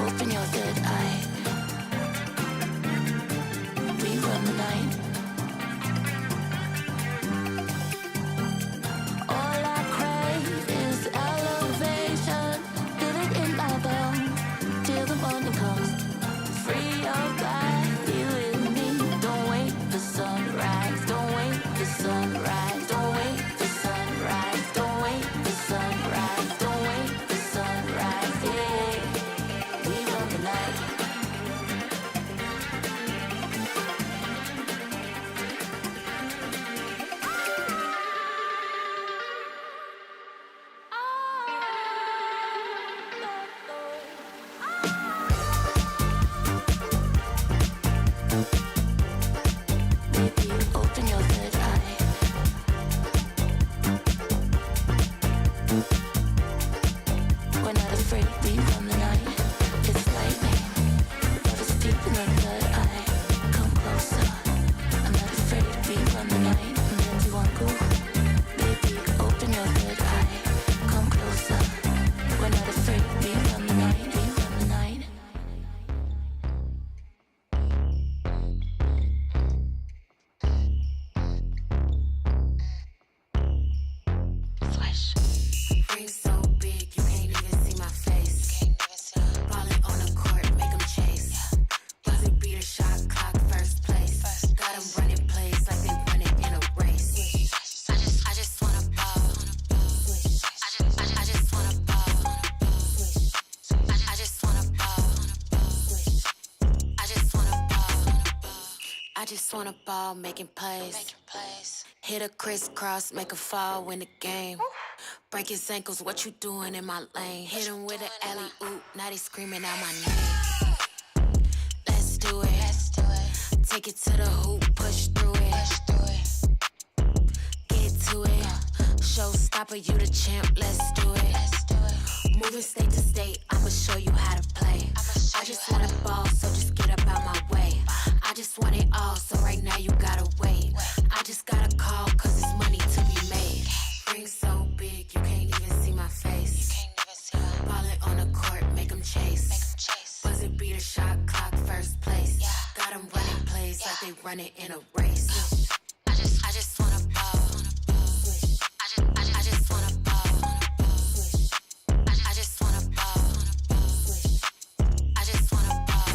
open your third eye. We run the night. All I crave is elevation. Feel it in my bones till the morning comes. Free your body with me. Don't wait for sunrise. Don't wait for sunrise. Don't wait for sunrise. Don't wait for sunrise. Don't wait for sunrise. Yeah, we run the night. Baby, open your third eye. We're not afraid, we run the night. It's lightning, love is deep in the third eye. Come closer, I'm not afraid, we run the night. Benji wangu, baby, open your third eye. Come closer, we're not afraid, we run the night. We run the night. Flash. Ring so big, you can't even see my face. Ballin' on the court, make 'em chase. Buzzer beater, shot clock, first place. Got 'em running plays like they running in a race. I just wanna ball. I just wanna ball. I just wanna ball. I just wanna ball. I just wanna ball, making plays. Hit a crisscross, make a fall, win the game. Break his ankles, what you doing in my lane? Hit him with an alley-oop, now they screaming out my name. Let's do it. Take it to the hoop, push through it. Get to it. Showstopper, you the champ, let's do it. Moving state to state, I'ma show you how to play. I just want a ball, so just get up out my way. I just want it all, so right now you gotta wait. I just gotta call, cause it's money to be made. Ring so big, you can't even see my face. Ballin' on the court, make 'em chase. Buzzer beater, shot clock, first place. Got 'em running plays like they running in a race. I just wanna ball. I just wanna ball. I just wanna ball. I just wanna ball.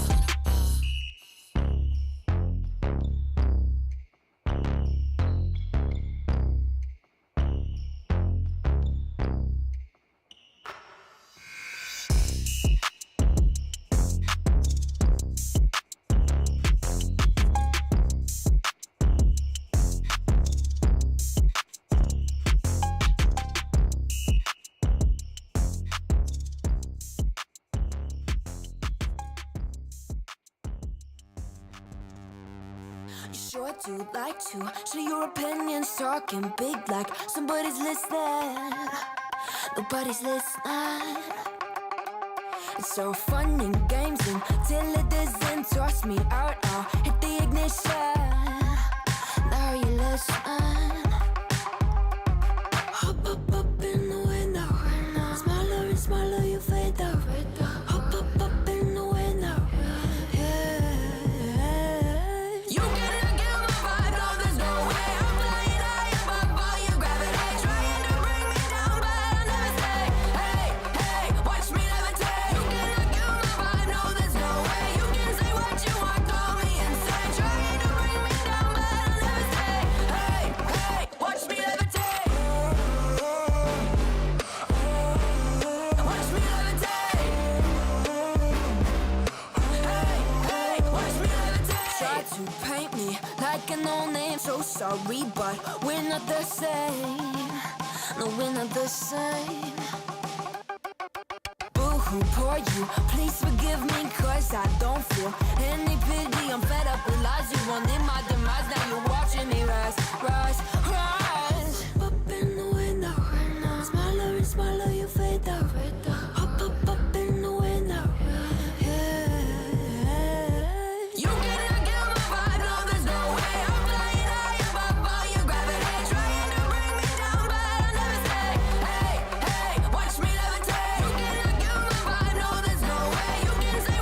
You sure do like to share your opinions, talking big like somebody's listening. Nobody's listening. It's so fun and games until it doesn't toss me out. I'll hit the ignition. Now you listen. Hop up in the window. Smaller and smaller you fade out. Hop up in the window. You cannot get my vibe, no, there's no way. I'm flying high above all your gravity, trying to bring me down, but I'll never stay. Hey, hey, watch me levitate. You cannot get my vibe, no, there's no way. You can say what you want, call me insane, trying to bring me down, but I'll never stay. Hey, hey, watch me levitate. Watch me levitate. Hey, hey, watch me levitate. Try to paint me like a no-name, so sorry, but we're not the same. No, we're not the same. Boo-hoo, poor you, please forgive me, cause I don't feel any pity. I'm fed up with lies, you wanted my demise. Now you're watching me rise, rise, rise. Up in the window, smaller and smaller you fade out. Up in the window. You cannot get my vibe, no, there's no way. I'm flying high above all your gravity, trying to bring me down, but I'll never stay. Hey, hey, watch me levitate. You cannot get my vibe, no, there's no way. You can say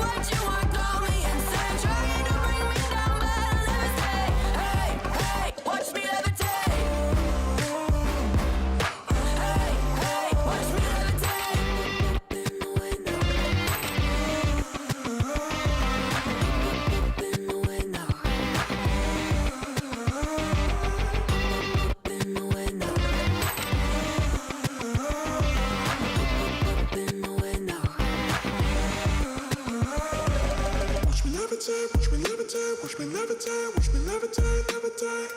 me levitate, watch me levitate, levitate.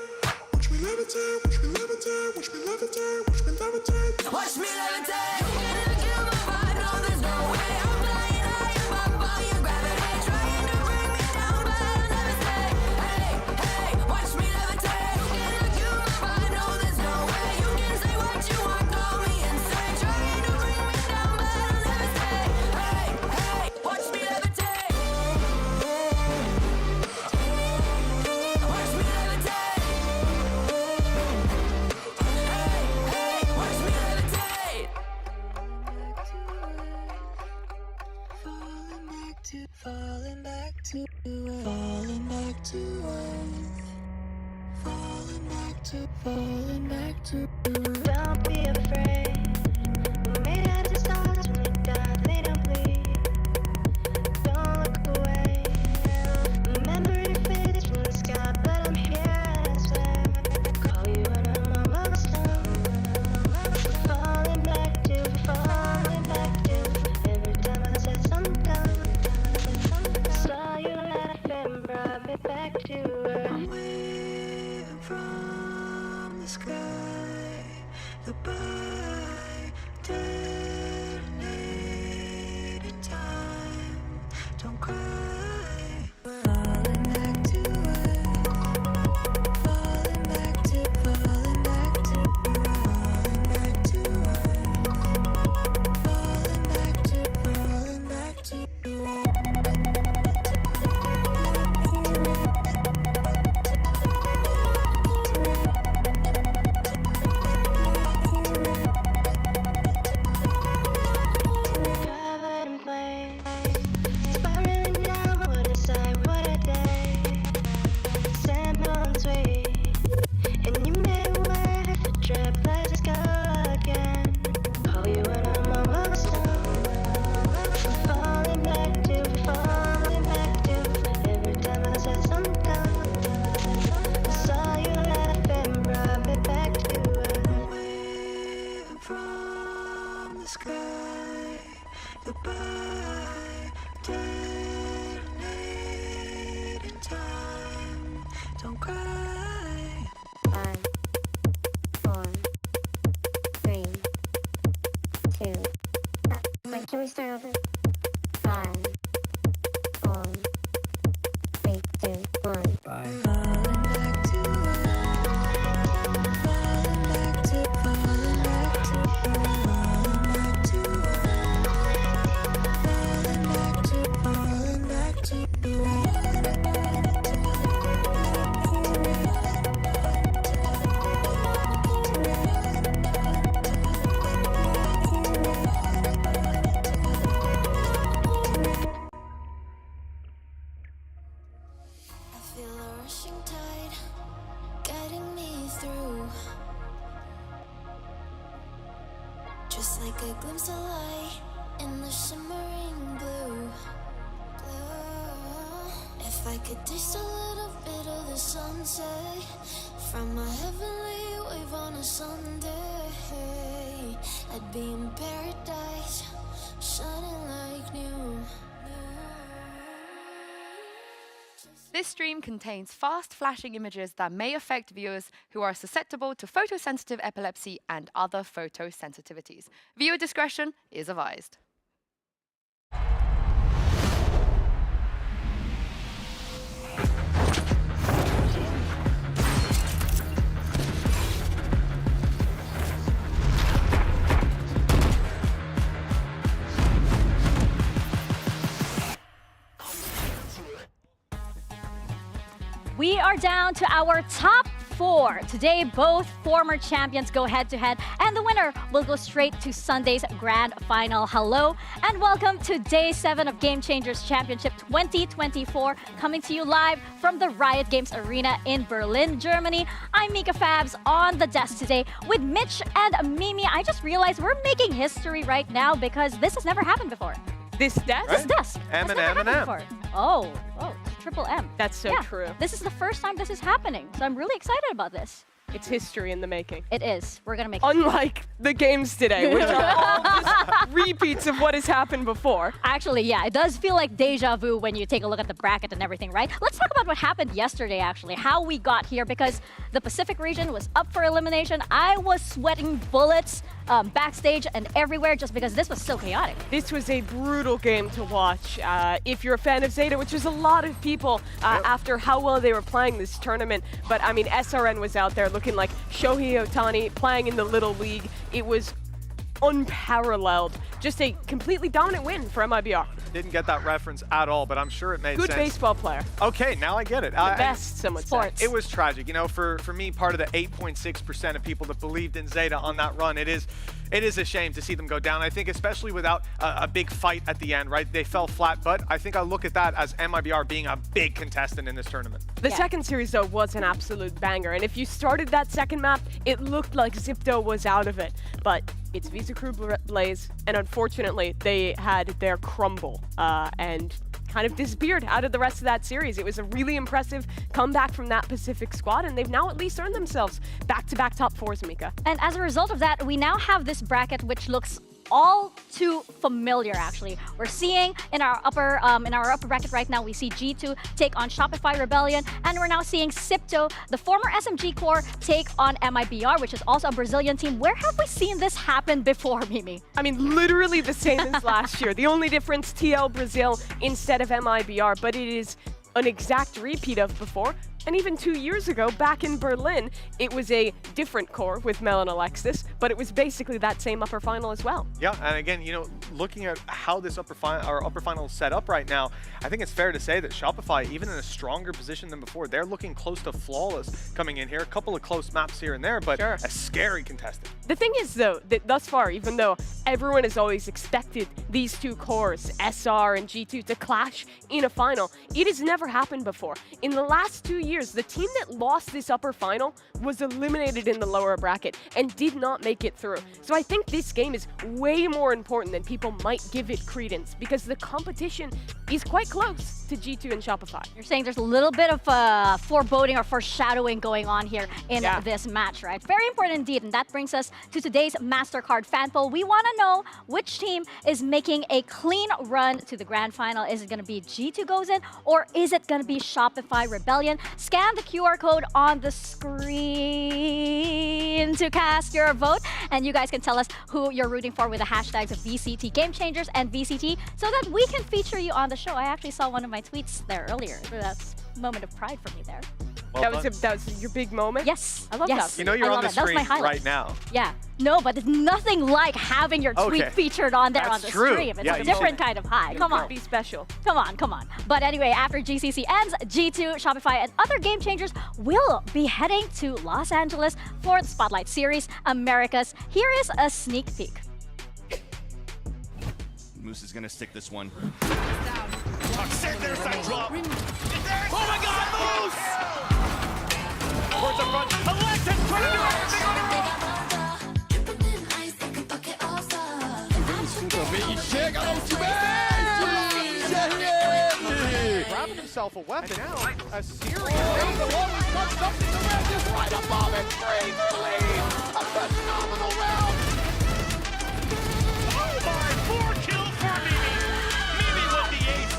Watch me levitate, watch me levitate, watch me levitate, watch me levitate. Watch me levitate. You gotta kill my vibe, no, there's no way. I'm flying high above all your gravity, trying to bring me down, but I'll never stay. Hey, hey, watch me levitate. You gotta kill my vibe, no, there's no way. You can say what you want, call me insane, trying to bring me down, but I'll never stay. Hey, hey, watch me levitate. Watch me levitate. Hey, hey, watch me levitate. Falling back to, falling back to earth. Falling back to, falling back to. Don't be afraid. We made it to stars when they die, they don't bleed. Don't look away. Remember your face from the sky, but I'm here instead. Call you when I'm almost done. Falling back to, falling back to. Every time I said something, saw you laugh and brought me back to earth. Waving from the sky, the by detonated time. Don't cry. Falling back to earth. Falling back to, falling back to, falling back to earth. Falling back to, falling back to earth. Covered in flames, spiraling down. What a sight, what a day. Sand on sweet, and you made way for trip. Let's just go again. Call you when I'm almost done. Falling back to, falling back to. Every time I said something, saw you laugh and brought me back to earth. Waving from the sky, the by detonated time. Don't cry. 5, 4, 3, 2. Wait, can we start over? 5, 4, 3, 2, 1. Falling back to earth. Falling back to, falling back to, falling back to earth. Falling back to, falling back to I feel a rushing tide guiding me through, just like a glimpse of light in the shimmering blue. If I could taste a little bit of the sunset from a heavenly wave on a Sunday, I'd be in paradise, shining like new. This stream contains fast flashing images that may affect viewers who are susceptible to photosensitive epilepsy and other photosensitivities. Viewer discretion is advised. We are down to our top 4. Today, both former champions go head-to-head, and the winner will go straight to Sunday's grand final. Hello, and welcome to Day 7 of Game Changers Championship 2024, coming to you live from the Riot Games Arena in Berlin, Germany. I'm Mika Fabs on the desk today with Mitch and Mimi. I just realized we're making history right now because this has never happened before. This desk? This desk M has and never M and happened M. before. Oh, it's triple M. That's so Yeah, true. This is the first time this is happening, so I'm really excited about this. It's history in the making. It is. We're gonna make it. Unlike the games today, which are all just repeats of what has happened before. Actually, yeah, it does feel like deja vu when you take a look at the bracket and everything, right? Let's talk about what happened yesterday, actually, how we got here, because the Pacific region was up for elimination. I was sweating bullets backstage and everywhere just because this was so chaotic. This was a brutal game to watch. If you're a fan of Zeta, which is a lot of people after how well they were playing this tournament. But I mean, SRN was out there looking like Shohei Ohtani playing in the Little League. It was unparalleled. Just a completely dominant win for MIBR. Didn't get that reference at all, but I'm sure it made Good sense. baseball player. Okay, now I get it. The best, some would say. It was tragic. You know, for me, part of the 8.6% of people that believed in Zeta on that run, it is a shame to see them go down. I think especially without a big fight at the end, right? They fell flat, but I think I look at that as MIBR being a big contestant in this tournament. The second series, though, was an absolute banger. And if you started that second map, it looked like Zipto was out of it. But it's Visa Crew Blaze, and unfortunately, they had their crumble and kind of disappeared out of the rest of that series. It was a really impressive comeback from that Pacific squad, and they've now at least earned themselves back-to-back top fours, Mika. And as a result of that, we now have this bracket which looks all too familiar, actually. We're seeing in our upper bracket right now, we see G2 take on Shopify Rebellion, and we're now seeing Sipto, the former SMG core, take on MIBR, which is also a Brazilian team. Where have we seen this happen before, Mimi? I mean, literally the same as last year. The only difference, TL Brazil instead of MIBR, but it is an exact repeat of before. And even 2 years ago, back in Berlin, it was a different core with Mel and Alexis, but it was basically that same upper final as well. Yeah, and again, you know, looking at how this upper final is set up right now, I think it's fair to say that Shopify, even in a stronger position than before, they're looking close to flawless coming in here. A couple of close maps here and there, but Sure. a scary contestant. The thing is, though, that thus far, even though everyone has always expected these two cores, SR and G2, to clash in a final, it has never happened before. In the last 2 years, the team that lost this upper final was eliminated in the lower bracket and did not make it through. So I think this game is way more important than people might give it credence, because the competition is quite close to G2 and Shopify. You're saying there's a little bit of foreboding or foreshadowing going on here in this match, right? Very important indeed, and that brings us to today's MasterCard fan poll. We want to know which team is making a clean run to the grand final. Is it going to be G2 goes in, or is it going to be Shopify Rebellion? Scan the QR code on the screen to cast your vote, and you guys can tell us who you're rooting for with the hashtags of VCT Game Changers and VCT, so that we can feature you on the show. I actually saw one of my tweets there earlier. That's a moment of pride for me there. Well That was your big moment? Yes. I love that. You know you're I on the love that. That was my screen highlight. right now. Yeah. No, but it's nothing like having your tweet featured on there That's on the true. stream. It's Yeah, a you different should. kind of high. Come on. Be special. Come on, come on. But anyway, after GCC ends, G2, Shopify, and other game changers will be heading to Los Angeles for the Spotlight Series Americas. Here is a sneak peek. Moose is gonna stick this one. There's that drop. Oh my God, Moose! Towards the front. Alexis trying to do everything on her own. Grabbing himself a weapon now. A series. Something to red just right above it. Free for lead. A phenomenal round. Oh my, 4 kills for Mimi. Mimi with the ace.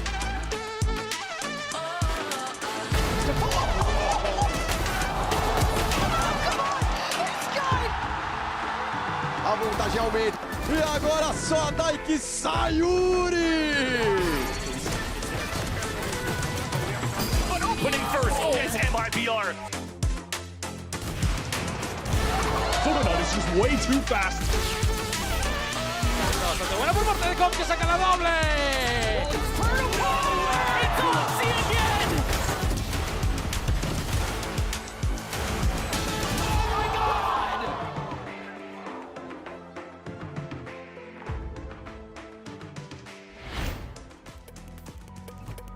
A vontade aumenta. E agora só Daiki Sayuri. But opening first is MIBR. Fortnite is just way too fast. Buena por parte de Com, que saca la doble. It's Oxy again. Oh my God.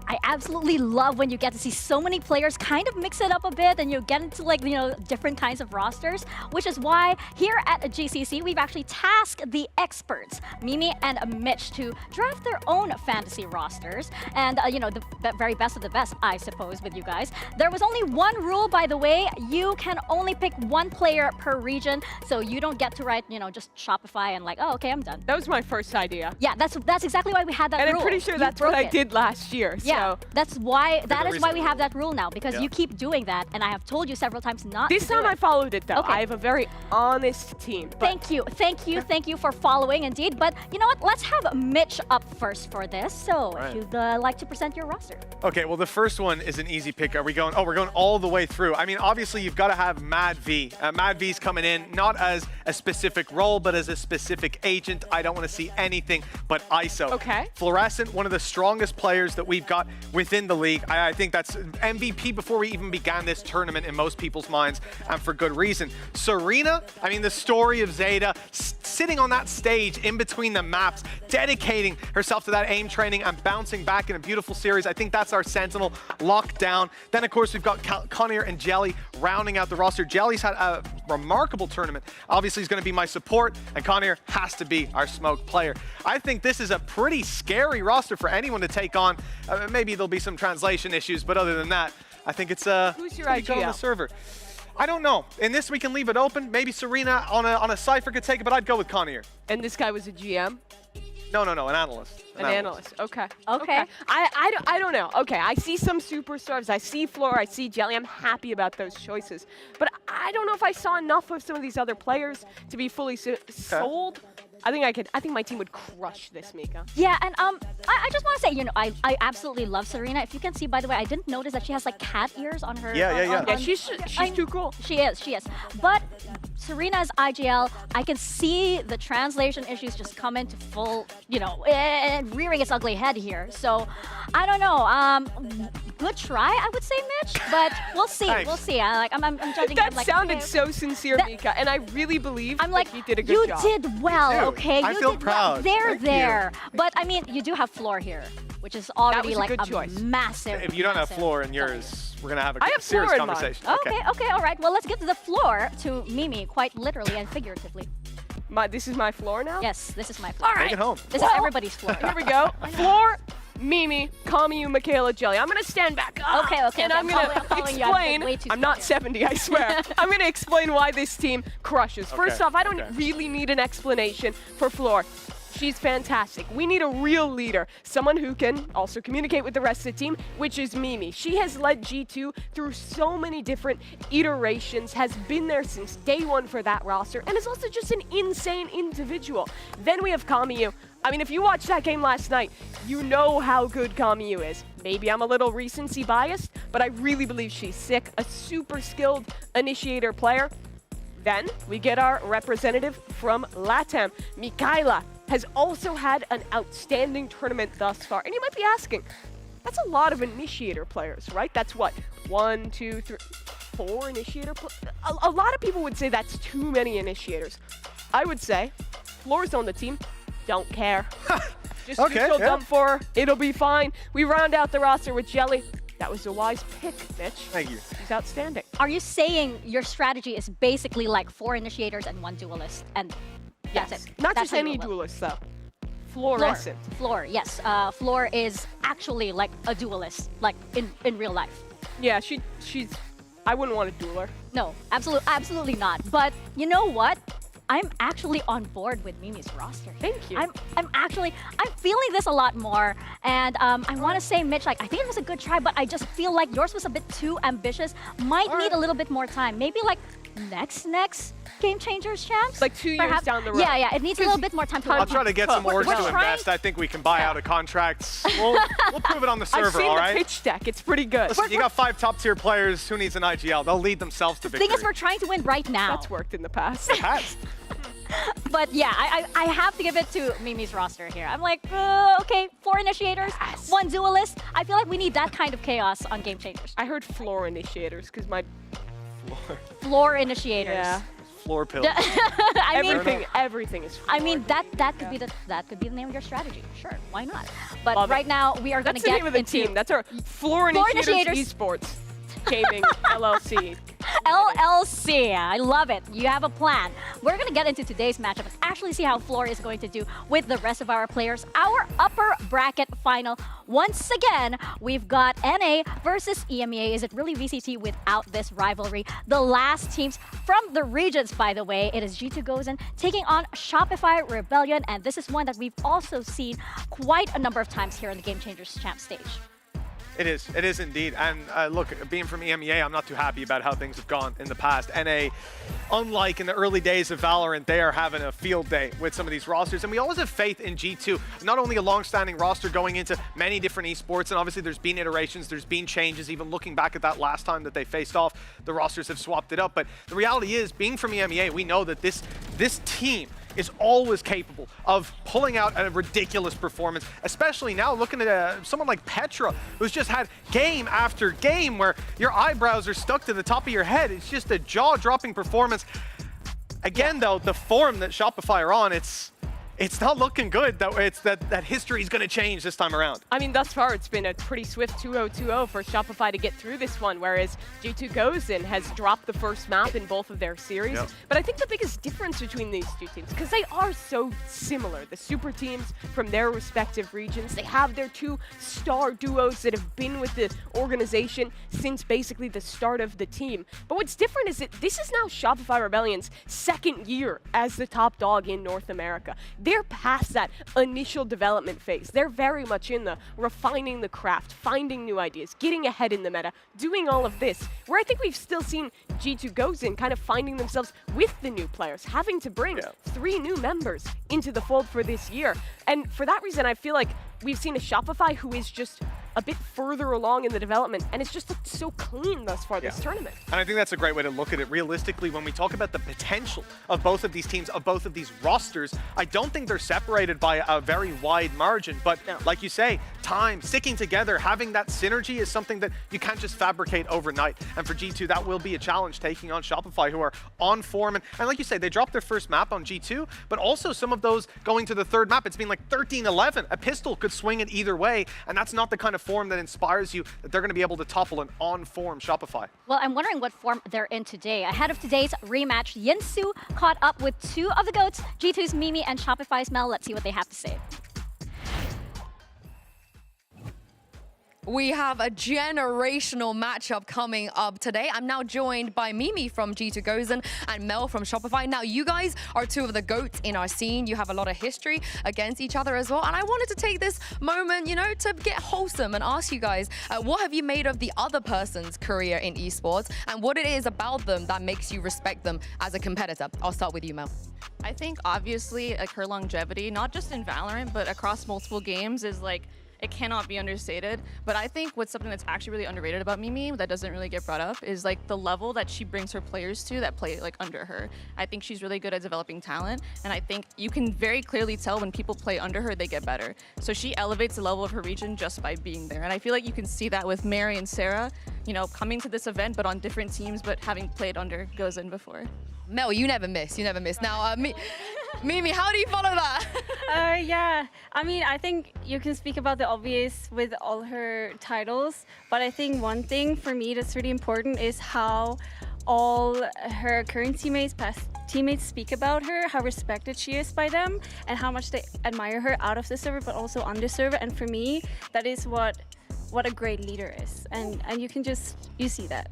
I absolutely love when you get to see so many players kind of mix it up a bit and you get into like, different kinds of rosters, which is why here at GCC, we've actually tasked the experts, Mimi and Mitch, to draft their own fantasy rosters. And, the very best of the best, I suppose, with you guys. There was only one rule, by the way. You can only pick one player per region, so you don't get to write, just Shopify and like, oh, okay, I'm done. That was my first idea. Yeah, that's exactly why we had that And rule. I'm pretty sure You that's what broke I it. did last year. Yeah, So that is why we have that rule now, because Yeah. you keep doing that, and I have told you several times not this to do time I it. followed it though. Okay. I have a very honest team. But Thank you for following, indeed. But you know what? Let's have Mitch up first for this. So Right. if you'd like to present your roster. Okay, well, the first one is an easy pick. Are we going? Oh, we're going all the way through. I mean, obviously, you've got to have Mad V. Mad V's coming in not as a specific role, but as a specific agent. I don't want to see anything but ISO. Okay. Fluorescent, one of the strongest players that we've got within the league. I think that's MVP before we even began this tournament in most people's minds, and for good reason. Serena, I mean, the story of Zeta, sitting on that stage in between the maps, dedicating herself to that aim training and bouncing back in a beautiful series. I think that's our Sentinel locked down. Then, of course, we've got Conir and Jelly rounding out the roster. Jelly's had a remarkable tournament. Obviously, he's going to be my support, and Conir has to be our smoke player. I think this is a pretty scary roster for anyone to take on. Maybe there'll be some translation issues, but other than that, I think it's Who's your pretty good on the IGL? server. I don't know. In this, we can leave it open. Maybe Serena on a Cypher could take it, but I'd go with Conir. and this guy was a GM. No, an analyst. An analyst. Okay. Okay. I don't know. Okay, I see some superstars. I see Floor. I see Jelly. I'm happy about those choices. But I don't know if I saw enough of some of these other players to be fully sold. I think my team would crush this, Mika. Yeah, and I just want to say, I absolutely love Serena. If you can see, by the way, I didn't notice that she has like cat ears on her. Yeah. Yeah, she's too cool. She is. But Serena's IGL, I can see the translation issues just come into full, rearing its ugly head here. So, I don't know. Good try, I would say, Mitch. But we'll see. Thanks. We'll see. I'm judging. That him like, sounded okay. so sincere, That- Mika, and I really believe I'm like, that you did a good you job. did well, You do. okay? I You feel did proud. Well. They're Thank you. there. But I mean, you do have Floor here, which is already was a like good choice. massive. If you don't have massive Floor in W. yours, we're going to have I a have serious Floor in mine. conversation. Okay, all right. Well, let's get to the floor to Mimi, quite literally and figuratively. This is my floor now? Yes, this is my floor. All right. Take it home. This is everybody's floor. Here we go. Floor, Mimi, Kamiyu, Michaela, Jelly. I'm going to stand back up. Okay, And I'm going to following you. I've explain. been way too I'm not scared. 70, I swear. I'm going to explain why this team crushes. First Okay, off, I don't okay. really need an explanation for Floor. She's fantastic. We need a real leader, someone who can also communicate with the rest of the team, which is Mimi. She has led G2 through so many different iterations, has been there since day one for that roster, and is also just an insane individual. Then we have Kamiyu. I mean, if you watched that game last night, you know how good Kamiyu is. Maybe I'm a little recency biased, but I really believe she's sick. A super skilled initiator player. Then we get our representative from LATAM, Michaela, has also had an outstanding tournament thus far. And you might be asking, that's a lot of initiator players, right? That's what, 1, 2, 3, 4 initiator players? A lot of people would say that's too many initiators. I would say, Floor's on the team, don't care. Just Okay, neutral yeah. dump for her, it'll be fine. We round out the roster with Jelly. That was a wise pick, Mitch. Thank you. She's outstanding. Are you saying your strategy is basically like 4 initiators and 1 duelist, and that's it? Not That's just how you any roll it. duelist, though. Floor. Fluorescent. Floor, yes. Floor is actually like a duelist, like in real life. Yeah, she's. I wouldn't want to duel her. No, absolutely not. But you know what? I'm actually on board with Mimi's roster. Thank you. I'm feeling this a lot more, and I want to say, Mitch, like I think it was a good try, but I just feel like yours was a bit too ambitious. Might need a little bit more time. Maybe like next Game Changers champs. Like 2 years perhaps? down the road. Yeah. It needs a little bit more time to. I'll try to get some orgs we're to trying- invest. I think we can buy out of contracts. We'll prove it on the server, I've seen all the right? pitch deck. It's pretty good. Listen, you got 5 top-tier players. Who needs an IGL? They'll lead themselves to The victory. thing is, we're trying to win right now. That's worked in the past. It has. But yeah, I have to give it to Mimi's roster here. I'm like, okay, 4 initiators, 1 duelist. I feel like we need that kind of chaos on Game Changers. I heard floor initiators because my Floor initiators. yeah floor pills. I mean, everything is. I mean that could be the name of your strategy. Sure, why not? But Love right it. now we are going to That's the get name of the into team. That's our Floor Initiators Esports Gaming LLC. LLC. I love it. You have a plan. We're going to get into today's matchup and actually see how Floor is going to do with the rest of our players. Our upper bracket final. Once again, we've got NA versus EMEA. Is it really VCT without this rivalry? The last teams from the regions, by the way, it is G2 Gozen taking on Shopify Rebellion, and this is one that we've also seen quite a number of times here on the Game Changers Champ stage. It is indeed. And look, being from EMEA, I'm not too happy about how things have gone in the past. NA, unlike in the early days of Valorant, they are having a field day with some of these rosters. And we always have faith in G2. Not only a long-standing roster going into many different esports, and obviously there's been iterations, there's been changes, even looking back at that last time that they faced off, the rosters have swapped it up. But the reality is, being from EMEA, we know that this team is always capable of pulling out a ridiculous performance, especially now looking at someone like Petra, who's just had game after game where your eyebrows are stuck to the top of your head. It's just a jaw-dropping performance. Again, though, the form that Shopify are on, it's not looking good. That history is going to change this time around. I mean, thus far, it's been a pretty swift 2-0-2-0 for Shopify to get through this one, whereas G2 Gozen has dropped the first map in both of their series. Yep. But I think the biggest difference between these two teams, because they are so similar, the super teams from their respective regions, they have their two star duos that have been with the organization since basically the start of the team. But what's different is that this is now Shopify Rebellion's second year as the top dog in North America. They're past that initial development phase. They're very much in the refining the craft, finding new ideas, getting ahead in the meta, doing all of this, where I think we've still seen G2 Gozen kind of finding themselves with the new players, having to bring 3 new members into the fold for this year. And for that reason, I feel like we've seen a Shopify who is just a bit further along in the development, and it's just looked so clean thus far this tournament. And I think that's a great way to look at it. Realistically, when we talk about the potential of both of these teams, of both of these rosters, I don't think they're separated by a very wide margin. But like you say, time, sticking together, having that synergy is something that you can't just fabricate overnight. And for G2, that will be a challenge taking on Shopify, who are on form. And like you say, they dropped their first map on G2, but also some of those going to the third map, it's been like 13-11. A pistol could swing it either way, and that's not the kind of form that inspires you that they're going to be able to topple an on-form Shopify. Well, I'm wondering what form they're in today. Ahead of today's rematch, Yinsu caught up with 2 of the GOATs, G2's Mimi and Shopify's Mel. Let's see what they have to say. We have a generational matchup coming up today. I'm now joined by Mimi from G2 Gozen and Mel from Shopify. Now, you guys are 2 of the GOATs in our scene. You have a lot of history against each other as well. And I wanted to take this moment, to get wholesome and ask you guys, what have you made of the other person's career in esports and what it is about them that makes you respect them as a competitor? I'll start with you, Mel. I think obviously her longevity, not just in Valorant, but across multiple games is it cannot be understated. But I think what's something that's actually really underrated about Mimi that doesn't really get brought up is the level that she brings her players to that play under her. I think she's really good at developing talent, and I think you can very clearly tell when people play under her, they get better. So she elevates the level of her region just by being there. And I feel like you can see that with Mary and Sarah, coming to this event, but on different teams, but having played under Gozen before. Mel, you never miss. You never miss. Now, Mimi, how do you follow that? Yeah, I mean, I think you can speak about the obvious with all her titles, but I think one thing for me that's really important is how all her current teammates, past teammates speak about her, how respected she is by them, and how much they admire her out of the server, but also on the server. And for me, that is what a great leader is, and you see that.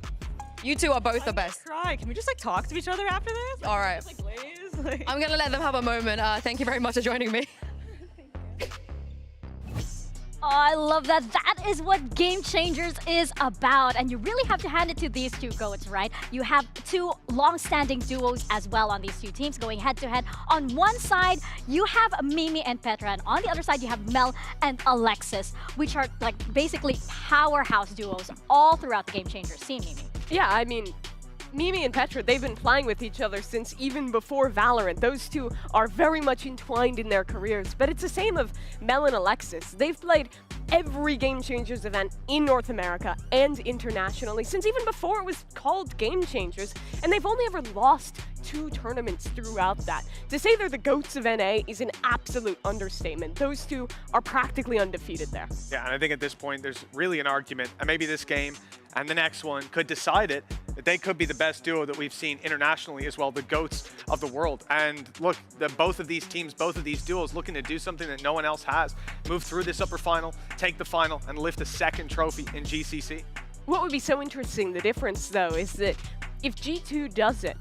You 2 are both the best. Cry. Can we just talk to each other after this? All right. I'm going to let them have a moment. Thank you very much for joining me. Oh, I love that. That is what Game Changers is about. And you really have to hand it to these 2 GOATs, right? You have 2 long-standing duos as well on these 2 teams going head-to-head. On one side, you have Mimi and Petra. And on the other side, you have Mel and Alexis, which are basically powerhouse duos all throughout the Game Changers scene, Mimi. Yeah, I mean, Mimi and Petra, they've been playing with each other since even before Valorant. Those 2 are very much entwined in their careers, but it's the same of Mel and Alexis. They've played every Game Changers event in North America and internationally, since even before it was called Game Changers, and they've only ever lost 2 tournaments throughout that. To say they're the GOATs of NA is an absolute understatement. Those two are practically undefeated there. Yeah, and I think at this point there's really an argument, and maybe this game and the next one could decide it, that they could be the best duo that we've seen internationally as well, the GOATs of the world. And look, both of these teams, both of these duos looking to do something that no one else has. Move through this upper final, take the final, and lift a second trophy in GCC. What would be so interesting, the difference though, is that if G2 does it,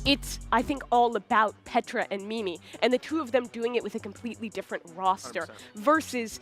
it's, I think, all about Petra and Mimi, and the two of them doing it with a completely different roster 100%. versus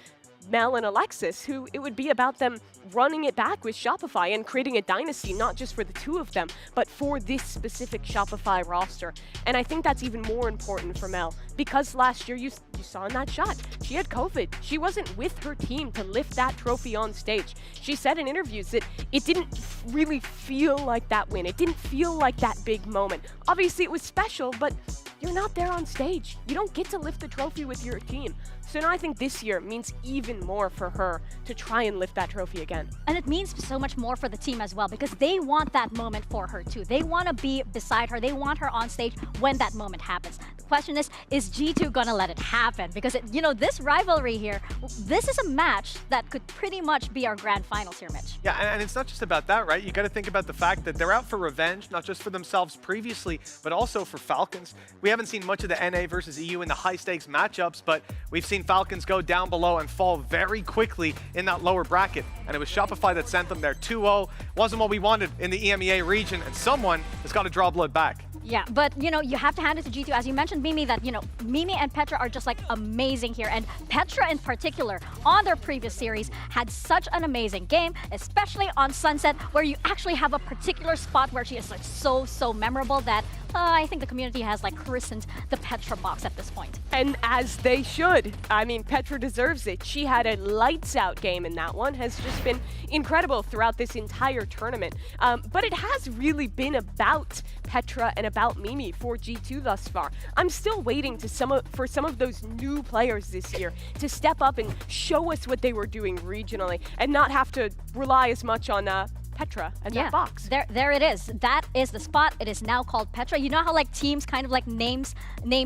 Mel and Alexis, who it would be about them running it back with Shopify and creating a dynasty, not just for the two of them, but for this specific Shopify roster. And I think that's even more important for Mel, because last year you saw in that shot, she had COVID. She wasn't with her team to lift that trophy on stage. She said in interviews that it didn't really feel like that win. It didn't feel like that big moment. Obviously it was special, but you're not there on stage. You don't get to lift the trophy with your team. So now I think this year means even more for her to try and lift that trophy again. And it means so much more for the team as well, because they want that moment for her too. They want to be beside her. They want her on stage when that moment happens. The question is G2 gonna let it happen? Because this rivalry here, this is a match that could pretty much be our grand finals here, Mitch. Yeah, and it's not just about that, right? You got to think about the fact that they're out for revenge, not just for themselves previously, but also for Falcons. We haven't seen much of the NA versus EU in the high-stakes matchups, but we've seen Falcons go down below and fall very quickly in that lower bracket. And it was Shopify that sent them there 2-0. Wasn't what we wanted in the EMEA region, and someone has got to draw blood back. Yeah, but you have to hand it to G2. As you mentioned, Mimi, that Mimi and Petra are just like amazing here, and Petra in particular on their previous series had such an amazing game, especially on Sunset, where you actually have a particular spot where she is like so memorable that I think the community has like christened the Petra box at this point. And as they should. I mean, Petra deserves it. She had a lights out game in that one, has just been incredible throughout this entire tournament. But it has really been about Petra and about Mimi for G2 thus far. I'm still waiting for some of those new players this year to step up and show us what they were doing regionally and not have to rely as much on Petra and that box. There it is. That is the spot. It is now called Petra. You know how like teams kind of like name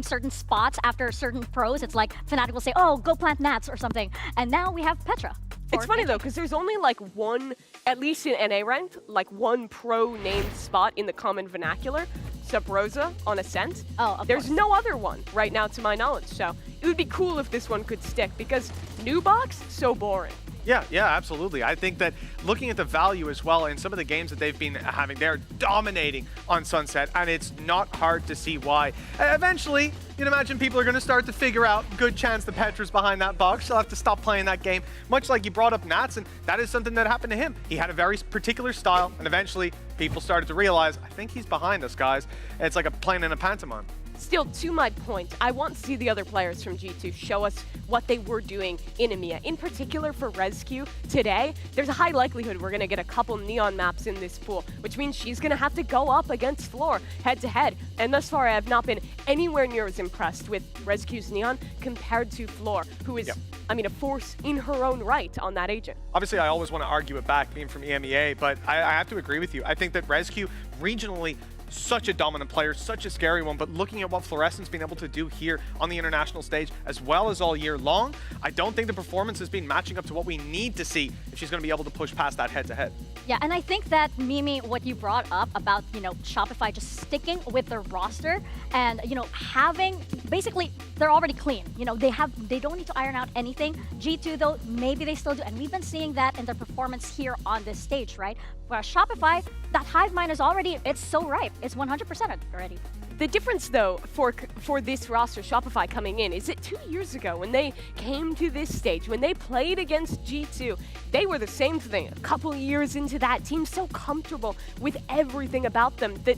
certain spots after certain pros? It's like Fnatic will say, oh, go plant Nats or something. And now we have Petra. It's funny though, because there's only like one, at least in NA ranked, like one pro named spot in the common vernacular, Sub Rosa on Ascent. Oh, there's no other one right now to my knowledge, so it would be cool if this one could stick, because new box, so boring. Yeah, absolutely. I think that looking at the value as well in some of the games that they've been having, they're dominating on Sunset, and it's not hard to see why. Eventually, you'd imagine people are going to start to figure out, good chance the Petra's behind that box. She'll have to stop playing that game, much like you brought up Nats, and that is something that happened to him. He had a very particular style, and eventually people started to realize, I think he's behind us, guys. It's like a playing in a pantomime. Still, to my point, I want to see the other players from G2 show us what they were doing in EMEA. In particular for Rescue, today, there's a high likelihood we're going to get a couple Neon maps in this pool, which means she's going to have to go up against Floor head-to-head. And thus far, I have not been anywhere near as impressed with Rescue's Neon compared to Floor, who is, I mean, a force in her own right on that agent. Obviously, I always want to argue it back, being from EMEA, but I have to agree with you. I think that Rescue, regionally, such a dominant player, such a scary one, but looking at what Fluorescent's been able to do here on the international stage, as well as all year long, I don't think the performance has been matching up to what we need to see if she's going to be able to push past that head-to-head. Yeah, and I think that, Mimi, what you brought up about, Shopify just sticking with their roster and, having, basically, they're already clean. They don't need to iron out anything. G2, though, maybe they still do, and we've been seeing that in their performance here on this stage, right? Whereas Shopify, that hive mind is already, it's so ripe. It's 100% already. The difference, though, for this roster, Shopify coming in, is that 2 years ago, when they came to this stage, when they played against G2, they were the same thing. A couple years into that team, so comfortable with everything about them that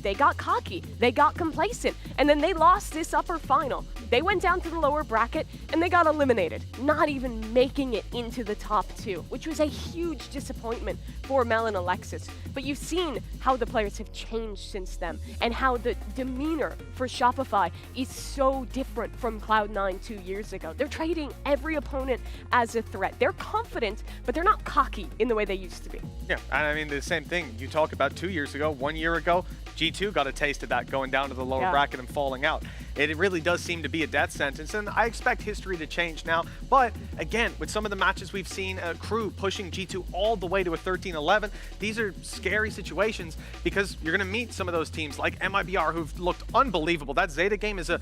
they got cocky, they got complacent, and then they lost this upper final. They went down to the lower bracket and they got eliminated, not even making it into the top 2, which was a huge disappointment for Mel and Alexis. But you've seen how the players have changed since then and how the demeanor for Shopify is so different from Cloud9 2 years ago. They're treating every opponent as a threat. They're confident, but they're not cocky in the way they used to be. Yeah, and I mean, the same thing you talk about 2 years ago, 1 year ago, G2 got a taste of that going down to the lower bracket and falling out. It really does seem to be a death sentence, and I expect history to change now. But again, with some of the matches we've seen, Crew pushing G2 all the way to a 13-11, these are scary situations because you're going to meet some of those teams like MIBR who've looked unbelievable. That Zeta game is a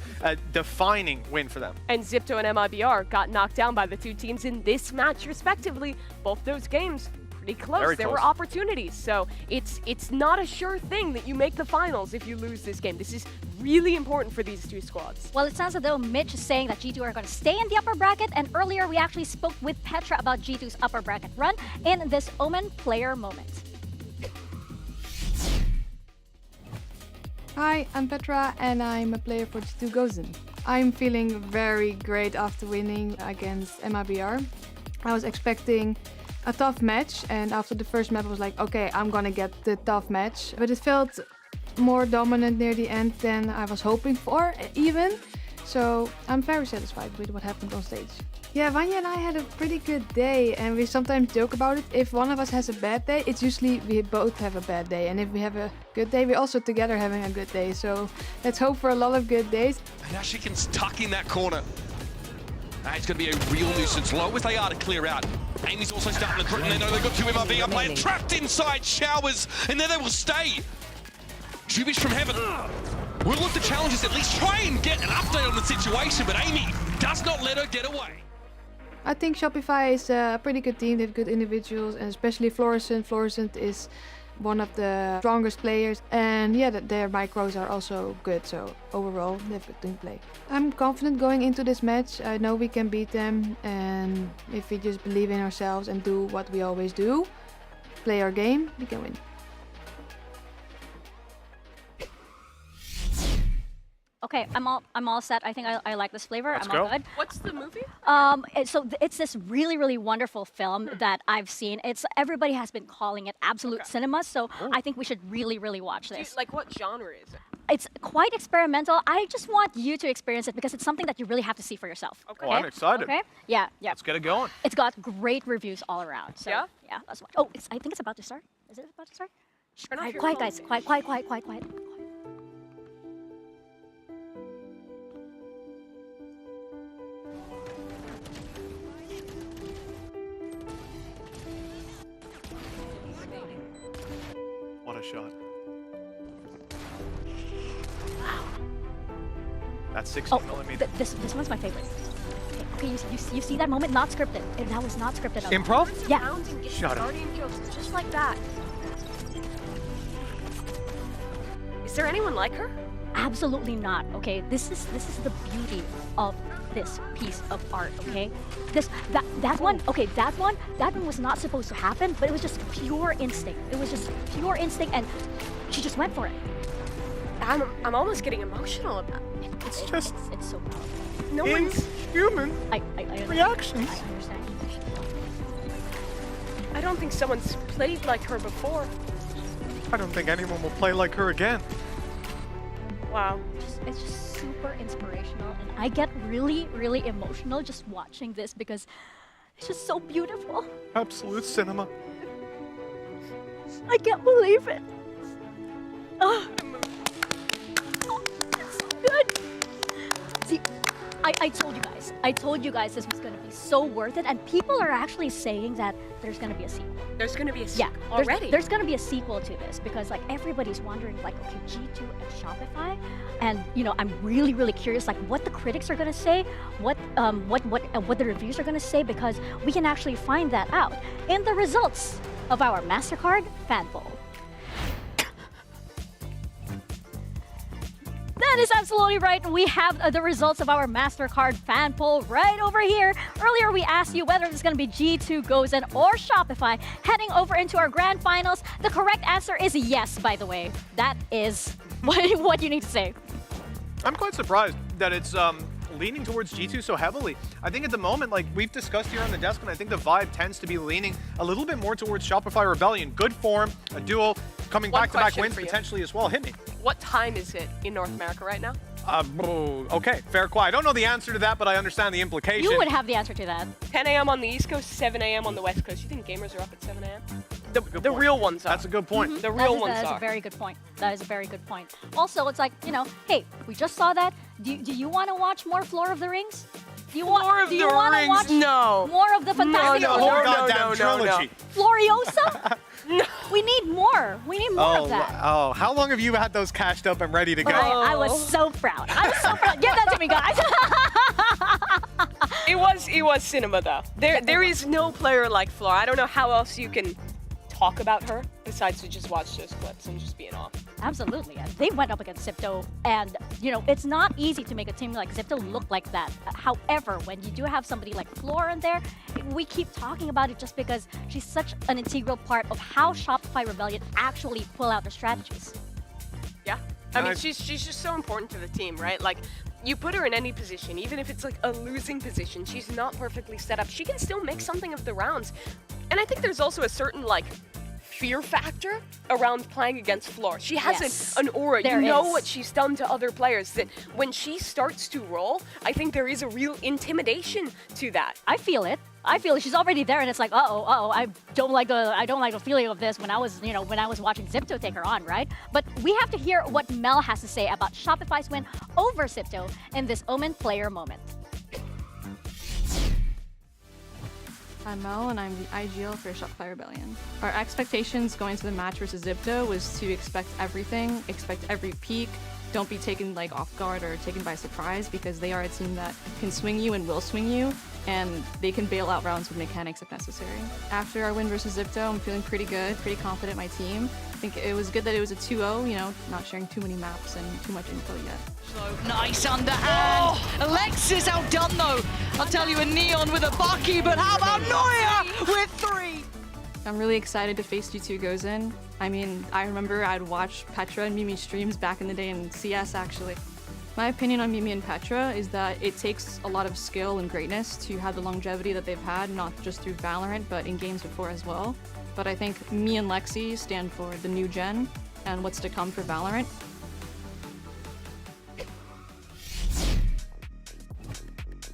defining win for them. And Zipto and MIBR got knocked down by the two teams in this match respectively. Both those games close. Very there close. were opportunities, so it's not a sure thing that you make the finals if you lose this game. This is really important for these two squads. Well, it sounds as though Mitch is saying that G2 are going to stay in the upper bracket, and earlier we actually spoke with Petra about G2's upper bracket run in this Omen player moment. Hi, I'm Petra and I'm a player for G2 Gozen. I'm feeling very great after winning against MIBR. I was expecting a tough match, and after the first map I was like, okay, I'm gonna get the tough match. But it felt more dominant near the end than I was hoping for, even. So I'm very satisfied with what happened on stage. Yeah, Vanya and I had a pretty good day, and we sometimes joke about it. If one of us has a bad day, it's usually we both have a bad day. And if we have a good day, we're also together having a good day. So let's hope for a lot of good days. And now she can tuck in that corner. It's going to be a real nuisance, low as they are to clear out. Amy's also starting to threaten. They know they've got two MIBR players trapped inside showers, and there they will stay. Jubish from heaven will look to challenges, at least try and get an update on the situation, but Amy does not let her get away. I think Shopify is a pretty good team. They have good individuals, and especially Florissant. Florissant is one of the strongest players, and yeah, their micros are also good, so overall they have good team play. I'm confident going into this match. I know we can beat them, and if we just believe in ourselves and do what we always do, play our game, we can win. Okay, I'm all set. I think I like this flavor. Let's I'm all go. good. What's the movie? It's this really wonderful film that I've seen. Everybody has been calling it absolute cinema, so I think we should really watch this. Like, what genre is it? It's quite experimental. I just want you to experience it because it's something that you really have to see for yourself. Okay. Oh, I'm excited. Okay? Yeah. Let's get it going. It's got great reviews all around. So, Yeah? Yeah, let's watch. Oh, I think it's about to start. Is it about to start? Turn off your Quiet, phone. guys. Quiet. What a shot. Wow. That's 60 millimeter. This one's my favorite. Okay, you see that moment? Not scripted. That was not scripted at all. Improv? Yeah. Shut up. Guardian kills just like that. Is there anyone like her? Absolutely not. Okay, this is the beauty of this piece of art. Okay, that one. Okay, that one was not supposed to happen, but it was just pure instinct. It was just pure instinct, and she just went for it. I'm almost getting emotional about it. It's so powerful. No one's human I understand. reactions. I understand. I don't think someone's played like her before. I don't think anyone will play like her again. Wow. It's just super inspirational, and I get really emotional just watching this because it's just so beautiful. Absolute cinema. I can't believe it. Oh, it's so good. See, I told you guys this was going to be so worth it, and people are actually saying that there's going to be a sequel. There's going to be a sequel already. There's going to be a sequel to this because like everybody's wondering like, okay, G2 and Shopify, and you know, I'm really curious like what the critics are going to say, what the reviews are going to say, because we can actually find that out in the results of our MasterCard fan poll. That is absolutely right. We have the results of our MasterCard fan poll right over here. Earlier, we asked you whether it's going to be G2 Gozen or Shopify heading over into our grand finals. The correct answer is yes, by the way. That is what you need to say. I'm quite surprised that it's leaning towards G2 so heavily. I think at the moment, like we've discussed here on the desk, and I think the vibe tends to be leaning a little bit more towards Shopify Rebellion. Good form, a duo, coming back-to-back wins potentially as well. Hit me. What time is it in North America right now? Okay, fair question. I don't know the answer to that, but I understand the implication. You would have the answer to that. 10 a.m. on the East Coast, 7 a.m. on the West Coast. You think gamers are up at 7 a.m.? The real ones are. That's a good point. The real ones That is are. a very good point. That is a very good point. Also, it's like, you know, hey, we just saw that. Do you want to watch more Floor of the Rings? Do you want to watch more of the fantastic trilogy? Floriosa? No. We need more. We need more of that. Oh, how long have you had those cashed up and ready to go? I was so proud. I was so proud. Give that to me, guys. It was cinema though. There is no player like Flora. I don't know how else you can talk about her besides to just watch those clips and just be in awe. Absolutely. And they went up against Zipto, and you know it's not easy to make a team like Zipto look like that. However, when you do have somebody like Flora in there, we keep talking about it just because she's such an integral part of how Shopify Rebellion actually pull out their strategies. Yeah. I mean, she's just so important to the team, right? Like, you put her in any position, even if it's like a losing position, she's not perfectly set up. She can still make something of the rounds. And I think there's also a certain, like, fear factor around playing against Floor. She has an aura. You know what she's done to other players, that when she starts to roll, I think there is a real intimidation to that. I feel it. I feel it. She's already there, and it's like, I don't like the feeling of this when I was watching Zipto take her on, right? But we have to hear what Mel has to say about Shopify's win over Zipto in this Omen player moment. I'm Mel, and I'm the IGL for Shopify Rebellion. Our expectations going to the match versus Zipto was to expect everything, expect every peak, don't be taken like off guard or taken by surprise, because they are a team that can swing you and will swing you, and they can bail out rounds with mechanics if necessary. After our win versus Zipto, I'm feeling pretty good, pretty confident in my team. I think it was good that it was a 2-0, you know, not sharing too many maps and too much info yet. Nice underhand. Alexis outdone though. I'll tell you, a Neon with a Bucky, but how about Neuer with 3? I'm really excited to face G2 goes in. I mean, I remember I'd watch Petra and Mimi streams back in the day in CS actually. My opinion on Mimi and Petra is that it takes a lot of skill and greatness to have the longevity that they've had, not just through Valorant, but in games before as well. But I think me and Lexi stand for the new gen and what's to come for Valorant.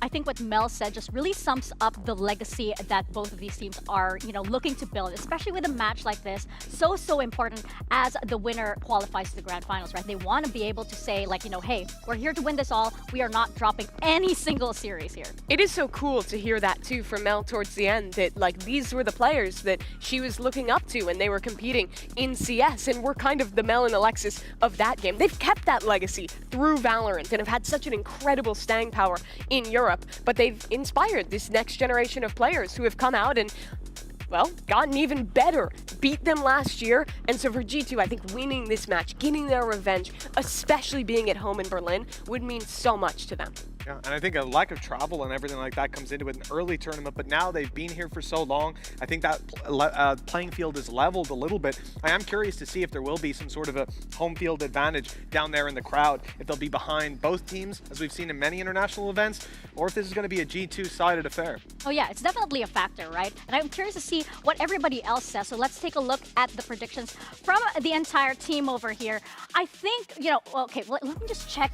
I think what Mel said just really sums up the legacy that both of these teams are, you know, looking to build, especially with a match like this. So important as the winner qualifies to the grand finals, right? They want to be able to say, like, you know, hey, we're here to win this all. We are not dropping any single series here. It is so cool to hear that too from Mel towards the end, that like these were the players that she was looking up to when they were competing in CS, and we're kind of the Mel and Alexis of that game. They've kept that legacy through Valorant and have had such an incredible staying power in Europe. But they've inspired this next generation of players who have come out and, well, gotten even better, beat them last year. And so for G2, I think winning this match, getting their revenge, especially being at home in Berlin, would mean so much to them. Yeah, and I think a lack of travel and everything like that comes into it in an early tournament, but now they've been here for so long, I think that playing field is leveled a little bit. I am curious to see if there will be some sort of a home field advantage down there in the crowd, if they'll be behind both teams, as we've seen in many international events, or if this is going to be a G2-sided affair. Oh yeah, it's definitely a factor, right? And I'm curious to see what everybody else says. So let's take a look at the predictions from the entire team over here. I think, you know, okay, let me just check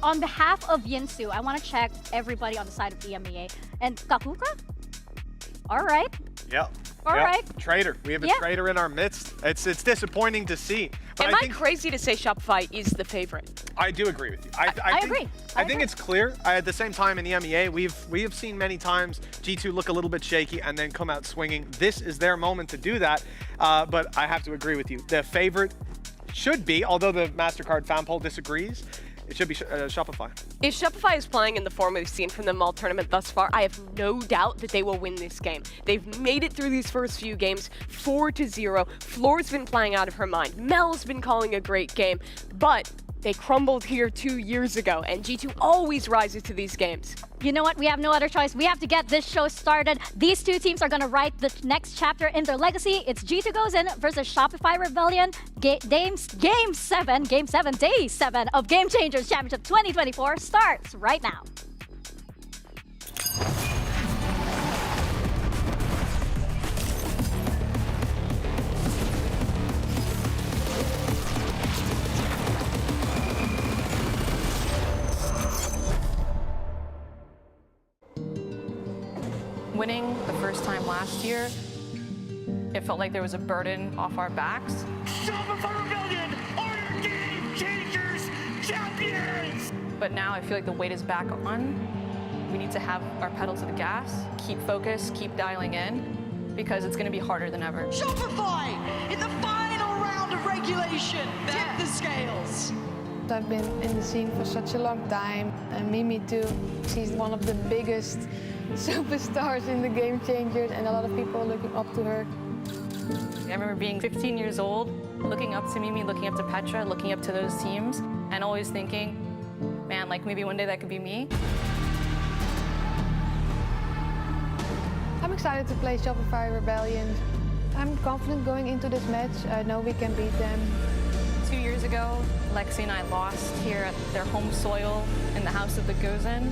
on behalf of Yinsu. I want to check everybody on the side of EMEA. And Kakuka? All right. Yep. All right. Traitor. We have a traitor in our midst. It's disappointing to see. But Am I crazy to say Shopify is the favorite? I do agree with you. I agree. I think it's clear. At the same time in the EMEA, we have seen many times G2 look a little bit shaky and then come out swinging. This is their moment to do that. But I have to agree with you. The favorite should be, although the MasterCard fan poll disagrees, it should be Shopify. If Shopify is playing in the form we've seen from them all tournament thus far, I have no doubt that they will win this game. They've made it through these first few games 4-0. Floor's been playing out of her mind. Mel's been calling a great game, but they crumbled here 2 years ago, and G2 always rises to these games. You know what? We have no other choice. We have to get this show started. These two teams are going to write the next chapter in their legacy. It's G2 Goes In versus Shopify Rebellion. Game 7, Day 7 of Game Changers Championship 2024 starts right now. time last year, it felt like there was a burden off our backs. Shopify Rebellion are your game changers, champions! But now I feel like the weight is back on. We need to have our pedal to the gas, keep focused, keep dialing in, because it's going to be harder than ever. Shopify in the final round of regulation. Tip the scales. I've been in the scene for such a long time, and Mimi too. She's one of the biggest superstars in the Game Changers, and a lot of people are looking up to her. I remember being 15 years old, looking up to Mimi, looking up to Petra, looking up to those teams, and always thinking, man, like maybe one day that could be me. I'm excited to play Shopify Rebellion. I'm confident going into this match. I know we can beat them. 2 years ago, Lexi and I lost here at their home soil in the house of the Gozen.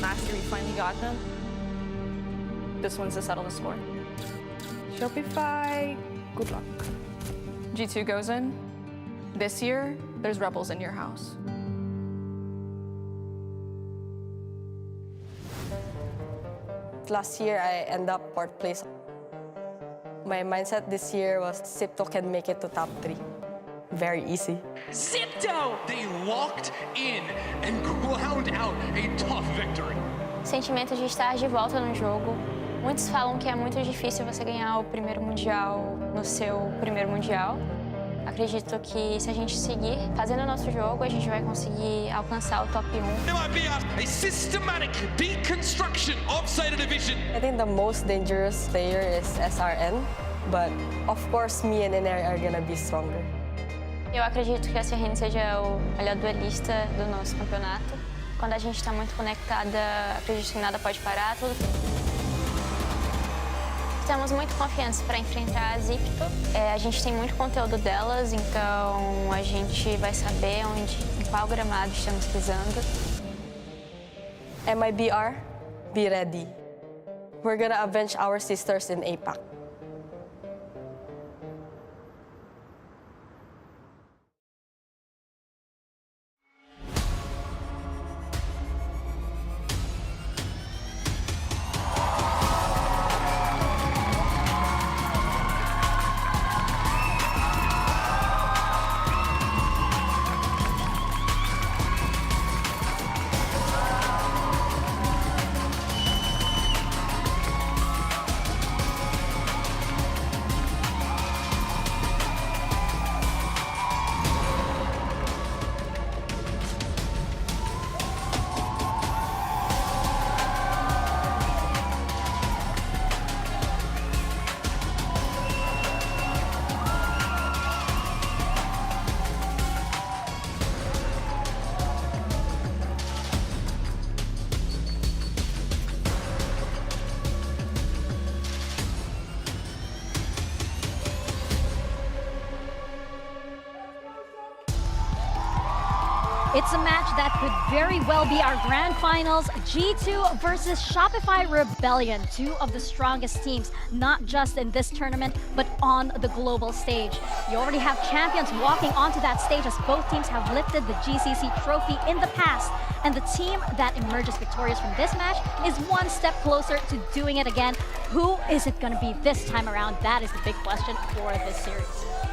Last year we finally got them. This one's to settle the score. Shopify, good luck. G2 Gozen, this year, there's rebels in your house. Last year, I ended up 4th place. My mindset this year was Zipto can make it to top 3. Very easy. Zipto! They locked in and ground out a tough victory. Sentimento de estar de volta no jogo. Muitos falam que é muito difícil você ganhar o primeiro mundial no seu primeiro mundial. Acredito que se a gente seguir fazendo o nosso jogo, a gente vai conseguir alcançar o top 1. A systematic deconstruction of Zeta Division. I think the most dangerous player is SRN, but of course me and NR are gonna be stronger. Eu acredito que a SRN seja o melhor duelista do nosso campeonato. Quando a gente está muito conectada, acredito que nada pode parar, tudo. Estamos muito confiantes para enfrentar a Zipto. A gente tem muito conteúdo delas, então a gente vai saber em qual gramado estamos pisando. MIBR, be ready. We're gonna avenge our sisters in APAC. It's a match that could very well be our grand finals. G2 versus Shopify Rebellion, two of the strongest teams, not just in this tournament, but on the global stage. You already have champions walking onto that stage as both teams have lifted the GCC trophy in the past. And the team that emerges victorious from this match is one step closer to doing it again. Who is it going to be this time around? That is the big question for this series.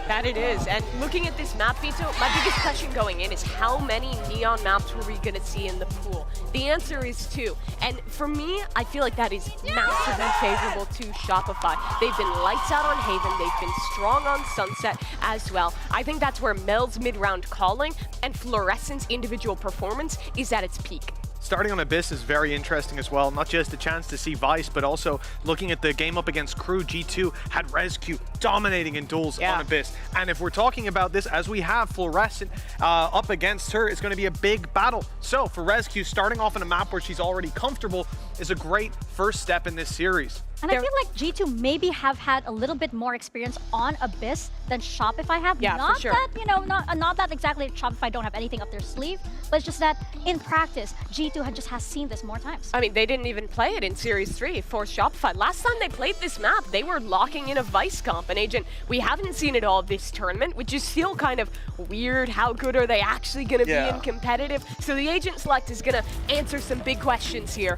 That it is. And looking at this map, Vito, my biggest question going in is how many neon maps were we going to see in the pool? The answer is 2. And for me, I feel like that is massively favorable to Shopify. They've been lights out on Haven. They've been strong on Sunset as well. I think that's where Mel's mid-round calling and Fluorescent's individual performance is at its peak. Starting on Abyss is very interesting as well. Not just a chance to see Vice, but also looking at the game up against Crew. G2 had ResQ dominating in duels on Abyss. And if we're talking about this, as we have Fluorescent up against her, it's going to be a big battle. So for ResQ, starting off on a map where she's already comfortable is a great first step in this series. And I feel like G2 maybe have had a little bit more experience on Abyss than Shopify have. Yeah, not for sure. that, you know, not that exactly Shopify don't have anything up their sleeve, but it's just that in practice, G2 just has seen this more times. I mean, they didn't even play it in Series 3 for Shopify. Last time they played this map, they were locking in a Vice comp. And Agent, we haven't seen it all this tournament, which is still kind of weird. How good are they actually going to be in competitive? So the Agent Select is going to answer some big questions here.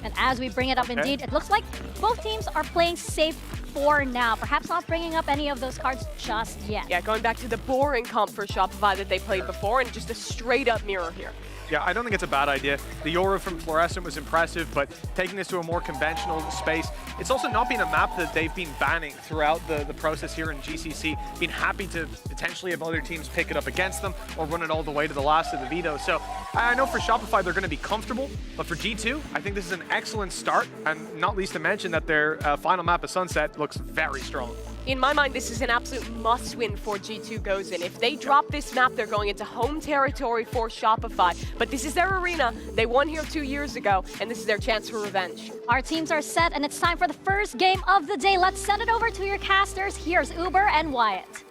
And as we bring it up, indeed, it looks like both teams are playing safe for now. Perhaps not bringing up any of those cards just yet. Yeah, going back to the boring comp for Shopify that they played before and just a straight up mirror here. Yeah, I don't think it's a bad idea. The aura from Fluorescent was impressive, but taking this to a more conventional space, it's also not been a map that they've been banning throughout the process here in GCC. Been happy to potentially have other teams pick it up against them or run it all the way to the last of the veto. So I know for Shopify they're going to be comfortable, but for G2, I think this is an excellent start, and not least to mention that their final map of Sunset looks very strong. In my mind, this is an absolute must-win for G2 Gozen. If they drop this map, they're going into home territory for Shopify. But this is their arena. They won here 2 years ago, and this is their chance for revenge. Our teams are set, and it's time for the first game of the day. Let's send it over to your casters. Here's Uber and Wyatt.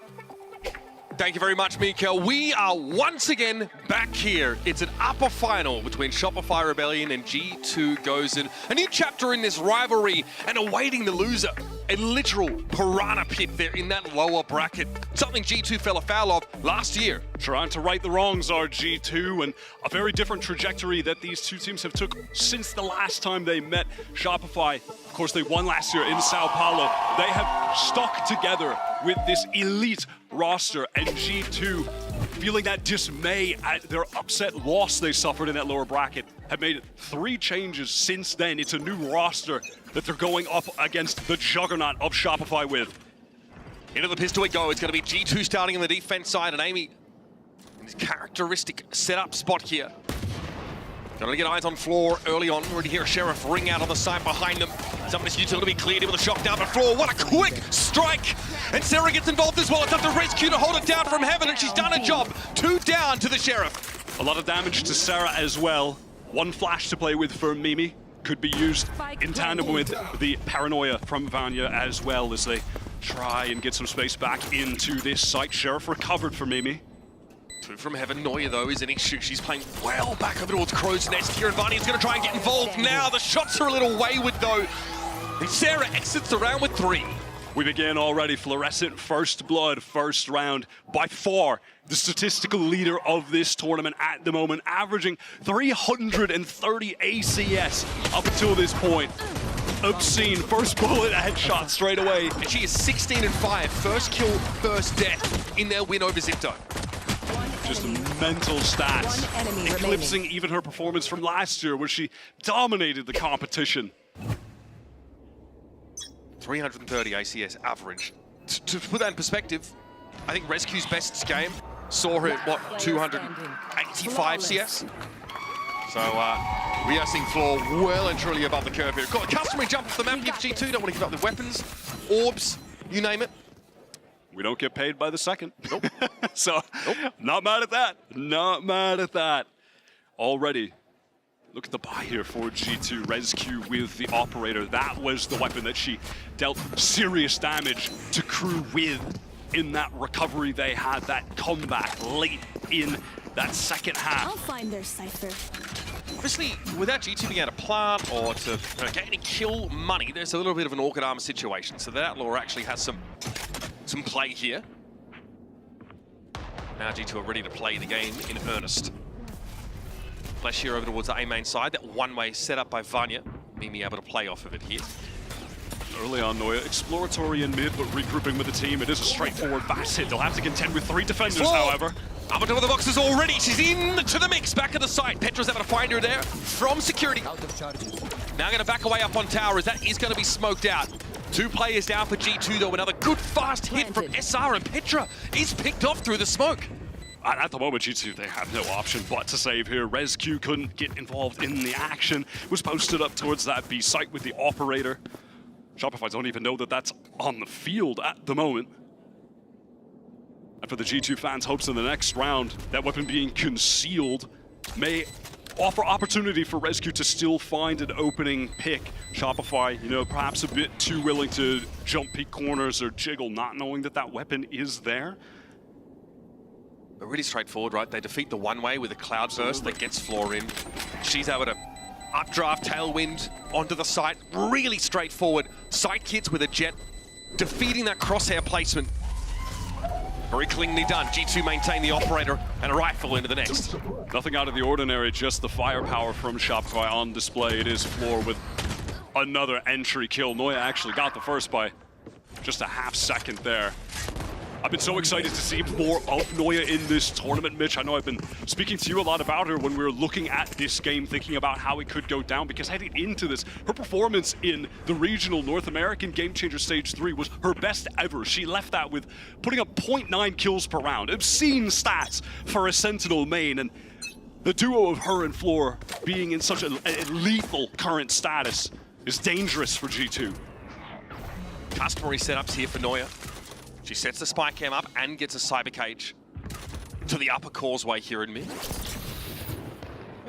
Thank you very much, Mikael. We are once again back here. It's an upper final between Shopify Rebellion and G2 Gozen. A new chapter in this rivalry and awaiting the loser. A literal piranha pit there in that lower bracket. Something G2 fell afoul of last year. Trying to right the wrongs are G2, and a very different trajectory that these two teams have took since the last time they met. Shopify, of course, they won last year in Sao Paulo. They have stuck together with this elite roster, and G2, feeling that dismay at their upset loss they suffered in that lower bracket, have made 3 changes since then. It's a new roster that they're going up against the juggernaut of Shopify with. Into the pistol we go. It's going to be G2 starting on the defense side, and Amy in his characteristic setup spot here. Going to get eyes on floor early on. Already hear Sheriff ring out on the side behind them. Some of this utility cleared with a shock down to floor. What a quick strike! And Sarah gets involved as well. It's up to Rescue to hold it down from heaven, and she's done a job. 2 down to the Sheriff. A lot of damage to Sarah as well. 1 flash to play with for Mimi. Could be used in tandem with the paranoia from Vanya as well as they try and get some space back into this site. Sheriff recovered for Mimi. 2 from heaven. Noya, though, is an issue. She's playing well back over towards Crow's Nest here, and Vanya's going to try and get involved now. The shots are a little wayward, though. And Sarah exits the round with 3. We begin already. Fluorescent, first blood, first round. By far, the statistical leader of this tournament at the moment, averaging 330 ACS up until this point. Obscene. First bullet, a headshot straight away. And she is 16-5. First kill, first death in their win over Zipto. Just mental stats, eclipsing even her performance from last year where she dominated the competition. 330 ACS average. To put that in perspective, I think Rescue's best game saw her at, what, 285 CS? So we are seeing Floor well and truly above the curve here. Got a customary jump off the map, gives G2, don't want to give up the weapons, orbs, you name it. We don't get paid by the second. Nope. So, not mad at that. Not mad at that. Already, look at the buy here for G2. Rescue with the operator. That was the weapon that she dealt serious damage to Crew with in that recovery they had, that comeback late in that second half. I'll find their cipher. Obviously, without G2 being able to plant or to get any kill money, there's a little bit of an awkward armor situation. So that Outlaw actually has some play here. Now G2 are ready to play the game in earnest. Flash here over towards the A main side. That one-way set up by Vanya. Mimi able to play off of it here. Early on, Noya, exploratory in mid, but regrouping with the team. It is a straightforward fast hit. They'll have to contend with 3 defenders, however. Up onto the boxes already. She's into the mix. Back at the site. Petra's able to find her there from security. Now going to back away up on tower as that is going to be smoked out. 2 players down for G2 though. Another good fast hit from SR, and Petra is picked off through the smoke. At the moment, G2, they have no option but to save here. Rescue couldn't get involved in the action. Was posted up towards that B site with the operator. Shopify don't even know that that's on the field at the moment. And for the G2 fans' hopes in the next round, that weapon being concealed may offer opportunity for Rescue to still find an opening pick. Shopify, you know, perhaps a bit too willing to jump peek corners or jiggle, not knowing that that weapon is there. But really straightforward, right? They defeat the one-way with a cloud burst that gets Floor in. She's able to updraft Tailwind onto the site. Really straightforward. Site kits with a jet, defeating that crosshair placement. Very cleanly done. G2 maintain the operator and a rifle into the next. Nothing out of the ordinary, just the firepower from Shopify on display. It is Floor with another entry kill. Noya actually got the first by just a half second there. I've been so excited to see more of Noya in this tournament, Mitch. I know I've been speaking to you a lot about her when we were looking at this game, thinking about how it could go down, because heading into this, her performance in the regional North American Game Changer Stage 3 was her best ever. She left that with putting up 0.9 kills per round. Obscene stats for a Sentinel main, and the duo of her and Floor being in such a lethal current status is dangerous for G2. Customary setups here for Noya. She sets the spike cam up and gets a cyber cage to the upper causeway here in mid.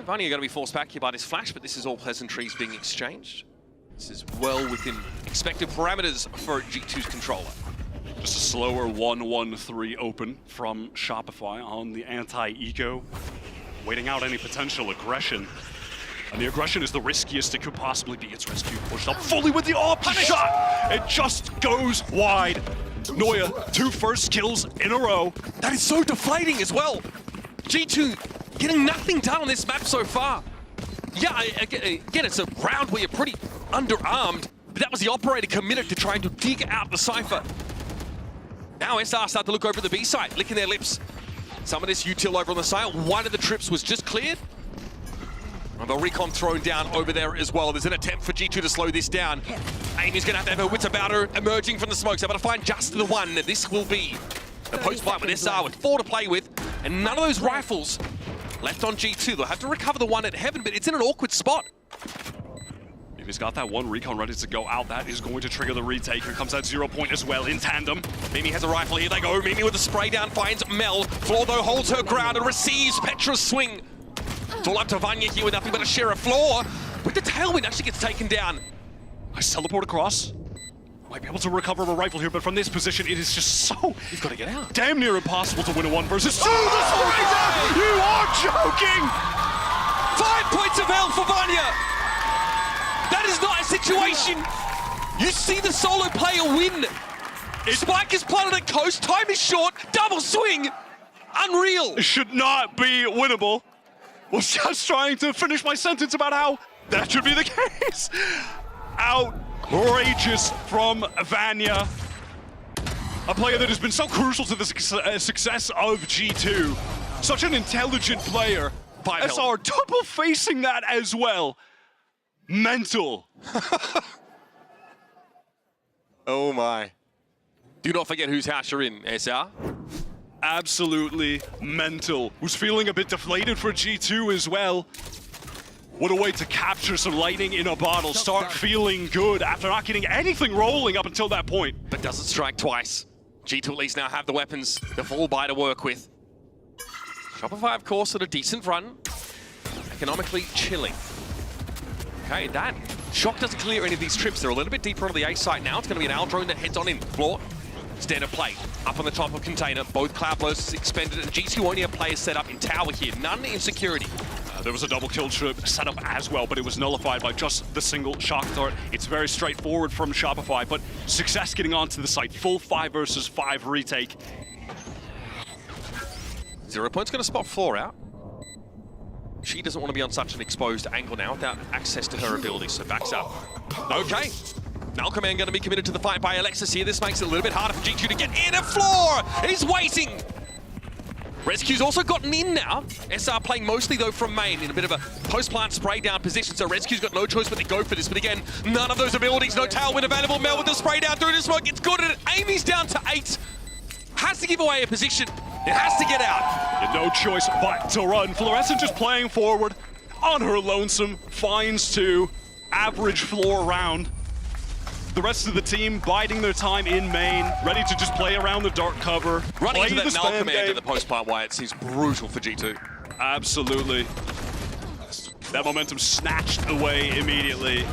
Vanya going to be forced back here by this flash, but this is all pleasantries being exchanged. This is well within expected parameters for G2's controller. Just a slower 1-1-3 open from Shopify on the anti-eco, waiting out any potential aggression. And the aggression is the riskiest it could possibly be. It's Rescue pushed up fully with the AWP shot. It just goes wide. Noya, 2 first kills in a row. That is so deflating as well. G2 getting nothing done on this map so far. Yeah, again, it's a round where you're pretty underarmed, but that was the operator committed to trying to dig out the Cypher. Now SR start to look over the B side, licking their lips. Some of this util over on the side. One of the trips was just cleared. And the recon thrown down over there as well. There's an attempt for G2 to slow this down. Amy's gonna have to have her wits about her, emerging from the smoke. So able to find just the one. This will be a post-fight with SR with 4 to play with, and none of those rifles left on G2. They'll have to recover the one at Heaven, but it's in an awkward spot. If he's got that one recon ready to go out, that is going to trigger the retake. Here comes that 0 point as well in tandem. Mimi has a rifle. Here they go. Mimi with the spray down finds Mel. Floor though holds her ground and receives Petra's swing. It's all up to Vanya here with nothing but a share of Floor. With the tailwind, actually gets taken down. Nice teleport across. Might be able to recover a rifle here, but from this position, it is just so... You've got to get out. Damn near impossible to win a 1 versus 2. You are joking! 5 points of hell for Vanya. That is not a situation you see the solo player win. Spike is planted at coast, time is short, double swing. Unreal. It should not be winnable. Was just trying to finish my sentence about how that should be the case. Outrageous from Vanya. A player that has been so crucial to the success of G2. Such an intelligent player. SR double facing that as well. Mental. Oh my. Do not forget whose house you're in, SR. Absolutely mental. Was feeling a bit deflated for G2 as well. What a way to capture some lightning in a bottle. Start feeling good after not getting anything rolling up until that point. But doesn't strike twice. G2 at least now have the weapons, the full buy to work with. Shopify, of course, at a decent run. Economically chilling. Okay, that Shock doesn't clear any of these trips. They're a little bit deeper onto the A site now. It's going to be an Aldrone that heads on in. Floor. Standard play, up on the top of container, both cloud bursts expended, and G2 only have players set up in tower here, none in security. There was a double kill trip set up as well, but it was nullified by just the single shock dart. It's very straightforward from Shopify, but success getting onto the site. Full 5 versus 5 retake. 0 point's going to spot Floor out. She doesn't want to be on such an exposed angle now without access to her abilities, so backs up. Okay. Now Command going to be committed to the fight by Alexis here. This makes it a little bit harder for G2 to get in. And Floor is waiting. Rescue's also gotten in now. SR playing mostly though from main in a bit of a post-plant spray down position. So Rescue's got no choice but to go for this. But again, none of those abilities, no tailwind available. Mel with the spray down through the smoke. It's good at it. Amy's down to 8. Has to give away a position. It has to get out. No choice but to run. Fluorescent just playing forward on her lonesome. Finds 2. Average Floor round. The rest of the team biding their time in main, ready to just play around the dark cover. Running into that null command at the post-plant Wyatt seems brutal for G2. Absolutely. That momentum snatched away immediately.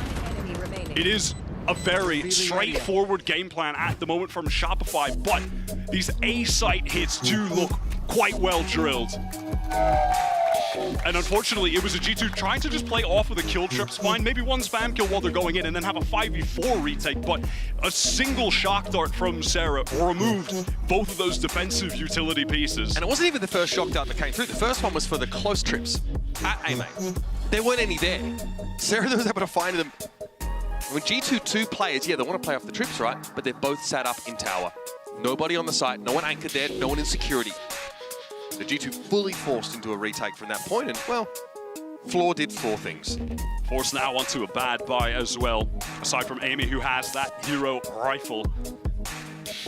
It is a very straightforward game plan at the moment from Shopify, but these A-site hits do look quite well drilled. And unfortunately, it was a G2 trying to just play off of the kill trips fine, maybe one spam kill while they're going in and then have a 5v4 retake, but a single shock dart from Sarah removed both of those defensive utility pieces. And it wasn't even the first shock dart that came through. The first one was for the close trips at AMA. There weren't any there. Sarah was able to find them. When G2 two players, yeah, they want to play off the trips, right? But they're both sat up in tower. Nobody on the site, no one anchored there, no one in security. The G2 fully forced into a retake from that point, and, well, Floor did 4 things. Forced now onto a bad buy as well, aside from Amy, who has that hero rifle.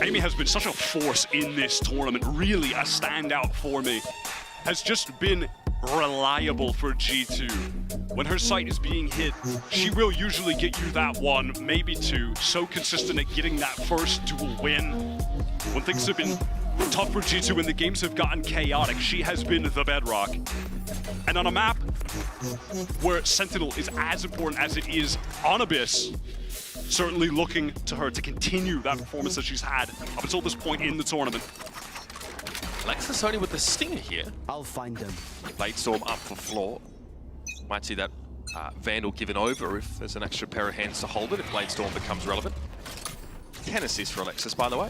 Amy has been such a force in this tournament, really a standout for me. Has just been reliable for G2. When her sight is being hit, she will usually get you that 1, maybe 2. So consistent at getting that first duel win. When things have been tough for G2 and the games have gotten chaotic, she has been the bedrock. And on a map where Sentinel is as important as it is on Abyss, certainly looking to her to continue that performance that she's had up until this point in the tournament. Alexis only with the stinger here. I'll find them. Bladestorm up for Floor. Might see that Vandal given over if there's an extra pair of hands to hold it, if Bladestorm becomes relevant. 10 assists for Alexis, by the way.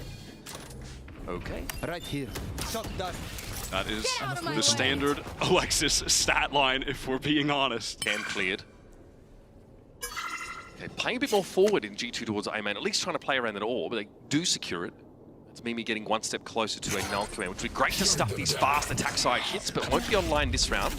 Okay. Right here. Shot dart. That is the standard Alexis stat line, if we're being honest. Cam cleared. Okay, playing a bit more forward in G2 towards A main, at least trying to play around that orb, but they do secure it. It's Mimi getting 1 step closer to a null command, which would be great to stuff these fast attack side hits, but won't be online this round.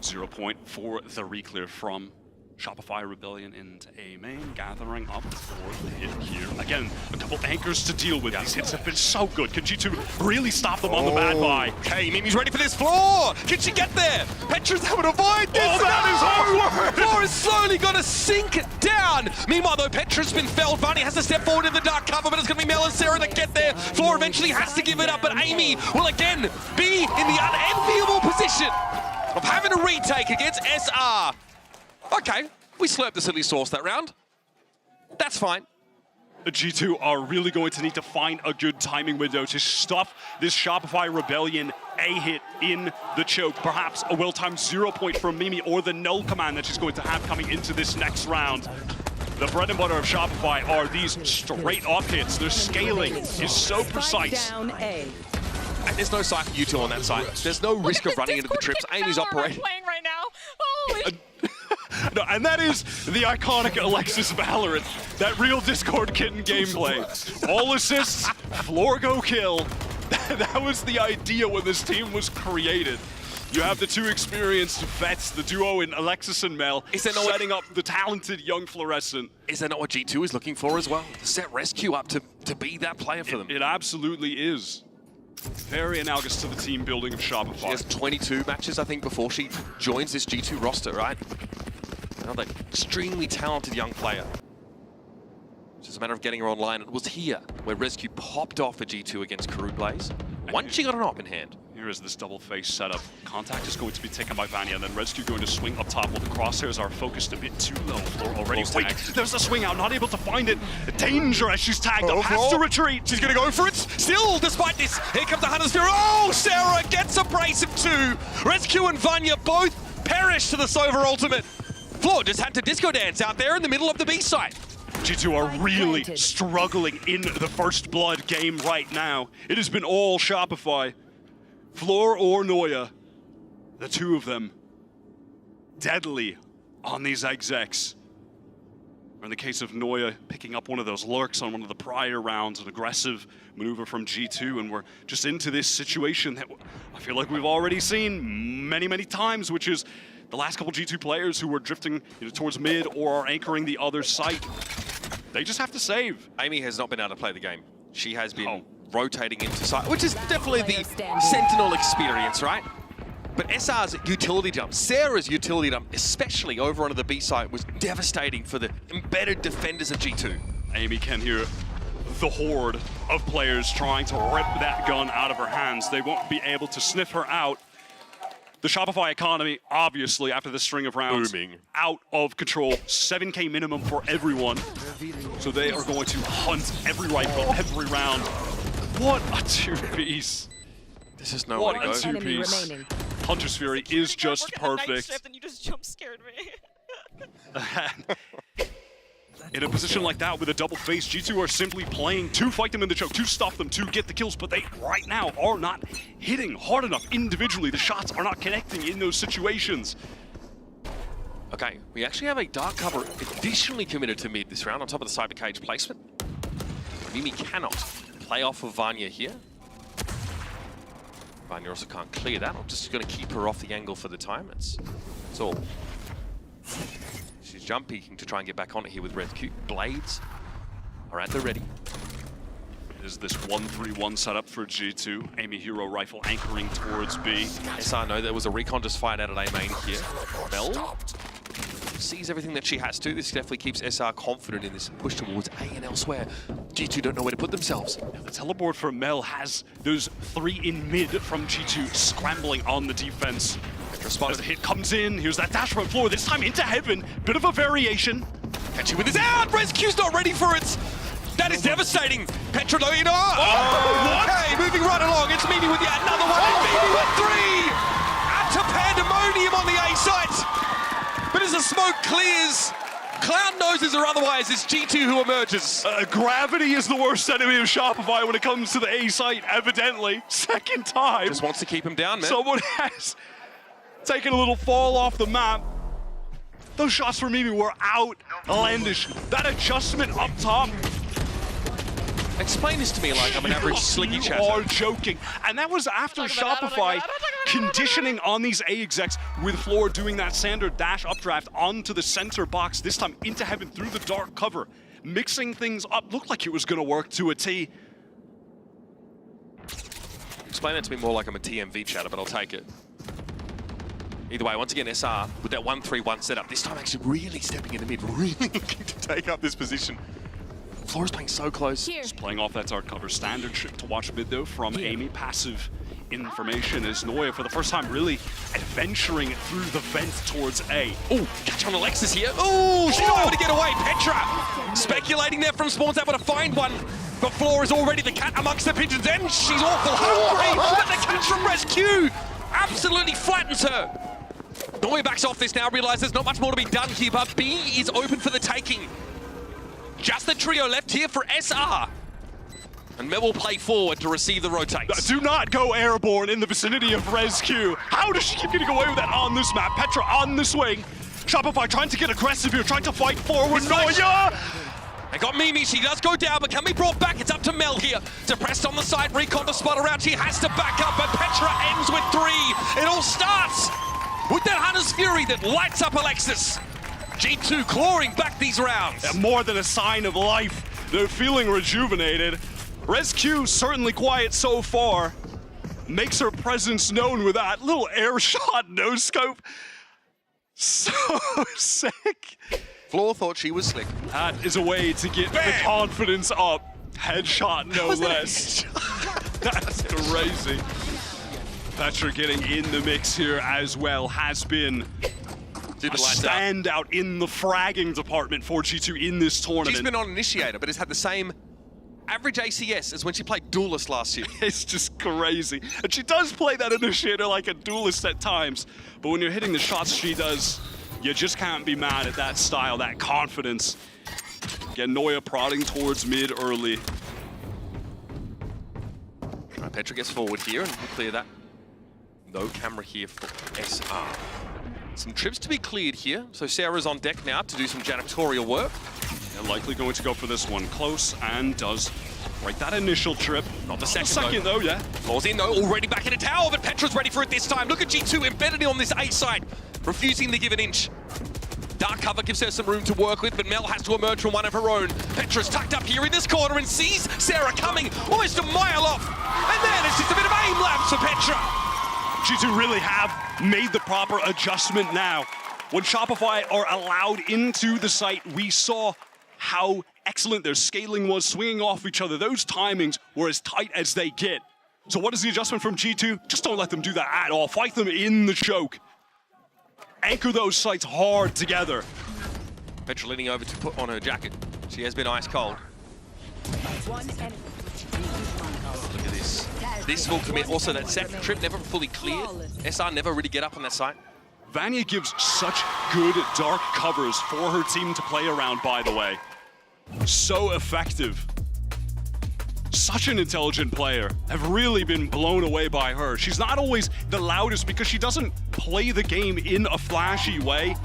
0 point for the reclear from Shopify Rebellion into A main, gathering up for the hit here. Again, a couple anchors to deal with. These hits have been so good. Can G2 really stop them on the bad buy? Okay, Mimi's ready for this. Floor! Can she get there? Petra's able to avoid this. Oh, that is hard work! Floor is slowly going to sink down. Meanwhile, though, Petra's been felled. Bunny has to step forward in the dark cover, but it's going to be Mel and Sarah that get there. Floor eventually has to give it up, but Amy will again be in the unenviable position of having a retake against SR. Okay, we slurped the silly sauce that round. That's fine. The G2 are really going to need to find a good timing window to stuff this Shopify Rebellion A hit in the choke. Perhaps a well-timed 0 point from Mimi or the null command that she's going to have coming into this next round. The bread and butter of Shopify are these straight up hits. Their scaling is so precise. And there's no side util on that side. There's no risk of running into the trips. Amy's operating. Playing right now. Holy No, and that is the iconic Alexis Valorant, that real Discord kitten gameplay. All assists, floor go kill. That was the idea when this team was created. You have the 2 experienced vets, the duo in Alexis and Mel, setting up the talented young Fluorescent. Is that not what G2 is looking for as well? To set Rescue up to be that player for them. It absolutely is. Very analogous to the team building of Shopify. She has 22 matches, I think, before she joins this G2 roster, right? Another extremely talented young player. It's just a matter of getting her online. It was here where Rescue popped off for G2 against Karoo Blaze. Once she got an op in hand. Here is this double face setup. Contact is going to be taken by Vanya, and then Rescue going to swing up top while the crosshairs are focused a bit too low. Floor already tagged. There's a swing out, not able to find it. Danger as she's tagged up, has to retreat. She's going to go for it. Still, despite this, here comes the Hunter's Spear. Oh, Sarah gets a brace of 2. Rescue and Vanya both perish to the Sova ultimate. Floor just had to disco dance out there in the middle of the B site. G2 are really struggling in the first blood game right now. It has been all Shopify. Floor or Noya, the 2 of them, deadly on these execs. Or in the case of Noya, picking up one of those lurks on one of the prior rounds, an aggressive maneuver from G2, and we're just into this situation that I feel like we've already seen many, many times, which is the last couple G2 players who were drifting towards mid or are anchoring the other site. They just have to save. Amy has not been able to play the game. She has been rotating into site, which is definitely the Sentinel experience, right? But SR's utility jump, Sarah's utility jump, especially over onto the B site, was devastating for the embedded defenders of G2. Amy can hear the horde of players trying to rip that gun out of her hands. They won't be able to sniff her out. The Shopify economy, obviously, after this string of rounds, out of control. 7K minimum for everyone. So they are going to hunt every rifle, every round. What a 2-piece. There's just no way to go. What a 2-piece. Hunter's Fury is just perfect. And you just jump scared me. In a position like that with a double face, G2 are simply playing to fight them in the choke, to stop them, to get the kills, but they right now are not hitting hard enough individually. The shots are not connecting in those situations. Okay, we actually have a dark cover additionally committed to mid this round on top of the cyber cage placement. Mimi cannot play off of Vanya here. Vanya also can't clear that. I'm just going to keep her off the angle for the time. It's all. She's jump peeking to try and get back on it here with Red Q. Blades are at the ready. Is this 1-3-1 setup for G2? Amy Hero Rifle anchoring towards B. SR know there was a recon just fired out at A main here. Mel sees everything that she has to. This definitely keeps SR confident in this push towards A and elsewhere. G2 don't know where to put themselves. Now, the teleport from Mel has those 3 in mid from G2 scrambling on the defense. As the hit comes in, here's that dash from floor, this time into heaven. Bit of a variation. Catchy with his out! Rescue's not ready for it! That is devastating! Petra, no, you know. Oh, okay, moving right along. It's Mimi with yet another one. And Mimi with 3! Utter pandemonium on the A site! But as the smoke clears, clown noses or otherwise, it's G2 who emerges. Gravity is the worst enemy of Shopify when it comes to the A site, evidently. Second time. Just wants to keep him down, man. Someone has taken a little fall off the map. Those shots for Mimi were outlandish. That adjustment up top. Explain this to me like I'm an average slicky chatter. You are joking. And that was after Shopify conditioning on these A execs with Floor doing that standard dash updraft onto the center box, this time into heaven through the dark cover. Mixing things up, looked like it was going to work to a T. Explain that to me more like I'm a TMV chatter, but I'll take it. Either way, once again, SR with that 1-3-1 setup, this time actually really stepping in the mid, really looking to take up this position. Flora's playing so close. Just playing off that dark cover. Standard ship to watch mid though from Amy. Passive information as Noya for the first time really adventuring through the vent towards A. Oh, catch on Alexis here. Oh, she's not able to get away. Petra speculating there from Spawn's able to find one. But Flora is already the cat amongst the pigeons and she's awful hungry. But the catch from Rescue absolutely flattens her. Noya backs off this now, realizes there's not much more to be done here, but B is open for the taking. Just the trio left here for SR. And Mel will play forward to receive the rotates. Do not go airborne in the vicinity of Rescue. How does she keep getting away with that on this map? Petra on the swing. Shopify trying to get aggressive here, trying to fight forward. Noya! They got Mimi, she does go down, but can be brought back. It's up to Mel here. Depressed on the side, recon to spot around. She has to back up, but Petra ends with 3. It all starts with that Hunter's Fury that lights up Alexis. G2 clawing back these rounds. Yeah, more than a sign of life. They're feeling rejuvenated. Rescue certainly quiet so far. Makes her presence known with that little air shot no scope. So sick. Floor thought she was slick. That is a way to get the confidence up. Headshot, no less. That's crazy. Petra getting in the mix here as well has been a standout in the fragging department for G2 in this tournament. She's been on Initiator, but has had the same average ACS as when she played Duelist last year. It's just crazy. And she does play that Initiator like a Duelist at times, but when you're hitting the shots she does, you just can't be mad at that style, that confidence. Again, Noya prodding towards mid early. Right, Petra gets forward here and we'll clear that. No camera here for SR. Some trips to be cleared here. So Sarah's on deck now to do some janitorial work. They're likely going to go for this one close and does right that initial trip. Not the second though, yeah. Falls in though, already back in the tower, but Petra's ready for it this time. Look at G2 embedded on this A side, refusing to give an inch. Dark cover gives her some room to work with, but Mel has to emerge from one of her own. Petra's tucked up here in this corner and sees Sarah coming almost a mile off. And then it's just a bit of aim lapse for Petra. G2 really have made the proper adjustment now. When Shopify are allowed into the site, we saw how excellent their scaling was, swinging off each other. Those timings were as tight as they get. So what is the adjustment from G2? Just don't let them do that at all. Fight them in the choke. Anchor those sites hard together. Petra leaning over to put on her jacket. She has been ice cold. Look at this. This will commit. Also, that second trip never fully cleared. SR never really get up on that site. Vanya gives such good dark covers for her team to play around, by the way. So effective. Such an intelligent player. Have really been blown away by her. She's not always the loudest because she doesn't play the game in a flashy way.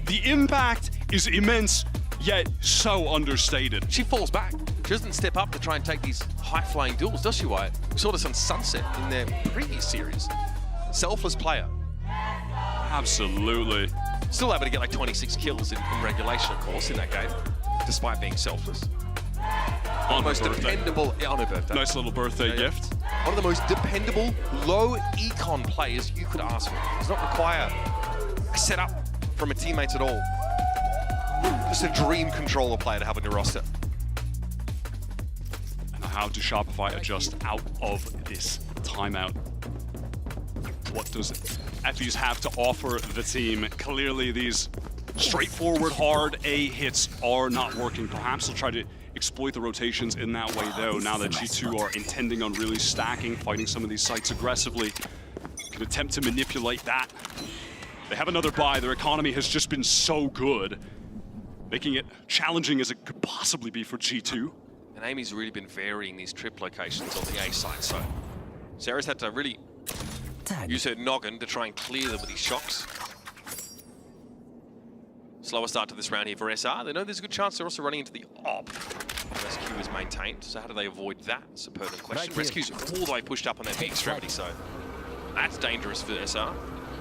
The impact is immense, yet so understated. She falls back. She doesn't step up to try and take these high-flying duels, does she, Wyatt? We saw this on Sunset in their previous series. Selfless player. Absolutely. Still able to get like 26 kills in regulation, of course, in that game, despite being selfless. On most dependable, on her birthday. Nice little birthday gift. One of the most dependable, low econ players you could ask for. Does not require a setup from her teammates at all. Just a dream controller player to have on your roster. And how do Shopify adjust out of this timeout? What does Effie's have to offer the team? Clearly these straightforward hard A hits are not working. Perhaps they'll try to exploit the rotations in that way though, now that G2 are intending on really stacking, fighting some of these sites aggressively. Could attempt to manipulate that. They have another buy, their economy has just been so good, making it challenging as it could possibly be for G2. And Amy's really been varying these trip locations on the A side, so Sarah's had to really use her noggin to try and clear them with these shocks. Slower start to this round here for SR. They know there's a good chance they're also running into the op. Rescue is maintained, so how do they avoid that? It's a pertinent question. Rescue's all the way pushed up on their big extremity, so that's dangerous for SR.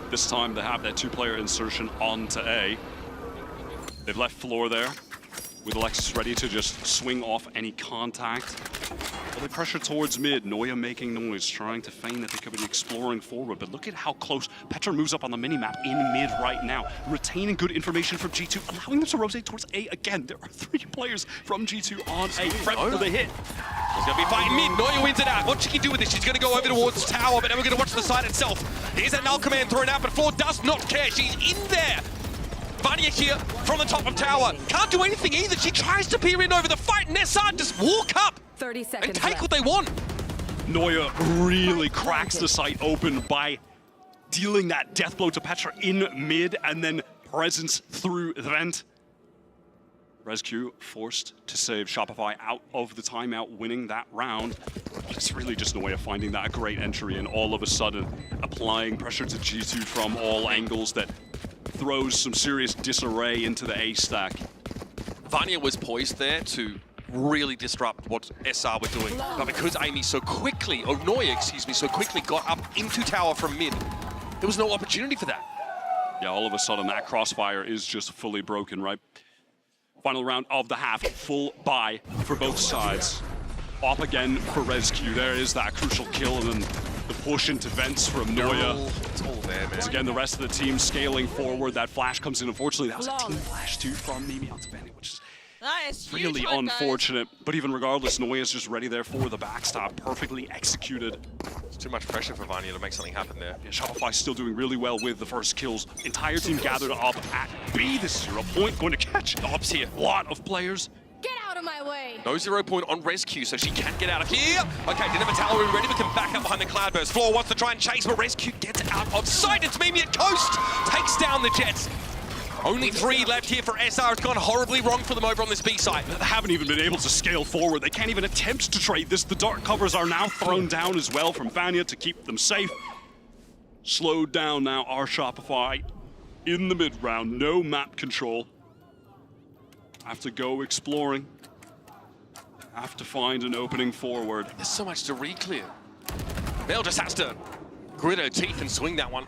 This time they have that two-player insertion onto A. They've left floor there, with Alexis ready to just swing off any contact. Well, they pressure towards mid, Noya making noise, trying to feign that they could be exploring forward, but look at how close Petra moves up on the minimap in mid right now, retaining good information from G2, allowing them to rotate towards A again. There are 3 players from G2 on A, prep for the hit. She's going to be fighting mid. Noya wins it out. What she can do with this, she's going to go over towards tower, but then we're going to watch the side itself. Here's that null command thrown out, but Floor does not care. She's in there. Vanya here from the top of tower. Can't do anything either. She tries to peer in over the fight, and SR just walk up 30 seconds and take what they want. Noya really cracks the site open by dealing that death blow to Petra in mid and then presence through the vent. Rescue forced to save Shopify out of the timeout, winning that round. But it's really just Noya finding that great entry and all of a sudden applying pressure to G2 from all angles that throws some serious disarray into the A stack. Vanya was poised there to really disrupt what SR were doing. But because Amy so quickly, or Noya, excuse me, so quickly got up into tower from mid, there was no opportunity for that. Yeah, all of a sudden that crossfire is just fully broken, right? Final round of the half, full buy for both sides. Up again for Rescue. There is that crucial kill and then the push into vents from Noya. It's all there, man. Once again, the rest of the team scaling forward. That flash comes in. Unfortunately, that was a team flash too from Mimi onto Benny, which is really unfortunate. But even regardless, Noya's just ready there for the backstop. Perfectly executed. It's too much pressure for Vanya to make something happen there. Yeah, Shopify still doing really well with the first kills. Entire team gathered up at B. This 0 point going to catch the ops here. A lot of players. Get out of my way! No 0 point on Rescue, so she can get out of here. Okay, didn't have a tower room ready, but can back up behind the Cloudburst. Floor wants to try and chase, but Rescue gets out of sight. It's Mimi at Coast, takes down the Jets. Only 3 left here for SR. It's gone horribly wrong for them over on this B side. They haven't even been able to scale forward. They can't even attempt to trade this. The dark covers are now thrown down as well from Vanya to keep them safe. Slowed down now are Shopify in the mid round. No map control. Have to go exploring. Have to find an opening forward. There's so much to re-clear. Mel just has to grit her teeth and swing that one.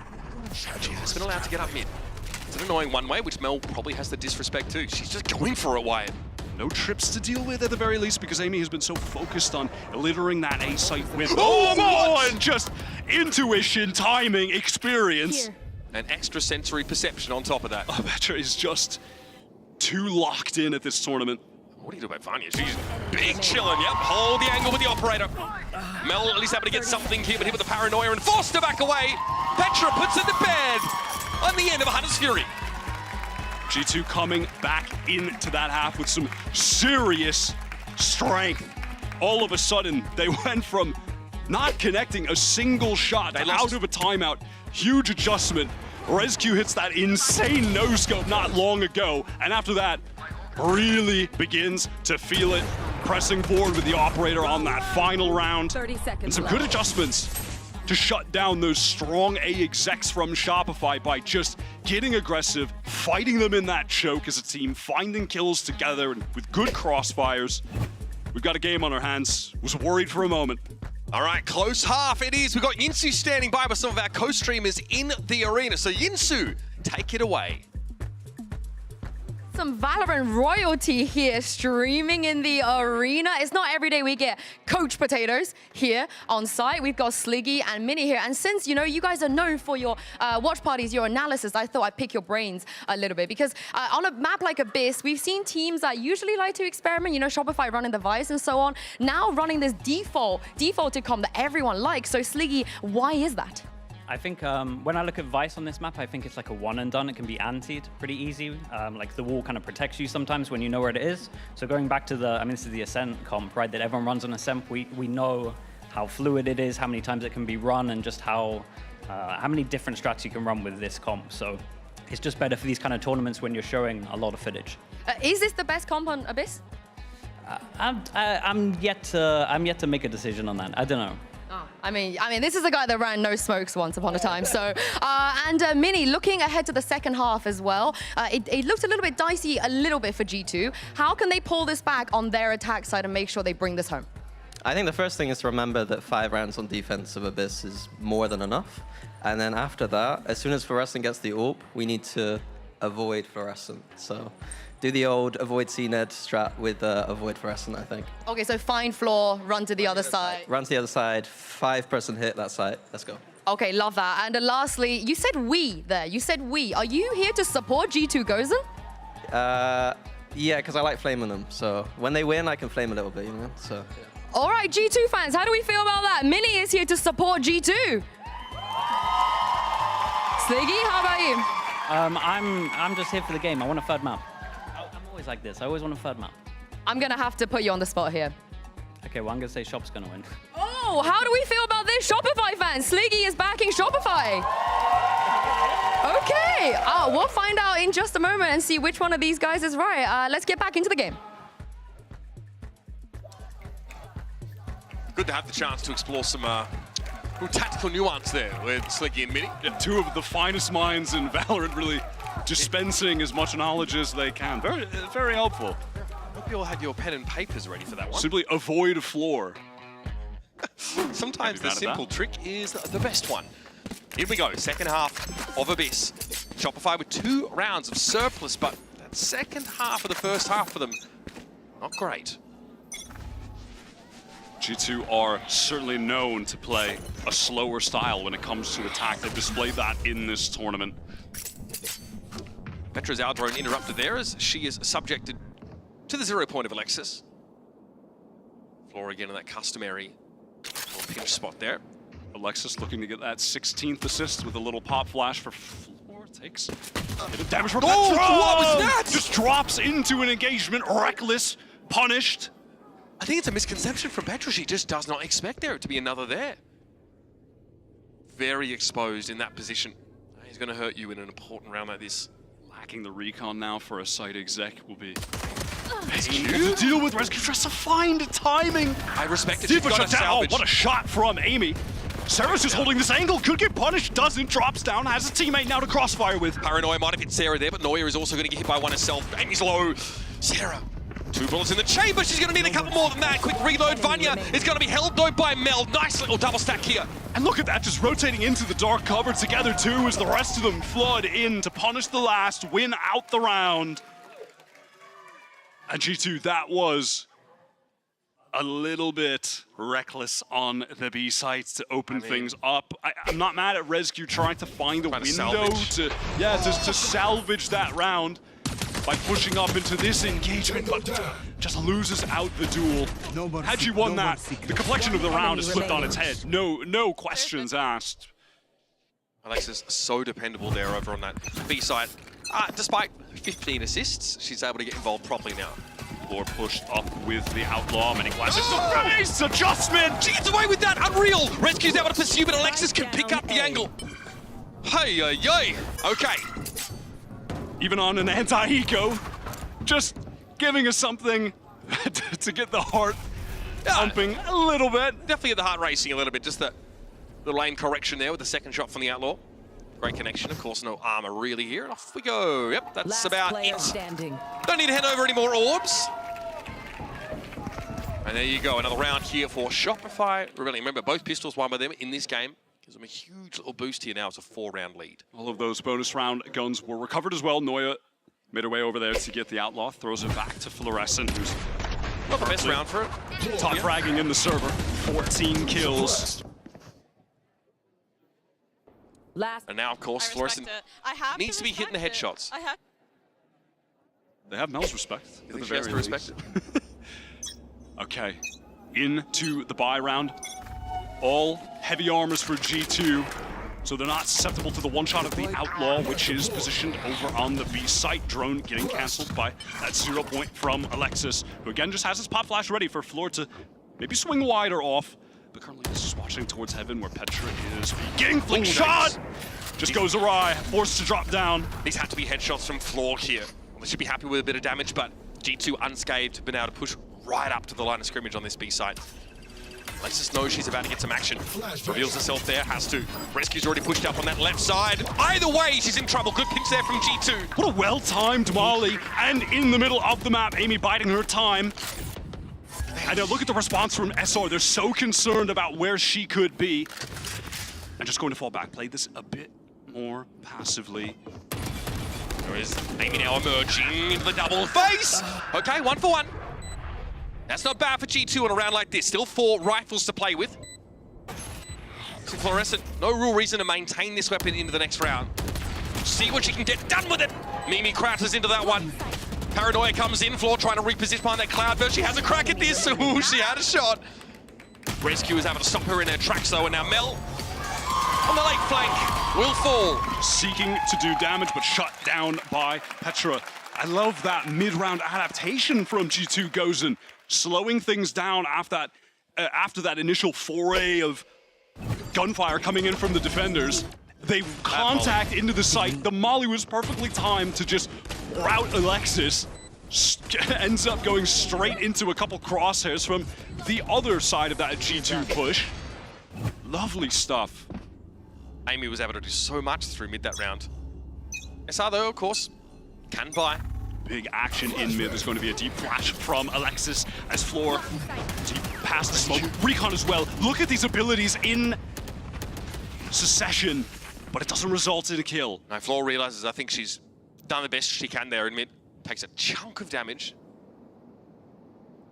She has been allowed to get up mid. It's an annoying one way, which Mel probably has the disrespect too. She's just going for it, Wyatt. No trips to deal with at the very least because Amy has been so focused on littering that A site with and just intuition, timing, experience. Here. And extrasensory perception on top of that. Petra is just too locked in at this tournament. What do you do about Vanya? She's big chilling, yep. Hold the angle with the operator. Mel at least able to get something here, but hit with the paranoia and forced to back away. Petra puts it to bed on the end of Hunter's Fury. G2 coming back into that half with some serious strength. all of a sudden, they went from not connecting a single shot to out of a timeout. Huge adjustment. ResQ hits that insane no-scope not long ago, and after that, really begins to feel it, pressing forward with the operator on that final round. 30 seconds And some left. good adjustments to shut down those strong A execs from Shopify by just getting aggressive, fighting them in that choke as a team, finding kills together and with good crossfires. We've got a game on our hands. Was worried for a moment. All right, close half it is. We've got Yinsu standing by with some of our co-streamers in the arena. So Yinsu, take it away. Some Valorant royalty here streaming in the arena. It's not every day we get Coach Potatoes here on site. We've got Sliggy and Minnie here. And since, you guys are known for your watch parties, your analysis, I thought I'd pick your brains a little bit. Because on a map like Abyss, we've seen teams that usually like to experiment, Shopify running the Vice and so on. Now running this defaulted comp that everyone likes. So Sliggy, why is that? I think when I look at Vice on this map, I think it's like a one and done. It can be antied pretty easy. Like the wall kind of protects you sometimes when you know where it is. So going back to this is the Ascent comp, right? That everyone runs on Ascent. We know how fluid it is, how many times it can be run, and just how many different strats you can run with this comp. So it's just better for these kind of tournaments when you're showing a lot of footage. Is this the best comp on Abyss? I'm yet to make a decision on that. I don't know. Oh, I mean, this is a guy that ran no smokes once upon a time. So, and Minnie, looking ahead to the second half as well, it looked a little bit dicey, a little bit for G2. How can they pull this back on their attack side and make sure they bring this home? I think the first thing is to remember that 5 rounds on defense of Abyss is more than enough. And then after that, as soon as Fluorescent gets the AWP, we need to avoid Fluorescent. So do the old avoid CNED strat with avoid Fluorescent, I think. Okay, so find floor, run to the other side. Run to the other side, 5-person hit that side. Let's go. Okay, love that. And lastly, you said we there. You said we. Are you here to support G2 Gozen? Yeah, because I like flaming them. So when they win, I can flame a little bit, So. All right, G2 fans, how do we feel about that? Minnie is here to support G2. Sliggy, how about you? I'm just here for the game. I want a third map. I'm always like this. I always want a third map. I'm gonna have to put you on the spot here. Okay, well, I'm gonna say Shop's gonna win. Oh, how do we feel about this, Shopify fans? Sliggy is backing Shopify. Okay, we'll find out in just a moment and see which one of these guys is right. Let's get back into the game. Good to have the chance to explore some tactical nuance there with Sliggy and Minnie. Yeah, two of the finest minds in Valorant really dispensing as much knowledge as they can. Very, very helpful. Hope you all had your pen and papers ready for that one. Simply avoid a floor. Sometimes the simple trick is the best one. Here we go, second half of Abyss. Shopify with 2 rounds of surplus, but that second half of the first half for them, not great. G2 are certainly known to play a slower style when it comes to attack. They've displayed that in this tournament. Petra's Aldrone interrupted there as she is subjected to the 0 point of Alexis. Floor again in that customary little pinch spot there. Alexis looking to get that 16th assist with a little pop flash for Floor. Takes a bit of damage from Petra. What was that? Just drops into an engagement, reckless, punished. I think it's a misconception from Petra. She just does not expect there to be another there. Very exposed in that position. He's going to hurt you in an important round like this. Lacking the recon now for a site exec will be painful to deal with. ResQ tries to find timing. I respect it. Diva shut down. Oh, what a shot from Amy. Sarah's just holding this angle, could get punished, doesn't, drops down, has a teammate now to crossfire with. Paranoia might have hit Sarah there, but Neuer is also going to get hit by one herself. Amy's low. Sarah, 2 bullets in the chamber. She's going to need a couple more than that. Quick reload. Vanya is going to be held though by Mel. Nice little double stack here. And look at that, just rotating into the dark cover together too as the rest of them flood in to punish the last, win out the round. And G2, that was a little bit reckless on the B sites to open things up. I'm not mad at ResQ trying to find a window to salvage that round by pushing up into this engagement, but just loses out the duel. Had you won that, the complexion of the round is flipped on its head. No questions asked. Alexis so dependable there over on that B side. Despite 15 assists, she's able to get involved properly now. Floor pushed up with the Outlaw. Many glasses to face! Adjustment! She gets away with that! Unreal! Rescue's able to pursue, but Alexis can pick up the angle. Hey, okay. Even on an anti-eco, just giving us something to get the heart pumping a little bit. Definitely get the heart racing a little bit. Just the lane correction there with the second shot from the Outlaw. Great connection. Of course, no armor really here. And off we go. Yep, that's about it. Don't need to hand over any more orbs. And there you go. Another round here for Shopify. Really, remember, both pistols won by them in this game. Gives them a huge little boost here now. It's a 4-round lead. All of those bonus round guns were recovered as well. Noya made her way over there to get the Outlaw. Throws it back to Fluorescent, who's not the best round for it. Top fragging in the server. 14 kills. And now, of course, Fluorescent needs to be hitting the headshots. They have Mel's respect. I think she has to respect it. Okay, into the buy round. All heavy armors for G2, so they're not susceptible to the one-shot of the Outlaw, which is positioned over on the B site. Drone getting cancelled by that 0 point from Alexis, who again just has his pop flash ready for Floor to maybe swing wide or off. But currently he's just watching towards heaven where Petra is getting flick shot! Just goes awry, forced to drop down. These have to be headshots from Floor here. Well, they should be happy with a bit of damage, but G2 unscathed, been able to push right up to the line of scrimmage on this B site. Alexis knows she's about to get some action. Reveals herself there, has to. Rescue's already pushed up on that left side. Either way, she's in trouble. Good pinch there from G2. What a well-timed Molly, and in the middle of the map, Amy biding her time. And now look at the response from SR. They're so concerned about where she could be. And just going to fall back. Play this a bit more passively. There is Amy now emerging into the double face. Okay, 1 for 1. That's not bad for G2 on a round like this. Still 4 rifles to play with. See Fluorescent, no real reason to maintain this weapon into the next round. See what she can get done with it. Mimi crouches into that one. Paranoia comes in, Floor trying to reposition behind that cloud burst. She has a crack at this. Ooh, she had a shot. Rescue is able to stop her in her tracks though, and now Mel on the late flank will fall. Seeking to do damage, but shut down by Petra. I love that mid-round adaptation from G2 Gozen, slowing things down after that initial foray of gunfire coming in from the defenders. They contact into the site. The molly was perfectly timed to just rout Alexis. Ends up going straight into a couple crosshairs from the other side of that G2 push. Lovely stuff. Amy was able to do so much through mid that round. SR though, of course, can buy. Big action in mid. There's going to be a deep flash from Alexis as Floor deep past the smoke. Recon as well. Look at these abilities in succession, but it doesn't result in a kill. Now Floor realizes I think she's done the best she can there in mid. Takes a chunk of damage.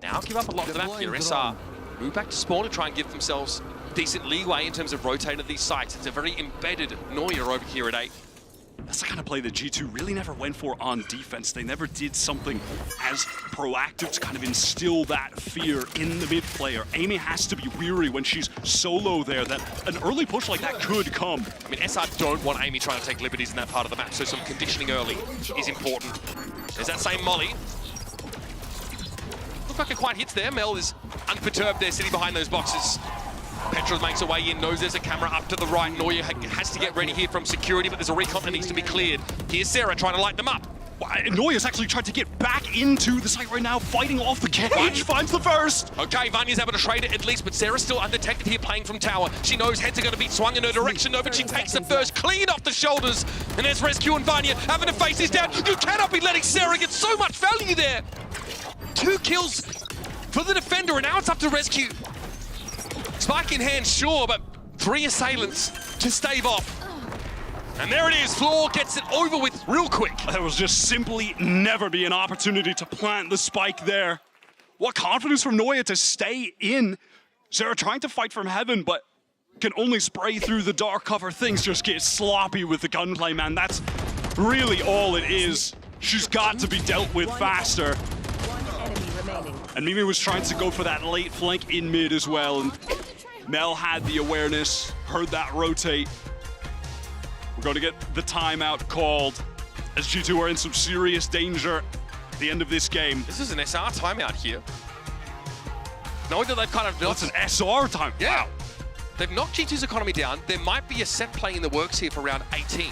Now give up a lot of the map here. SR move back to spawn to try and give themselves decent leeway in terms of rotating these sites. It's a very embedded Noya over here at 8. That's the kind of play that G2 really never went for on defense. They never did something as proactive to kind of instill that fear in the mid player. Amy has to be weary when she's solo there that an early push like that could come. I mean, SR don't want Amy trying to take liberties in that part of the map, so some conditioning early is important. There's that same molly. Looks like it quite hits there. Mel is unperturbed there, sitting behind those boxes. Petra makes her way in, knows there's a camera up to the right. Noya has to get ready here from security, but there's a recon that needs to be cleared. Here's Sarah trying to light them up. Noya's actually tried to get back into the site right now, fighting off the cage, finds the first. Okay, Vanya's able to trade it at least, but Sarah's still undetected here playing from tower. She knows heads are going to be swung in her direction though, but she takes the first clean off the shoulders. And there's Rescue and Vanya having to face this down. You cannot be letting Sarah get so much value there. 2 kills for the defender, and now it's up to Rescue. Spike in hand, sure, but 3 assailants to stave off. And there it is, Floor gets it over with real quick. There was just simply never be an opportunity to plant the spike there. What confidence from Noya to stay in. Sarah trying to fight from heaven, but can only spray through the dark cover. Things just get sloppy with the gunplay, man. That's really all it is. She's got to be dealt with faster. And Mimi was trying to go for that late flank in mid as well. And Mel had the awareness, heard that rotate. We're going to get the timeout called as G2 are in some serious danger. at the end of this game. This is an SR timeout here. Knowing that they've kind of... That's an SR time. Yeah. Wow. They've knocked G2's economy down. There might be a set play in the works here for round 18.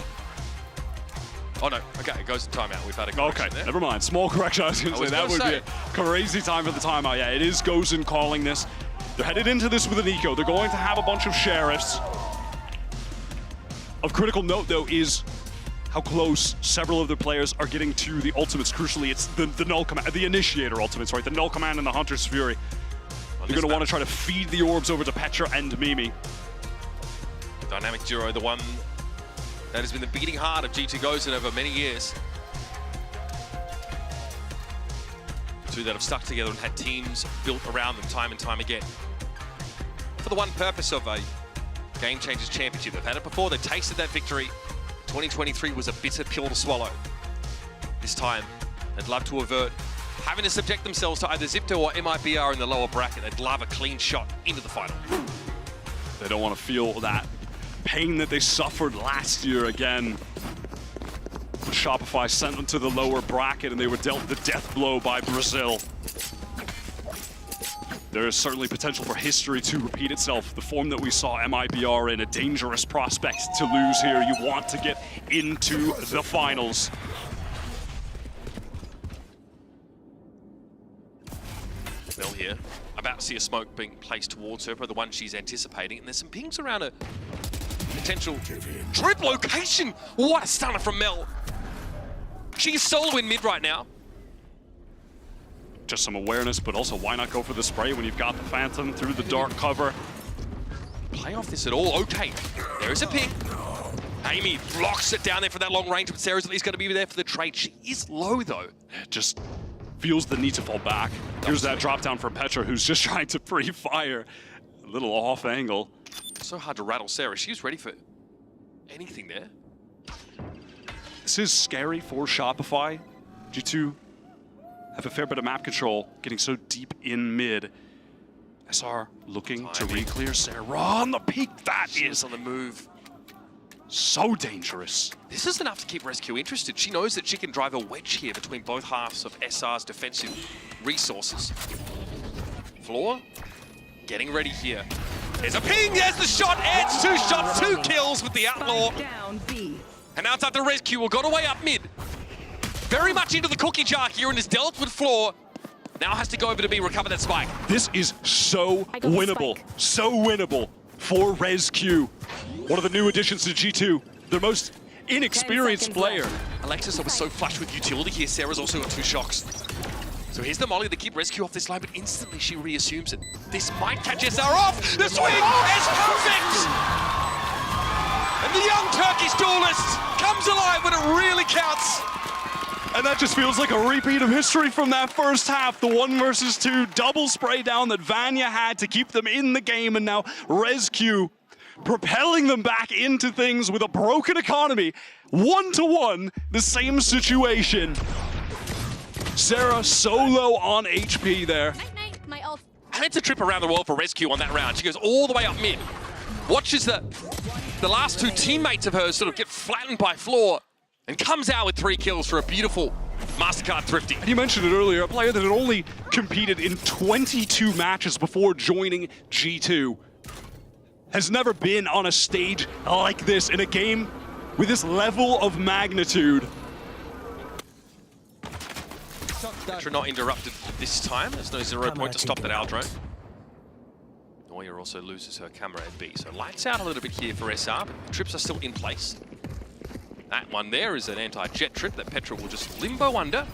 Oh no, okay, it goes to timeout. We've had a correction there. Never mind. Small correction. I was going to say that would be a crazy time for the timeout. Yeah, it is Gozen calling this. They're headed into this with an eco. They're going to have a bunch of sheriffs. Of critical note, though, is how close several of their players are getting to the ultimates. Crucially, it's the null command, the initiator ultimates, right? The null command and the Hunter's Fury. They're going to want to try to feed the orbs over to Petra and Mimi. The dynamic duo, the one that has been the beating heart of G2 Gozen over many years. Two that have stuck together and had teams built around them time and time again. For the one purpose of a Game Changers Championship. They've had it before, they tasted that victory. 2023 was a bitter pill to swallow. This time, they'd love to avert having to subject themselves to either Zipto or MIBR in the lower bracket. They'd love a clean shot into the final. They don't want to feel that pain that they suffered last year again. Shopify sent them to the lower bracket and they were dealt the death blow by Brazil. There is certainly potential for history to repeat itself. The form that we saw MIBR in, a dangerous prospect to lose here. You want to get into the finals. Mel here, about to see a smoke being placed towards her, but the one she's anticipating, and there's some pings around a potential trip location. What a stunner from Mel. She's solo in mid right now. Just some awareness, but also why not go for the spray when you've got the Phantom through the dark cover? Play off this at all. Okay, there is a ping. Amy locks it down there for that long range, but Sarah's at least going to be there for the trade. She is low though. Just feels the need to fall back. Here's that drop down from Petra, who's just trying to pre-fire. A little off angle. So hard to rattle Sarah. She was ready for anything there. This is scary for Shopify. G2 have a fair bit of map control, getting so deep in mid. SR looking to re-clear Sarah on the peak. That is on the move. So dangerous. This is enough to keep Rescue interested. She knows that she can drive a wedge here between both halves of SR's defensive resources. Floor, getting ready here. There's a ping, there's the shot, it's 2 shots, 2 kills with the Outlaw. And now it's up to Rescue, will got away up mid. Very much into the cookie jar here and is dealt with Floor. Now has to go over to B, recover that spike. This is so winnable. So winnable for Rescue. One of the new additions to G2. Their most inexperienced player. Alexis was so flush with utility here. Sarah's also got 2 shocks. So here's the molly to keep Rescue off this line, but instantly she reassumes it. This might catch SR off. The swing is perfect! And the young Turkish duelist comes alive when it really counts. And that just feels like a repeat of history from that first half. The 1 versus 2 double spray down that Vanya had to keep them in the game, and now Rescue propelling them back into things with a broken economy. 1-to-1, the same situation. Sarah solo on HP there. And it's a trip around the world for Rescue on that round. She goes all the way up mid. Watches the last 2 teammates of hers sort of get flattened by Floor and comes out with 3 kills for a beautiful MasterCard Thrifty. And you mentioned it earlier, a player that had only competed in 22 matches before joining G2. Has never been on a stage like this in a game with this level of magnitude. Petra not interrupted this time. There's no 0 point to stop that Aldrone. Neuer also loses her camera at B. So lights out a little bit here for SR, but the trips are still in place. That one there is an anti-jet trip that Petra will just limbo under.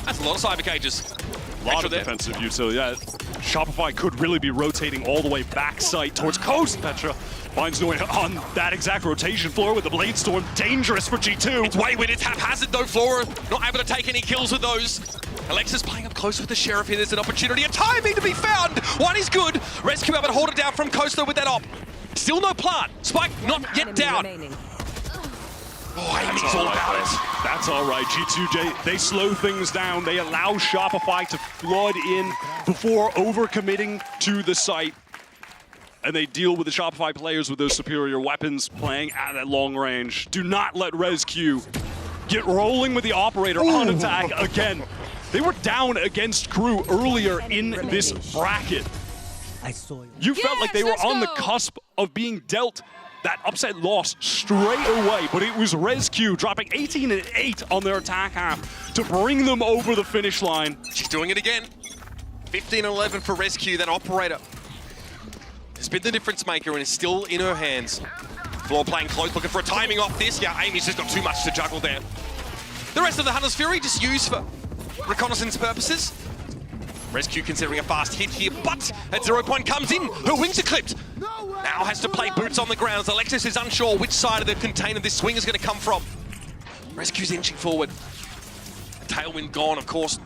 That's a lot of cyber cages. A lot of defensive utility, yeah. Shopify could really be rotating all the way back site towards coast. Petra finds Neuer on that exact rotation floor with the Blade Storm. Dangerous for G2. It's wayward, it's haphazard though, Flora. Not able to take any kills with those. Alexis playing up close with the Sheriff here. There's an opportunity, a timing to be found. One is good. Rescue able to hold it down from Coast though with that op. Still no plant. Spike not yet down. Oh, Amy's all about it. That's all right. G2, they slow things down. They allow Shopify to flood in before overcommitting to the site. And they deal with the Shopify players with those superior weapons playing at that long range. Do not let Rescue get rolling with the operator on attack again. They were down against Crew earlier in this bracket. You felt like they were on the cusp of being dealt that upset loss straight away, but it was ResQ dropping 18 and 8 on their attack half to bring them over the finish line. She's doing it again. 15 and 11 for ResQ, that operator has been the difference maker and is still in her hands. Floor playing close, looking for a timing off this. Yeah, Amy's just got too much to juggle there. The rest of the Hunter's Fury just used for reconnaissance purposes. ResQ considering a fast hit here, but at 0 point comes in. Her wings are clipped. Now has to play boots on the ground as Alexis is unsure which side of the container this swing is going to come from. ResQ's inching forward. Tailwind gone, of course.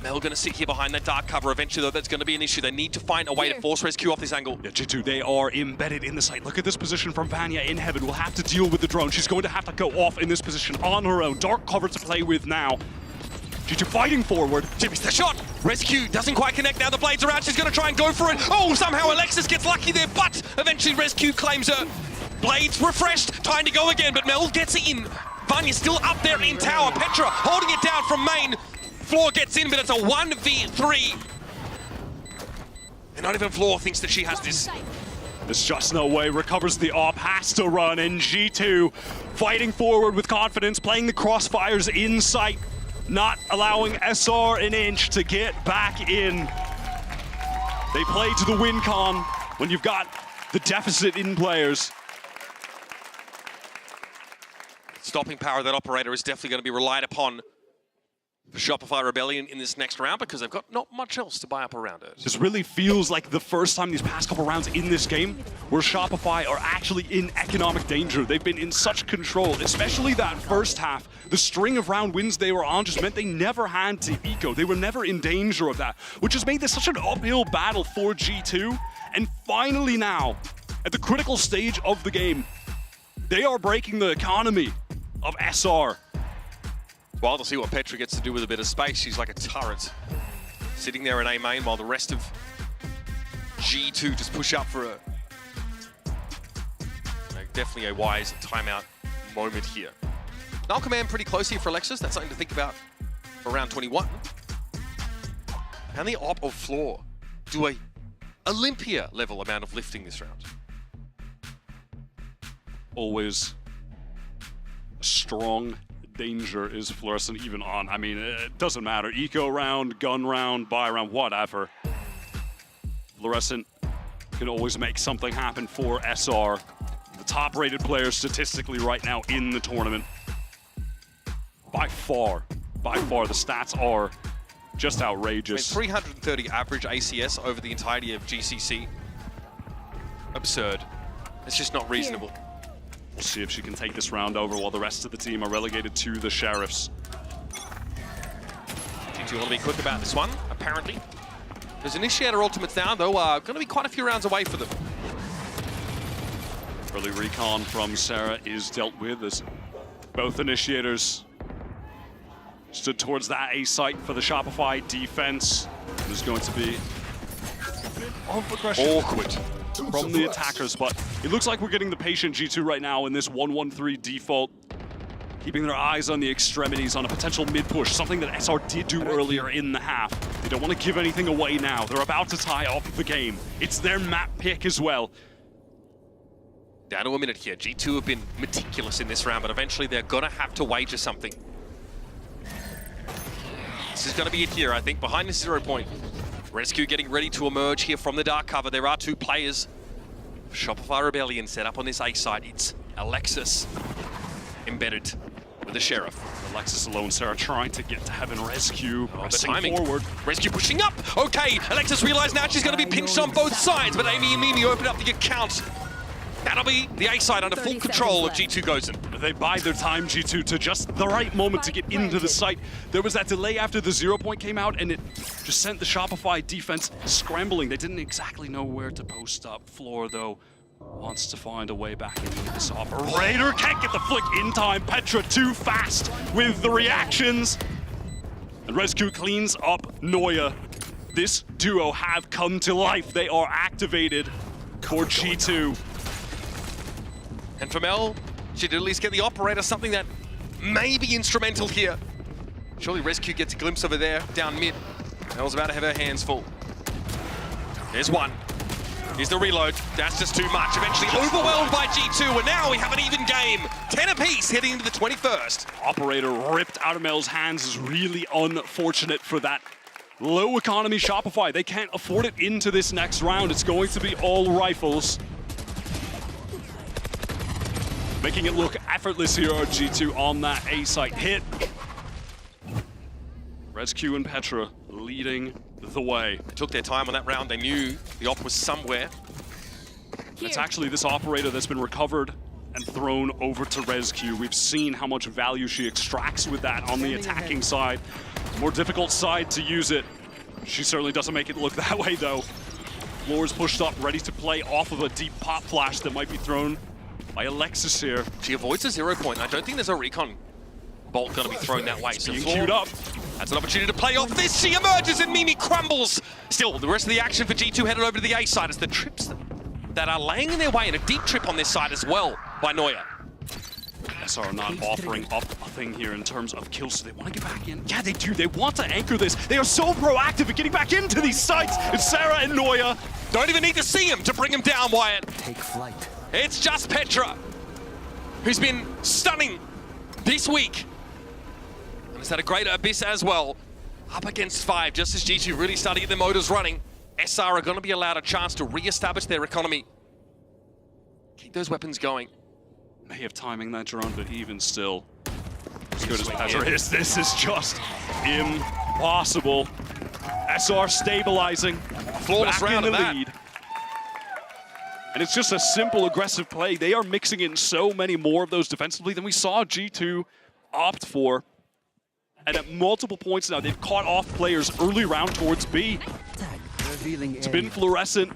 Mel going to sit here behind that dark cover. Eventually, though, that's going to be an issue. They need to find a way to force ResQ off this angle. Yeah, G2, they are embedded in the site. Look at this position from Vanya in heaven. Will have to deal with the drone. She's going to have to go off in this position on her own. Dark cover to play with now. G2 fighting forward. Jimmy's the shot. ResQ doesn't quite connect now. The blades are out. She's going to try and go for it. Oh, somehow Alexis gets lucky there, but eventually ResQ claims her. Blades refreshed. Time to go again, but Mel gets it in. Vanya's still up there in tower. Petra holding it down from main. Floor gets in, but it's a 1v3. And not even Floor thinks that she has this. There's just no way. Recovers the op, has to run, and G2 fighting forward with confidence, playing the crossfires in sight, not allowing SR an inch to get back in. They play to the win con when you've got the deficit in players. Stopping power of that operator is definitely going to be relied upon for Shopify Rebellion in this next round because they've got not much else to buy up around it. This really feels like the first time these past couple rounds in this game where Shopify are actually in economic danger. They've been in such control, especially that first half. The string of round wins they were on just meant they never had to eco. They were never in danger of that, which has made this such an uphill battle for G2. And finally now, at the critical stage of the game, they are breaking the economy of SR. Wild to see what Petra gets to do with a bit of space. She's like a turret sitting there in A main while the rest of G2 just push up for definitely a wise timeout moment here. Null command pretty close here for Alexis. That's something to think about for round 21. Can the op of Floor do a Olympia level amount of lifting this round? Always a strong danger is Fluorescent even on. I mean, it doesn't matter. Eco round, gun round, buy round, whatever. Fluorescent can always make something happen for SR. The top-rated player statistically right now in the tournament. By far, the stats are just outrageous. I mean, 330 average ACS over the entirety of GCC. Absurd. It's just not reasonable. We'll see if she can take this round over while the rest of the team are relegated to the Sheriffs. G2 want to be quick about this one, apparently. There's Initiator ultimates now, though, going to be quite a few rounds away for them. Early recon from Sarah is dealt with as both Initiators stood towards that A site for the Shopify defense. There's going to be awkward from the attackers, but it looks like we're getting the patient G2 right now in this 1-1-3 default, keeping their eyes on the extremities on a potential mid-push, something that SR did do earlier in the half. They don't want to give anything away now. They're about to tie up the game. It's their map pick as well. Down to a minute here. G2 have been meticulous in this round, but eventually they're going to have to wager something. This is going to be it here, I think, behind this 0 point. ResQ getting ready to emerge here from the dark cover. There are two players. Shopify Rebellion set up on this A side. It's Alexis embedded with the Sheriff. Alexis alone, Sarah trying to get to heaven. ResQ pressing forward. ResQ pushing up. Okay, Alexis realized now she's going to be pinched on both sides, but Amy and Mimi open up the account. That'll be the A side under full control of G2 Gozen. They bide their time, G2, to just the right moment to get into the site. There was that delay after the 0 point came out, and it just sent the Shopify defense scrambling. They didn't exactly know where to post up. Floor, though, wants to find a way back into this operator. Can't get the flick in time. Petra too fast with the reactions. And ResQ cleans up Noya. This duo have come to life. They are activated for G2. And for Mel, she did at least get the operator, something that maybe instrumental here. Surely Rescue gets a glimpse over there, down mid. Mel's about to have her hands full. There's one. Here's the reload. That's just too much. Eventually overwhelmed by G2, and now we have an even game. 10 apiece heading into the 21st. Operator ripped out of Mel's hands is really unfortunate for that low economy Shopify. They can't afford it into this next round. It's going to be all rifles. Making it look effortless here are G2 on that A site hit. Rescue and Petra leading the way. They took their time on that round. They knew the op was somewhere. It's actually this operator that's been recovered and thrown over to Rescue. We've seen how much value she extracts with that on the attacking side. More difficult side to use it. She certainly doesn't make it look that way though. Floor's pushed up, ready to play off of a deep pop flash that might be thrown by Alexis here. She avoids a 0 point. I don't think there's a recon bolt going to be thrown that way. So being queued up. That's an opportunity to play off this. She emerges and Mimi crumbles. Still, the rest of the action for G2 headed over to the A side as the trips that are laying in their way, and a deep trip on this side as well by Neuer. SR not offering up a thing here in terms of kills, so they want to get back in. Yeah, they do. They want to anchor this. They are so proactive at getting back into these sites. It's Sarah and Neuer. Don't even need to see him to bring him down, Wyatt. Take flight. It's just Petra, who's been stunning this week. And has had a great Abyss as well. Up against 5, just as G2 really start to get their motors running. SR are going to be allowed a chance to re-establish their economy. Keep those weapons going. May have timing that, Jerome, but even still, as good as Petra is, this is just impossible. SR stabilizing, flawless back round in the of that. lead. And it's just a simple aggressive play. They are mixing in so many more of those defensively than we saw G2 opt for. And at multiple points now, they've caught off players early round towards B. It's been fluorescent.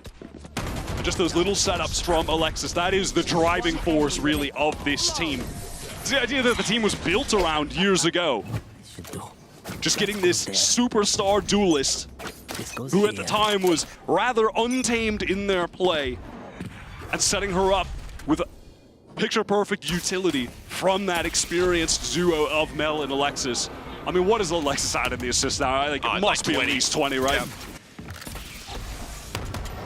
And just those little setups from Alexis. That is the driving force, really, of this team. It's the idea that the team was built around years ago. Just getting this superstar duelist, who at the time was rather untamed in their play, and setting her up with picture-perfect utility from that experienced duo of Mel and Alexis. I mean, what is Alexis at in the assist now? I think it must be at least 20, right? Yeah.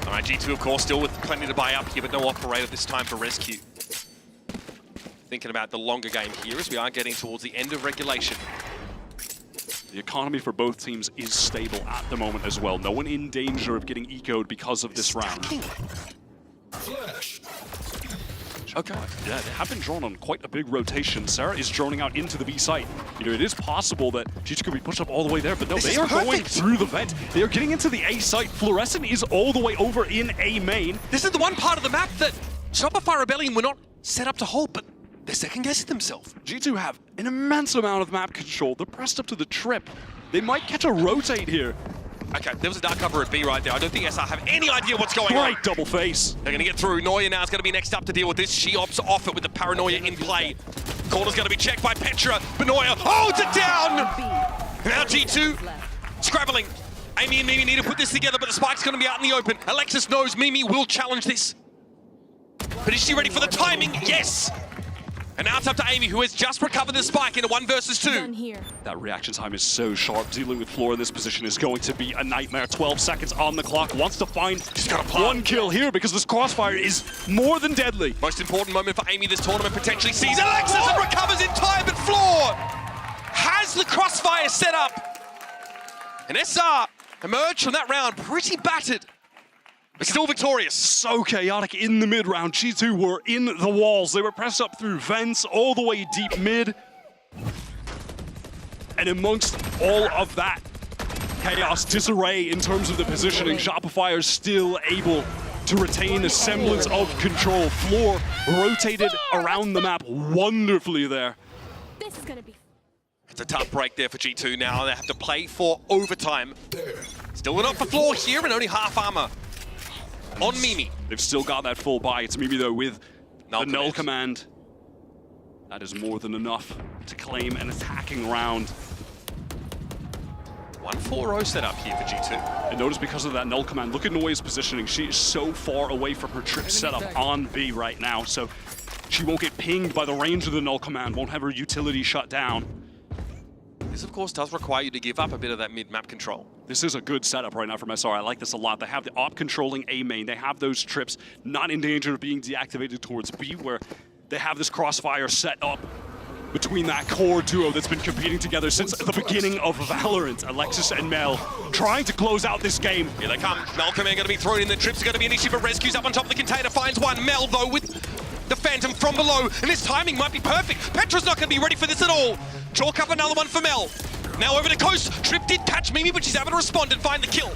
All right, G2, of course, still with plenty to buy up here, but no operator this time for Rescue. Thinking about the longer game here as we are getting towards the end of regulation. The economy for both teams is stable at the moment as well. No one in danger of getting eco'd because of this round. Okay. Yeah, they have been drawn on quite a big rotation. Sarah is droning out into the B site. You know, it is possible that G2 could be pushed up all the way there, but no, they are going through the vent. They are getting into the A site. Fluorescent is all the way over in A main. This is the one part of the map that Shopify Rebellion were not set up to hold, but they're second-guessing themselves. G2 have an immense amount of map control. They're pressed up to the trip. They might catch a rotate here. Okay, there was a dark cover at B right there. I don't think SR have any idea what's going on. Great double face. They're going to get through. Neuer now is going to be next up to deal with this. She opts off it with the paranoia in play. Corner's going to be checked by Petra, but Neuer holds it down! Now G2 scrabbling. Amy and Mimi need to put this together, but the spike's going to be out in the open. Alexis knows Mimi will challenge this. But is she ready for the timing? Yes! And now it's up to Amy, who has just recovered the spike in a 1 versus 2. That reaction time is so sharp. Dealing with Floor in this position is going to be a nightmare. 12 seconds on the clock. Wants to find one kill here because this crossfire is more than deadly. Most important moment for Amy this tournament potentially sees Alexis and recovers in time, but Floor has the crossfire set up. And SR emerged from that round pretty battered, but still victorious. So chaotic in the mid-round. G2 were in the walls. They were pressed up through vents all the way deep mid. And amongst all of that chaos, disarray in terms of the positioning, Shopify are still able to retain a semblance of control. Floor rotated around the map wonderfully there. This is gonna be... It's a tough break there for G2 now. They have to play for overtime. Still not for Floor here and only half armor on Mimi. They've still got that full buy. It's Mimi, though, with the null command. That is more than enough to claim an attacking round. 1-4-0 set up here for G2. And notice because of that null command, look at Neuer's positioning. She is so far away from her trip setup on B right now. So she won't get pinged by the range of the null command, won't have her utility shut down. This, of course, does require you to give up a bit of that mid-map control. This is a good setup right now from SR. I like this a lot. They have the op controlling A main. They have those trips not in danger of being deactivated towards B, where they have this crossfire set up between that core duo that's been competing together since the beginning of Valorant. Alexis and Mel trying to close out this game. Here they come. Malcolm are going to be thrown in. The trips are going to be an issue, but Rescue's up on top of the container. Finds one. Mel, though, with the Phantom from below. And his timing might be perfect. Petra's not going to be ready for this at all. Chalk up another one for Mel. Now over to Coast. Trip did catch Mimi, but she's able to respond and find the kill.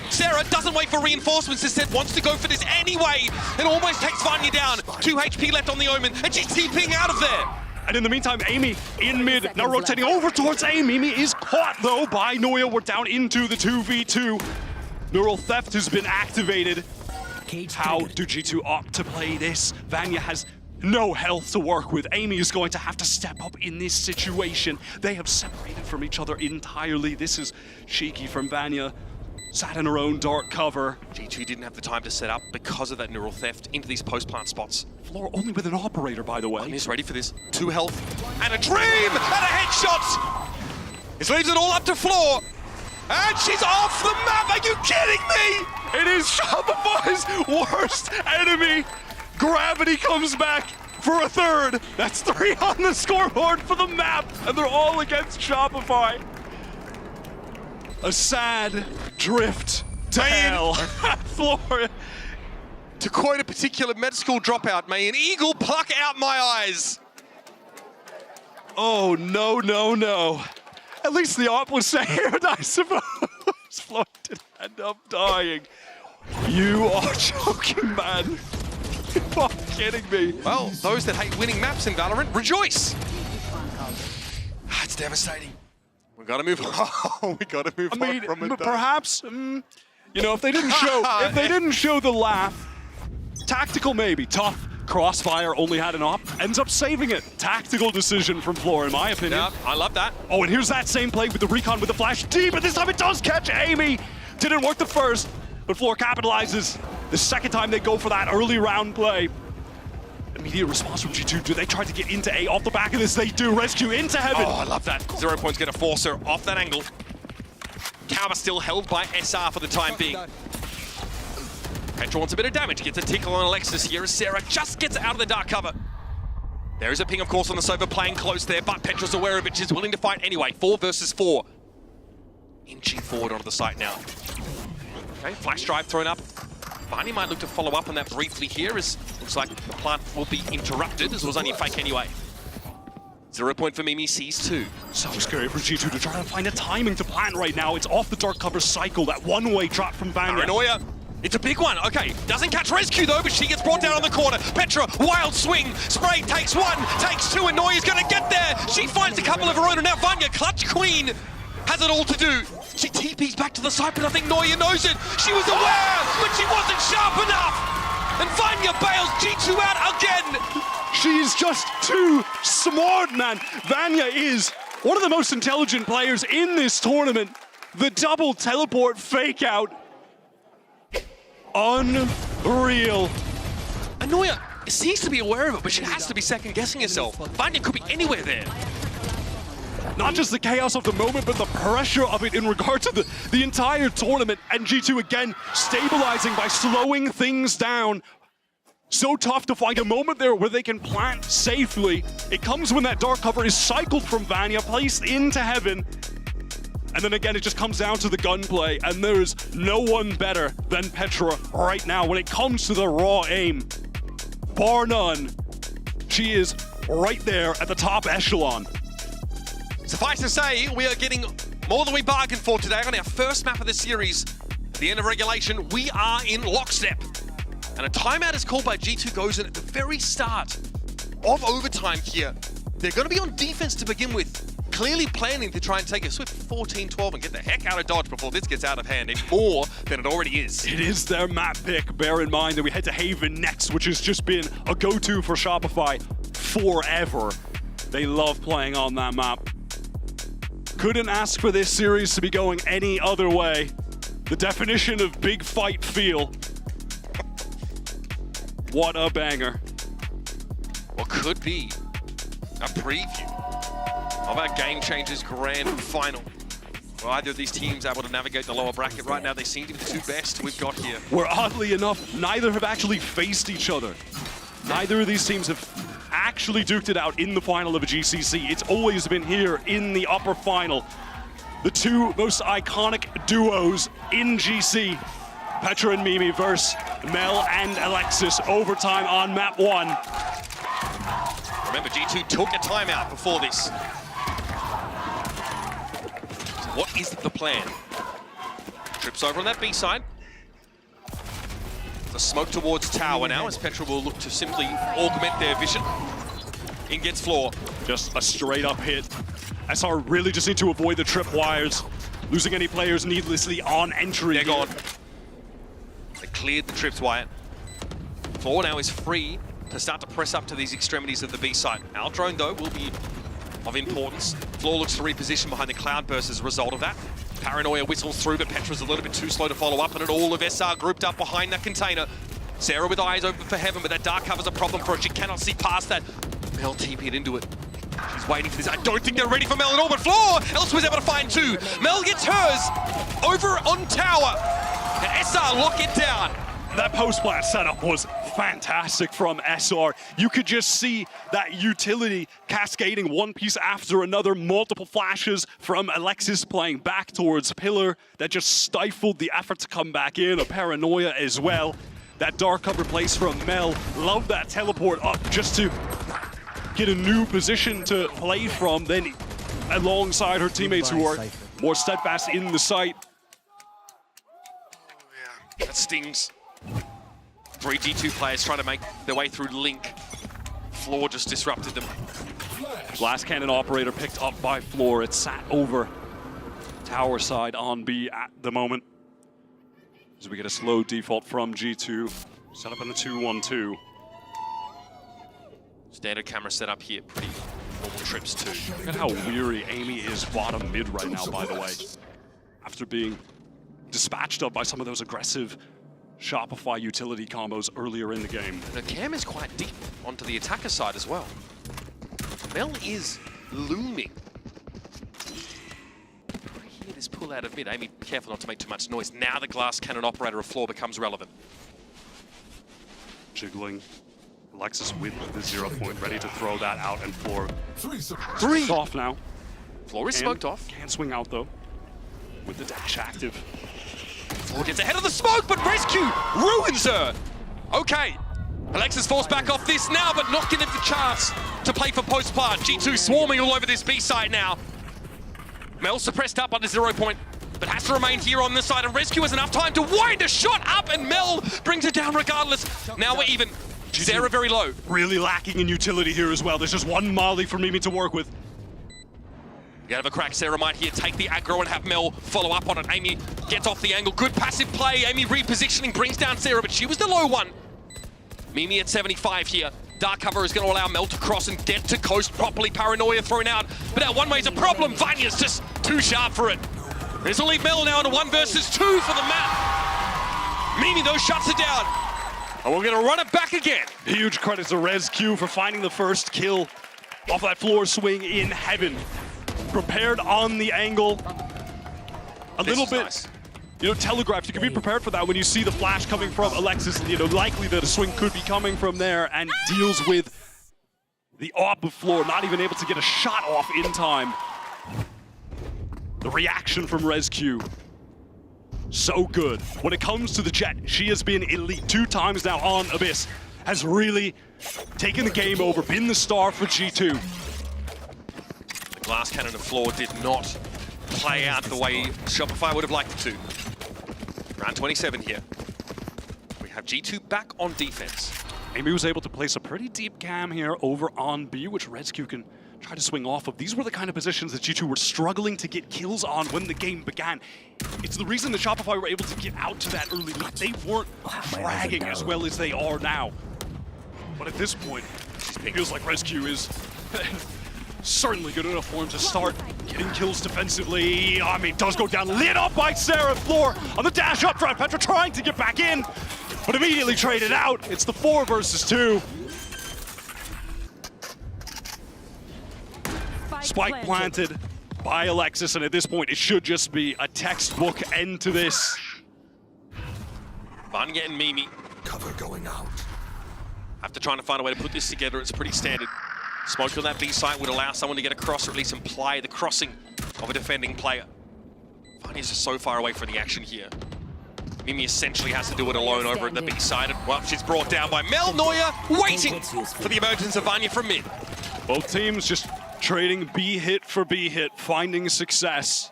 Sarah doesn't wait for reinforcements, instead wants to go for this anyway, and almost takes Vanya down. 2 HP left on the Omen, and she's TPing out of there. And in the meantime, Amy in mid, now rotating over towards A. Mimi is caught, though, by Noya. We're down into the 2v2. Neural Theft has been activated. How do G2 opt to play this? Vanya has no health to work with. Amy is going to have to step up in this situation. They have separated from each other entirely. This is cheeky from Vanya. Sat in her own dark cover. G2 didn't have the time to set up because of that Neural Theft into these post-plant spots. Floor only with an operator, by the way. He's ready for this. 2 health and a dream and a headshot. This leaves it all up to Floor. And she's off the map. Are you kidding me? It is Shopify's worst enemy. Gravity comes back for a third. That's 3 on the scoreboard for the map, and they're all against Shopify. A sad drift to hell. Floor. To quote a particular med school dropout, may an eagle pluck out my eyes. Oh, no, no, no. At least the op was saved, I suppose. Floor did end up dying. You are joking, man. You are kidding me. Well, those that hate winning maps in Valorant, rejoice. It's devastating. We gotta move on. We gotta move on from it. Perhaps, you know, if they didn't show the laugh, tactical maybe, tough. Crossfire only had an op, ends up saving it. Tactical decision from Floor, in my opinion. Yeah, I love that. Oh, and here's that same play with the recon with the flash D, but this time it does catch Amy. Didn't work the first, but Floor capitalizes. The second time they go for that early round play. Immediate response from G2. Do they try to get into A off the back of this? They do. Rescue into heaven. Oh, I love that. 0 points going to force her off that angle. Kaba still held by SR for the time being. Petra wants a bit of damage. Gets a tickle on Alexis here as Sarah just gets out of the dark cover. There is a ping, of course, on the Sova playing close there, but Petra's aware of it. She's willing to fight anyway. 4 versus 4. Inching forward onto the site now. Okay, flash drive thrown up. Barney might look to follow up on that briefly here, as looks like the plant will be interrupted, as it was only a fake anyway. 0 point for Mimi, sees 2. So scary for G2 to try to find a timing to plant right now. It's off the dark cover cycle, that one-way drop from Vanya. Paranoia. It's a big one. Okay, doesn't catch Rescue though, but she gets brought down on the corner. Petra, wild swing. Spray takes 1, takes 2, and Noya's gonna get there. She finds a couple of her own, and now Vanya, clutch queen, has it all to do. She TP's back to the side, but I think Noya knows it. She was aware, but she wasn't sharp enough. And Vanya bails G2 out again. She's just too smart, man. Vanya is one of the most intelligent players in this tournament. The double teleport fake out. Unreal. And Noya seems to be aware of it, but she has to be second guessing herself. Vanya could be anywhere there. Not just the chaos of the moment, but the pressure of it in regard to the entire tournament. And G2 again stabilizing by slowing things down. So tough to find a moment there where they can plant safely. It comes when that dark cover is cycled from Vanya, placed into heaven. And then again, it just comes down to the gunplay, and there's no one better than Petra right now when it comes to the raw aim. Bar none, she is right there at the top echelon. Suffice to say, we are getting more than we bargained for today on our first map of the series. At the end of regulation, we are in lockstep. And a timeout is called by G2 Gozen at the very start of overtime here. They're going to be on defense to begin with, clearly planning to try and take a swift 14-12 and get the heck out of Dodge before this gets out of hand, if more than it already is. It is their map pick. Bear in mind that we head to Haven next, which has just been a go-to for Shopify forever. They love playing on that map. Couldn't ask for this series to be going any other way. The definition of big fight feel. What a banger. what could be a preview of our Game Changers Grand Final. Well, either of these teams able to navigate the lower bracket right now. They seem to be the two best we've got here. Where oddly enough, neither have actually faced each other. Neither of these teams have actually duked it out in the final of a GCC. It's always been here in the upper final. The two most iconic duos in GC, Petra and Mimi versus Mel and Alexis, overtime on map 1. Remember, G2 took a timeout before this. So what is the plan? Trips over on that B side. The smoke towards tower now, as Petra will look to simply augment their vision. In gets Floor. Just a straight up hit. SR really just need to avoid the tripwires. Losing any players needlessly on entry. They're gone. They cleared the tripwire. Floor now is free to start to press up to these extremities of the B site. Our drone, though, will be of importance. Floor looks to reposition behind the Cloudburst as a result of that. Paranoia whistles through, but Petra's a little bit too slow to follow up, and it all of SR grouped up behind that container. Sarah with eyes open for heaven, but that dark cover's a problem for her. She cannot see past that. Mel TP'd into it. She's waiting for this. I don't think they're ready for Mel at all, but Floor else was able to find two. Mel gets hers over on tower, and SR lock it down. That post-plant setup was fantastic from SR. You could just see that utility cascading one piece after another, multiple flashes from Alexis playing back towards Pillar that just stifled the effort to come back in, a Paranoia as well. That dark cover place from Mel, love that teleport up just to get a new position to play from, then alongside her teammates who are more steadfast in the site. That stings. 3 G2 players trying to make their way through Link. Floor just disrupted them. Blast Cannon Operator picked up by Floor. It sat over tower side on B at the moment. As we get a slow default from G2. Set up in the 2-1-2. Standard camera set up here. Pretty normal trips too. Look at how weary Amy is bottom mid right now, by the way. After being dispatched up by some of those aggressive Shopify utility combos earlier in the game. The cam is quite deep onto the attacker side as well. Mel is looming. I hear this pull out of mid. Amy, careful not to make too much noise. Now the glass cannon operator of Floor becomes relevant. Jiggling. Alexis with the 0 point, ready to throw that out, and Floor Three off now. Floor is smoked off. Can't swing out though, with the dash active. Floor gets ahead of the smoke, but Rescue ruins her. Okay, Alexis falls back off this now, but not getting the chance to play for post-plant. G2 swarming all over this B site now. Mel suppressed up on the 0 point, but has to remain here on this side, and Rescue has enough time to wind a shot up, and Mel brings it down regardless. Now we're even. Sarah very low. Really lacking in utility here as well. There's just one Molly for Mimi to work with. You have a crack. Sarah might here take the aggro and have Mel follow up on it. Amy gets off the angle. Good passive play. Amy repositioning brings down Sarah, but she was the low one. Mimi at 75 here. Dark cover is going to allow Mel to cross and get to coast properly. Paranoia thrown out, but that one way is a problem. Vanya's just too sharp for it. This will leave Mel now in a 1 versus 2 for the map. Mimi though shuts it down. And we're going to run it back again. Huge credit to Rescue for finding the first kill off that Floor swing in heaven. Prepared on the angle. A little bit, nice. You know, telegraphed. You can be prepared for that when you see the flash coming from Alexis. You know, likely that a swing could be coming from there, and deals with the op of Floor, not even able to get a shot off in time. The reaction from Rescue. So good. When it comes to the Jet, she has been elite 2 times now on Abyss. Has really taken the game over, been the star for G2. The glass cannon of Floor did not play out the way Shopify would have liked it to. Round 27 here. We have G2 back on defense. Amy was able to place a pretty deep cam here over on B, which Rescue can try to swing off of. These were the kind of positions that G2 were struggling to get kills on when the game began. It's the reason that Shopify were able to get out to that early lead. They weren't fragging as well as they are now. But at this point, it feels like Rescue is certainly good enough for him to start getting kills defensively. I mean, does go down, lit up by Sarah. Floor on the dash up front. Petra trying to get back in, but immediately traded out. It's the 4 versus 2. spike planted by Alexis, and at this point, it should just be a textbook end to this. Vanya and Mimi. Cover going out. After trying to find a way to put this together, it's pretty standard. Smoke on that B site would allow someone to get across, or at least imply the crossing of a defending player. Vanya's just so far away from the action here. Mimi essentially has to do it alone over at the B side. Well, she's brought down by Mel. Neuer waiting for the emergence of Vanya from mid. Both teams just trading B hit for B hit, finding success.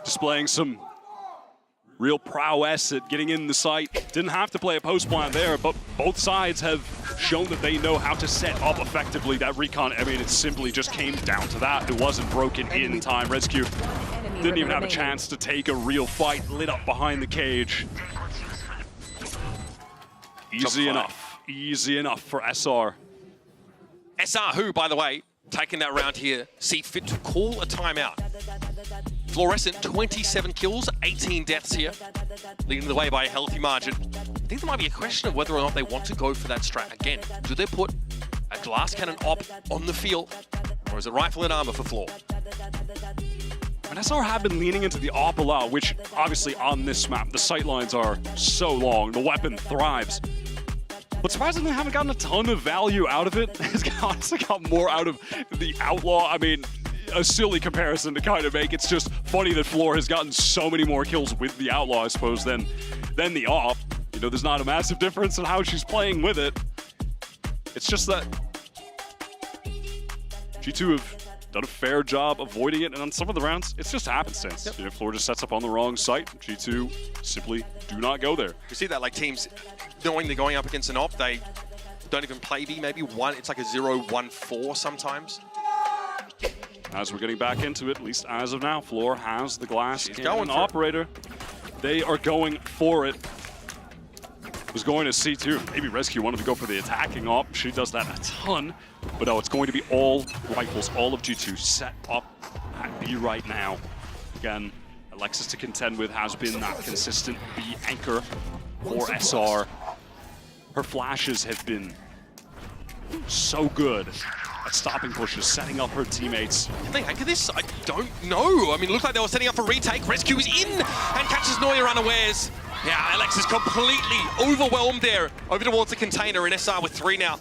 Displaying some real prowess at getting in the site. Didn't have to play a post plant there, but both sides have shown that they know how to set up effectively that recon. I mean, it simply just came down to that. It wasn't broken in time. Rescue didn't even have a chance to take a real fight, lit up behind the cage. Easy enough for SR. SR, who, by the way, taking that round here, see fit to call a timeout. Fluorescent, 27 kills, 18 deaths here, leading the way by a healthy margin. I think there might be a question of whether or not they want to go for that strat again. Do they put a glass cannon op on the field, or is it rifle and armor for Floor? And SR have been leaning into the op a lot, which obviously on this map, the sight lines are so long, the weapon thrives. But surprisingly, haven't gotten a ton of value out of it. It's honestly got more out of the Outlaw. I mean, a silly comparison to kind of make. It's just funny that Floor has gotten so many more kills with the Outlaw, I suppose, than the Op. You know, there's not a massive difference in how she's playing with it. It's just that G2 have done a fair job avoiding it, and on some of the rounds, it's just happenstance. Yep. You know, Floor just sets up on the wrong site. G2 simply do not go there. You see that, like, teams knowing they're going up against an op, they don't even play B, maybe one. It's like a 0-1-4 sometimes. As we're getting back into it, at least as of now, Floor has the glass cannon operator. They are going for it. Was going to C2. Maybe Rescue wanted to go for the attacking op. She does that a ton. But no, it's going to be all rifles, all of G2 set up at B right now. Again, Alexis to contend with has been that consistent B anchor for SR. Her flashes have been so good at stopping pushes, setting up her teammates. Can they anchor this? I don't know. I mean, it looked like they were setting up for retake. Rescue is in and catches Neuer unawares. Yeah, Alex is completely overwhelmed there over towards the container, and SR with 3 now.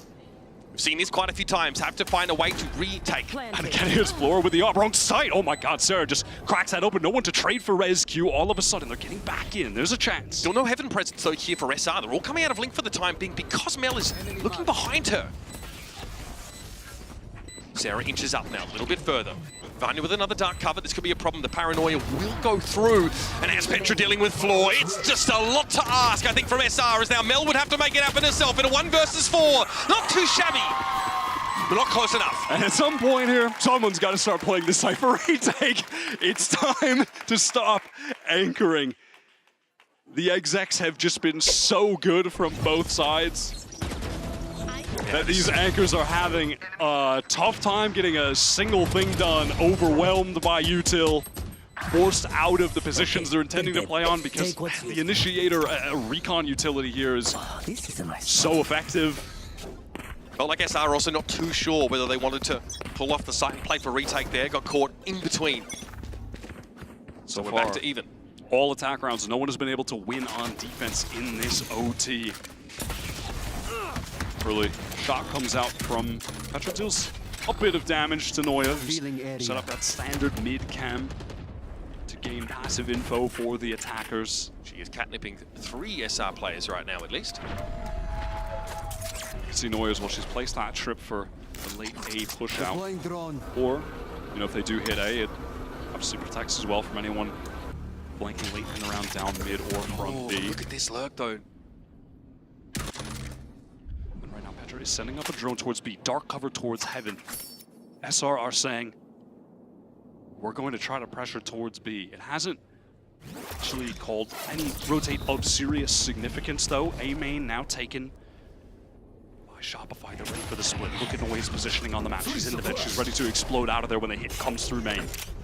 We've seen this quite a few times. Have to find a way to retake. And again, here's Floor with the wrong side. Oh my God, Sarah just cracks that open. No one to trade for Rescue. All of a sudden, they're getting back in. There's a chance. Still no heaven presence though here for SR. They're all coming out of Link for the time being because Mel is looking behind her. Sarah inches up now, a little bit further. Vanya with another dark cover. This could be a problem. The paranoia will go through. And as Petra dealing with Floor, it's just a lot to ask, I think, from SR, as now Mel would have to make it happen herself in a 1 versus 4. Not too shabby, but not close enough. And at some point here, someone's got to start playing this Cypher retake. It's time to stop anchoring. The execs have just been so good from both sides that these anchors are having a tough time getting a single thing done, overwhelmed by util, forced out of the positions they're intending to play on because the initiator recon utility here is so effective. Well, like SR also not too sure whether they wanted to pull off the site and play for retake there, got caught in between. So we're back to even. All attack rounds, no one has been able to win on defense in this OT. Early shot comes out from Petra, deals a bit of damage to Neuer, who's set up that standard mid-cam to gain passive info for the attackers. She is catnipping 3 SR players right now, at least. You can see Neuer as well. She's placed that trip for a late A push out. Or, you know, if they do hit A, it obviously protects as well from anyone blanking late in the round down mid or from B. Look at this lurk, though. Is sending up a drone towards B, dark cover towards heaven. SR are saying, we're going to try to pressure towards B. It hasn't actually called any rotate of serious significance though. A main now taken by Shopify. They're ready for the split. Look at Noi's positioning on the map. She's in the vent. She's ready to explode out of there when the hit comes through main.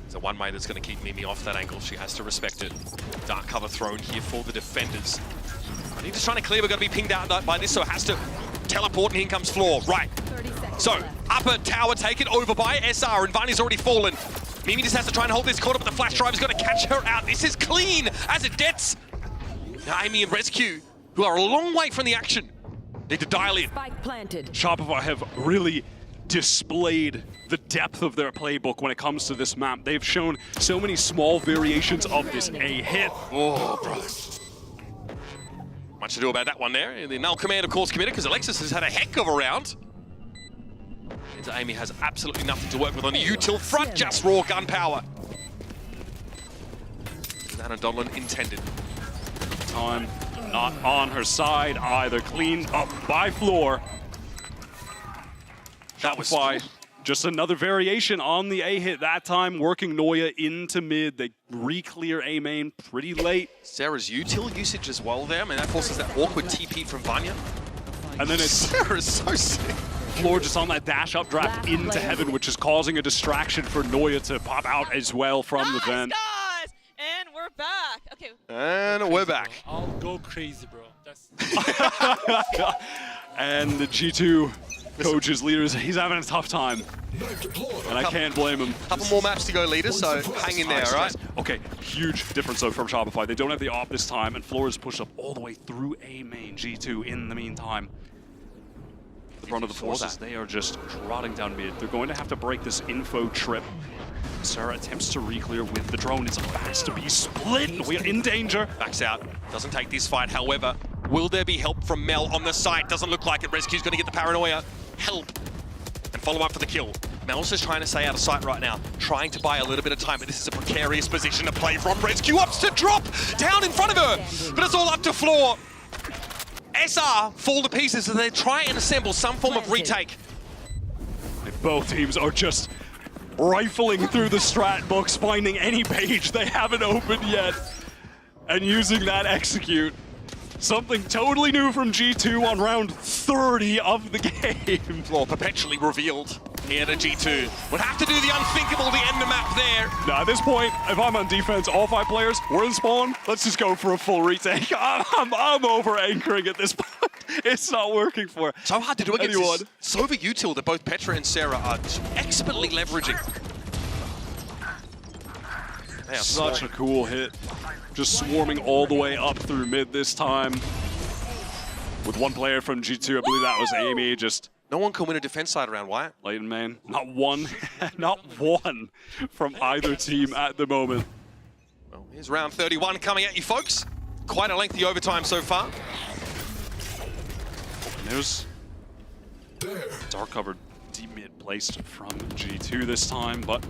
So one way that's going to keep Mimi off that angle. She has to respect it. Dark cover thrown here for the defenders. I think just trying to clear. We're going to be pinged out by this, so it has to teleport, and in comes Floor. Right. So, Upper tower taken over by SR, and Vani's already fallen. Mimi just has to try and hold this corner, but the flash drive is going to catch her out. This is clean as it gets. Now Amy and Rescue, who are a long way from the action, need to dial in. Spike planted. Shopify have really displayed the depth of their playbook when it comes to this map. They've shown so many small variations of this A hit. Oh, bro. Much to do about that one there. The null command, of course, committed because Alexis has had a heck of a round. And Amy has absolutely nothing to work with on the util front, just raw gunpower. Anna Donlan intended. Time not on her side either. Cleaned up by Floor. That was Shopify, just another variation on the A hit, that time working Noya into mid. They re-clear A main pretty late. Sarah's util usage as well there. I mean, that forces that awkward TP from Vanya. And then it's Sarah's so sick. Floor just on that dash up draft into heaven, which is causing a distraction for Noya to pop out as well from the vent. Guys, and we're back. Okay. And we're back. I'll go crazy, bro. That's And the G2 coaches, leaders, he's having a tough time. And I can't blame him. Couple more maps to go, leaders, so hang in there, all right? Okay, huge difference though from Shopify. They don't have the op this time, and Floor is pushed up all the way through A main. G2 in the meantime. The front of the forces, they are just trotting down mid. They're going to have to break this info trip. Sarah attempts to re-clear with the drone. It's fast to be split. We're in danger. Backs out. Doesn't take this fight, however. Will there be help from Mel on the site? Doesn't look like it. Rescue's going to get the paranoia. Help. And follow up for the kill. Mel's just trying to stay out of sight right now. Trying to buy a little bit of time, but this is a precarious position to play from. Rescue opts to drop down in front of her. But it's all up to Floor. SR fall to pieces as they try and assemble some form of retake. Both teams are just rifling through the strat books, finding any page they haven't opened yet, and using that execute. Something totally new from G2 on round 30 of the game. Floor perpetually revealed here to G2. Would have to do the unthinkable to end the map there. Now at this point, if I'm on defense, all 5 players, we're in spawn. Let's just go for a full retake. I'm over anchoring at this point. It's not working for so hard to do against anyone. This Sova util that both Petra and Sarah are expertly leveraging. They are Such a cool hit. Just swarming all the way up through mid this time. With one player from G2, I believe that was Amy, just... No one can win a defense side around Wyatt. Late in main. Not one. Not one from either team at the moment. Well, here's round 31 coming at you, folks. Quite a lengthy overtime so far. And there's dark covered deep mid placed from G2 this time, but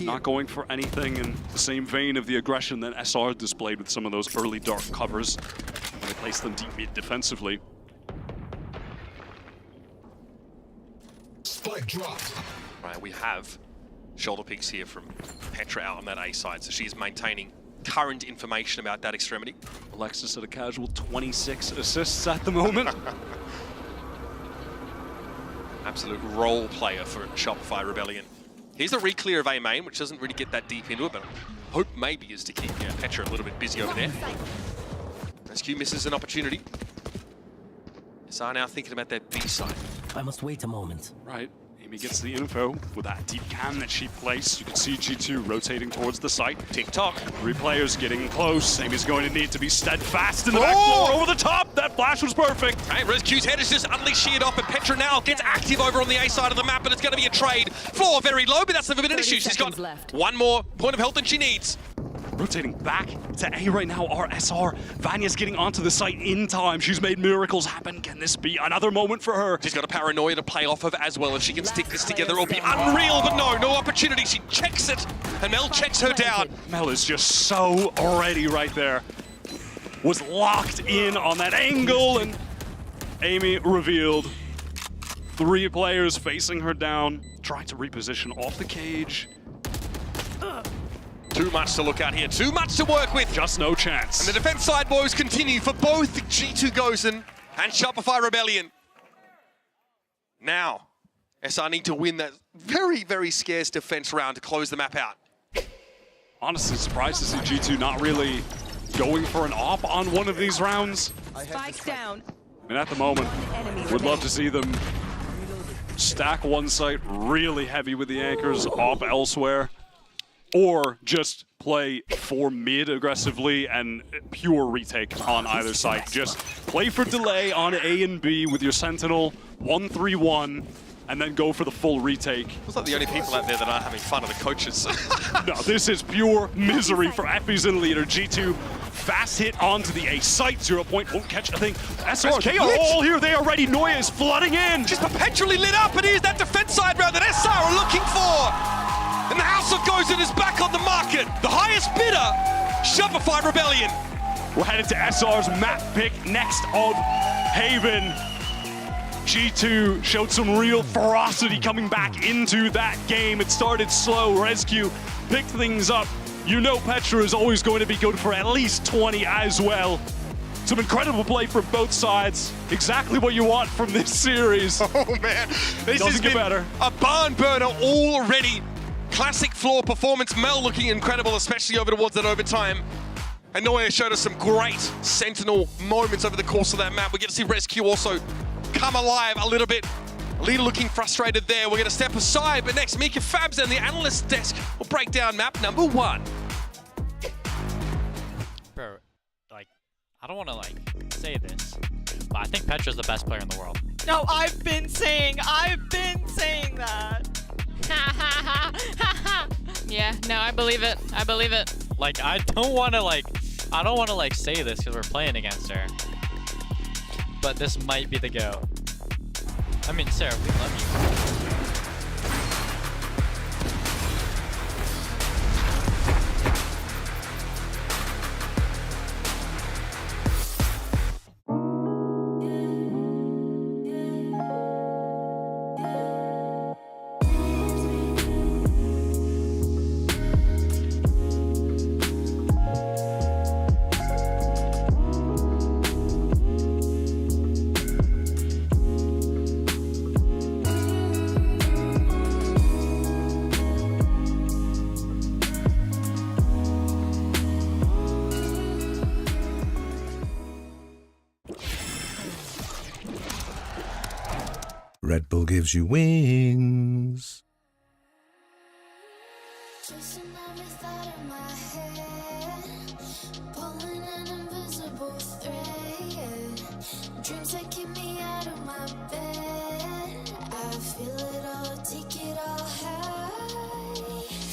not going for anything in the same vein of the aggression that SR displayed with some of those early dark covers when they placed them deep mid defensively. Spike dropped. Right, we have shoulder picks here from Petra out on that A side, so she's maintaining current information about that extremity. Alexis at a casual 26 assists at the moment. Absolute role player for Shopify Rebellion. Here's the re-clear of A main, which doesn't really get that deep into it, but hope maybe is to keep Petra a little bit busy over there. Rescue misses an opportunity. SR now thinking about that B side. I must wait a moment. Right. Amy gets the info with that deep cam that she placed. You can see G2 rotating towards the site. Tick-tock. 3 players getting close. Amy's going to need to be steadfast in the back door over the top. That flash was perfect. Hey, Rescue's head is just unleashed sheared off, and Petra now gets active over on the A side of the map, and it's going to be a trade. Floor very low, but that's never been an issue. She's got one more point of health than she needs. Rotating back to A right now are SR. Vanya's getting onto the site in time. She's made miracles happen. Can this be another moment for her? She's got a paranoia to play off of as well. If she can stick this together, it'll be unreal, but no opportunity. She checks it, and Mel checks her down. Mel is just so ready right there. Was locked in on that angle, and Amy revealed 3 players facing her down. Trying to reposition off the cage. Too much to look at here, too much to work with. Just no chance. And the defense side boys continue for both G2 Gozen and Shopify Rebellion. Now, SR need to win that very, very scarce defense round to close the map out. Honestly, surprised to see G2 not really going for an op on one of these rounds. Spike down. And at the moment, would love to see them stack one site really heavy with the anchors off elsewhere, or just play for mid aggressively and pure retake on either side. Just play for delay on A and B with your Sentinel, 1-3-1, and then go for the full retake. Looks like the only people out there that are having fun are the coaches. No, this is pure misery for Effie's in leader. G2 fast hit onto the A site. 0 point, won't catch a thing. SR, they are all here. They are ready. Noya is flooding in. Just perpetually lit up, and here's that defense side round that SR are looking for. And the House of Gozen is back on the market. The highest bidder, Shopify Rebellion. We're headed to SR's map pick next of Haven. G2 showed some real ferocity coming back into that game. It started slow. Rescue picked things up. You know Petra is always going to be good for at least 20 as well. Some incredible play from both sides. Exactly what you want from this series. Oh man, this has get been better. A barn burner already. Classic floor performance. Mel looking incredible, especially over towards that overtime. And Noya showed us some great Sentinel moments over the course of that map. We get to see Rescue also come alive a little bit. Leader looking frustrated there. We're going to step aside, but next, Mika Fabs and the analyst desk will break down map number 1. Bro, like, I don't want to, like, say this, but I think Petra's the best player in the world. No, I've been saying that. Yeah, no, I believe it. I believe it. Like, I don't want to, like, say this because we're playing against her. But this might be the go. I mean, Sarah, we love you. Red Bull gives you wings. Dreams that keep me out of my bed. I feel it all, take it all high.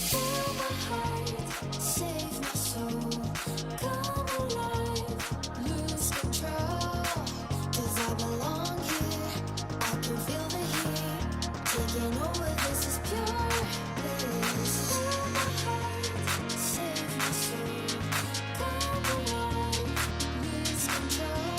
Feel my heart, save my soul. Come alive, lose control. 'Cause I belong here, I can feel the heat. Taking over, this is pure bliss. Feel my heart, save my soul. Come alive, lose control.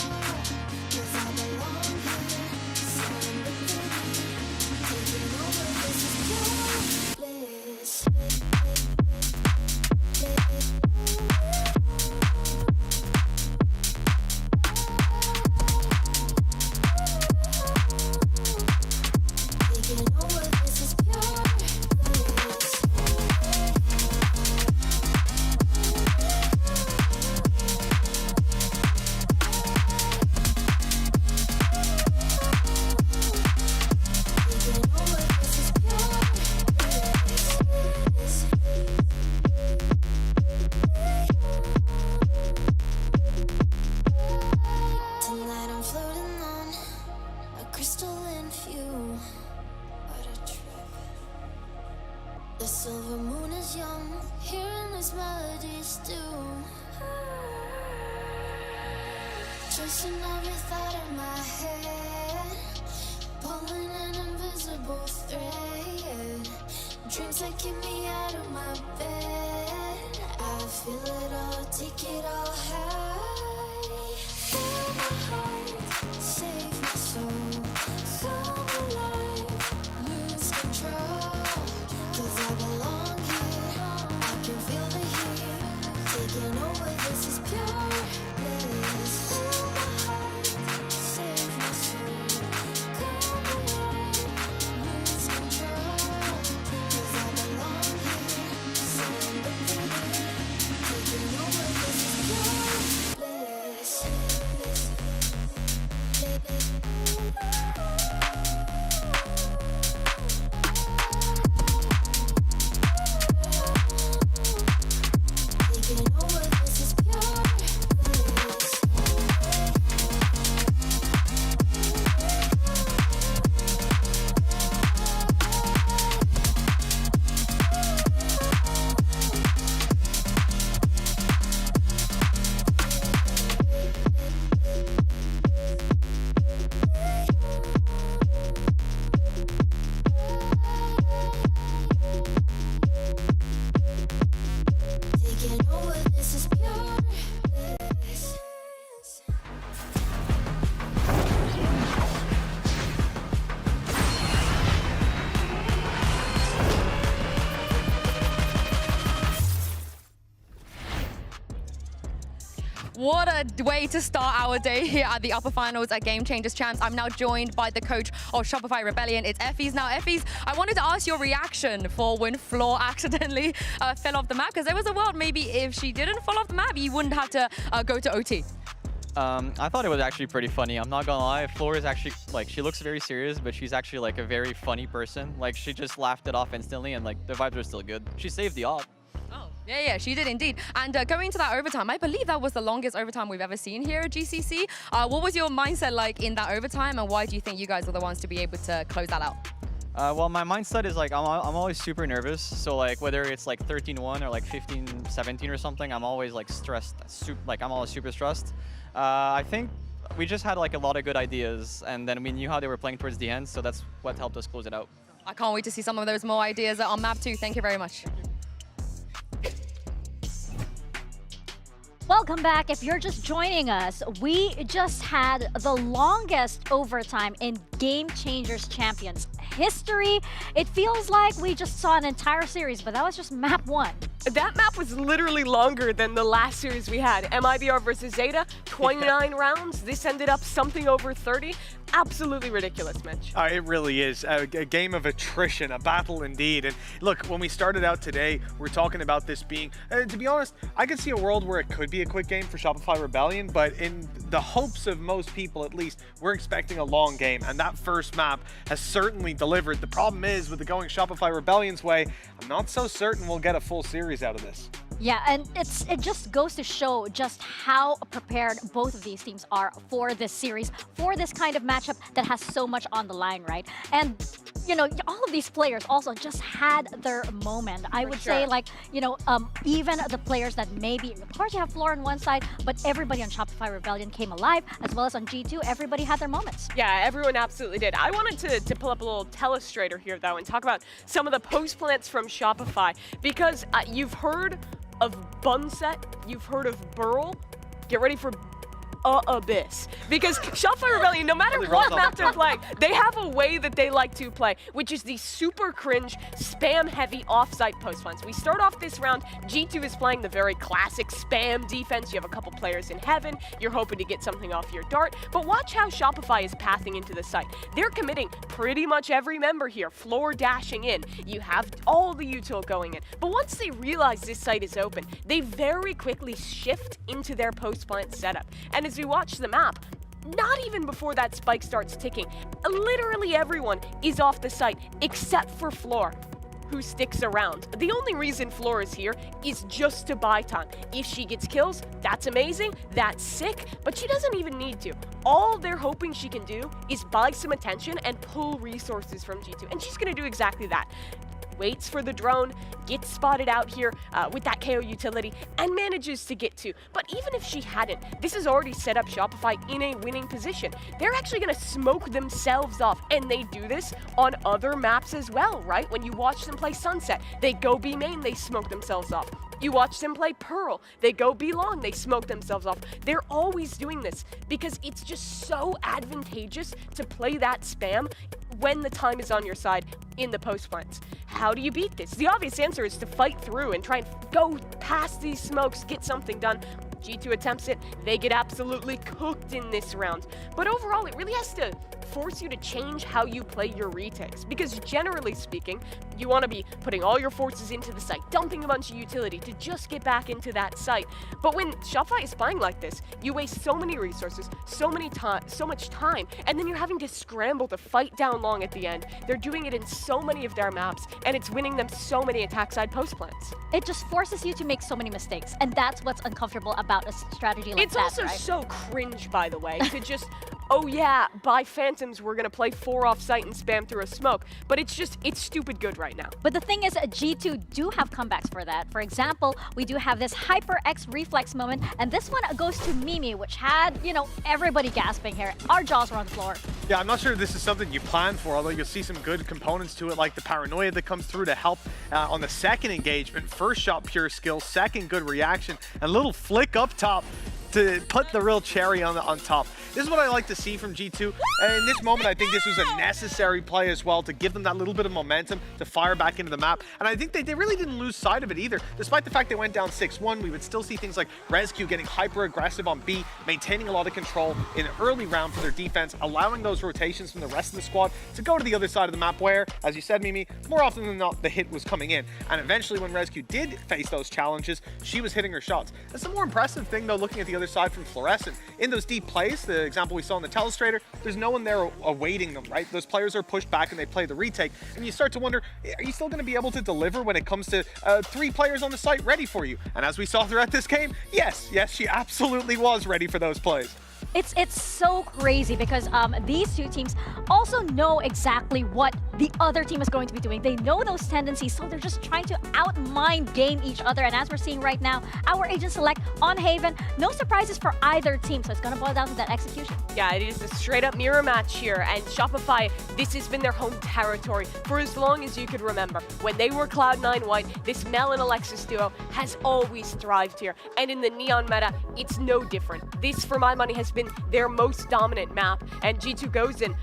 The silver moon is young, hearing these melodies too. Tracing every thought in my head, pulling an invisible thread. Dreams that keep me out of my bed. I feel it all, take it all high. Feel my heart, save my soul. Come alive, lose control. 'Cause I belong here, I can feel the heat. Taking over, this is pure bliss. Feel my heart, save my soul. Come alive, lose control. 'Cause I belong here, taking over, this is pure bliss. What a way to start our day here at the upper finals at Game Changers Champs. I'm now joined by the coach of Shopify Rebellion. It's Effie's now. Effie's, I wanted to ask your reaction for when Floor accidentally fell off the map, because there was a world maybe if she didn't fall off the map, you wouldn't have to go to OT. I thought it was actually pretty funny. I'm not gonna lie. Floor is actually, like, she looks very serious, but she's actually, like, a very funny person. Like, she just laughed it off instantly, and, like, the vibes are still good. She saved the op. Oh, yeah, she did indeed. And going into that overtime, I believe that was the longest overtime we've ever seen here at GCC. What was your mindset like in that overtime, and why do you think you guys are the ones to be able to close that out? Well, my mindset is, like, I'm always super nervous. So, like, whether it's, like, 13-1 or, like, 15-17 or something, I'm always, like, stressed. I'm always super stressed. I think we just had, like, a lot of good ideas, and then we knew how they were playing towards the end, so that's what helped us close it out. I can't wait to see some of those more ideas on map 2. Thank you very much. Welcome back. If you're just joining us, we just had the longest overtime in Game Changers Champions history. It feels like we just saw an entire series, but that was just map 1. That map was literally longer than the last series we had. MIBR versus Zeta, 29 rounds. This ended up something over 30. Absolutely ridiculous, Mitch. It really is. A game of attrition, a battle indeed. And look, when we started out today, we're talking about this being, to be honest, I could see a world where it could be a quick game for Shopify Rebellion, but in the hopes of most people at least, we're expecting a long game. And that first map has certainly delivered. The problem is, with the going Shopify Rebellion's way, I'm not so certain we'll get a full series out of this. Yeah, and it just goes to show just how prepared both of these teams are for this series, for this kind of matchup that has so much on the line, right? And, you know, all of these players also just had their moment. I would say, like, you know, even the players that maybe, of course you have Floor on one side, but everybody on Shopify Rebellion came alive, as well as on G2, everybody had their moments. Yeah, everyone absolutely did. I wanted to pull up a little telestrator here, though, and talk about some of the post plants from Shopify, because you've heard of Bunset, you've heard of Burl. Get ready for Abyss. Because Shopify Rebellion, no matter what map they're playing, they have a way that they like to play, which is the super cringe, spam-heavy off-site post plants. We start off this round, G2 is playing the very classic spam defense. You have a couple players in heaven, you're hoping to get something off your dart, but watch how Shopify is pathing into the site. They're committing pretty much every member here, Floor dashing in, you have all the util going in, but once they realize this site is open, they very quickly shift into their post plant setup. And as we watch the map, not even before that spike starts ticking, literally everyone is off the site except for Floor, who sticks around. The only reason Floor is here is just to buy time. If she gets kills, that's amazing, that's sick, but she doesn't even need to. All they're hoping she can do is buy some attention and pull resources from G2, and she's gonna do exactly that. Waits for the drone, gets spotted out here with that KO utility, and manages to get 2. But even if she hadn't, this has already set up Shopify in a winning position. They're actually going to smoke themselves off, and they do this on other maps as well, right? When you watch them play Sunset, they go B main, they smoke themselves off. You watch them play Pearl, they go B long, they smoke themselves off. They're always doing this because it's just so advantageous to play that spam when the time is on your side in the post plants. How do you beat this? The obvious answer is to fight through and try and go past these smokes, get something done. G2 attempts it, they get absolutely cooked in this round. But overall, it really has to force you to change how you play your retakes, because generally speaking, you want to be putting all your forces into the site, dumping a bunch of utility to just get back into that site. But when Shopify is playing like this, you waste so many resources, so much time, and then you're having to scramble to fight down long at the end. They're doing it in so many of their maps, and it's winning them so many attack side post plants. It just forces you to make so many mistakes, and that's what's uncomfortable about a strategy like it's that, also right? so cringe, by the way, to just, oh yeah, by Phantoms, we're gonna play 4 off site and spam through a smoke. But it's stupid good right now. But the thing is, G2 do have comebacks for that. For example, we do have this Hyper X reflex moment, and this one goes to Mimi, which had, you know, everybody gasping here. Our jaws were on the floor. Yeah, I'm not sure this is something you plan for, although you'll see some good components to it, like the paranoia that comes through to help on the second engagement. First shot, pure skill. Second, good reaction. And a little flick up top to put the real cherry on top. This is what I like to see from G2. And in this moment, I think this was a necessary play as well to give them that little bit of momentum to fire back into the map. And I think they really didn't lose sight of it either. Despite the fact they went down 6-1, we would still see things like ResQ getting hyper aggressive on B, maintaining a lot of control in an early round for their defense, allowing those rotations from the rest of the squad to go to the other side of the map where, as you said, Mimi, more often than not, the hit was coming in. And eventually when ResQ did face those challenges, she was hitting her shots. That's the more impressive thing, though, looking at the other side from Fluorescent. In those deep plays, the example we saw in the Telestrator, there's no one there awaiting them, right? Those players are pushed back and they play the retake. And you start to wonder, are you still going to be able to deliver when it comes to 3 players on the site ready for you? And as we saw throughout this game, yes, she absolutely was ready for those plays. It's so crazy because these two teams also know exactly what the other team is going to be doing. They know those tendencies, so they're just trying to out-mind game each other. And as we're seeing right now, our agent select on Haven, no surprises for either team, so it's going to boil down to that execution. Yeah, it is a straight-up mirror match here, and Shopify, this has been their home territory for as long as you could remember. When they were Cloud9 White, this Mel and Alexis duo has always thrived here, and in the Neon meta, it's no different. This, for my money, has been their most dominant map, and G2 goes in,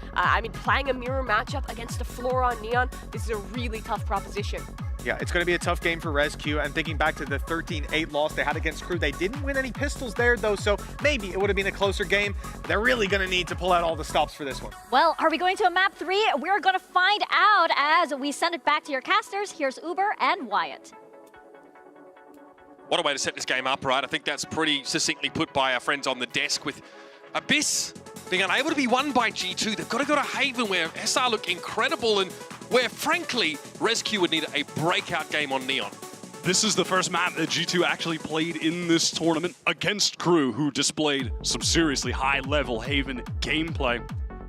playing a mirror matchup against a floor on Neon, this is a really tough proposition. Yeah, it's going to be a tough game for ResQ, and thinking back to the 13-8 loss they had against Crew, they didn't win any pistols there, though, so maybe it would have been a closer game. They're really going to need to pull out all the stops for this one. Well, are we going to a map 3? We're going to find out as we send it back to your casters. Here's Uber and Wyatt. What a way to set this game up, right? I think that's pretty succinctly put by our friends on the desk, with Abyss being unable to be won by G2. They've got to go to Haven, where SR look incredible and where, frankly, ResQ would need a breakout game on Neon. This is the first map that G2 actually played in this tournament against Crew, who displayed some seriously high-level Haven gameplay.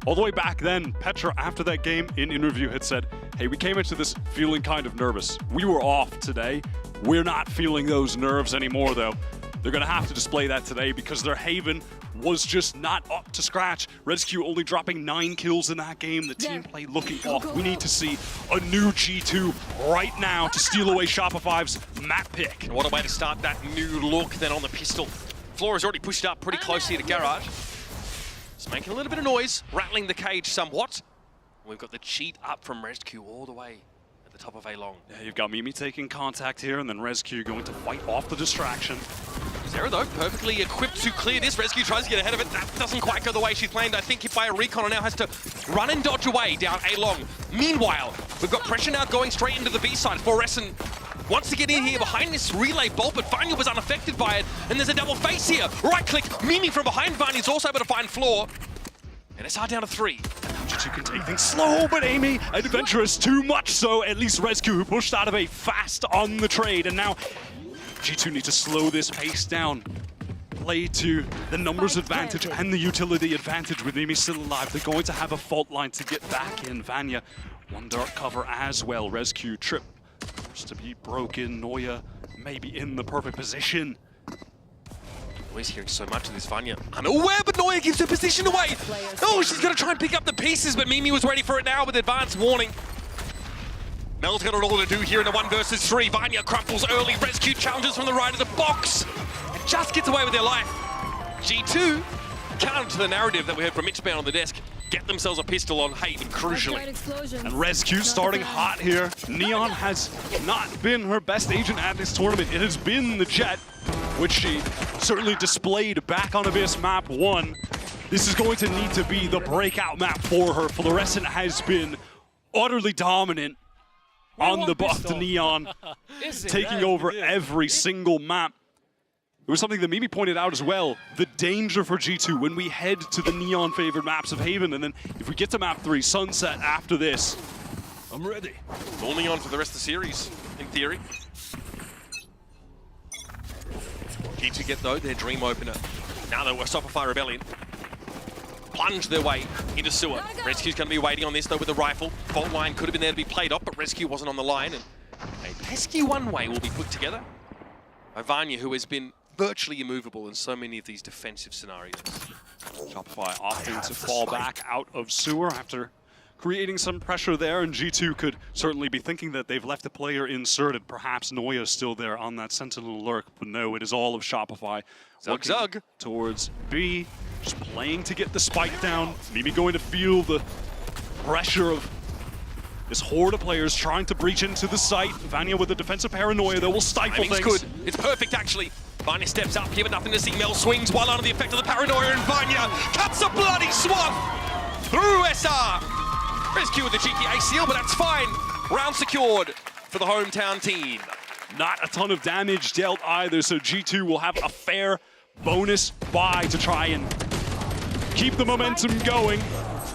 All the way back then, Petra, after that game, in interview had said, hey, we came into this feeling kind of nervous. We were off today. We're not feeling those nerves anymore, though. They're going to have to display that today because their Haven was just not up to scratch. ResQ only dropping 9 kills in that game. The team play looking off. We need to see a new G2 right now to steal away Shopify's map pick. And what a way to start that new look then on the pistol. Floor has already pushed up pretty close here to Garage. It's making a little bit of noise, rattling the cage somewhat. We've got the cheat up from ResQ all the way at the top of A long. Yeah, you've got Mimi taking contact here, and then ResQ going to fight off the distraction. Zera, though, perfectly equipped to clear this. ResQ tries to get ahead of it. That doesn't quite go the way she's planned. I think hit by a recon and now has to run and dodge away down A long. Meanwhile, we've got pressure now going straight into the B side. Fluorescent wants to get in here behind this relay bolt, but Vanya was unaffected by it. And there's a double face here. Right click, Mimi from behind Vanya's also able to find Floor. And SR down to 3. G2 can take things slow, but Amy adventurous too much so. At least ResQ, who pushed out of A fast on the trade, and now G2 need to slow this pace down. Play to the numbers advantage and the utility advantage. With Mimi still alive, they're going to have a fault line to get back in. Vanya, one dark cover as well. ResQ trip forced to be broken. Noya maybe in the perfect position. Always hearing so much of this Vanya. Unaware, but Noya gives her position away. Oh, she's going to try and pick up the pieces, but Mimi was ready for it now with advanced warning. Mel's got it all to do here in a 1 versus 3. Vanya crumples early. ResQ challenges from the right of the box. And just gets away with their life. G2, counter to the narrative that we heard from Mitchman on the desk, get themselves a pistol on Haven, crucially. And ResQ starting hot here. Neon has not been her best agent at this tournament. It has been the Jet, which she certainly displayed back on Abyss map 1. This is going to need to be the breakout map for her. Fluorescent has been utterly dominant on the buff to Neon, taking over every single map. It was something that Mimi pointed out as well, the danger for G2 when we head to the Neon-favored maps of Haven, and then if we get to map 3, Sunset after this. I'm ready. All Neon for the rest of the series, in theory. G2 get, though, their dream opener. Now that we're Shopify Rebellion. Plunge their way into sewer. ResQ's going to be waiting on this, though, with a rifle. Fault line could have been there to be played off, but ResQ wasn't on the line, and a pesky one-way will be put together by Vanya, who has been virtually immovable in so many of these defensive scenarios. Shopify opting to fall back out of sewer after creating some pressure there, and G2 could certainly be thinking that they've left a player inserted. Perhaps Noya's still there on that Sentinel lurk, but no, it is all of Shopify. Zug, zug. Towards B. Just playing to get the spike down. Mimi going to feel the pressure of this horde of players trying to breach into the site. Vanya with the defensive paranoia that will stifle Timing's things. good. It's perfect, actually. Vanya steps up, given nothing to see. Mel swings while under the effect of the paranoia, and Vanya cuts a bloody swath through SR. Rescue with the GTA seal, but that's fine. Round secured for the hometown team. Not a ton of damage dealt either, so G2 will have a fair bonus buy to try and keep the momentum going.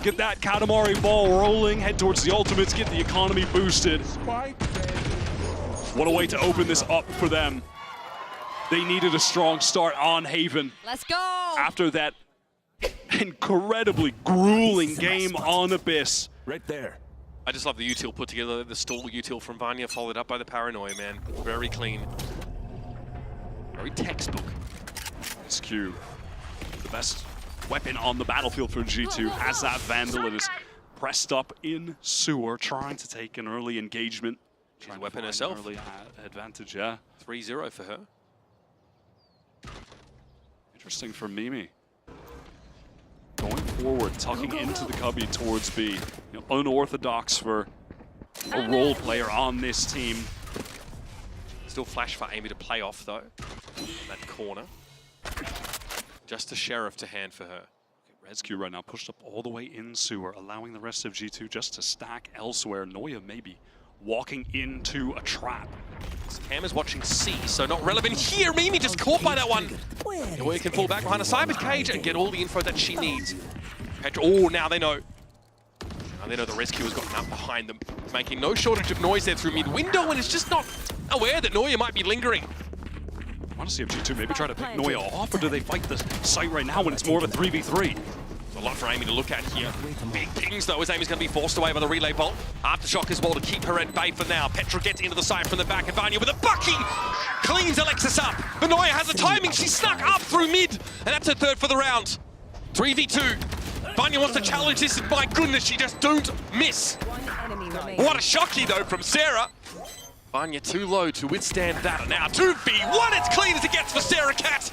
Get that Katamari ball rolling, head towards the ultimates, get the economy boosted. What a way to open this up for them. They needed a strong start on Haven. Let's go! After that incredibly grueling game on Abyss. Right there. I just love the util put together, the stall util from Vanya, followed up by the paranoia, man. Very clean. Very textbook. SQ, the best weapon on the battlefield for G2, has that Vandal. It is pressed up in sewer, trying to take an early engagement. She's a weapon herself. Early advantage, yeah. 3-0 for her. Interesting for Mimi. Going forward, tucking into the cubby towards B. You know, unorthodox for a role player on this team. Still flash for Amy to play off, though. That corner. Just a sheriff to hand for her. Rescue right now pushed up all the way in sewer, allowing the rest of G2 just to stack elsewhere. Noya maybe walking into a trap. Cam is watching C, so not relevant here. Mimi just caught by that one. Noya can fall back behind a cyber cage and get all the info that she needs. Petra, oh, now they know. Now they know the rescue has gotten up behind them, making no shortage of noise there through mid-window, and is just not aware that Noya might be lingering. I want to see if G2 maybe try to pick Noya off, or do they fight the site right now when it's more of a 3v3? A lot for Amy to look at here. Big pings though, as Amy's going to be forced away by the relay bolt. Aftershock as well to keep her at bay for now. Petra gets into the side from the back, and Vanya with a bucky cleans Alexis up. But Noya has the timing, she snuck up through mid, and that's her third for the round. 3v2. Vanya wants to challenge this, and my goodness, she just don't miss. What a shocky though from Sarah. Vanya too low to withstand that, and now 2v1, it's clean as it gets for Sarah Cat.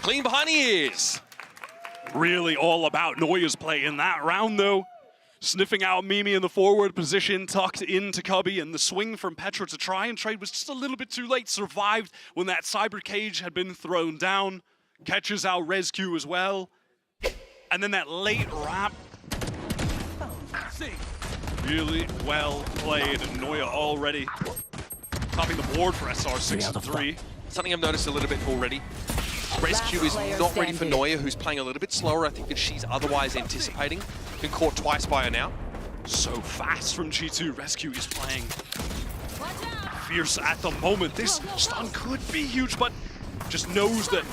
Clean behind the ears. Really all about Noya's play in that round, though. Sniffing out Mimi in the forward position, tucked into Cubby, and the swing from Petra to try and trade was just a little bit too late. Survived when that cyber cage had been thrown down. Catches out Rescue as well. And then that late wrap. Really well played. Noya already topping the board for SR 6-3. Something I've noticed a little bit already. Rescue is not ready for Noya, who's playing a little bit slower, I think, than she's otherwise anticipating. Been caught twice by her now. So fast from G2. Rescue is playing fierce at the moment. This stun could be huge, but just knows that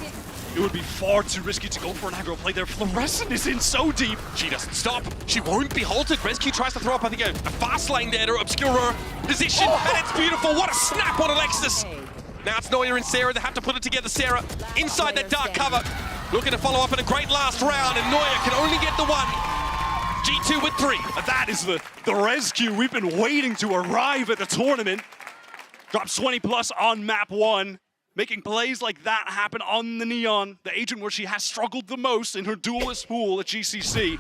it would be far too risky to go for an aggro play there. Fluorescent is in so deep. She doesn't stop. She won't be halted. Rescue tries to throw up, I think, a fast lane there to obscure her position, and it's beautiful. What a snap on Alexis. Now it's Noya and Sarah. They have to put it together. Sarah inside that dark cover, looking to follow up in a great last round, and Noya can only get the one. G2 with 3. That is the rescue we've been waiting to arrive at the tournament. Drops 20 plus on map 1. Making plays like that happen on the Neon, the agent where she has struggled the most in her duelist pool at GCC.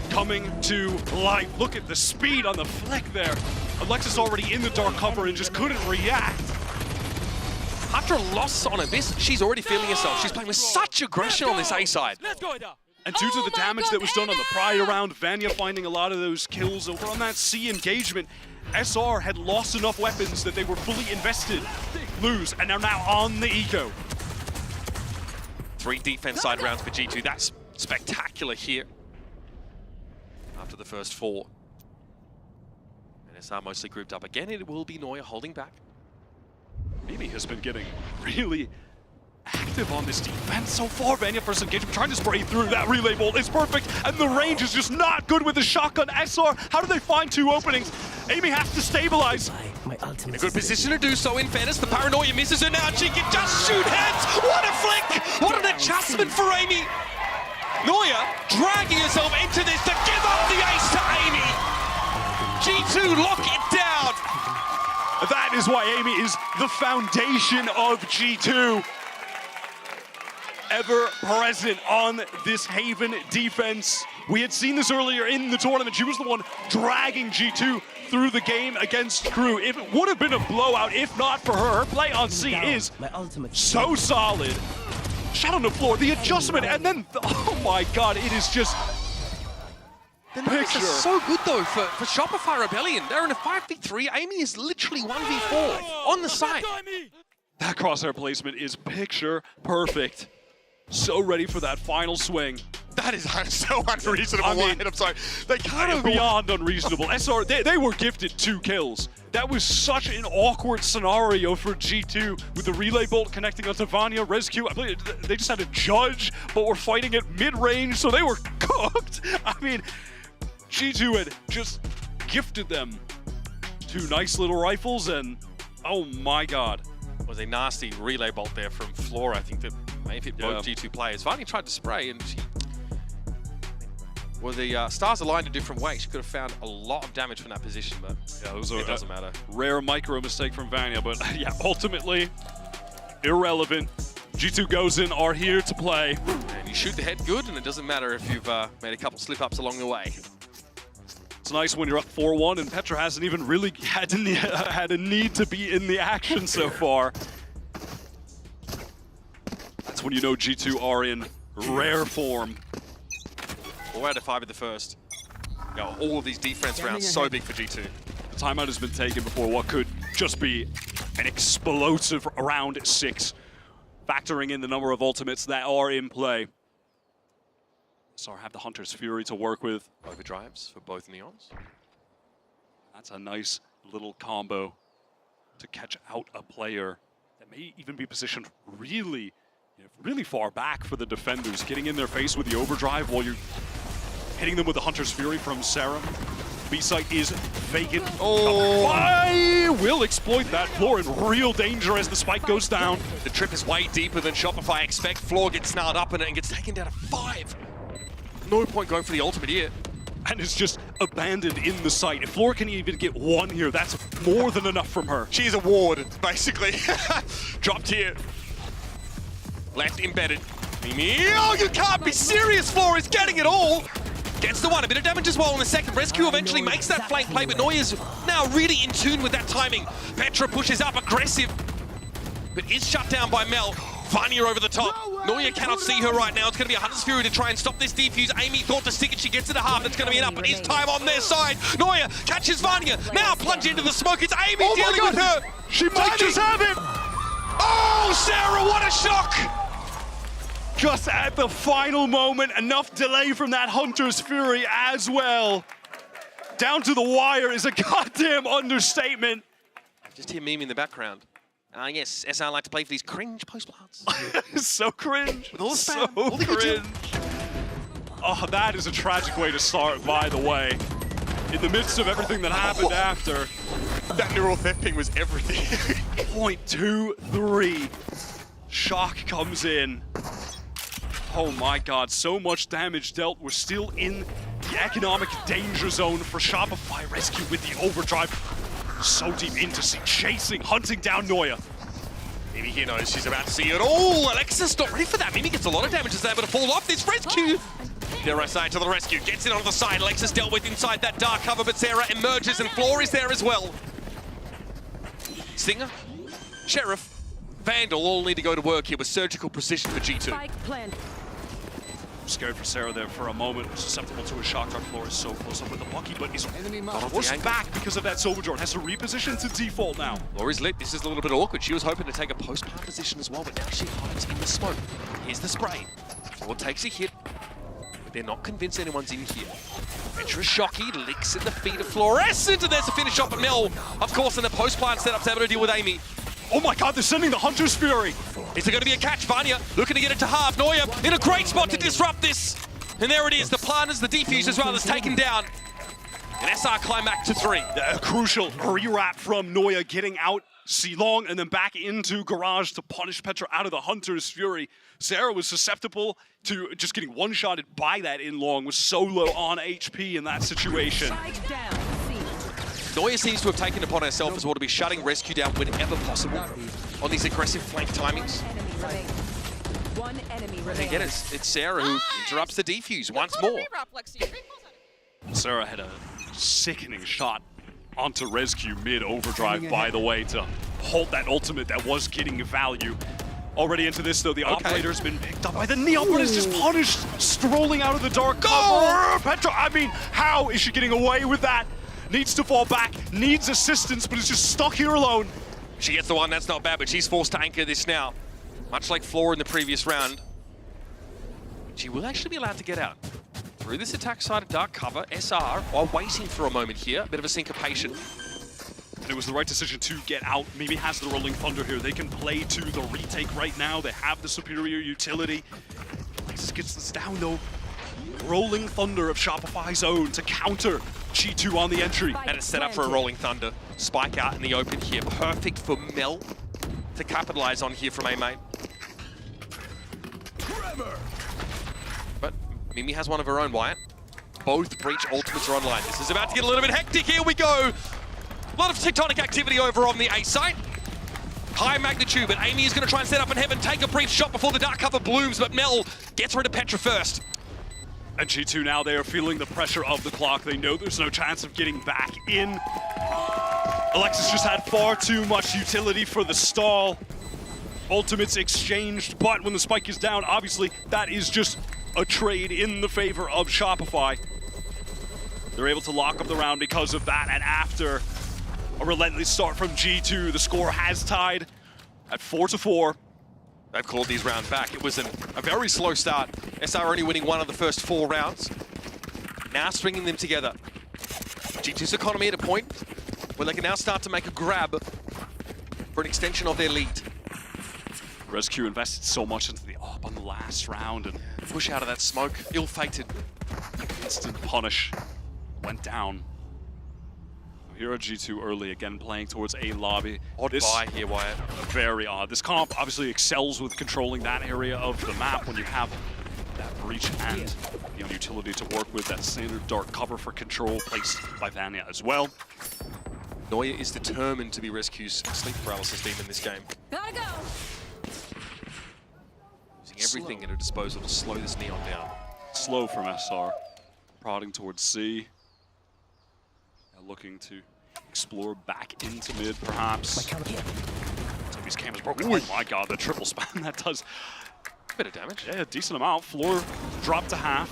Coming to life. Look at the speed on the flick there. Alexis already in the dark cover and just couldn't react. After a loss on Abyss, she's already feeling herself. She's playing with such aggression on this A side. And due to the damage that was done on the prior round, Vanya finding a lot of those kills over on that C engagement, SR had lost enough weapons that they were fully invested. Lose, and are now on the eco. 3 defense side rounds for G2. That's spectacular here. After the first 4. And SR mostly grouped up again. It will be Noya holding back. Mimi has been getting really active on this defense so far. Vanya first engagement, trying to spray through that relay bolt. It's perfect, and the range is just not good with the shotgun. SR, how do they find 2 openings? Amy has to stabilize. In a good position to do so, in fairness. The paranoia misses her now. She can just shoot heads. What a flick! What an adjustment for Amy. Noya dragging herself into this to give up the ace to Amy. G2 lock it down. That is why Amy is the foundation of G2. ever present on this Haven defense. We had seen this earlier in the tournament. She was the one dragging G2 through the game against Crew. It would have been a blowout if not for her. Her play on C is so solid. Shot on the floor, the adjustment, and then, oh my god, it is just... The numbers are so good though for Shopify Rebellion. They're in a 5v3. Amy is literally 1v4 on the side. That crosshair placement is picture perfect. So ready for that final swing. That is so unreasonable. I mean, I'm sorry. They can't have beyond unreasonable. SR, they were gifted 2 kills. That was such an awkward scenario for G2 with the relay bolt connecting onto Vanya, Rescue. I believe they just had to judge, but were fighting at mid-range, so they were cooked. I mean, G2 had just gifted them 2 nice little rifles, and oh my god. Was a nasty relay bolt there from Flora. I think that may have hit both G2 players. Vanya tried to spray, and she... Well, the stars aligned a different way. She could have found a lot of damage from that position, but it doesn't matter. Rare micro mistake from Vanya, but yeah, ultimately irrelevant. G2 goes in, are here to play. And you shoot the head good, and it doesn't matter if you've made a couple slip-ups along the way. It's nice when you're up 4-1, and Petra hasn't even really had a need to be in the action so far. That's when you know G2 are in rare form. 4 out of 5 in the first. All of these defense rounds so big for G2. The timeout has been taken before what could just be an explosive round 6, factoring in the number of ultimates that are in play. SR have the Hunter's Fury to work with. Overdrives for both Neons. That's a nice little combo to catch out a player that may even be positioned really far back for the defenders. Getting in their face with the overdrive while you're hitting them with the Hunter's Fury from Serum. B-site is vacant. Oh! I will exploit that. Floor in real danger as the spike goes down. The trip is way deeper than Shopify expect. Floor gets snarled up in it and gets taken down to 5. No point going for the ultimate here. And it's just abandoned in the site. If Floor can even get 1 here, that's more than enough from her. She's a ward, basically. Dropped here. Left embedded. Mimi, oh, you can't be serious. Floor is getting it all. Gets the 1, a bit of damage as well in the second. Rescue eventually makes that flank play, but Noya's now really in tune with that timing. Petra pushes up aggressive, but is shut down by Mel. Vanya over the top. Noya cannot see her right now. It's going to be a Hunter's Fury to try and stop this defuse. Amy thought to stick it. She gets it a half. It's going to be enough, but it's time on their side. Noya catches Vanya. Now plunge into the smoke. It's Amy dealing with her. She might just have it. Oh, Sarah, what a shock. Just at the final moment, enough delay from that Hunter's Fury as well. Down to the wire is a goddamn understatement. Just hear Mimi in the background. Yes, SR like to play for these cringe post plants. So cringe. With all the spam, so all the cringe. Oh, that is a tragic way to start, by the way. In the midst of everything that happened after. That neural theft ping was everything. 0.23. Shock comes in. Oh my god, so much damage dealt. We're still in the economic danger zone for Shopify. Rescue with the overdrive. So deep into C, chasing, hunting down Noya. Mimi here knows she's about to see it all. Alexis not ready for that. Mimi gets a lot of damage as they're able to fall off this rescue. Neuro side to the rescue, gets it on the side. Alexis dealt with inside that dark cover, but Sarah emerges and Floor is there as well. Singer, Sheriff, Vandal all need to go to work here with surgical precision for G2. Scared for Sarah there for a moment. Susceptible to a shock. Dark Floor is so close up with the Bucky, but is forced back because of that Silverjord. Has to reposition to default now. Laurie's lit. This is a little bit awkward. She was hoping to take a post-plant position as well, but now she hides in the smoke. Here's the spray. Floor takes a hit, but they're not convinced anyone's in here. Petra Shocky licks in the feet of Fluorescent, and there's a finish off at Mel. Of course, in the post-plant setup's able to deal with Amy. Oh my god, they're sending the Hunter's Fury. Is there going to be a catch? Vanya looking to get it to half. Noya in a great spot to disrupt this. And there it is. The planters, the defuse as well is taken down. And SR climb back to 3. A crucial rewrap from Noya getting out C-Long and then back into Garage to punish Petra out of the Hunter's Fury. Sarah was susceptible to just getting one-shotted by that in-long, was so low on HP in that situation. Noya seems to have taken upon herself as well to be shutting Rescue down whenever possible on these aggressive flank timings. One enemy And remaining. again, it's Sarah who interrupts the defuse once more. Sarah had a sickening shot onto Rescue mid-overdrive, by the way, to hold that ultimate that was getting value. Already into this, though, the operator's been picked up by the Neon, but is just punished, strolling out of the dark cover. Petra, I mean, how is she getting away with that? Needs to fall back, needs assistance, but is just stuck here alone. She gets the one, that's not bad, but she's forced to anchor this now. Much like Flora in the previous round. She will actually be allowed to get out. Through this attack side of dark cover, SR are waiting for a moment here, a bit of a syncopation. And it was the right decision to get out. Mimi has the Rolling Thunder here. They can play to the retake right now. They have the superior utility. Alexis gets this down though. Rolling Thunder of Shopify's own to counter G2 on the entry. And it's set up for a Rolling Thunder. Spike out in the open here. Perfect for Mel to capitalize on here from A-Main. But Mimi has one of her own, Wyatt. Both Breach ultimates are online. This is about to get a little bit hectic. Here we go. A lot of tectonic activity over on the A site. High magnitude, but Amy is going to try and set up in heaven, take a brief shot before the dark cover blooms, but Mel gets rid of Petra first. And G2 now, they are feeling the pressure of the clock. They know there's no chance of getting back in. Alexis just had far too much utility for the stall. Ultimates exchanged, but when the spike is down, obviously that is just a trade in the favor of Shopify. They're able to lock up the round because of that, and after a relentless start from G2, the score has tied at 4-4. They've called these rounds back. It was a very slow start. SR only winning one of the first 4 rounds. Now stringing them together. G2's economy at a point where they can now start to make a grab for an extension of their lead. Rescue invested so much into the op on the last round and push out of that smoke. Ill-fated. Instant punish. Went down. Here at G2 early, again playing towards A lobby. Odd buy here, Wyatt. Very odd. This comp obviously excels with controlling that area of the map when you have that breach and utility to work with. That standard dark cover for control placed by Vanya as well. Noya is determined to be Rescue's sleep paralysis team in this game. Gotta go. Using everything at her disposal to slow this Neon down. Slow from SR. Prodding towards C. Looking to explore back into mid, perhaps. Toby's cam is broken. Oh my god, the triple spam, that does a bit of damage. Yeah, a decent amount. Floor dropped to half.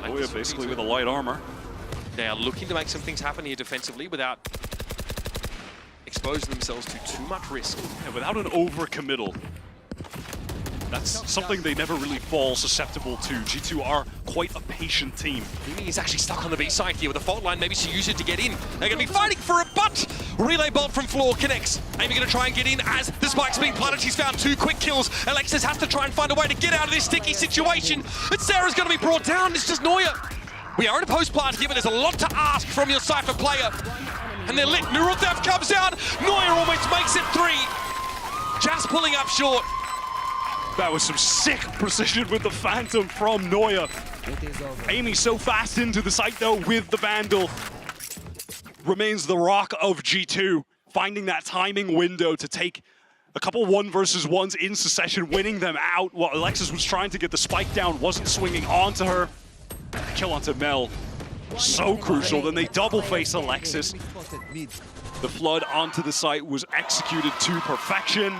Noya basically with a light armor. They are looking to make some things happen here defensively without exposing themselves to too much risk. Yeah, without an overcommittal. That's something they never really fall susceptible to. G2 are quite a patient team. Mimi is actually stuck on the B side here with a fault line. Maybe she used it to get in. They're going to be fighting for it, but relay bolt from Floor connects. Amy going to try and get in as the spike's being planted. She's found 2 quick kills. Alexis has to try and find a way to get out of this sticky situation. But Sarah's going to be brought down. It's just Noya. We are in a post-plant here, but there's a lot to ask from your Cypher player. And they're lit. Neural Theft comes out. Noya almost makes it 3. Just pulling up short. That was some sick precision with the Phantom from Noya. Amy so fast into the site though with the Vandal. Remains the rock of G2, finding that timing window to take a couple 1v1s in succession, winning them out while Alexis was trying to get the spike down, wasn't swinging onto her. Kill onto Mel, so crucial. Then they double face Alexis. The flood onto the site was executed to perfection.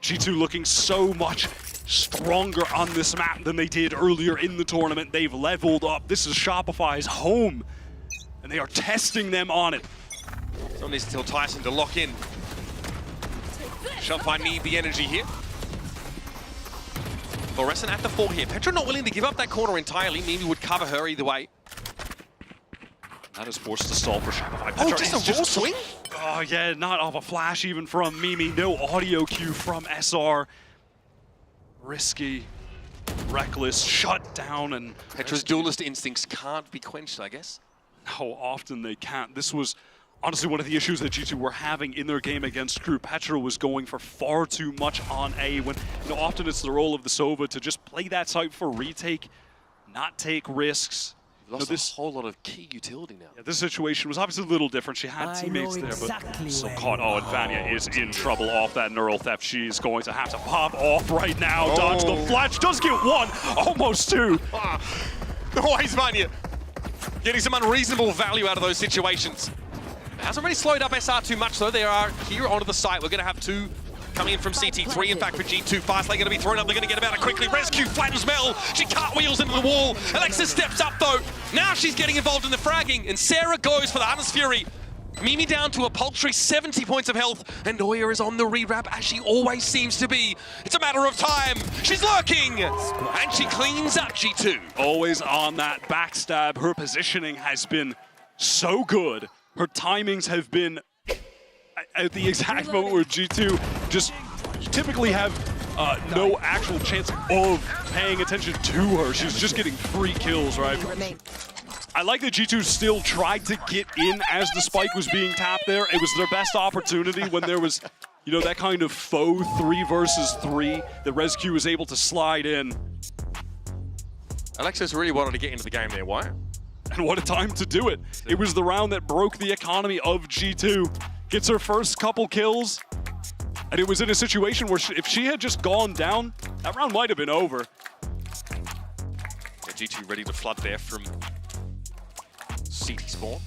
G2 looking so much stronger on this map than they did earlier in the tournament. They've leveled up. This is Shopify's home, and they are testing them on it. Someone needs to tell Tyson to lock in. Shopify need the energy here. Fluorescent at the 4 here. Petra not willing to give up that corner entirely. Mimi would cover her either way. That is forced to stall for Shopify. Oh, Petra just a raw swing? Oh yeah, not off a flash even from Mimi. No audio cue from SR. Risky, reckless, shut down, and Petra's duelist instincts can't be quenched, I guess. How often they can't. This was honestly one of the issues that G2 were having in their game against Crew. Petra was going for far too much on A when, often it's the role of the Sova to just play that site for retake, not take risks. Lost a whole lot of key utility now. Yeah, this situation was obviously a little different. She had teammates there, but still caught. Oh, and Vanya is in trouble off that neural theft. She's going to have to pop off right now. Dodge the flash, does get one, almost two. Always Vanya getting some unreasonable value out of those situations. It hasn't really slowed up SR too much, though. They are here onto the site. We're going to have two coming in from CT3. In fact, for G2, fast they're going to be thrown up. They're going to get about it quickly. Rescue flattens Mel. She cartwheels into the wall. Alexis steps up, though. Now she's getting involved in the fragging, and Sarah goes for the Hunter's Fury. Mimi down to a paltry 70 points of health, and Noya is on the rewrap, as she always seems to be. It's a matter of time. She's lurking, and she cleans up G2. Always on that backstab. Her positioning has been so good. Her timings have been at the exact moment where G2 just typically have no actual chance of paying attention to her. She's just getting free kills, right? I like that G2 still tried to get in as the spike was being tapped there. It was their best opportunity when there was, you know, that kind of faux 3 versus 3 that Rescue was able to slide in. Alexis really wanted to get into the game there. Why? And what a time to do it. It was the round that broke the economy of G2. Gets her first couple kills. And it was in a situation where if she had just gone down, that round might have been over. Yeah, G2 ready to flood there from CT spawn.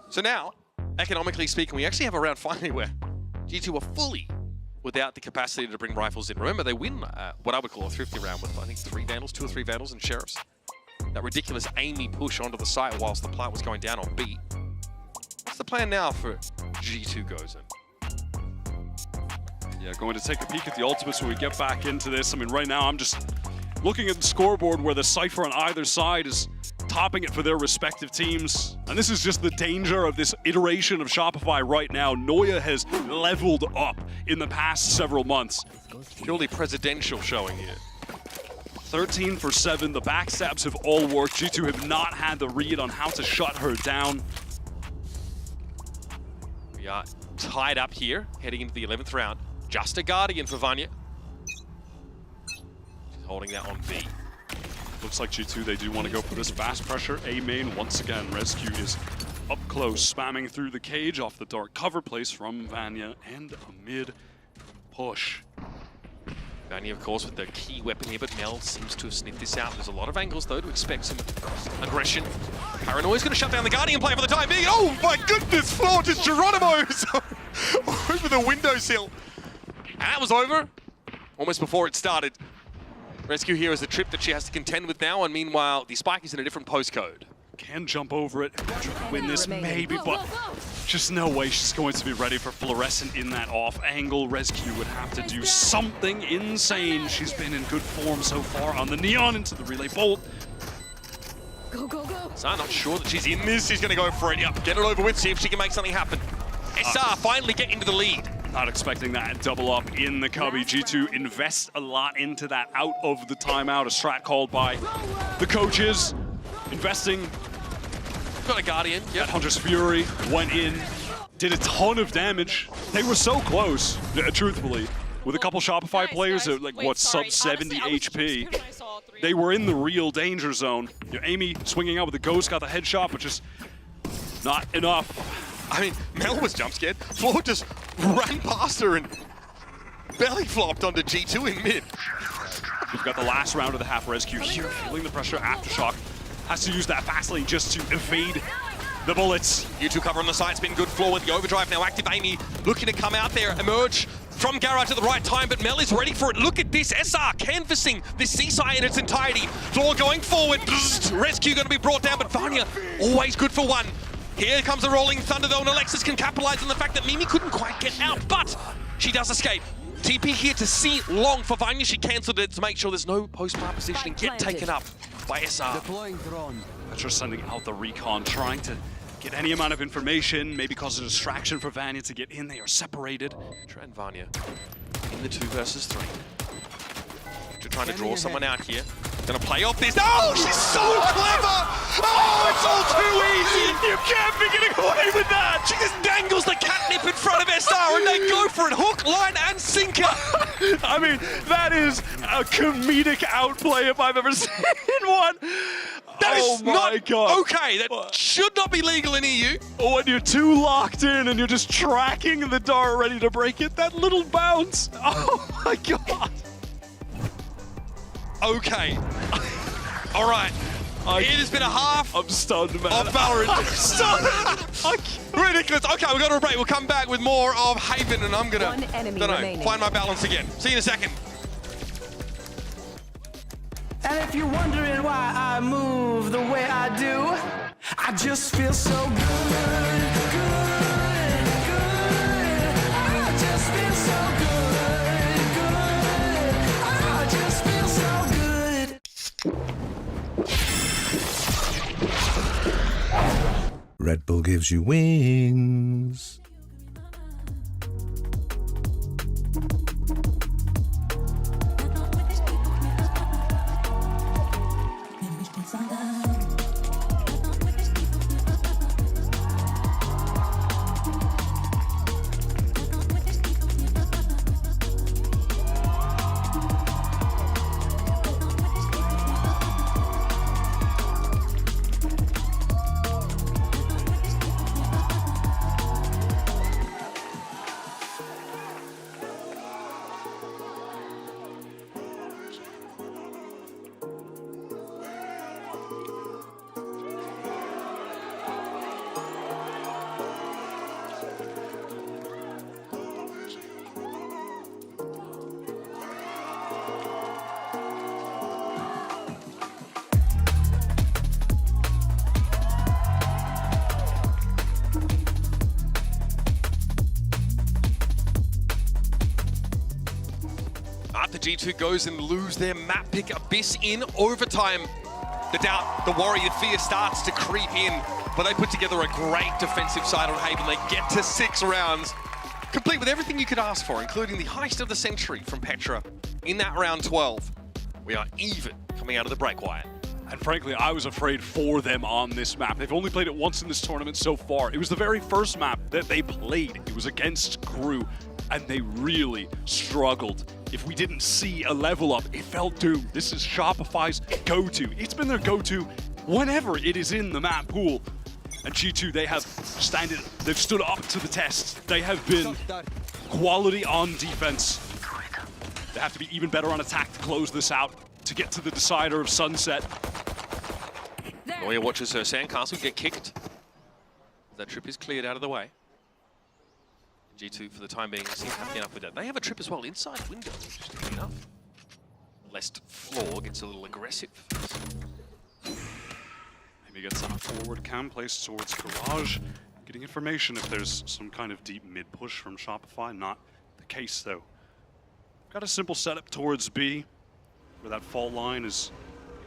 So now, economically speaking, we actually have a round finally where G2 are fully without the capacity to bring rifles in. Remember, they win what I would call a thrifty round with, I think, 2 or 3 Vandals and Sheriffs. That ridiculous Amy push onto the site whilst the plant was going down on B. What's the plan now for G2 goes in? Yeah, going to take a peek at the ultimates when we get back into this. I mean, right now I'm just looking at the scoreboard where the Cypher on either side is topping it for their respective teams. And this is just the danger of this iteration of Shopify right now. Noya has leveled up in the past several months. Purely presidential showing here. 13 for 7, the backstabs have all worked. G2 have not had the read on how to shut her down. We are tied up here, heading into the 11th round. Just a Guardian for Vanya. She's holding that on B. Looks like G2, they do want to go for this fast pressure. A main, once again, Rescue is up close, spamming through the cage off the dark cover place from Vanya, and a mid push. Vanya, of course, with the key weapon here, but Mel seems to have sniffed this out. There's a lot of angles, though, to expect some aggression. Paranoia's going to shut down the Guardian play for the time being. Oh, my goodness, floor to Geronimo over the windowsill. And that was over almost before it started. Rescue here is the trip that she has to contend with now, and meanwhile, the spike is in a different postcode. Can jump over it, win this maybe, but just no way she's going to be ready for Fluorescent in that off angle. Rescue would have to do something insane. She's been in good form so far on the Neon into the relay bolt. Go, go, go. So I'm not sure that she's in this. She's going to go for it. Yep, get it over with, see if she can make something happen. SR finally get into the lead. Not expecting that double up in the cubby. G2 invests a lot into that out of the timeout. A strat called by the coaches. Investing. Got a Guardian. Yep. Hunter's Fury went in, did a ton of damage. They were so close, truthfully. With a couple Shopify players at like, what, sub 70 HP. They were in the real danger zone. You know, Amy swinging out with the ghost, got the headshot, but just not enough. I mean, Mel was jump scared. Floor just ran past her and belly flopped onto G2 in mid. We've got the last round of the half rescue here, feeling the pressure. Aftershock has to use that fast lane just to evade the bullets. U2 cover on the side, it's been good. Floor with the overdrive now active. Amy looking to come out there, emerge from garage at the right time, but Mel is ready for it. Look at this, SR canvassing this seaside in its entirety. Floor going forward, rescue going to be brought down, but Vanya always good for one. Here comes a rolling thunder though, and Alexis can capitalize on the fact that Mimi couldn't quite get out, but she does escape. TP here to see long for Vanya. She cancelled it to make sure there's no post-plant positioning. Get taken up by SR. Petra sending out the recon, trying to get any amount of information, maybe cause a distraction for Vanya to get in. They are separated. Petra and Vanya in the 2 versus 3. Petra trying to draw someone out here. Gonna play off this. Oh, she's so clever! Oh, it's all too easy! You can't be getting away with that! She just dangles the catnip in front of SR and they go for it. Hook, line, and sinker. I mean, that is a comedic outplay if I've ever seen one. That Oh is my not God. okay. That should not be legal in EU. Oh, and you're too locked in and you're just tracking the dart ready to break it. That little bounce. Oh my God. Okay. All right. It has been a half I'm stunned, man. of Valorant. I'm stunned. Ridiculous. Okay, we've got to break. We'll come back with more of Haven, and I'm going to, find my balance again. See you in a second. And if you're wondering why I move the way I do, I just feel so good, good, good. I just feel so good, good. I just feel so good. Red Bull gives you wings. The G2 goes and lose their map pick. Abyss in overtime. The doubt, the worry, the fear starts to creep in, but they put together a great defensive side on Haven. They get to 6 rounds, complete with everything you could ask for, including the heist of the century from Petra in that round 12. We are even coming out of the break wire. And frankly, I was afraid for them on this map. They've only played it once in this tournament so far. It was the very first map that they played. It was against Crew, and they really struggled. If we didn't see a level up, it felt doomed. This is Shopify's go-to. It's been their go-to whenever it is in the map pool. And G2, they've stood up to the test. They have been quality on defense. They have to be even better on attack to close this out, to get to the decider of Sunset. Noya watches her sandcastle get kicked. That trip is cleared out of the way. G2, for the time being, seems happy enough with that. They have a trip as well inside window, interestingly enough. Lest Floor gets a little aggressive. Maybe gets on a forward cam placed towards Garage. Getting information if there's some kind of deep mid push from Shopify. Not the case, though. Got a simple setup towards B, where that fault line is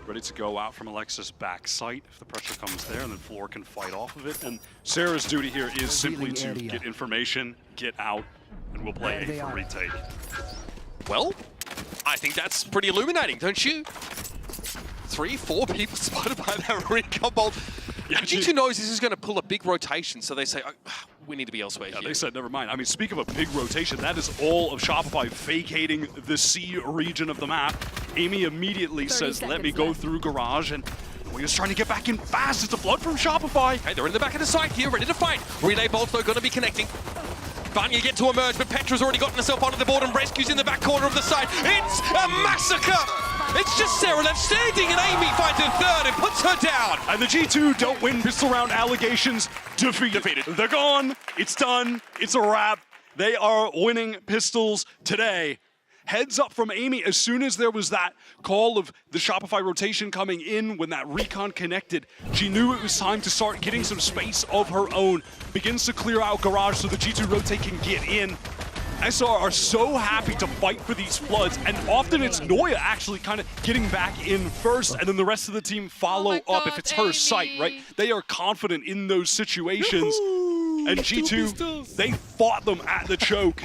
ready to go out from Alexa's back site if the pressure comes there, and then Floor can fight off of it. And Sarah's duty here is simply to get information, get out, and we'll play A for retake. Well, I think that's pretty illuminating, don't you? 3, 4 people spotted by that recon bolt. Yeah, G2 knows this is going to pull a big rotation, so they say, oh, we need to be elsewhere here. They said, never mind. I mean, speak of a big rotation, that is all of Shopify vacating the C region of the map. Amy immediately says, let me go through Garage, and we're just trying to get back in fast. It's a flood from Shopify. Hey, they're in the back of the site here, ready to fight. Relay bolts, though, going to be connecting. Vanya get to emerge, but Petra's already gotten herself onto the board, and Rescue's in the back corner of the site. It's a massacre! It's just Sarah left standing, and Amy finds her third and puts her down. And the G2 don't win pistol round allegations. Defeated. They're gone. It's done. It's a wrap. They are winning pistols today. Heads up from Amy as soon as there was that call of the Shopify rotation coming in when that recon connected. She knew it was time to start getting some space of her own. Begins to clear out Garage so the G2 rotate can get in. SR are so happy to fight for these floods, and often it's Noya actually kind of getting back in first, and then the rest of the team follow up if it's her site, right? They are confident in those situations, and G2, they fought them at the choke.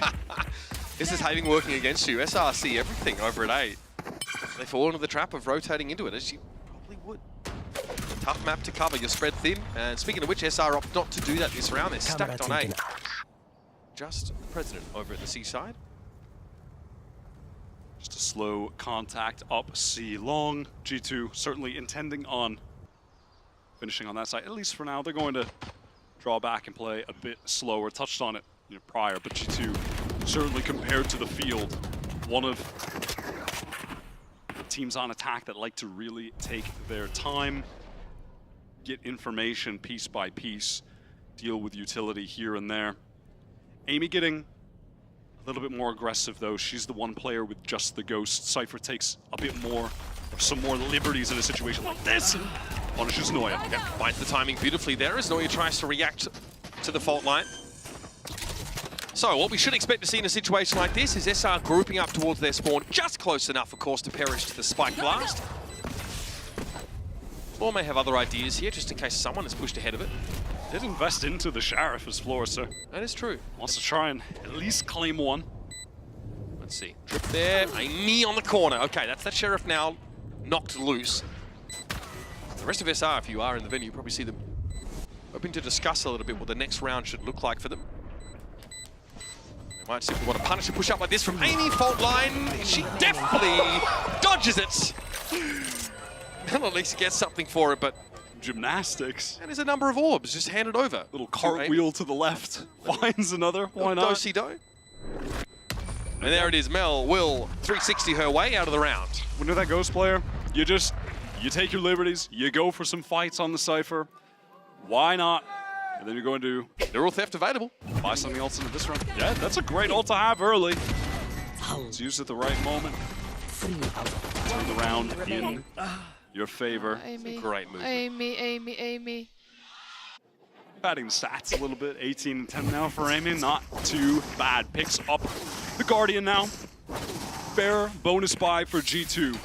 This is Haven working against you. SR see everything over at A. They fall into the trap of rotating into it, as you probably would. Tough map to cover, you're spread thin, and speaking of which, SR opt not to do that this round. They're stacked on A. Just the president over at the seaside. Just a slow contact up C long. G2 certainly intending on finishing on that side, at least for now. They're going to draw back and play a bit slower. Touched on it prior, but G2 certainly compared to the field, one of the teams on attack that like to really take their time, get information piece by piece, deal with utility here and there. Amy getting a little bit more aggressive though. She's the one player with just the Ghost. Cypher takes a bit more, or some more liberties in a situation like this. Punishes Noya. Yep, finds the timing beautifully there as Noya tries to react to the fault line. So what we should expect to see in a situation like this is SR grouping up towards their spawn, just close enough, of course, to perish to the spike blast. Floor may have other ideas here, just in case someone is pushed ahead of it. Did invest into the Sheriff as Floor, so that is true. Wants to try and at least claim one. Let's see. Trip there. A knee on the corner. Okay, that's that Sheriff now knocked loose. The rest of SR, if you are in the venue, you probably see them hoping to discuss a little bit what the next round should look like for them. They might simply want to punish a push up like this from Amy. Fault line. She definitely dodges it. And at least gets something for it, but gymnastics. And there's a number of orbs just handed over. Little cartwheel to the left. Finds another. Why not? Do-si-do. And there it is. Mel will 360 her way out of the round. When you're that Ghost player, you take your liberties, you go for some fights on the Cypher. Why not? And then you're going to... Neural Theft available. Buy something else into this round. Yeah, that's a great ult to have early. It's used at the right moment. Turn the round in your favor. Amy. Great move. Amy. Padding the stats a little bit. 18 and 10 now for Amy. Not too bad. Picks up the Guardian now. Fair bonus buy for G2.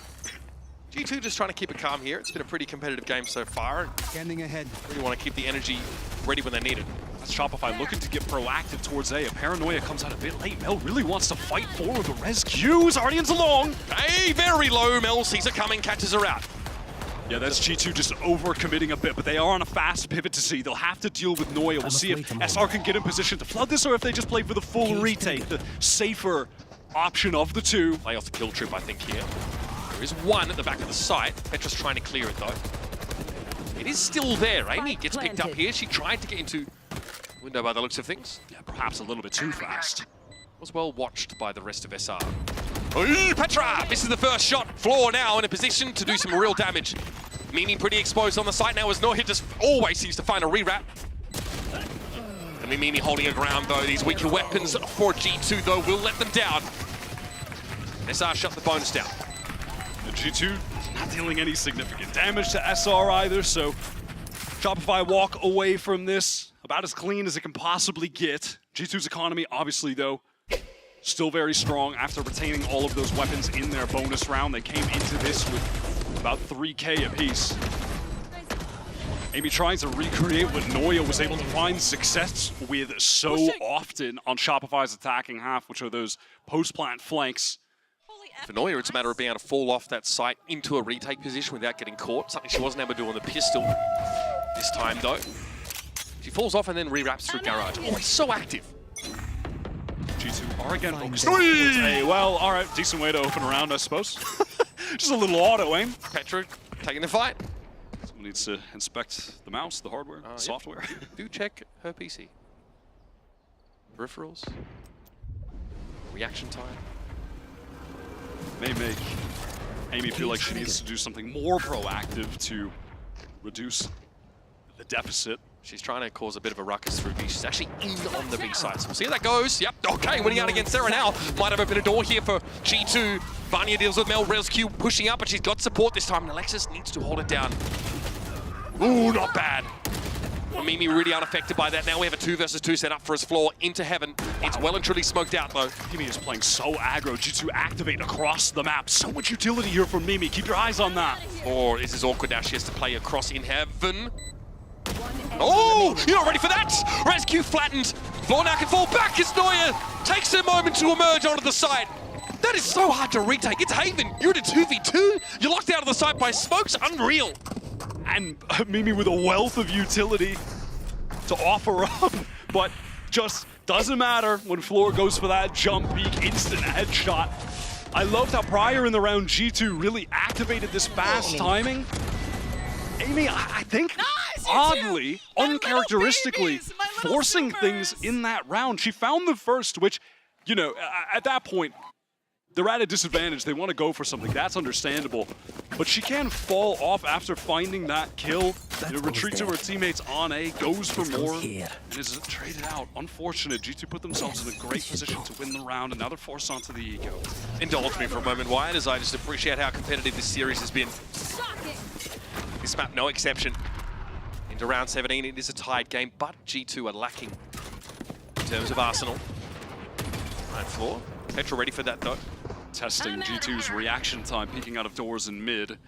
G2 just trying to keep it calm here. It's been a pretty competitive game so far. Scanning ahead. Really want to keep the energy ready when they need it. That's Shopify looking to get proactive towards A. Paranoia comes out a bit late. Mel really wants to fight forward. The res Q's. Guardians along. Hey, very low. Mel sees it coming, catches her out. Yeah, that's G2 just over-committing a bit, but they are on a fast pivot to C. They'll have to deal with Noya. We'll see if SR can get in position to flood this or if they just play for the full retake, the safer option of the two. Play off the kill trip, I think, here. There is one at the back of the site. Petra's trying to clear it, though. It is still there. Amy gets picked up here. She tried to get into window by the looks of things. Yeah, perhaps a little bit too fast. Was well watched by the rest of SR. Ooh, Petra misses the first shot. Floor now in a position to do some real damage. Mimi pretty exposed on the site now as Nohit just always seems to find a rewrap. Mimi holding her ground though. These weaker weapons for G2 though will let them down. SR shut the bonus down. And G2 not dealing any significant damage to SR either, so Shopify walk away from this about as clean as it can possibly get. G2's economy obviously though still very strong after retaining all of those weapons in their bonus round. They came into this with about 3K apiece. Amy trying to recreate what Noya was able to find success with so often on Shopify's attacking half, which are those post-plant flanks. For Noya, it's a matter of being able to fall off that site into a retake position without getting caught, something she wasn't able to do on the pistol this time, though. She falls off and then rewraps through Garage. Always so active. G2 are again focused towards A. Well, all right, decent way to open a round, I suppose. Just a little auto aim. Petra taking the fight. Someone needs to inspect the mouse, the hardware, the software. Do check her PC. Peripherals. Reaction time. May make Amy feel like she needs to do something more proactive to reduce the deficit. She's trying to cause a bit of a ruckus through B. She's actually in on the B side. So we'll see how that goes. Yep, okay, winning out against Sarah now. Might have opened a door here for G2. Vanya deals with Mel. Rescue pushing up, but she's got support this time. And Alexis needs to hold it down. Ooh, not bad. Mimi really unaffected by that. Now we have a 2 versus 2 set up for his Floor into heaven. It's well and truly smoked out though. Mimi is playing so aggro. G2 activate across the map. So much utility here from Mimi. Keep your eyes on that. Or this is awkward now. She has to play across in heaven. Oh, you're not ready for that! Rescue flattened. Floor now can fall back as Noya takes a moment to emerge onto the side. That is so hard to retake. It's Haven. You're in a 2v2. You're locked out of the site by smokes. Unreal. And Mimi with a wealth of utility to offer up, but just doesn't matter when Floor goes for that jump peek, instant headshot. I loved how prior in the round G2 really activated this fast timing. Amy, I think oddly, uncharacteristically forcing things in that round. She found the first, which, you know, at that point, they're at a disadvantage. They want to go for something. That's understandable. But she can fall off after finding that kill. Retreat to her teammates on A, goes for more, and is traded out. Unfortunate. G2 put themselves in a great position to win the round, and now they're forced onto the ego. Indulge me for a moment, Wyatt, as I just appreciate how competitive this series has been. This map, no exception. Into round 17, it is a tied game, but G2 are lacking in terms of arsenal. Right floor. Petra ready for that, though. Testing G2's reaction time, peeking out of doors in mid.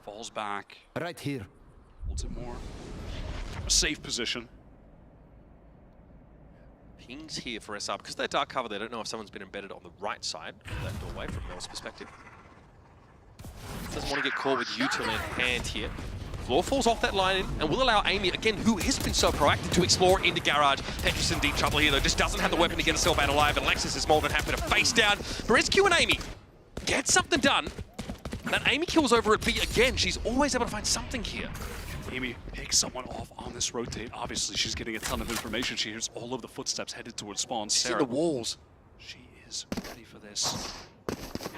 Falls back. Right here. Holds it more. A safe position. Pings here for SR. Because they're dark cover, they don't know if someone's been embedded on the right side of that doorway from Mel's perspective. Doesn't want to get caught with util in hand here. Floor falls off that line and will allow Amy, again, who has been so proactive, to explore into Garage. Petra's in deep trouble here, though. Just doesn't have the weapon to get herself out alive, and Alexis is more than happy to face down. Rescue and Amy get something done. That Amy kills over at B again. She's always able to find something here. Amy picks someone off on this rotate. Obviously, she's getting a ton of information. She hears all of the footsteps headed towards spawn. She's in the walls. She is ready for this.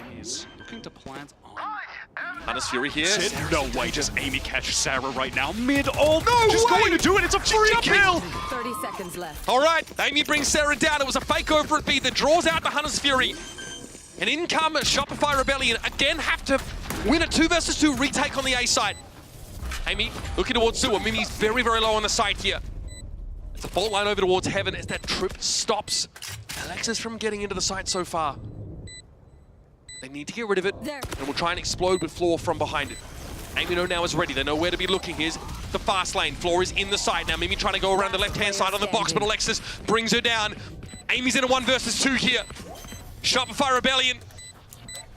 Amy is looking to plant on. Hunter's Fury here. No way, does Amy catch Sarah right now? Mid-ult. No, she's going to do it. It's a free kill. 30 seconds left. All right, Amy brings Sarah down. It was a fake over at B that draws out the Hunter's Fury. And in come Shopify Rebellion. Again, have to win a 2 versus 2 retake on the A side. Amy looking towards Sewer. Mimi's very, very low on the side here. It's a fault line over towards Heaven as that trip stops Alexis from getting into the site so far. They need to get rid of it, and we'll try and explode with Floor from behind it. Amy now is ready. They know where to be looking. Here's the fast lane. Floor is in the side now. Mimi trying to go around the left-hand side on the box, but Alexis brings her down. Amy's in a 1 versus 2 here. Shopify Rebellion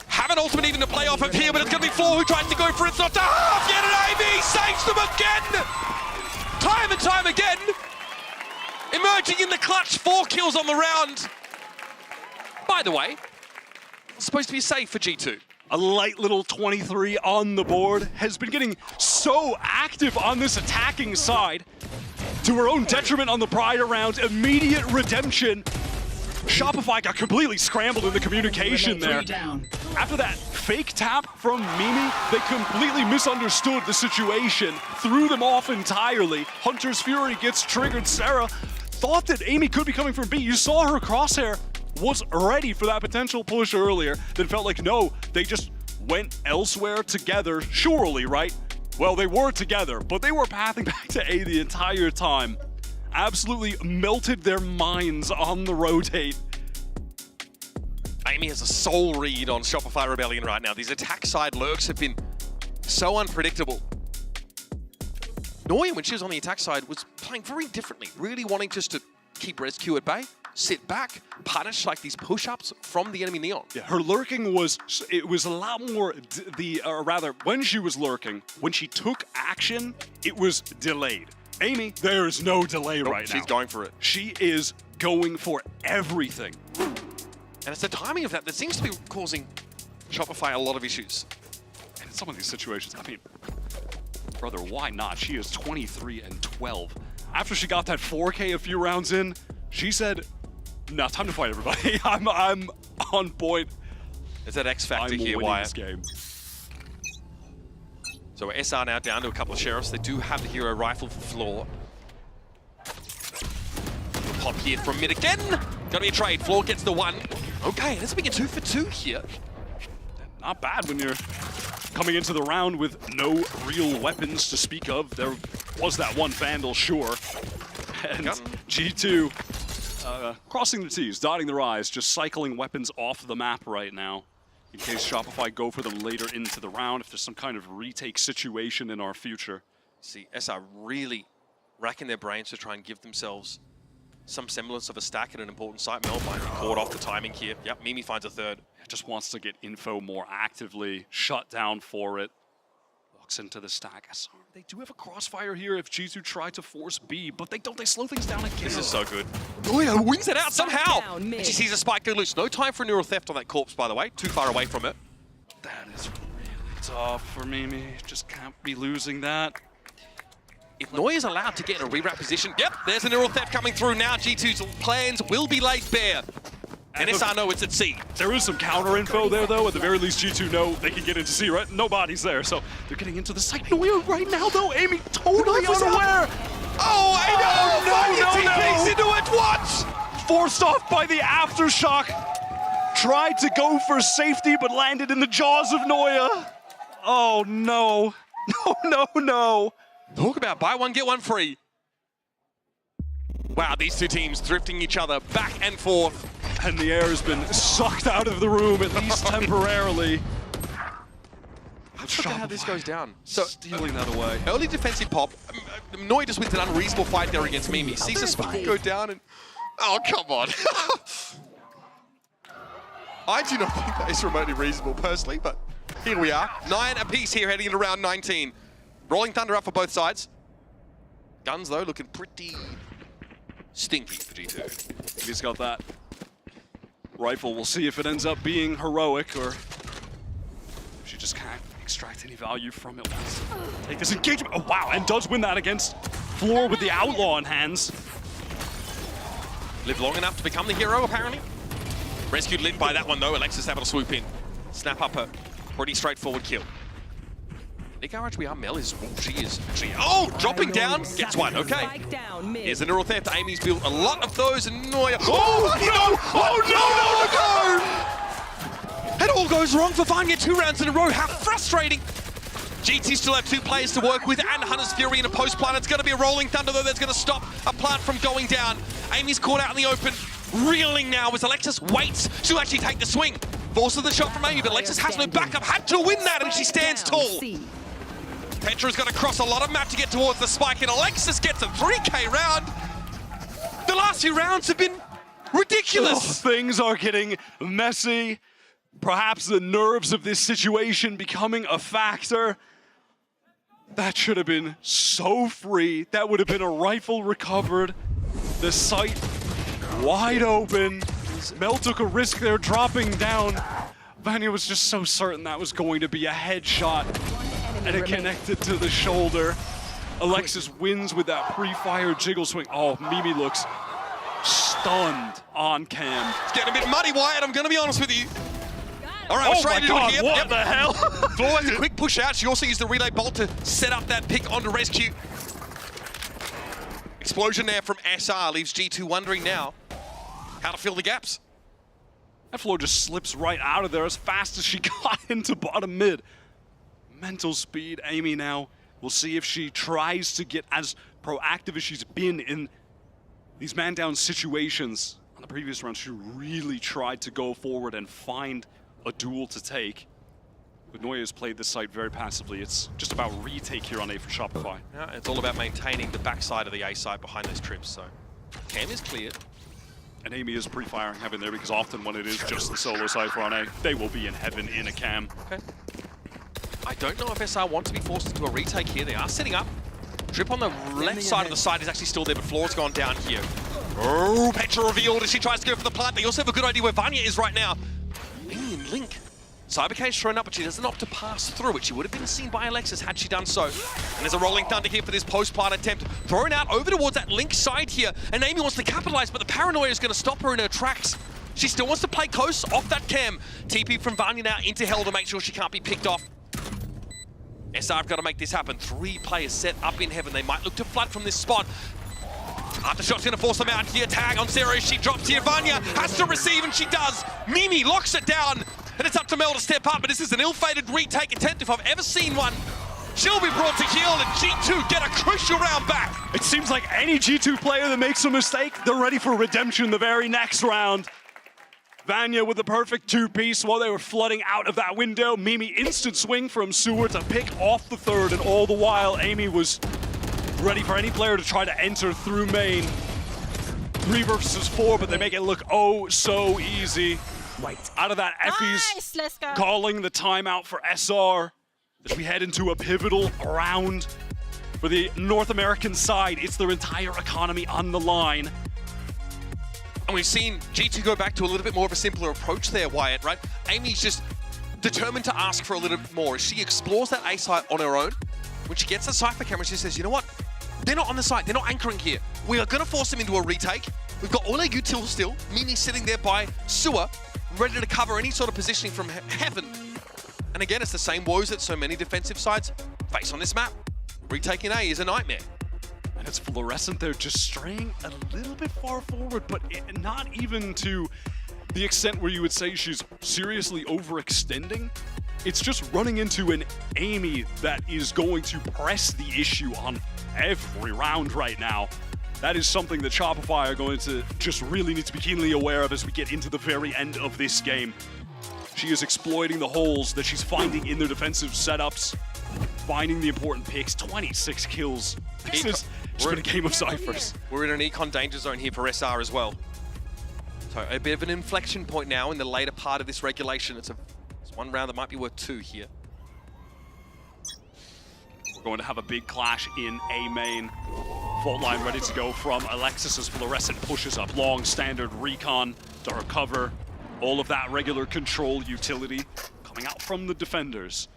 have an ultimate even to play off of here, but it's going to be Floor who tries to go for it. It's not to half yet, and Amy saves them again! Time and time again! Emerging in the clutch, 4 kills on the round. By the way, it's supposed to be safe for G2. A light little 23 on the board, has been getting so active on this attacking side. To her own detriment on the prior round, immediate redemption. Shopify got completely scrambled in the communication there. After that fake tap from Mimi, they completely misunderstood the situation, threw them off entirely. Hunter's Fury gets triggered. Sarah thought that Amy could be coming from B. You saw her crosshair was ready for that potential push earlier, then felt like, no, they just went elsewhere together, surely, right? Well, they were together, but they were pathing back to A the entire time. Absolutely melted their minds on the rotate. Amy has a soul read on Shopify Rebellion right now. These attack side lurks have been so unpredictable. Noya, when she was on the attack side, was playing very differently, really wanting just to keep Rescue at bay, sit back, punish like these push-ups from the enemy Neon. Yeah, her lurking was a lot more, rather, when she was lurking, when she took action, it was delayed. Amy, there's no delay right now. She's going for it. She is going for everything. And it's the timing of that that seems to be causing Shopify a lot of issues. And in some of these situations, I mean, brother, why not? She is 23 and 12. After she got that 4K a few rounds in, she said, "Now, time to fight everybody. I'm on point." There's that X factor here, Wyatt. So SR now down to a couple of sheriffs. They do have the hero rifle for Floor. Pop here from mid again. Gonna be a trade. Floor gets the 1. Okay, that's being a 2 for 2 here. Not bad when you're coming into the round with no real weapons to speak of. There was that one Vandal, sure. And G2 crossing the T's, dotting their I's, just cycling weapons off the map right now. In case Shopify go for them later into the round, if there's some kind of retake situation in our future. See, SR really racking their brains to try and give themselves some semblance of a stack at an important site. Mel might be caught off the timing here. Yep, Mimi finds a 3rd. Just wants to get info more actively, shut down for it. Walks into the stack. They do have a crossfire here if G2 try to force B, but they don't. They slow things down again. This is so good. Oh yeah, wings it out somehow. And she sees a spike go loose. No time for a neural theft on that corpse, by the way. Too far away from it. That is really tough for Mimi. Just can't be losing that. If Neuer's allowed to get in a rewrap position, yep, there's an Neural Theft coming through now. G2's plans will be laid bare. And SR know it's at C. There is some counter info there, though. At the very least, G2 know they can get into C, right? Nobody's there, so they're getting into the site. Neuer right now, though. Amy totally unaware. Oh, no. Into it. What? Forced off by the aftershock. Tried to go for safety, but landed in the jaws of Neuer. Oh, no. No. Talk about buy one, get one free. Wow, these two teams drifting each other back and forth. And the air has been sucked out of the room, at least temporarily. Let's look at how this goes down. So, stealing that away. Early defensive pop. Noi just wins an unreasonable fight there against Mimi. Sees the smoke go down and... Oh, come on. I do not think that is remotely reasonable, personally, but here we are. 9 apiece here heading into round 19. Rolling Thunder up for both sides. Guns, though, looking pretty stinky for G2. He's got that rifle. We'll see if it ends up being heroic or if she just can't extract any value from it. Take this engagement. Oh, wow, and does win that against Floor with the Outlaw in hands. Live long enough to become the hero, apparently. Rescued lit by that one, though. Alexis able to swoop in. Snap up her. Pretty straightforward kill. Nick RHBR Mel is, she is actually, dropping down, gets one, okay. Here's the Neural Theft. Amy's built a lot of those, and Neuer, no! It all goes wrong for Vanya 2 rounds in a row, how frustrating. GT still have 2 players to work with, and Hunter's Fury in a post plant. It's gonna be a Rolling Thunder, though, that's gonna stop a plant from going down. Amy's caught out in the open, reeling now as Alexis waits. She'll actually take the swing. Forces the shot from Amy, but Alexis has no backup, had to win that, and she stands tall. Petra's got to cross a lot of map to get towards the spike, and Alexis gets a 3K round. The last few rounds have been ridiculous. Oh, things are getting messy. Perhaps the nerves of this situation becoming a factor. That should have been so free. That would have been a rifle recovered. The site wide open. Mel took a risk there dropping down. Vanya was just so certain that was going to be a headshot. And it connected to the shoulder. Alexis wins with that pre-fire jiggle swing. Oh, Mimi looks stunned on cam. It's getting a bit muddy, Wyatt, I'm going to be honest with you. All right, we're straight into it here. What the hell? Floor has a quick push out. She also used the relay bolt to set up that pick onto Rescue. Explosion there from SR leaves G2 wondering now how to fill the gaps. That Floor just slips right out of there as fast as she got into bottom mid. Mental speed, Amy now. We'll see if she tries to get as proactive as she's been in these man-down situations. On the previous round, she really tried to go forward and find a duel to take. But Neuer has played this site very passively. It's just about retake here on A for Shopify. Yeah, it's all about maintaining the backside of the A side behind those trips, so cam is cleared. And Amy is pre-firing heaven there because often when it is just the solo Cypher on A, they will be in heaven in a cam. Okay. I don't know if SR want to be forced into a retake here. They are setting up. Drip on the left side of the side is actually still there, but Floor's gone down here. Oh, Petra revealed as she tries to go for the plant. They also have a good idea where Vanya is right now. Amy and Link. Cybercage thrown up, but she doesn't opt to pass through it. She would have been seen by Alexis had she done so. And there's a Rolling Thunder here for this post-plant attempt. Thrown out over towards that Link side here. And Amy wants to capitalize, but the paranoia is going to stop her in her tracks. She still wants to play close off that cam. TP from Vanya now into Hell to make sure she can't be picked off. SR have got to make this happen. 3 players set up in heaven. They might look to flood from this spot. Aftershot's going to force them out here. Tag on Sarah as she drops here. Vanya has to receive, and she does. Mimi locks it down, and it's up to Mel to step up, but this is an ill-fated retake attempt if I've ever seen one. She'll be brought to heel, and G2 get a crucial round back. It seems like any G2 player that makes a mistake, they're ready for redemption the very next round. Vanya with the perfect 2-piece while they were flooding out of that window. Mimi instant swing from Sewer to pick off the third, and all the while Amy was ready for any player to try to enter through main. 3 versus 4, but they make it look oh so easy. Out of that, Effie's calling the timeout for SR as we head into a pivotal round for the North American side. It's their entire economy on the line. And we've seen G2 go back to a little bit more of a simpler approach there, Wyatt, right? Amy's just determined to ask for a little bit more. As she explores that A site on her own, when she gets the Cypher camera, she says, you know what? They're not on the site. They're not anchoring here. We are going to force them into a retake. We've got all our util still. Mimi sitting there by Sewer, ready to cover any sort of positioning from heaven. And again, it's the same woes that so many defensive sides face on this map. Retaking A is a nightmare. And it's Fluorescent there just straying a little bit far forward, but not even to the extent where you would say she's seriously overextending. It's just running into an Amy that is going to press the issue on every round right now. That is something that Shopify are going to just really need to be keenly aware of as we get into the very end of this game. She is exploiting the holes that she's finding in their defensive setups, finding the important picks, 26 kills. This has been a game of ciphers. We're in an econ danger zone here for SR as well. So a bit of an inflection point now in the later part of this regulation. It's one round that might be worth 2 here. We're going to have a big clash in A main. Fault line ready to go from Alexis as Fluorescent pushes up long, standard recon to recover. All of that regular control utility coming out from the defenders.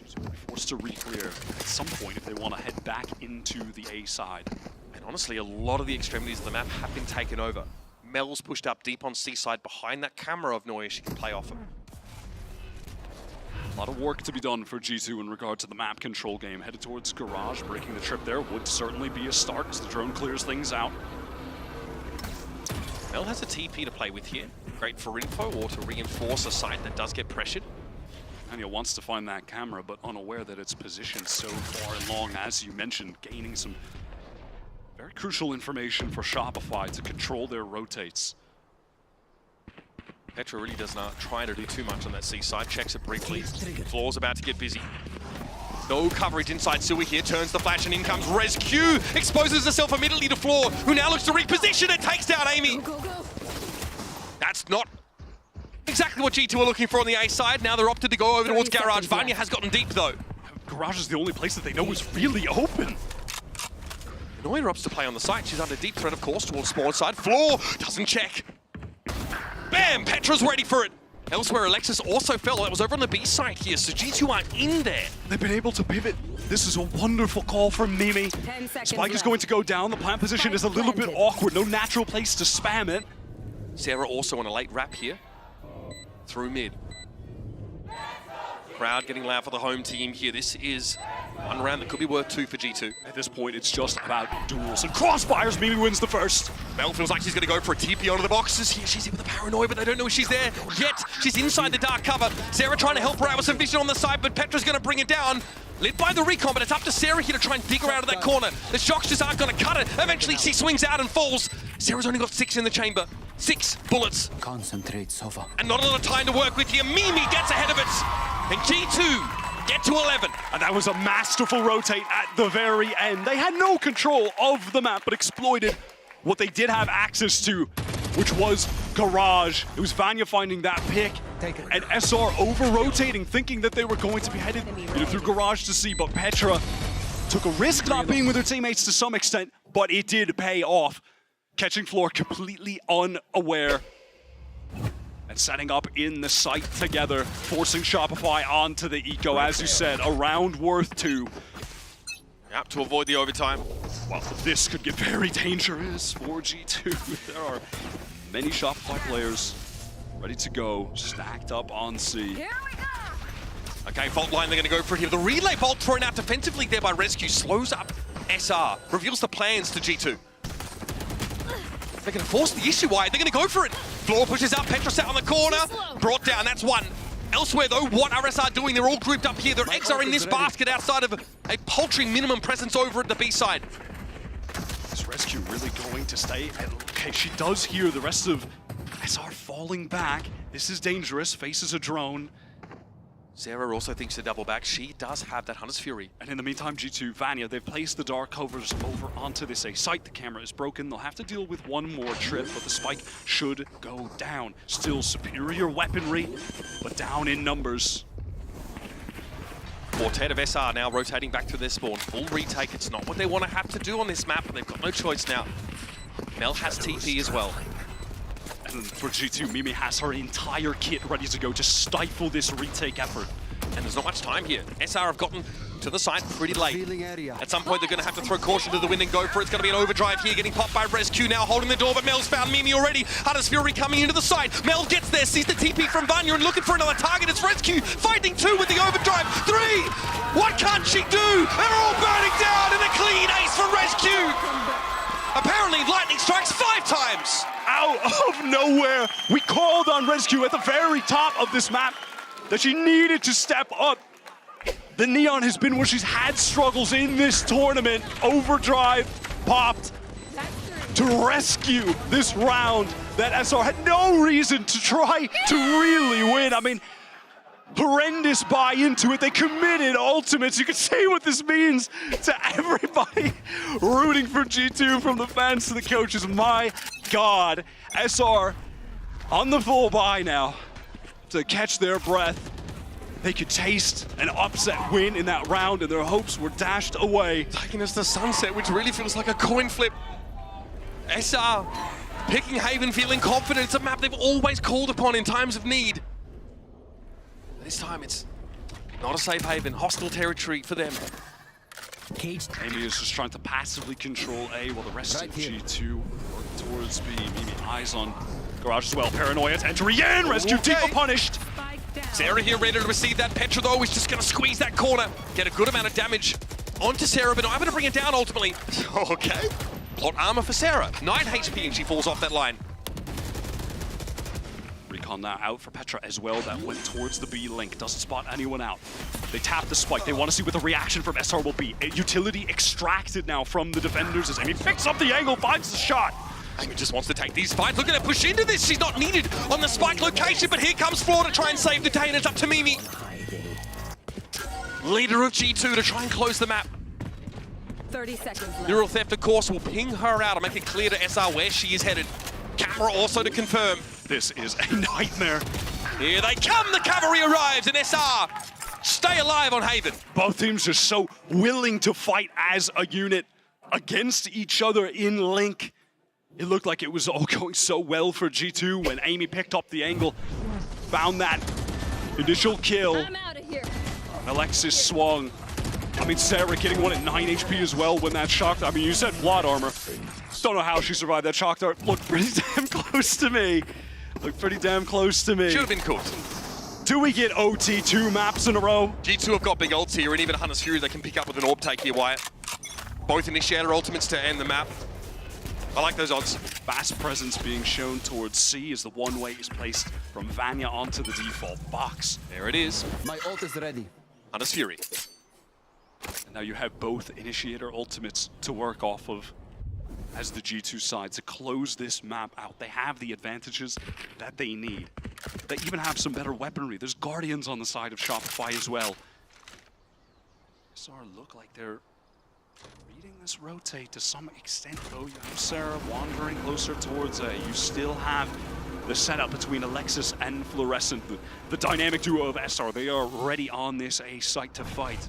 She's going to be forced to re-clear at some point if they want to head back into the A side. And honestly, a lot of the extremities of the map have been taken over. Mel's pushed up deep on C side behind that camera of noise she can play off of. A lot of work to be done for G2 in regard to the map control game. Headed towards Garage, breaking the trip there would certainly be a start as the drone clears things out. Mel has a TP to play with here. Great for info or to reinforce a site that does get pressured. Daniel wants to find that camera, but unaware that it's positioned so far and long, as you mentioned, gaining some very crucial information for Shopify to control their rotates. Petra really does not try to do too much on that C side. Checks it briefly. Floor's about to get busy. No coverage inside Sui here. Turns the flash and in comes Res-Q. Exposes herself immediately to Floor, who now looks to reposition and takes down Amy. That's not exactly what G2 are looking for on the A side. Now they're opted to go over towards Garage. Vanya has gotten deep though. Garage is the only place that they know is really open. Noya opts to play on the site. She's under deep threat, of course, towards Spawn side. Floor doesn't check. Bam! Petra's ready for it. Elsewhere, Alexis also fell. That was over on the B side here, so G2 aren't in there. They've been able to pivot. This is a wonderful call from Mimi. Spike is going to go down. The plant position is a little bit awkward. No natural place to spam it. Sarah also on a late wrap here. Through mid. Crowd getting loud for the home team here. This is one round that could be worth 2 for G2. At this point, it's just about duels and crossfires. Mimi wins the first. Mel feels like she's going to go for a TP onto the boxes here. She's here with the paranoia, but they don't know if she's there yet. She's inside the dark cover. Sarah trying to help her out with some vision on the side, but Petra's going to bring it down. Led by the recon, but it's up to Sarah here to try and dig her out of that corner. The shocks just aren't going to cut it. Eventually, she swings out and falls. Sarah's only got 6 in the chamber. 6 bullets. Concentrate, Sova. And not a lot of time to work with here. Mimi gets ahead of it. And G2 get to 11. And that was a masterful rotate at the very end. They had no control of the map, but exploited what they did have access to, which was Garage. It was Vanya finding that pick, and SR over-rotating, thinking that they were going to be headed through Garage to C, but Petra took a risk not being with her teammates to some extent, but it did pay off. Catching Floor completely unaware and setting up in the site together, forcing Shopify onto the eco, as you said, a round worth 2. Yep, to avoid the overtime. Well, this could get very dangerous for G2. There are many Shopify players ready to go, stacked up on C. Here we go. Okay, fault line, they're going to go for it here. The relay bolt thrown out defensively there by Rescue slows up SR, reveals the plans to G2. They're going to force the issue wide. They're going to go for it. Floor pushes up. Petra sat on the corner. Brought down. That's 1. Elsewhere, though, what are SR doing? They're all grouped up here. Their eggs are in this basket outside of a paltry minimum presence over at the B side. Is Rescue really going to stay? Okay, she does hear the rest of SR falling back. This is dangerous. Faces a drone. Sarah also thinks to double back. She does have that Hunter's Fury. And in the meantime, G2, Vanya, they've placed the dark covers over onto this A site. The camera is broken. They'll have to deal with one more trip, but the spike should go down. Still superior weaponry, but down in numbers. Quartet of SR now rotating back to their spawn. Full retake. It's not what they want to have to do on this map, but they've got no choice now. Mel has TP as well. And for G2, Mimi has her entire kit ready to go to stifle this retake effort. And there's not much time here. SR have gotten to the side pretty late. At some point, they're going to have to throw caution to the wind and go for it. It's going to be an overdrive here, getting popped by Rescue now, holding the door, but Mel's found Mimi already. Hunter's Fury coming into the side. Mel gets there, sees the TP from Vanya and looking for another target. It's Rescue fighting 2 with the overdrive. 3! What can't she do? They're all burning down and a clean ace for Rescue. Apparently, lightning strikes 5 times. Out of nowhere, we called on Rescue at the very top of this map that she needed to step up. The Neon has been where she's had struggles in this tournament. Overdrive popped to rescue this round that SR had no reason to try to really win. I mean, horrendous buy into it. They committed ultimates. You can see what this means to everybody rooting for G2, from the fans to the coaches. My God, SR on the full buy now to catch their breath. They could taste an upset win in that round, and their hopes were dashed away. Taking us to sunset, which really feels like a coin flip. SR picking Haven, feeling confident. It's a map they've always called upon in times of need. This time it's not a safe haven, hostile territory for them. Amy is just trying to passively control A while the rest of G2 work towards B. Mimi eyes on Garage as well. Paranoia's entry in. Rescue Tifa punished. Sarah here ready to receive that. Petra though is just going to squeeze that corner. Get a good amount of damage onto Sarah, but not able to bring it down ultimately. Okay. Plot armor for Sarah. 9 HP and she falls off that line. Recon now out for Petra as well. That went towards the B link. Doesn't spot anyone out. They tap the spike. They want to see what the reaction from SR will be. A utility extracted now from the defenders as Amy picks up the angle, finds the shot. Amy just wants to take these fights. Look at her push into this. She's not needed on the spike location, but here comes Floor to try and save the day, and it's up to Mimi. Leader of G2 to try and close the map. 30 seconds left. Neural Theft, of course, will ping her out and make it clear to SR where she is headed. Camera also to confirm. This is a nightmare. Here they come. The cavalry arrives, and SR stay alive on Haven. Both teams are so willing to fight as a unit against each other in link. It looked like it was all going so well for G2 when Amy picked up the angle, found that initial kill. I'm out of here. Alexis swung. I mean, Sarah getting one at 9 HP as well when that shock. I mean, you said plot armor. Don't know how she survived that shock dart. Looked pretty damn close to me. Looked pretty damn close to me. Should have been cooked. Do we get OT 2 maps in a row? G2 have got big ults here, and even Hunter's Fury they can pick up with an orb take here, Wyatt. Both initiator ultimates to end the map. I like those odds. Fast presence being shown towards C as the one-way is placed from Vanya onto the default box. There it is. My ult is ready. Hunter's Fury. And now you have both initiator ultimates to work off of as the G2 side to close this map out. They have the advantages that they need. They even have some better weaponry. There's Guardians on the side of Shopify as well. SR look like they're reading this rotate to some extent, though. You have Sarah wandering closer towards A. You still have the setup between Alexis and Fluorescent. The dynamic duo of SR, they are ready on this A site to fight.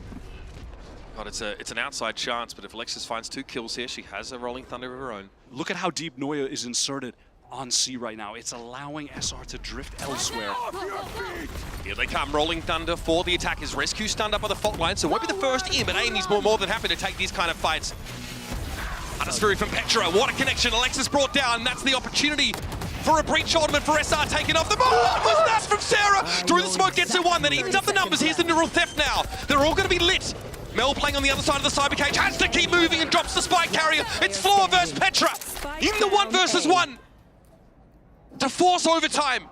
God, it's an outside chance, but if Alexis finds 2 kills here, she has a Rolling Thunder of her own. Look at how deep Noya is inserted on C right now. It's allowing SR to drift elsewhere. Here they come, Rolling Thunder for the attackers. Rescue stunned up on the fault line, so it won't be the first in, but Amy's more than happy to take these kind of fights. Hunter's Fury from Petra, what a connection. Alexis brought down, that's the opportunity for a breach ornament for SR taking off the ball. What was that from Sarah? Through the smoke gets her 1, that evens up the numbers. Here's the Neural Theft now. They're all going to be lit. Mel playing on the other side of the cyber cage, has to keep moving and drops the spike carrier. It's Floor versus Petra in the 1 versus 1 to force overtime.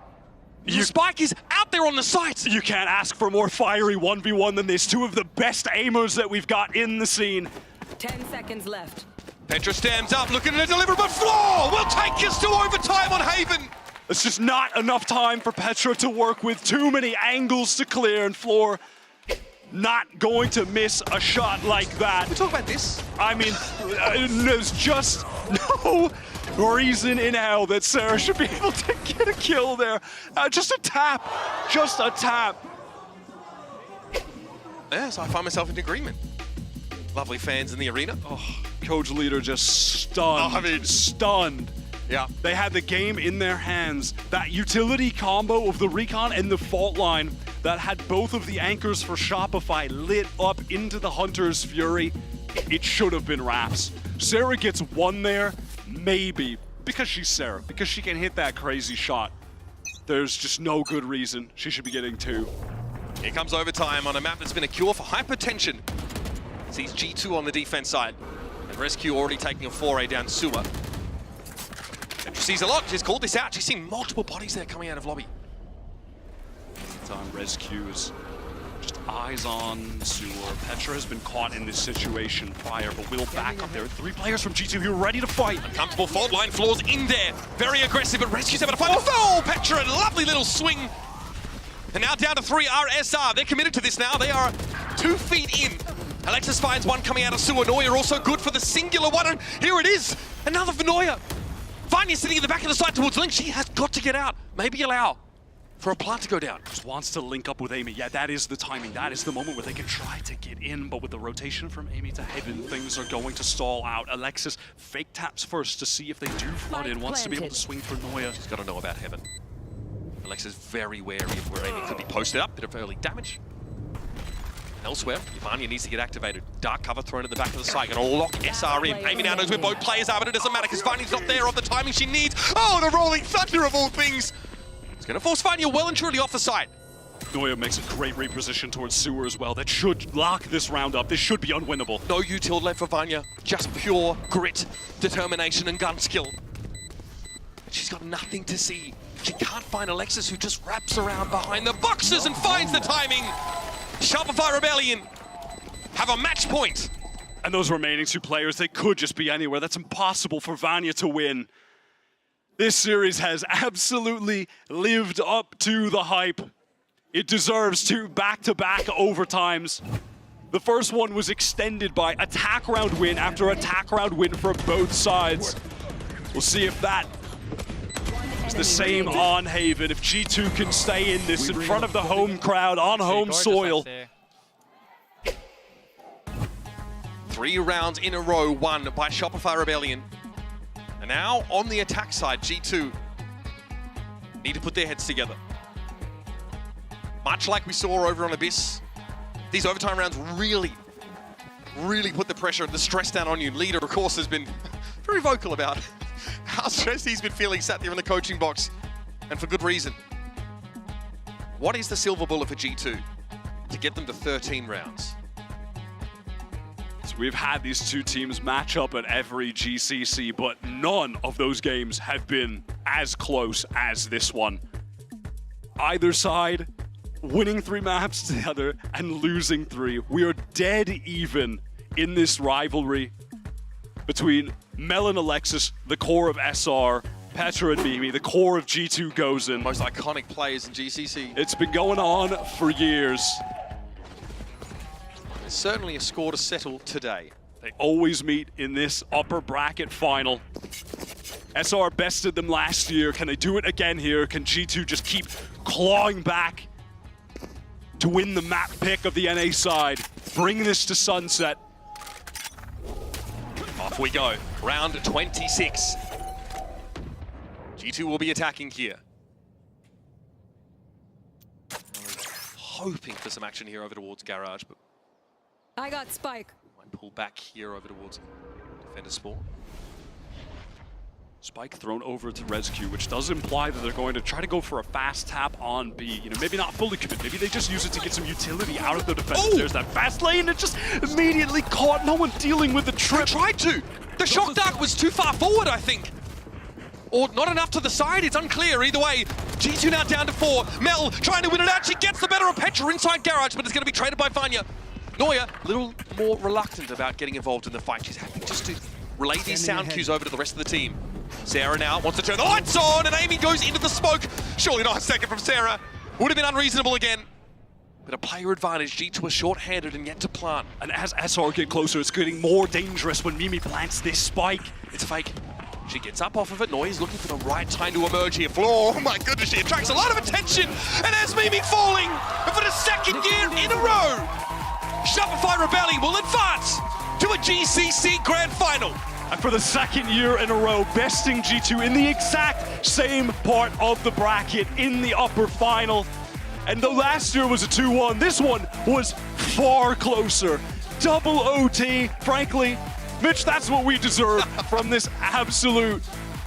The spike is out there on the site. You can't ask for more fiery 1v1 than this. 2 of the best aimers that we've got in the scene. 10 seconds left. Petra stands up, looking to deliver, but Floor will take us to overtime on Haven. It's just not enough time for Petra to work with. Too many angles to clear, and Floor not going to miss a shot like that. We talk about this. I mean, there's just no reason in hell that Sarah should be able to get a kill there. Just a tap. Just a tap. Yeah, so I find myself in agreement. Lovely fans in the arena. Oh, Coach Leader just stunned. Oh, I mean, stunned. Yeah. They had the game in their hands. That utility combo of the recon and the fault line, that had both of the anchors for Shopify lit up into the Hunter's Fury, it should have been Raps. Sarah gets one there, maybe, because she's Sarah, because she can hit that crazy shot. There's just no good reason she should be getting two. Here comes overtime on a map that's been a cure for hypertension. Sees G2 on the defense side. And Rescue already taking a foray down sewer. And she sees a lot. She's called this out. She's seen multiple bodies there coming out of lobby. Meantime, Rescue's just eyes on sewer. Petra has been caught in this situation prior, but will back up there. 3 players from G2 who are ready to fight. Uncomfortable fault line floors in there. Very aggressive, but Rescue's able to find the foul. Petra, a lovely little swing. And now down to 3 RSR. They're committed to this now. They are 2 feet in. Alexis finds one coming out of sewer. Noya also good for the singular one. And here it is. Another for Noya. Vanya sitting in the back of the side towards Link. She has got to get out. Maybe allow for a plant to go down. Just wants to link up with Amy. Yeah, that is the timing. That is the moment where they can try to get in. But with the rotation from Amy to Heaven, things are going to stall out. Alexis fake taps first to see if they do flood in. Wants to be able to swing for Noya. She's got to know about Heaven. Alexis very wary of where Amy could be posted up. Bit of early damage. Elsewhere, Vanya needs to get activated. Dark cover thrown at the back of the site. Gonna lock SR in. Amy now knows where both players are, but it doesn't matter because Vanya's not there on the timing she needs. Oh, the rolling thunder of all things. It's gonna force Vanya well and truly off the site. Noya makes a great reposition towards sewer as well. That should lock this round up. This should be unwinnable. No util left for Vanya. Just pure grit, determination, and gun skill. She's got nothing to see. She can't find Alexis, who just wraps around behind the boxes and finds the timing. Shopify Rebellion have a match point. And those remaining 2 players, they could just be anywhere. That's impossible for Vanya to win. This series has absolutely lived up to the hype. It deserves 2 back-to-back overtimes. The first one was extended by attack round win after attack round win for both sides. We'll see if that is the same on Haven, if G2 can stay in this in front of the home crowd on home soil. 3 rounds in a row won by Shopify Rebellion. And now on the attack side, G2 need to put their heads together. Much like we saw over on Abyss, these overtime rounds really put the pressure and the stress down on you. Leader, of course, has been very vocal about how stressed he's been feeling sat there in the coaching box, and for good reason. What is the silver bullet for G2 to get them to 13 rounds? So we've had these 2 teams match up at every GCC, but none of those games have been as close as this one. Either side winning 3 maps to the other and losing 3. We are dead even in this rivalry between Mel and Alexis, the core of SR, Petra and Mimi, the core of G2 Gozen. Most iconic players in GCC. It's been going on for years. There's certainly a score to settle today. They always meet in this upper bracket final. SR bested them last year. Can they do it again here? Can G2 just keep clawing back to win the map pick of the NA side? Bring this to sunset. Off we go. Round 26. G2 will be attacking here. Hoping for some action here over towards Garage, but I got Spike. might pull back here over towards Defender Spawn. Spike thrown over to Rescue, which does imply that they're going to try to go for a fast tap on B. You know, maybe not fully commit. Maybe they just use it to get some utility out of the defense. There's that fast lane. It just immediately caught. No one dealing with the trip. They tried to. The shock dart was too far forward, I think. Or not enough to the side. It's unclear. Either way, G2 now down to 4. Mel trying to win it out. She gets the better of Petra inside Garage, but it's going to be traded by Vanya. Noya, a little more reluctant about getting involved in the fight. She's happy just to relay these sound cues over to the rest of the team. Sarah now wants to turn the lights on, and Amy goes into the smoke. Surely not a second from Sarah. Would have been unreasonable again. But a player advantage, G2 are short-handed and yet to plant. And as SR get closer, it's getting more dangerous when Mimi plants this spike. It's a fake. She gets up off of it. Noya's looking for the right time to emerge here. Floor, oh my goodness, she attracts a lot of attention. And as Mimi falling, and for the second year in a row, Shopify Rebellion will advance to a GCC Grand Final. And for the second year in a row, besting G2 in the exact same part of the bracket in the upper final. And the last year was a 2-1. This one was far closer. Double OT, frankly. Mitch, that's what we deserve from this absolute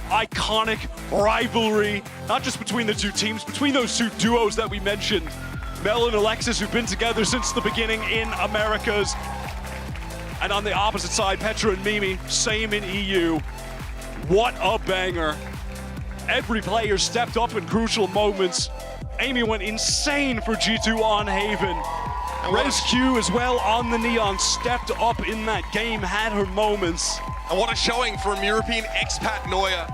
iconic rivalry, not just between the two teams, between those two duos that we mentioned. Mel and Alexis, who've been together since the beginning in Americas. And on the opposite side, Petra and Mimi, same in EU. What a banger. Every player stepped up in crucial moments. Amy went insane for G2 on Haven. ResQ as well on the Neon, stepped up in that game, had her moments. And what a showing from European expat Neuer.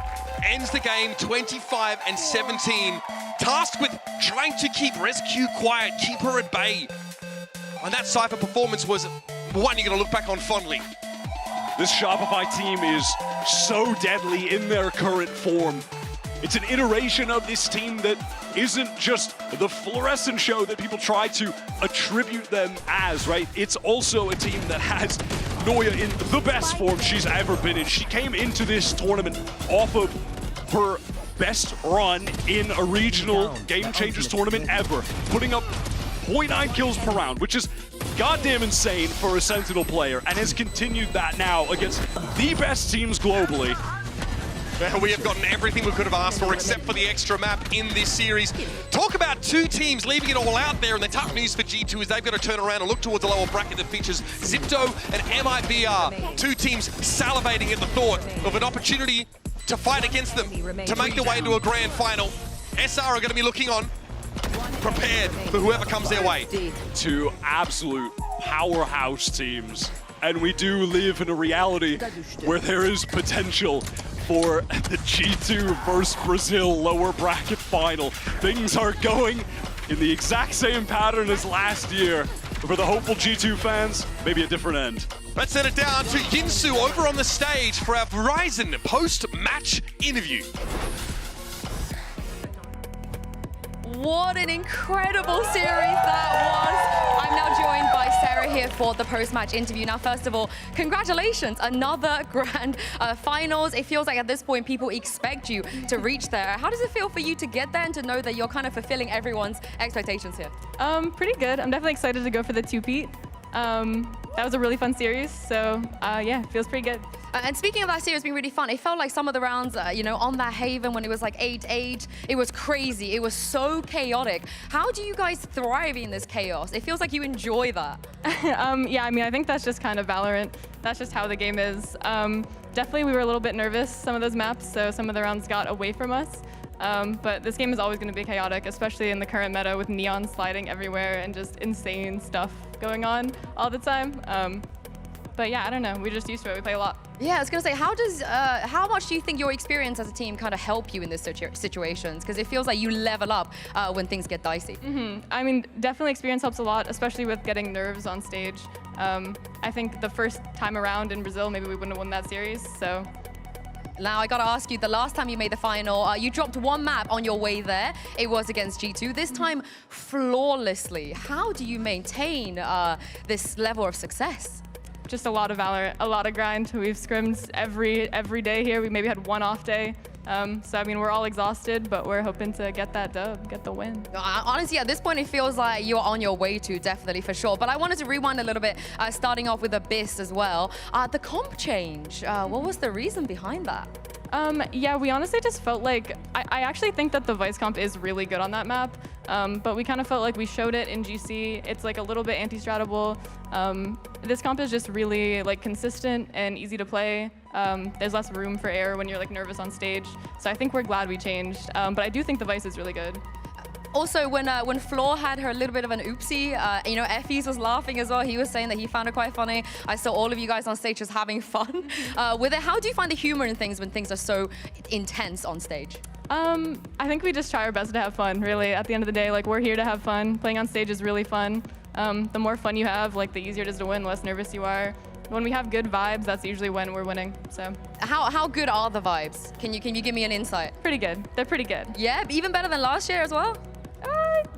Ends the game 25-17, tasked with trying to keep ResQ quiet, keep her at bay. And that Cypher performance was one you're going to look back on fondly. This Shopify team is so deadly in their current form. It's an iteration of this team that isn't just the fluorescent show that people try to attribute them as, right? It's also a team that has Neuer in the best form she's ever been in. She came into this tournament off of her best run in a regional Game Changers tournament ever, putting up 0.9 kills per round, which is goddamn insane for a Sentinel player, and has continued that now against the best teams globally. Well, we have gotten everything we could have asked for except for the extra map in this series. Talk about two teams leaving it all out there, and the tough news for G2 is they've got to turn around and look towards the lower bracket that features Zipto and MIBR. Two teams salivating at the thought of an opportunity to fight against them, to make their way into a grand final. SR are going to be looking on, prepared for whoever comes their way. Two absolute powerhouse teams, and we do live in a reality where there is potential for the G2 versus Brazil lower bracket final. Things are going in the exact same pattern as last year. For the hopeful G2 fans, maybe a different end. Let's send it down to Yinsu over on the stage for our Verizon post-match interview. What an incredible series that was. I'm now joined by Sarah here for the post-match interview. Now, first of all, congratulations, another grand finals. It feels like at this point, people expect you to reach there. How does it feel for you to get there and to know that you're kind of fulfilling everyone's expectations here? Pretty good. I'm definitely excited to go for the two-peat. That was a really fun series, so yeah, it feels pretty good. And speaking of that series being really fun, it felt like some of the rounds, you know, on that Haven when it was like 8-8, it was crazy. It was so chaotic. How do you guys thrive in this chaos? It feels like you enjoy that. Yeah, I mean, I think that's just kind of Valorant. That's just how the game is. Definitely, we were a little bit nervous some of those maps, so some of the rounds got away from us. But this game is always going to be chaotic, especially in the current meta with Neon sliding everywhere and just insane stuff going on all the time. But yeah, I don't know. We're just used to it. We play a lot. Yeah, I was going to say, how much do you think your experience as a team kind of help you in these situations? Because it feels like you level up when things get dicey. I mean, definitely experience helps a lot, especially with getting nerves on stage. I think the first time around in Brazil, maybe we wouldn't have won that series, so. Now, I got to ask you, the last time you made the final, you dropped one map on your way there. It was against G2, this time flawlessly. How do you maintain this level of success? Just a lot of Valorant, a lot of grind. We've scrimmed every day here. We maybe had one off day. So, I mean, we're all exhausted, but we're hoping to get that dub, get the win. Honestly, at this point, it feels like you're on your way to, definitely, for sure. But I wanted to rewind a little bit, starting off with Abyss as well. The comp change, what was the reason behind that? Yeah, we honestly just felt like, I actually think that the Vice comp is really good on that map, but we kind of felt like we showed it in GC. It's like a little bit anti-stratable. This comp is just really like consistent and easy to play. There's less room for error when you're like nervous on stage. So I think we're glad we changed, but I do think the Vice is really good. Also, when Floor had her little bit of an oopsie, you know, Effie's was laughing as well. He was saying that he found it quite funny. I saw all of you guys on stage just having fun with it. How do you find the humor in things when things are so intense on stage? I think we just try our best to have fun, really. At the end of the day, like, we're here to have fun. Playing on stage is really fun. The more fun you have, like, the easier it is to win, the less nervous you are. When we have good vibes, that's usually when we're winning, so. How good are the vibes? Can you give me an insight? Pretty good. They're pretty good. Yeah, even better than last year as well?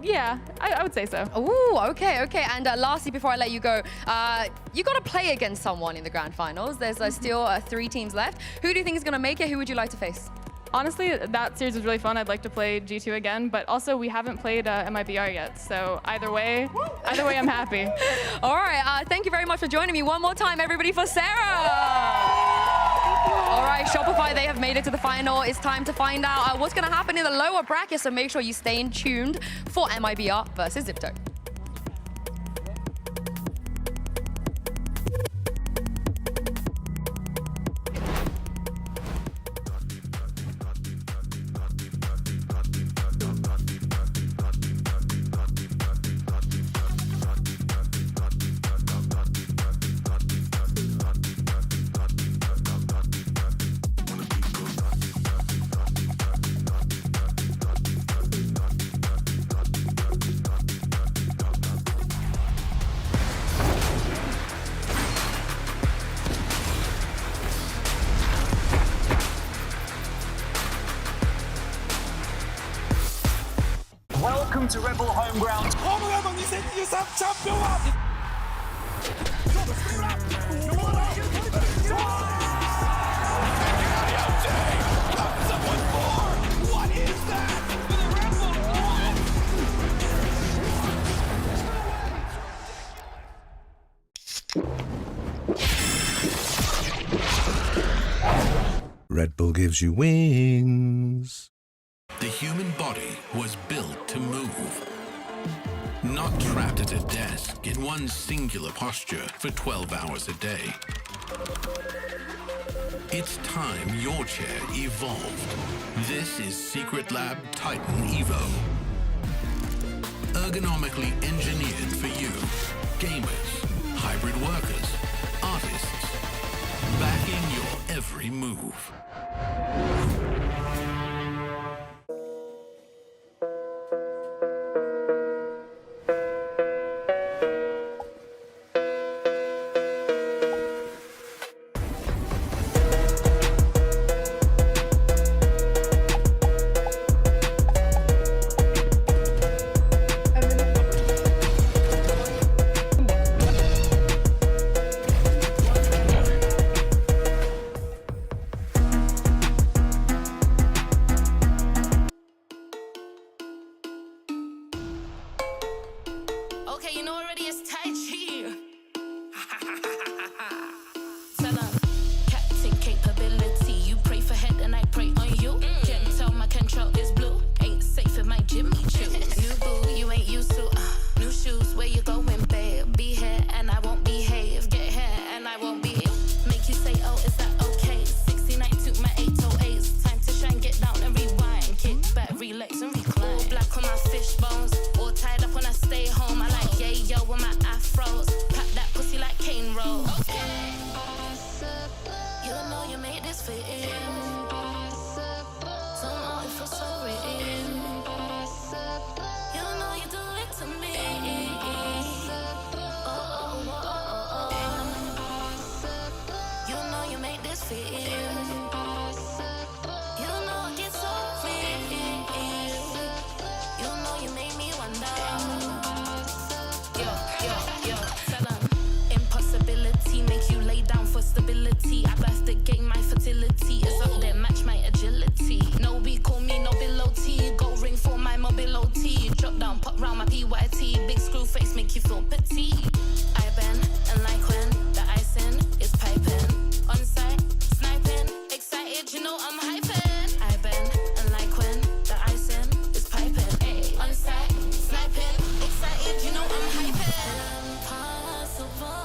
Yeah, I would say so. Ooh, okay. And lastly, before I let you go, you got to play against someone in the grand finals. There's still 3 teams left. Who do you think is going to make it? Who would you like to face? Honestly, that series was really fun. I'd like to play G2 again, but also we haven't played MIBR yet. So either way, I'm happy. All right, thank you very much for joining me one more time, everybody, for Sarah. All right, Shopify, they have made it to the final. It's time to find out what's going to happen in the lower bracket, so make sure you stay tuned for MIBR versus Zipto. Welcome to Rebel Homeground. 홈그라운드 2023 챔피언! What is that? Red Bull gives you wings. The human body was built to move. Not trapped at a desk in one singular posture for 12 hours a day. It's time your chair evolved. This is Secret Lab Titan Evo. Ergonomically engineered for you, gamers, hybrid workers, artists, backing your every move. Okay, you know already it's Tai Chi. Tell 'em, captain capability. You pray for head and I pray on you. Can't tell my control is blue. Ain't safe in my Jimmy Choo. New boo, you ain't used to. New shoes, where you going, babe? Be here and I won't behave. Get here and I won't be. Make you say, oh, is that okay? 69 took my 808s. Time to shine, get down and rewind. Kick back, relax and recline. All black on my fish bones. All tied up when I stay home. I like yayo with my afros. Pop that pussy like cane rolls. Okay. You know you made this fit in. Somehow it feels so real. You know you do it to me. You know you made this fit in. You know it gets so real. You know you made me wonder. Yo, tell 'em. Impossibility make you lay down for stability. I birthed the game, my fertility is up there, match my agility. No B, call me no below T. Go ring for my mobility. Drop down, pop round my PYT. Big screw face make you feel petite. I bend and like when the icing is piping. On site, sniping, excited, you know I'm hyping. I bend and like when the icing is piping. Ay, on site, sniping, excited, you know I'm hyping. Impossible.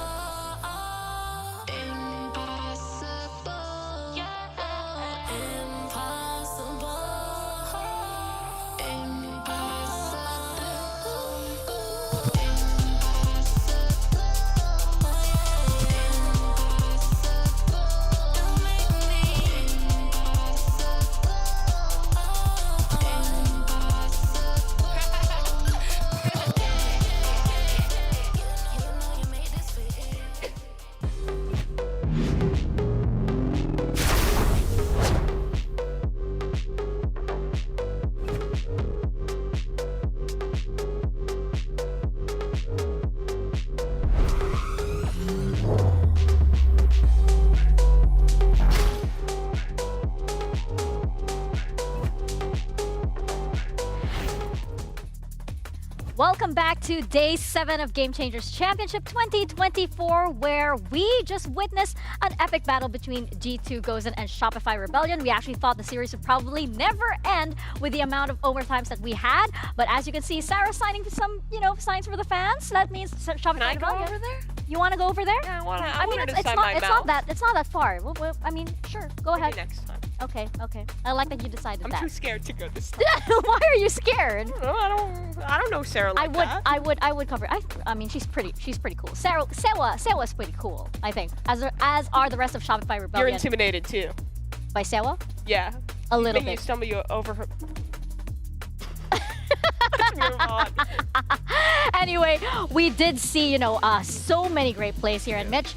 Impossible. Yeah. Impossible. Impossible. Welcome back to Day 7 of Game Changers Championship 2024, where we just witnessed an epic battle between G2 Gozen and Shopify Rebellion. We actually thought the series would probably never end with the amount of overtimes that we had, but as you can see, Sarah's signing some, signs for the fans. That means Shopify Rebellion. Over there? You want to go over there? Yeah, I want to. I mean, it's not that far. I mean, sure, go ahead. Next time. Okay. I like that you decided that. I'm too scared to go this time. Why are you scared? I don't know Sarah like that. I would cover. I mean, she's pretty cool. Sewa's pretty cool, I think. As are the rest of Shopify Rebellion. You're intimidated too. By Sewa? Yeah. A little bit. You stumble over her. Let's move on. Anyway, we did see, so many great plays here, and Mitch,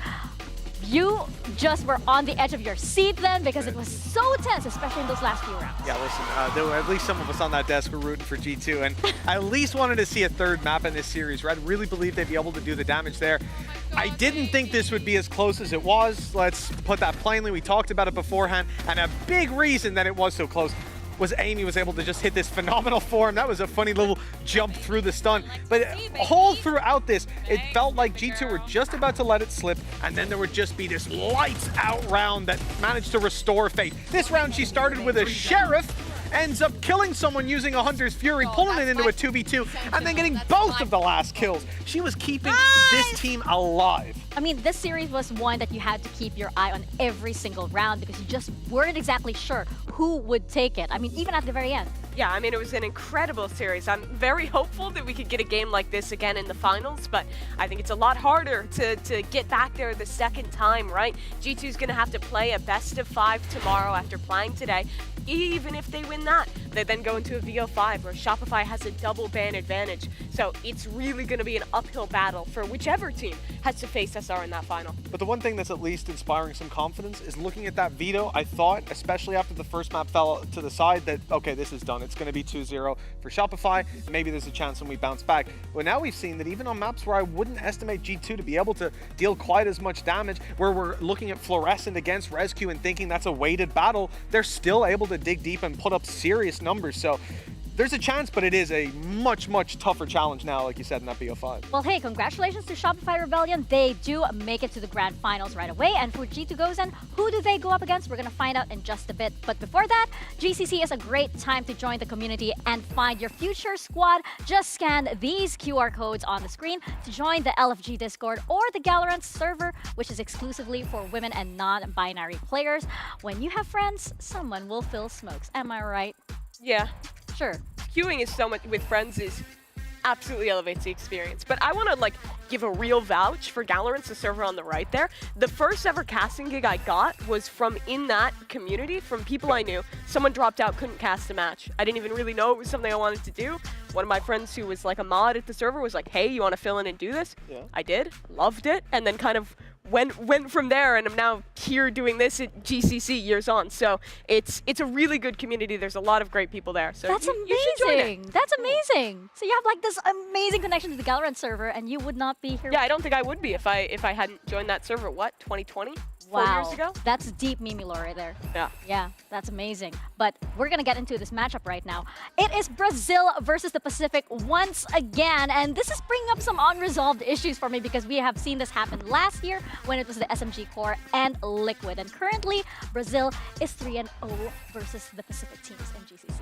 you just were on the edge of your seat then because it was so tense, especially in those last few rounds. Yeah, listen, there were at least some of us on that desk were rooting for G2, and I at least wanted to see a third map in this series, right? I really believed they'd be able to do the damage there. I didn't think this would be as close as it was. Let's put that plainly. We talked about it beforehand, and a big reason that it was so close was Amy was able to just hit this phenomenal form. That was a funny little jump through the stun. But all throughout this, it felt like G2 were just about to let it slip, and then there would just be this lights out round that managed to restore fate. This round she started with a Sheriff, ends up killing someone using a Hunter's Fury, pulling it into a 2v2, and then getting both of the last kills. She was keeping this team alive. I mean, this series was one that you had to keep your eye on every single round because you just weren't exactly sure who would take it. I mean, even at the very end. Yeah, I mean, it was an incredible series. I'm very hopeful that we could get a game like this again in the finals, but I think it's a lot harder to get back there the second time, right? G2's going to have to play a best of 5 tomorrow after playing today. Even if they win that, they then go into a VO5 where Shopify has a double ban advantage. So it's really going to be an uphill battle for whichever team has to face SR in that final. But the one thing that's at least inspiring some confidence is looking at that veto. I thought, especially after the first map fell to the side, that, okay, this is done. It's going to be 2-0 for Shopify. Maybe there's a chance when we bounce back. But now we've seen that even on maps where I wouldn't estimate G2 to be able to deal quite as much damage, where we're looking at Fluorescent against Rescue and thinking that's a weighted battle, they're still able to dig deep and put up serious numbers. So there's a chance, but it is a much, much tougher challenge now, like you said, in that BO5. Well, hey, congratulations to Shopify Rebellion. They do make it to the grand finals right away. And for G2 Gozen, who do they go up against? We're going to find out in just a bit. But before that, GCC is a great time to join the community and find your future squad. Just scan these QR codes on the screen to join the LFG Discord or the VALORANT server, which is exclusively for women and non-binary players. When you have friends, someone will fill smokes. Am I right? Yeah. Sure. Queuing is so much with friends is absolutely elevates the experience. But I want to give a real vouch for VALORANT, the server on the right there. The first ever casting gig I got was from in that community, from people I knew. Someone dropped out, couldn't cast a match. I didn't even really know it was something I wanted to do. One of my friends who was like a mod at the server was like, hey, you want to fill in and do this? Yeah. I did, loved it, and then kind of went from there, and I'm now here doing this at GCC years on. So it's a really good community. There's a lot of great people there. So that's amazing. You should join it. That's amazing. So you have this amazing connection to the VALORANT server, and you would not be here. Yeah, I don't think I would be if I hadn't joined that server. What, 2020? Wow. 4 years ago? That's deep Mimi lore right there. Yeah. Yeah, that's amazing. But we're going to get into this matchup right now. It is Brazil versus the Pacific once again. And this is bringing up some unresolved issues for me because we have seen this happen last year when it was the SMG Core and Liquid. And currently, Brazil is 3-0 versus the Pacific teams in GCC.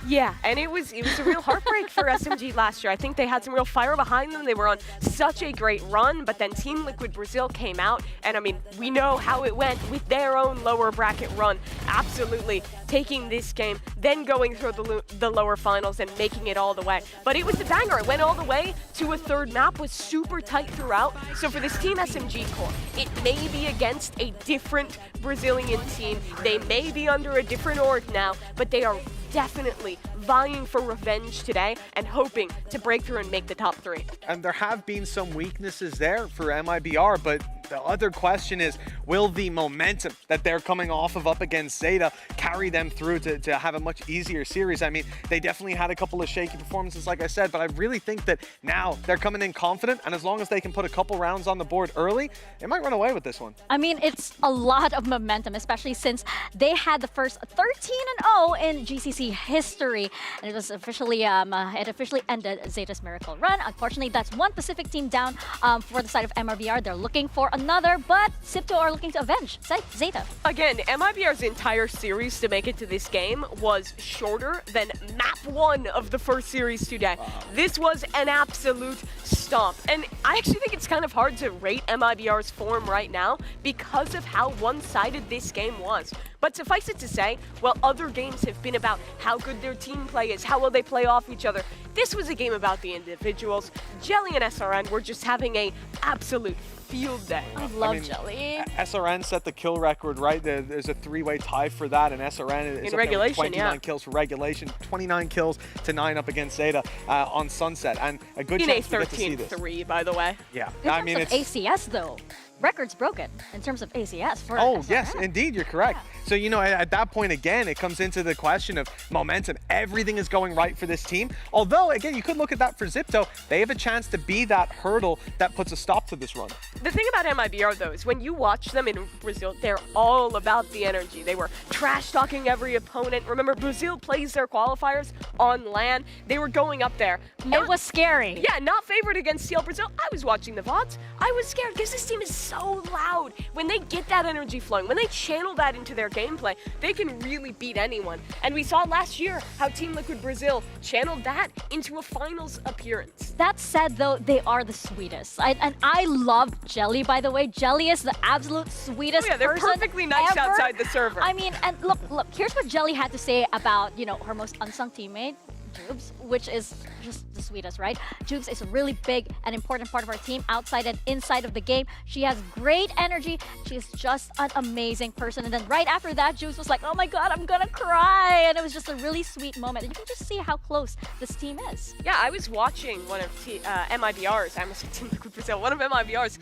Yeah, and it was a real heartbreak for SMG last year. I think they had some real fire behind them. They were on such a great run, but then Team Liquid Brazil came out, and I mean, we know how it went with their own lower bracket run. Absolutely taking this game, then going through the lower finals and making it all the way. But it was a banger. It went all the way to a third map, was super tight throughout. So for this Team SMG Core, it may be against a different Brazilian team. They may be under a different org now, but they are definitely vying for revenge today and hoping to break through and make the top 3. And there have been some weaknesses there for MIBR, but The other question is, will the momentum that they're coming off of up against Zeta carry them through to have a much easier series? I mean, they definitely had a couple of shaky performances, like I said, but I really think that now they're coming in confident, and as long as they can put a couple rounds on the board early, they might run away with this one. I mean, it's a lot of momentum, especially since they had the first 13-0 in GCC history, and it was officially it officially ended Zeta's miracle run. Unfortunately, that's one Pacific team down for the side of MRBR. They're looking for another, but Sipto are looking to avenge Zeta. Again, MIBR's entire series to make it to this game was shorter than map 1 of the first series today. This was an absolute stomp. And I actually think it's kind of hard to rate MIBR's form right now because of how one-sided this game was. But suffice it to say, while other games have been about how good their team play is, how well they play off each other, this was a game about the individuals. Jelly and SRN were just having a absolute field day. I love Jelly. SRN set the kill record, right? There's a 3-way tie for that, and SRN is in regulation, 29 kills for regulation, 29 kills to 9 up against Zeta on Sunset, and a good chance to get to see this. 13-3, by the way. Yeah, In terms of ACS, though, record's broken in terms of ACS for SRN. Yes, indeed, you're correct. So, you know, at that point, again, it comes into the question of momentum. Everything is going right for this team. Although, again, you could look at that for Zipto. They have a chance to be that hurdle that puts a stop to this run. The thing about MIBR, though, is when you watch them in Brazil, they're all about the energy. They were trash-talking every opponent. Remember, Brazil plays their qualifiers on LAN. They were going up there. It was scary. Yeah, not favored against CL Brazil. I was watching the VODs. I was scared because this team is so loud. When they get that energy flowing, when they channel that into their gameplay, they can really beat anyone. And we saw last year how Team Liquid Brazil channeled that into a finals appearance. That said, though, they are the sweetest. And I love Jelly, by the way. Jelly is the absolute sweetest they're person perfectly nice ever. outside the server. I mean, and look, here's what Jelly had to say about, you know, her most unsung teammate, Jubes, which is just the sweetest, right? Jubes is a really big and important part of our team outside and inside of the game. She has great energy. She is just an amazing person. And then right after that, Jubes was like, oh my God, I'm gonna cry. And it was just a really sweet moment. And you can just see how close this team is. Yeah, I was watching one of MIBR's, I almost said Team Liquid Brazil, one of MIBR's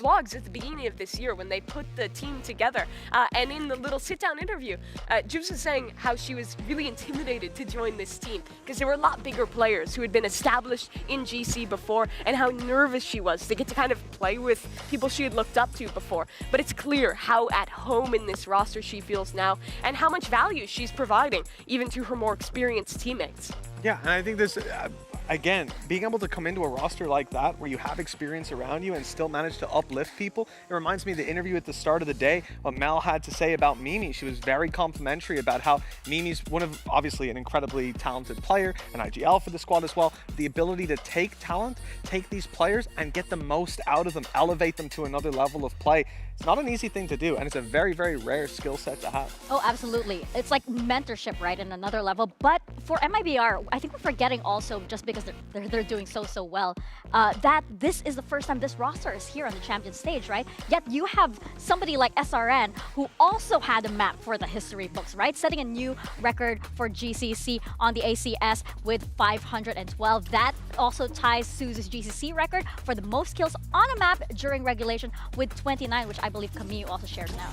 vlogs at the beginning of this year when they put the team together. And in the little sit-down interview, Jubes was saying how she was really intimidated to join this team because there were a lot bigger players who had been established in GC before, and how nervous she was to get to kind of play with people she had looked up to before. But it's clear how at home in this roster she feels now, and how much value she's providing, even to her more experienced teammates. Yeah, and I think this, again, being able to come into a roster like that where you have experience around you and still manage to uplift people, it reminds me of the interview at the start of the day, what Mel had to say about Mimi. She was very complimentary about how Mimi's obviously an incredibly talented player, an IGL for the squad as well. The ability to take talent, take these players and get the most out of them, elevate them to another level of play. It's not an easy thing to do, and it's a very, very rare skill set to have. Oh, absolutely. It's like mentorship, right, in another level. But for MIBR, I think we're forgetting also, just because they're doing so well, that this is the first time this roster is here on the champion stage, right? Yet you have somebody like SRN who also had a map for the history books, right? Setting a new record for GCC on the ACS with 512. That also ties Suzu's GCC record for the most kills on a map during regulation with 29, which I believe Camille also shares now.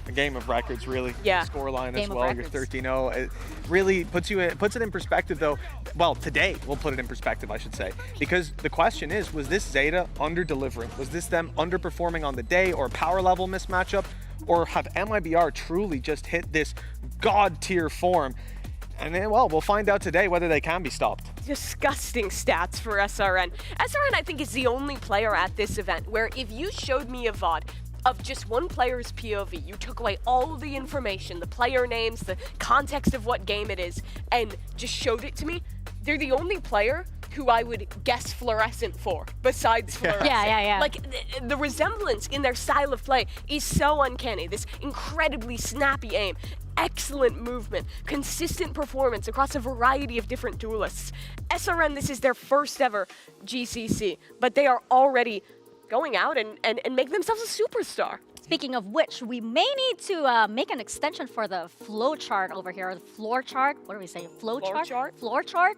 A game of records, really. Yeah. Scoreline as Game of well. You're records. 13-0. It really puts it in perspective, though. Well, today we'll put it in perspective, I should say, because the question is: was this Zeta under-delivering? Was this them underperforming on the day, or power level mismatchup, or have MIBR truly just hit this god-tier form? And then, well, we'll find out today whether they can be stopped. Disgusting stats for SRN. SRN, I think, is the only player at this event where if you showed me a VOD of just one player's POV, you took away all the information, the player names, the context of what game it is, and just showed it to me, they're the only player who I would guess fluorescent for, besides fluorescent. Yeah. Like, the resemblance in their style of play is so uncanny. This incredibly snappy aim, excellent movement, consistent performance across a variety of different duelists. SRN, this is their first ever GCC, but they are already going out and make themselves a superstar. Speaking of which, we may need to make an extension for the flow chart over here, or the floor chart. What do we say? Flow chart? Floor chart?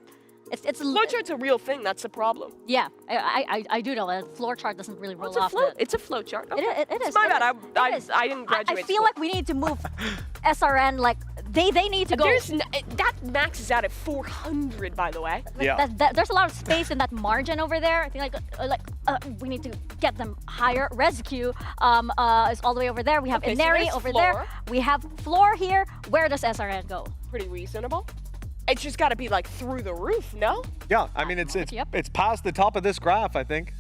It's Flowchart's a real thing. That's the problem. Yeah, I do know that floor chart doesn't really roll off. It's a flowchart. Okay. It is. It's my bad. It is. I didn't graduate. I feel like we need to move SRN. Like they need to go. That maxes out at 400, by the way. Yeah. There's a lot of space in that margin over there. I think we need to get them higher. Rescue is all the way over there. We have Ineri over there. We have floor here. Where does SRN go? Pretty reasonable. It's just got to be like through the roof, no? Yeah, I mean it's past the top of this graph, I think.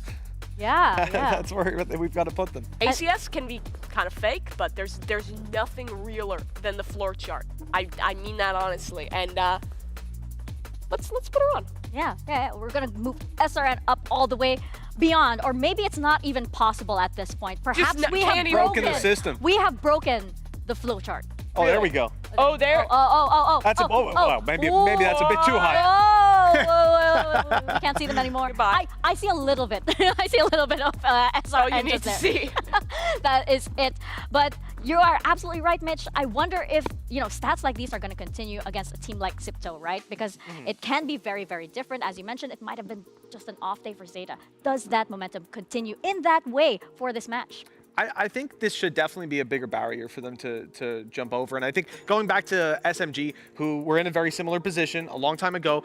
Yeah, That's where we've got to put them. ACS can be kind of fake, but there's nothing realer than the floor chart. I mean that honestly, and let's put her on. Yeah, we're gonna move SRN up all the way beyond, or maybe it's not even possible at this point. Perhaps we have broken the system. We have broken the flow chart. Oh, there we go. Oh, there. Oh. That's maybe that's a bit too high. Oh, we can't see them anymore. Goodbye. I see a little bit. I see a little bit of SRN. Oh, you need to see. That is it. But you are absolutely right, Mitch. I wonder if stats like these are going to continue against a team like Sipto, right? Because it can be very, very different. As you mentioned, it might have been just an off day for Zeta. Does that momentum continue in that way for this match? I think this should definitely be a bigger barrier for them to jump over. And I think going back to SMG, who were in a very similar position a long time ago,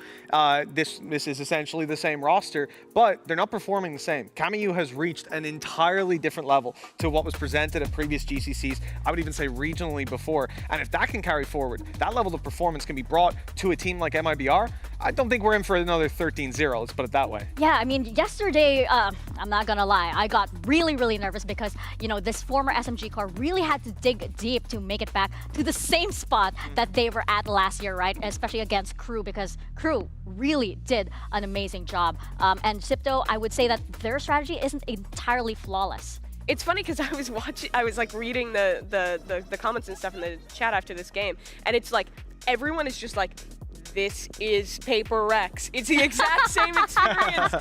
this is essentially the same roster, but they're not performing the same. Kamiyu has reached an entirely different level to what was presented at previous GCCs, I would even say regionally before. And if that can carry forward, that level of performance can be brought to a team like MIBR, I don't think we're in for another 13-0, let's put it that way. Yeah, I mean, yesterday, I'm not gonna lie, I got really, really nervous because, this former SMG core really had to dig deep to make it back to the same spot that they were at last year, right? Especially against Crew, because Crew really did an amazing job. And Sipto, I would say that their strategy isn't entirely flawless. It's funny because I was like reading the comments and stuff in the chat after this game, and it's like everyone is just like, this is Paper Rex. It's the exact same experience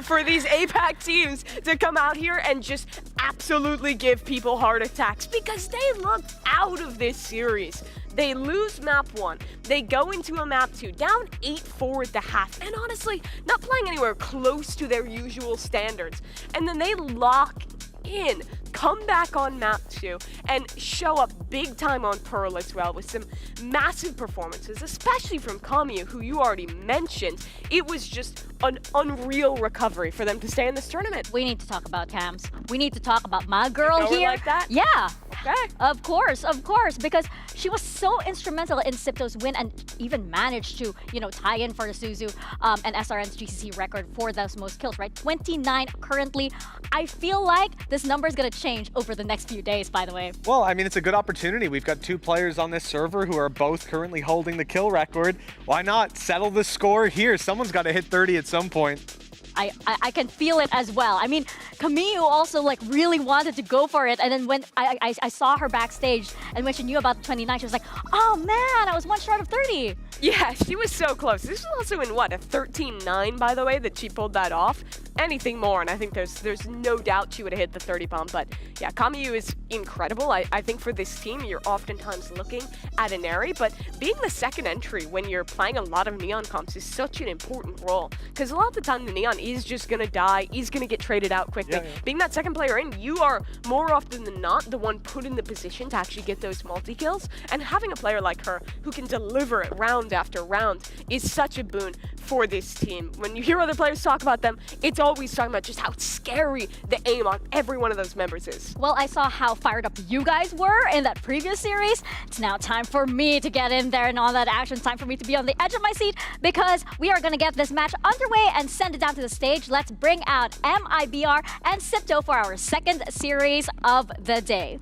for these APAC teams to come out here and just absolutely give people heart attacks because they look out of this series. They lose map 1, they go into a map 2, down 8-4 at the half, and honestly, not playing anywhere close to their usual standards. And then they lock in, come back on map 2, and show up big time on Pearl as well with some massive performances, especially from Kamiyu, who you already mentioned. It was just an unreal recovery for them to stay in this tournament. We need to talk about Cams. We need to talk about my girl here. Like that? Yeah. Okay. Of course, because she was so instrumental in Sipto's win and even managed to, tie in for the Suzu and SRN's GCC record for those most kills, right? 29 currently. I feel like this number is going to change over the next few days, by the way. Well, I mean, it's a good opportunity. We've got 2 players on this server who are both currently holding the kill record. Why not settle the score here? Someone's got to hit 30 at some point. I can feel it as well. I mean, Kamiyu also really wanted to go for it, and then when I saw her backstage, and when she knew about the 29, she was like, oh man, I was one short of 30. Yeah, she was so close. This was also in what, a 13-9, by the way, that she pulled that off. Anything more, and I think there's no doubt she would have hit the 30 bomb. But yeah, Kamiyu is incredible. I think for this team, you're oftentimes looking at an Ineri, but being the second entry when you're playing a lot of Neon comps is such an important role. Because a lot of the time, the Neon is just going to die, is going to get traded out quickly. Yeah. Being that second player in, you are more often than not the one put in the position to actually get those multi-kills. And having a player like her who can deliver it round after round is such a boon for this team. When you hear other players talk about them, it's always talking about just how scary the aim on every one of those members is. Well, I saw how fired up you guys were in that previous series. It's now time for me to get in there and all that action. Time for me to be on the edge of my seat because we are going to get this match underway and send it down to the stage. Let's bring out MIBR and Sipto for our second series of the day.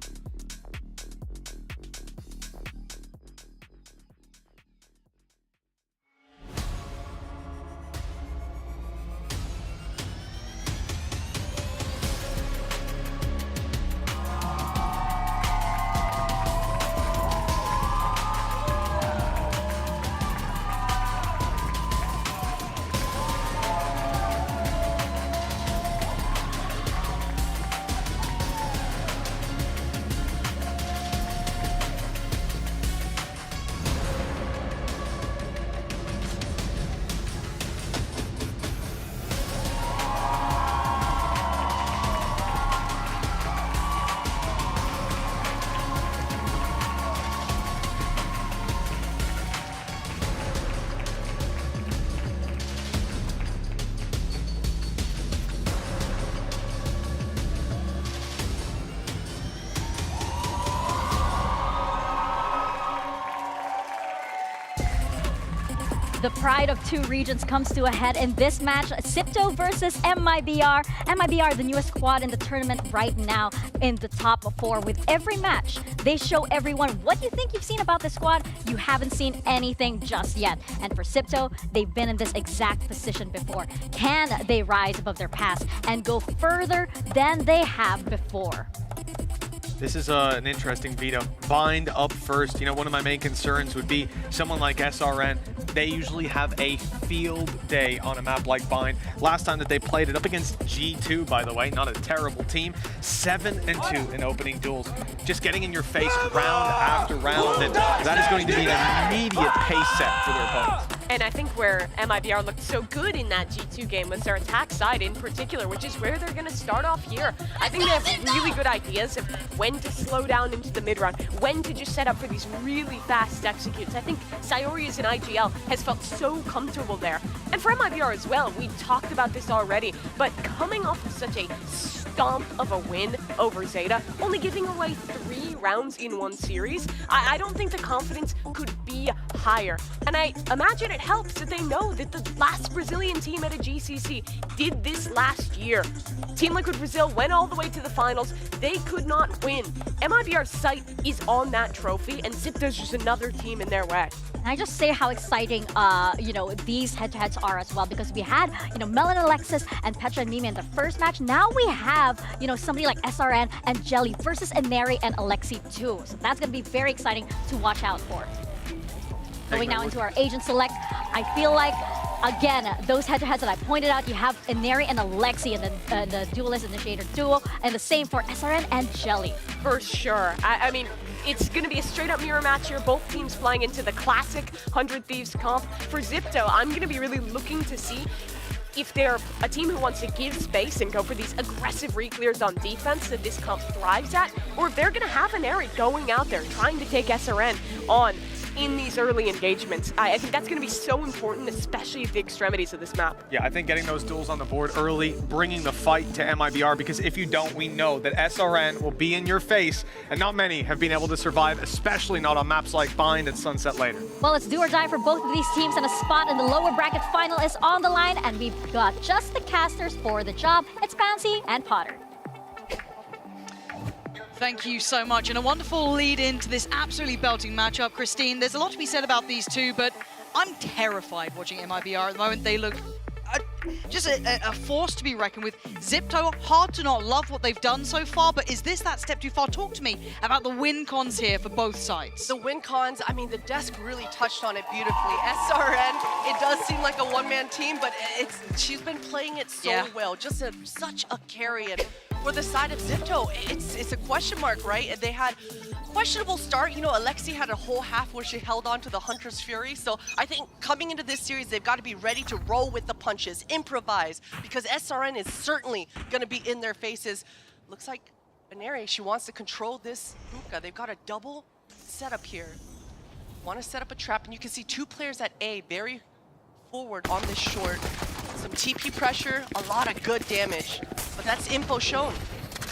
The pride of two regions comes to a head in this match. Sipto versus MIBR. MIBR, the newest squad in the tournament right now, in the top 4. With every match, they show everyone what you think you've seen about this squad. You haven't seen anything just yet. And for Sipto, they've been in this exact position before. Can they rise above their past and go further than they have before? This is an interesting veto. Bind up first. You know, one of my main concerns would be someone like SRN. They usually have a field day on a map like Bind. Last time that they played it up against G2, by the way, not a terrible team. 7-2 in opening duels. Just getting in your face round after round, and that is going to be an immediate pace set for their opponents. And I think where MIBR looked so good in that G2 game was their attack side in particular, which is where they're going to start off here. I think they have really good ideas of when to slow down into the mid-round, when to just set up for these really fast executes. I think Sayori's in IGL has felt so comfortable there. And for MIBR as well, we talked about this already, but coming off of such a stomp of a win over Zeta, only giving away 3 rounds in one series, I don't think the confidence could be higher. And I imagine it helps that they know that the last Brazilian team at a GCC did this last year. Team Liquid Brazil went all the way to the finals. They could not win. MIBR's sight is on that trophy, and Sipto's just another team in their way. And I just say how exciting, these head-to-heads are as well, because we had, Melon Alexis and Petra and Mimi in the first match. Now we have, somebody like SRN and Jelly versus Ineri and Alexi too. So that's going to be very exciting to watch out for. Going now into our Agent Select, I feel like, again, those head-to-heads that I pointed out, you have Ineri and Alexi in the Duelist Initiator duo, and the same for SRN and Jelly. For sure. I mean, it's going to be a straight-up mirror match here. Both teams flying into the classic 100 Thieves comp. For Zipto, I'm going to be really looking to see if they're a team who wants to give space and go for these aggressive re-clears on defense that this comp thrives at, or if they're going to have Ineri going out there trying to take SRN on in these early engagements. I think that's going to be so important, especially at the extremities of this map. Yeah, I think getting those duels on the board early, bringing the fight to MIBR, because if you don't, we know that SRN will be in your face, and not many have been able to survive, especially not on maps like Bind and Sunset later. Well, it's do or die for both of these teams, and a spot in the lower bracket final is on the line, and we've got just the casters for the job. It's Pansy and Potter. Thank you so much, and a wonderful lead into this absolutely belting matchup. Christine, there's a lot to be said about these two, but I'm terrified watching MIBR at the moment. They look just a force to be reckoned with. Zipto, hard to not love what they've done so far, but is this that step too far? Talk to me about the win cons here for both sides. The win cons, I mean, the desk really touched on it beautifully. SRN, it does seem like a one-man team, but she's been playing it so well. Just such a carry. And for the side of Zipto, it's a question mark, right? They had questionable start. Alexi had a whole half where she held on to the Hunter's Fury. So I think coming into this series, they've got to be ready to roll with the punches, improvise, because SRN is certainly going to be in their faces. Looks like Ineri, she wants to control this hookah. They've got a double setup here. Want to set up a trap, and you can see 2 players at A, very forward on this short. Some TP pressure, a lot of good damage, but that's info shown.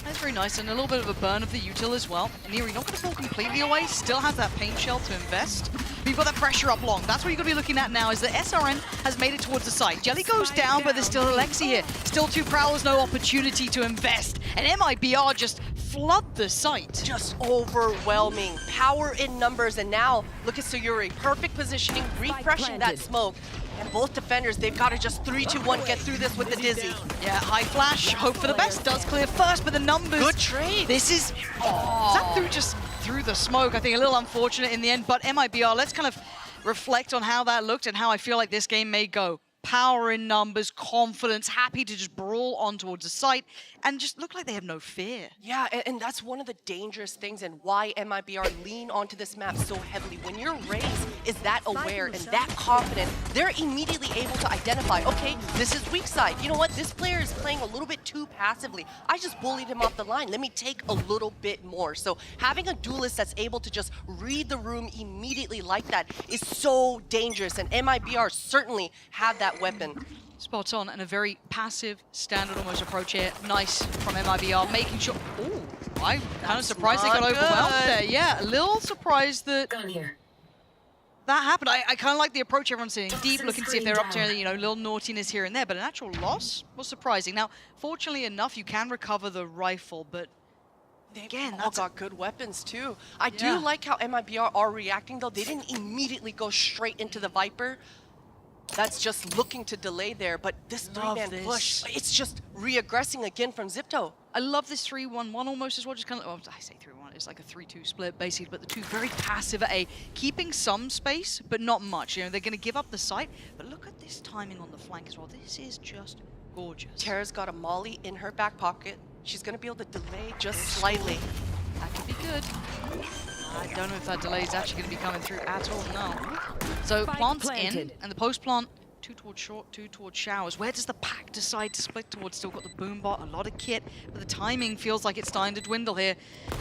That's very nice, and a little bit of a burn of the util as well. Ineri not going to fall completely away, still has that paint shell to invest. But you've got that pressure up long. That's what you're going to be looking at now, is that SRN has made it towards the site. Jelly goes down, but there's still Alexi here. Still 2 Prowlers, no opportunity to invest. And MIBR just flood the site. Just overwhelming. Power in numbers, and now look at Sayori. Perfect positioning, refreshing that smoke. And both defenders, they've got to just 3-2-1 get through this with the Dizzy. Yeah, high flash, hope for the best, does clear first, but the numbers. Good trade. This is, that through the smoke, I think a little unfortunate in the end, but MIBR, let's kind of reflect on how that looked and how I feel like this game may go. Power in numbers, confidence, happy to just brawl on towards the site, and just look like they have no fear. Yeah, and that's one of the dangerous things and why MIBR lean onto this map so heavily. When your Raze is that aware and that confident, they're immediately able to identify, okay, this is weak side. You know what? This player is playing a little bit too passively. I just bullied him off the line. Let me take a little bit more. So having a duelist that's able to just read the room immediately like that is so dangerous, and MIBR certainly have that weapon. Spot on, and a very passive, standard almost approach here. Nice from MIBR, making sure. Ooh, I'm kind of surprised they got overwhelmed there. Yeah, a little surprised that that happen. I kind of like the approach everyone's sitting deep, looking to see if they're up to, you know, little naughtiness here and there, but an actual loss was surprising. Now, fortunately enough, you can recover the rifle, but again, All got good weapons too. I do like how MIBR are reacting though. They didn't immediately go straight into the Viper. That's just looking to delay there, but this three-man push, it's just re-aggressing again from Zipto. I love this 3-1-1 almost as well, just kind of, I say 3-1, it's like a 3-2 split basically, but the two very passive at A, keeping some space, but not much. You know, they're going to give up the site, but look at this timing on the flank as well. This is just gorgeous. Tara's got a molly in her back pocket. She's going to be able to delay just slightly. That could be good. I don't know if that delay is actually going to be coming through at all, no. So plant's in, and the post-plant, 2 towards short, 2 towards showers. Where does the pack decide to split towards? Still got the boom bot, a lot of kit, but the timing feels like it's starting to dwindle here.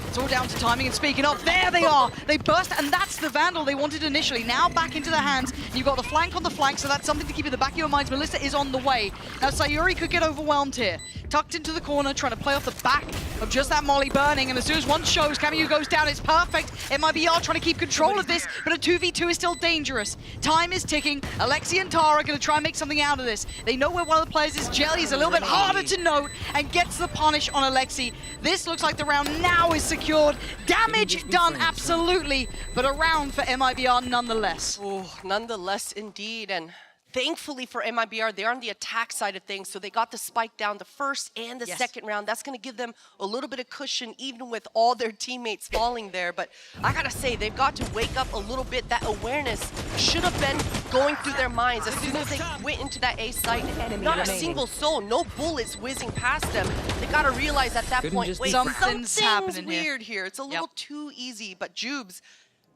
It's all down to timing, and speaking of, there they are! They burst, and that's the Vandal they wanted initially. Now back into their hands. You've got the flank on the flank, so that's something to keep in the back of your minds. Melissa is on the way. Now Sayuri could get overwhelmed here. Tucked into the corner, trying to play off the back of just that molly burning, and as soon as one shows, Camus goes down, it's perfect. MIBR trying to keep control of this, but a 2v2 is still dangerous. Time is ticking. Alexi and Tara are going to try and make something out of this. They know where one of the players is. Jelly is a little bit harder to note and gets the punish on Alexi. This looks like the round now is secured. Damage done, absolutely, but a round for MIBR nonetheless. Oh, nonetheless, indeed, and thankfully for MIBR, they're on the attack side of things, so they got the spike down the first and the second round. That's going to give them a little bit of cushion, even with all their teammates falling there. But I gotta say, they've got to wake up a little bit. That awareness should have been going through their minds as soon as they went into that A site. Not a single soul, no bullets whizzing past them. They got to realize at that point, wait, something's happening weird here. It's a little too easy, but Jubes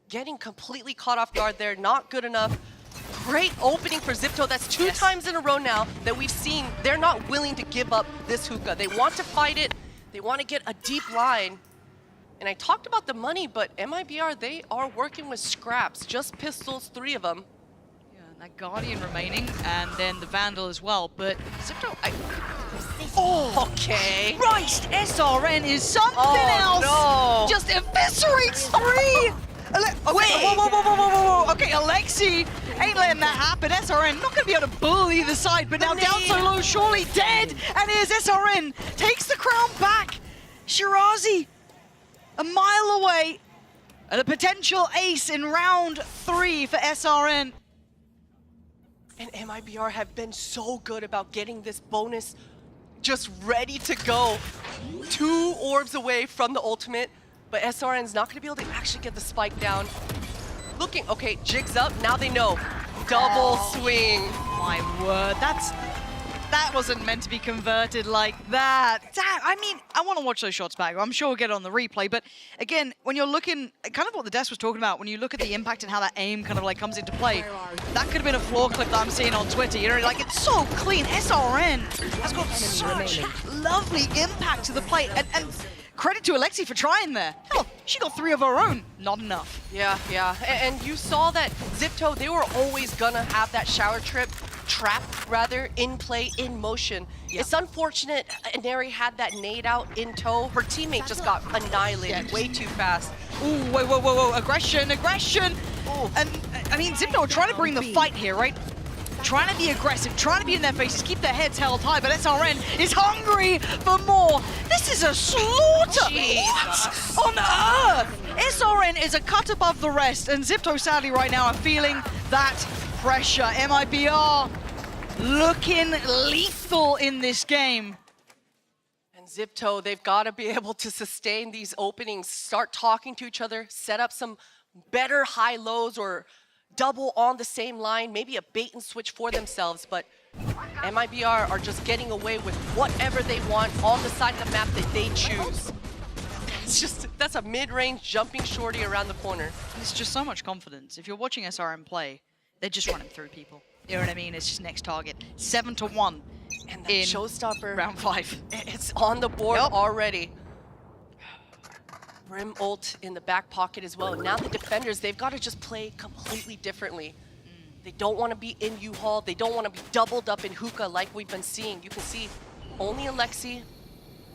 getting completely caught off guard there, not good enough. Great opening for Zipto. That's 2 times in a row now that we've seen they're not willing to give up this hookah. They want to fight it. They want to get a deep line. And I talked about the money, but MIBR, they are working with scraps. Just pistols, 3 of them. Yeah, and that Guardian remaining, and then the Vandal as well. But Zipto, okay. Christ, SRN is something else. No. Just eviscerates 3. Wait, whoa. Okay, Alexi ain't letting that happen. SRN not going to be able to bully either side, but now down so low, surely dead. And here's SRN, takes the crown back. Shirazi, a mile away. And a potential ace in round 3 for SRN. And MIBR have been so good about getting this bonus just ready to go. 2 orbs away from the ultimate. But SRN's not going to be able to actually get the spike down. Looking, okay, jigs up, now they know. Double swing. My word, that wasn't meant to be converted like that. I mean, I want to watch those shots back. I'm sure we'll get it on the replay. But again, when you're looking, kind of what the desk was talking about, when you look at the impact and how that aim kind of like comes into play, that could have been a floor clip that I'm seeing on Twitter. You know, like it's so clean. SRN has got such lovely impact to the plate. And credit to Alexi for trying there. Hell, she got 3 of her own. Not enough. Yeah. And you saw that Zipto, they were always gonna have that shower trap rather, in play, in motion. It's unfortunate Neri had that nade out in tow. Her teammate just got annihilated way too fast. Ooh, whoa. Aggression. Ooh. And, I mean, Zipto trying to bring the fight here, right? Trying to be aggressive, trying to be in their faces, keep their heads held high, but SRN is hungry for more. This is a slaughter! Jesus. What on earth? SRN is a cut above the rest, and Zipto sadly right now are feeling that pressure. MIBR looking lethal in this game. And Zipto, they've got to be able to sustain these openings, start talking to each other, set up some better high lows or double on the same line, maybe a bait and switch for themselves, but MIBR are just getting away with whatever they want on the side of the map that they choose. It's just, that's a mid-range jumping shorty around the corner. It's just so much confidence. If you're watching SRM play, they're just running through people. You know what I mean? It's just next target. 7-1 and that in showstopper round 5. It's on the board already. Brim ult in the back pocket as well. Now the defenders, they've got to just play completely differently. They don't want to be in U-Haul. They don't want to be doubled up in hookah like we've been seeing. You can see only Alexi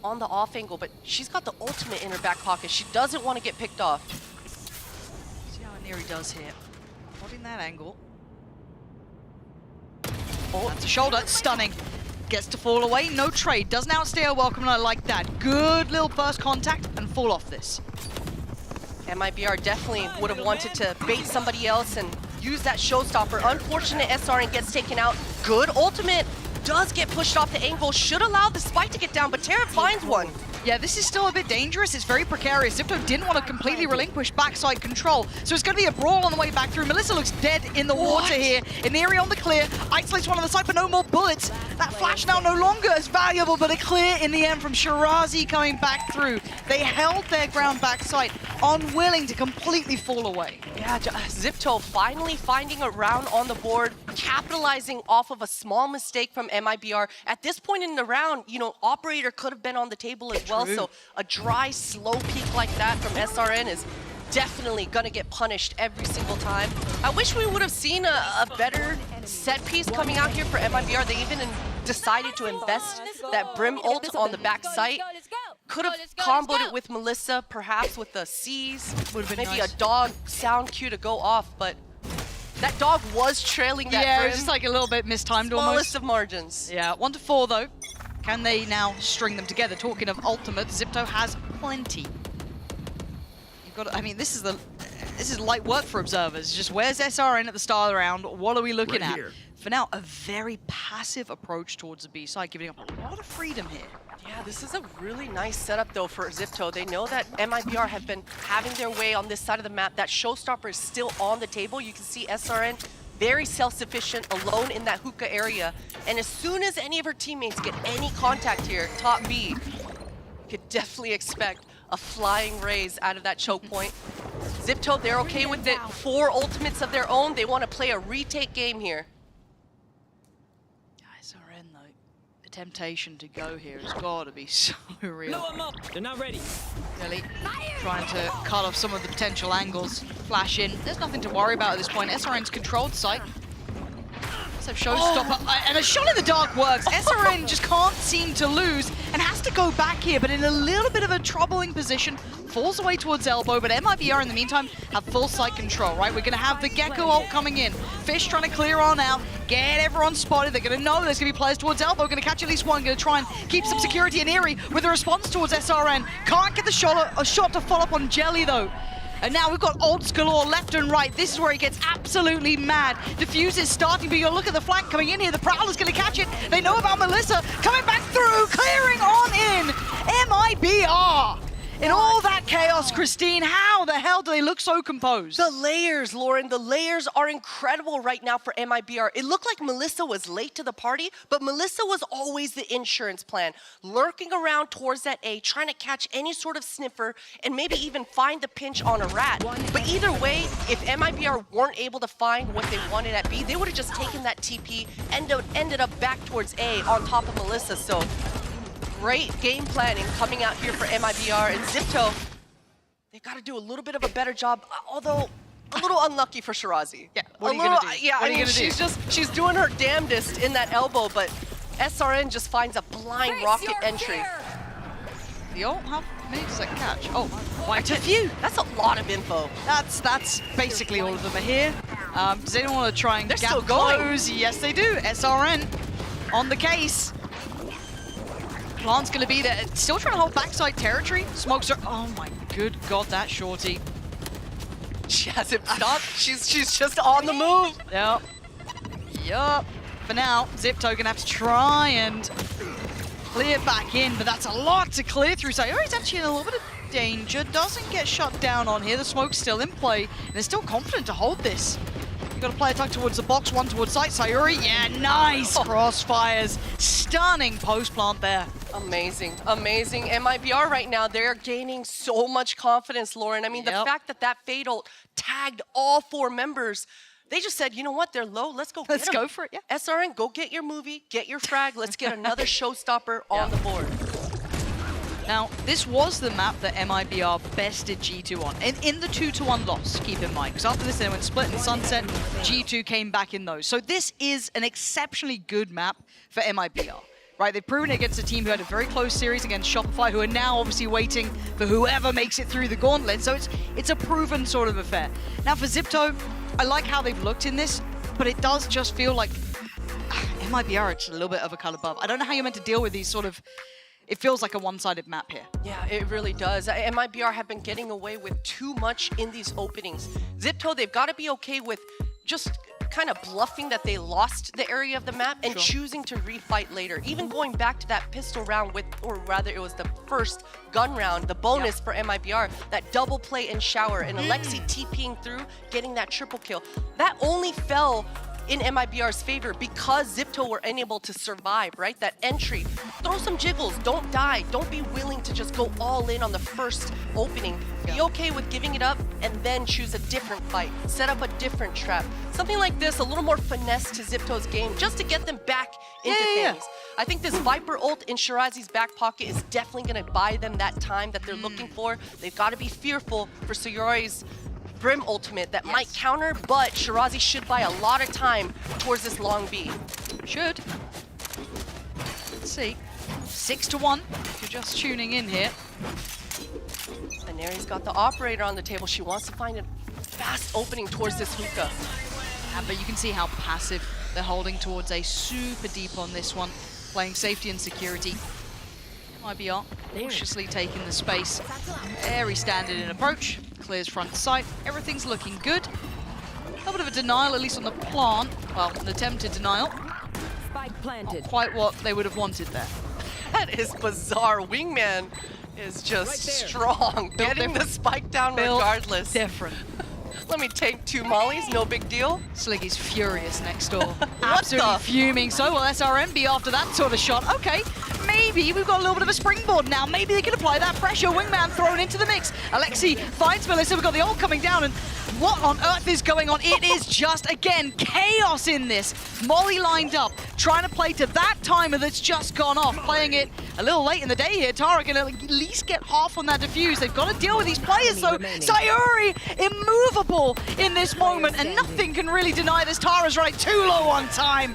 on the off angle, but she's got the ultimate in her back pocket. She doesn't want to get picked off. See how Neri does here. Spotting that angle. Oh, that's a shoulder. Stunning. Gets to fall away. No trade. Doesn't outstay a welcome, and I like that. Good little first contact and fall off this. MIBR definitely would have wanted to bait somebody else and use that showstopper. Unfortunate SRN gets taken out. Good ultimate. Does get pushed off the angle. Should allow the spike to get down, but Terra finds one. Yeah, this is still a bit dangerous. It's very precarious. Zipto didn't want to completely relinquish backside control, so it's going to be a brawl on the way back through. Melissa looks dead in the water here. Ineri on the clear. Isolates one on the side, but no more bullets. That flash now no longer as valuable, but a clear in the end from Shirazi coming back through. They held their ground backside, unwilling to completely fall away. Yeah, Zipto finally finding a round on the board, capitalizing off of a small mistake from MIBR. At this point in the round, you know, Operator could have been on the table as well, so a dry, slow peak like that from SRN is definitely gonna get punished every single time. I wish we would have seen a better set piece coming out here for MIBR. They even decided to invest that Brim ult on the back site. Could have comboed it with Melissa, perhaps with the C's. Would have been maybe nice. A dog sound cue to go off, but that dog was trailing that Brim. Yeah, just like a little bit mistimed almost. Smallest of margins. Yeah, 1 to 4 though. Can they now string them together? Talking of ultimate, Zipto has plenty. You've got. I mean, this is light work for observers. Just where's SRN at the start of the round? What are we looking at? For now, a very passive approach towards the B side, giving up a lot of freedom here. Yeah, this is a really nice setup though for Zipto. They know that MIBR have been having their way on this side of the map. That showstopper is still on the table. You can see SRN very self-sufficient, alone in that hookah area. And as soon as any of her teammates get any contact here, top B, you could definitely expect a flying raise out of that choke point. Zipto, they're okay with it. 4 ultimates of their own. They want to play a retake game here. SRN though, the temptation to go here has got to be so real. No, I'm up. They're not ready. Really trying to cut off some of the potential angles. Flash in. There's nothing to worry about at this point. SRN's controlled site. So showstopper and a shot in the dark works. SRN just can't seem to lose and has to go back here, but in a little bit of a troubling position. Falls away towards elbow, but MIBR in the meantime have full site control, right? We're gonna have the Gecko ult coming in. Fish trying to clear on out, get everyone spotted. They're gonna know there's gonna be players towards elbow, gonna catch at least one, gonna try and keep some security in Eerie with a response towards SRN. Can't get the shot, a shot to follow up on Jelly though. And now we've got ults galore left and right. This is where he gets absolutely mad. Diffuse is starting, but you look at the flank coming in here. The Prowler's gonna catch it. They know about Melissa coming back through, clearing on in. MIBR. In all that chaos, Christine, how the hell do they look so composed? The layers, Lauren, the layers are incredible right now for MIBR. It looked like Melissa was late to the party, but Melissa was always the insurance plan, lurking around towards that A, trying to catch any sort of sniffer, and maybe even find the pinch on a rat. But either way, if MIBR weren't able to find what they wanted at B, they would have just taken that TP and ended up back towards A on top of Melissa. So great game planning coming out here for MIBR and Zipto. They've got to do a little bit of a better job, although a little unlucky for Shirazi. Yeah, what are you gonna do? Yeah, what I mean, she's doing her damnedest in that elbow, but SRN just finds a blind rocket entry. The ult, how many does that catch? Oh, quite a few. That's a lot of info. That's basically all of them are here. Does anyone want to try and They're gap still going. close? Yes, they do. SRN on the case. Plant's gonna be there. Still trying to hold backside territory. Smokes are. Oh my good god, that shorty. She hasn't stopped. She's just on the move. Yep. Yup. For now, Zipto gonna have to try and clear back in, but that's a lot to clear through. So he's actually in a little bit of danger. Doesn't get shut down on here. The smoke's still in play, and they're still confident to hold this. You've got a player tucked towards the box, one towards site. Sayuri, yeah, nice crossfires. Stunning post plant there. Amazing, amazing. MIBR right now, they're gaining so much confidence, Lauren. I mean, the fact that that Fatal tagged all 4 members, they just said, you know what, they're low, let's go Let's go for it, yeah. SRN, go get your movie, get your frag, let's get another showstopper on the board. Now, this was the map that MIBR bested G2 on, in the 2-1 loss, keep in mind, because after this they went split and sunset, G2 came back in those. So this is an exceptionally good map for MIBR. Right, they've proven it against a team who had a very close series against Shopify, who are now obviously waiting for whoever makes it through the gauntlet. So it's a proven sort of affair. Now for Zipto, I like how they've looked in this, but it does just feel like MIBR are just a little bit of a cut above. I don't know how you're meant to deal with these sort of, it feels like a one-sided map here. Yeah, it really does. MIBR have been getting away with too much in these openings. Zipto, they've got to be okay with just kind of bluffing that they lost the area of the map and choosing to refight later. Even going back to that pistol round with, or rather it was the first gun round, the bonus for MIBR, that double play and shower and Alexi TPing through, getting that triple kill. That only fell in MIBR's favor because Zipto were unable to survive, right? That entry. Throw some jiggles, don't die. Don't be willing to just go all in on the first opening. Be okay with giving it up and then choose a different fight. Set up a different trap. Something like this, a little more finesse to Zipto's game just to get them back into things. I think this Viper ult in Shirazi's back pocket is definitely gonna buy them that time that they're looking for. They've gotta be fearful for Sayori's Brim ultimate that might counter, but Shirazi should buy a lot of time towards this long B. Should. Let's see. 6-1, if you're just tuning in here. And Neri's got the operator on the table. She wants to find a fast opening towards this hookah. Yeah, but you can see how passive they're holding towards A. Super deep on this one, playing safety and security. IBR cautiously taking the space. Very standard in approach. Clears front sight. Everything's looking good. A little bit of a denial, at least on the plant. Well, an attempted denial. Spike planted. Not quite what they would have wanted there. That is bizarre. Wingman is just strong. Getting the spike down regardless. Different. Let me take 2 mollies, no big deal. Sliggy's furious next door. Absolutely fuming. So will SRM be after that sort of shot. Okay, maybe we've got a little bit of a springboard now. Maybe they can apply that pressure. Wingman thrown into the mix. Alexi finds Melissa. We've got the ult coming down. And what on earth is going on? It is just, again, chaos in this. Molly lined up, trying to play to that timer that's just gone off. Playing it a little late in the day here. Tara can at least get half on that defuse. They've got to deal with these players, though. Sayori, immovable in this moment, and nothing can really deny this. Tara's right, too low on time.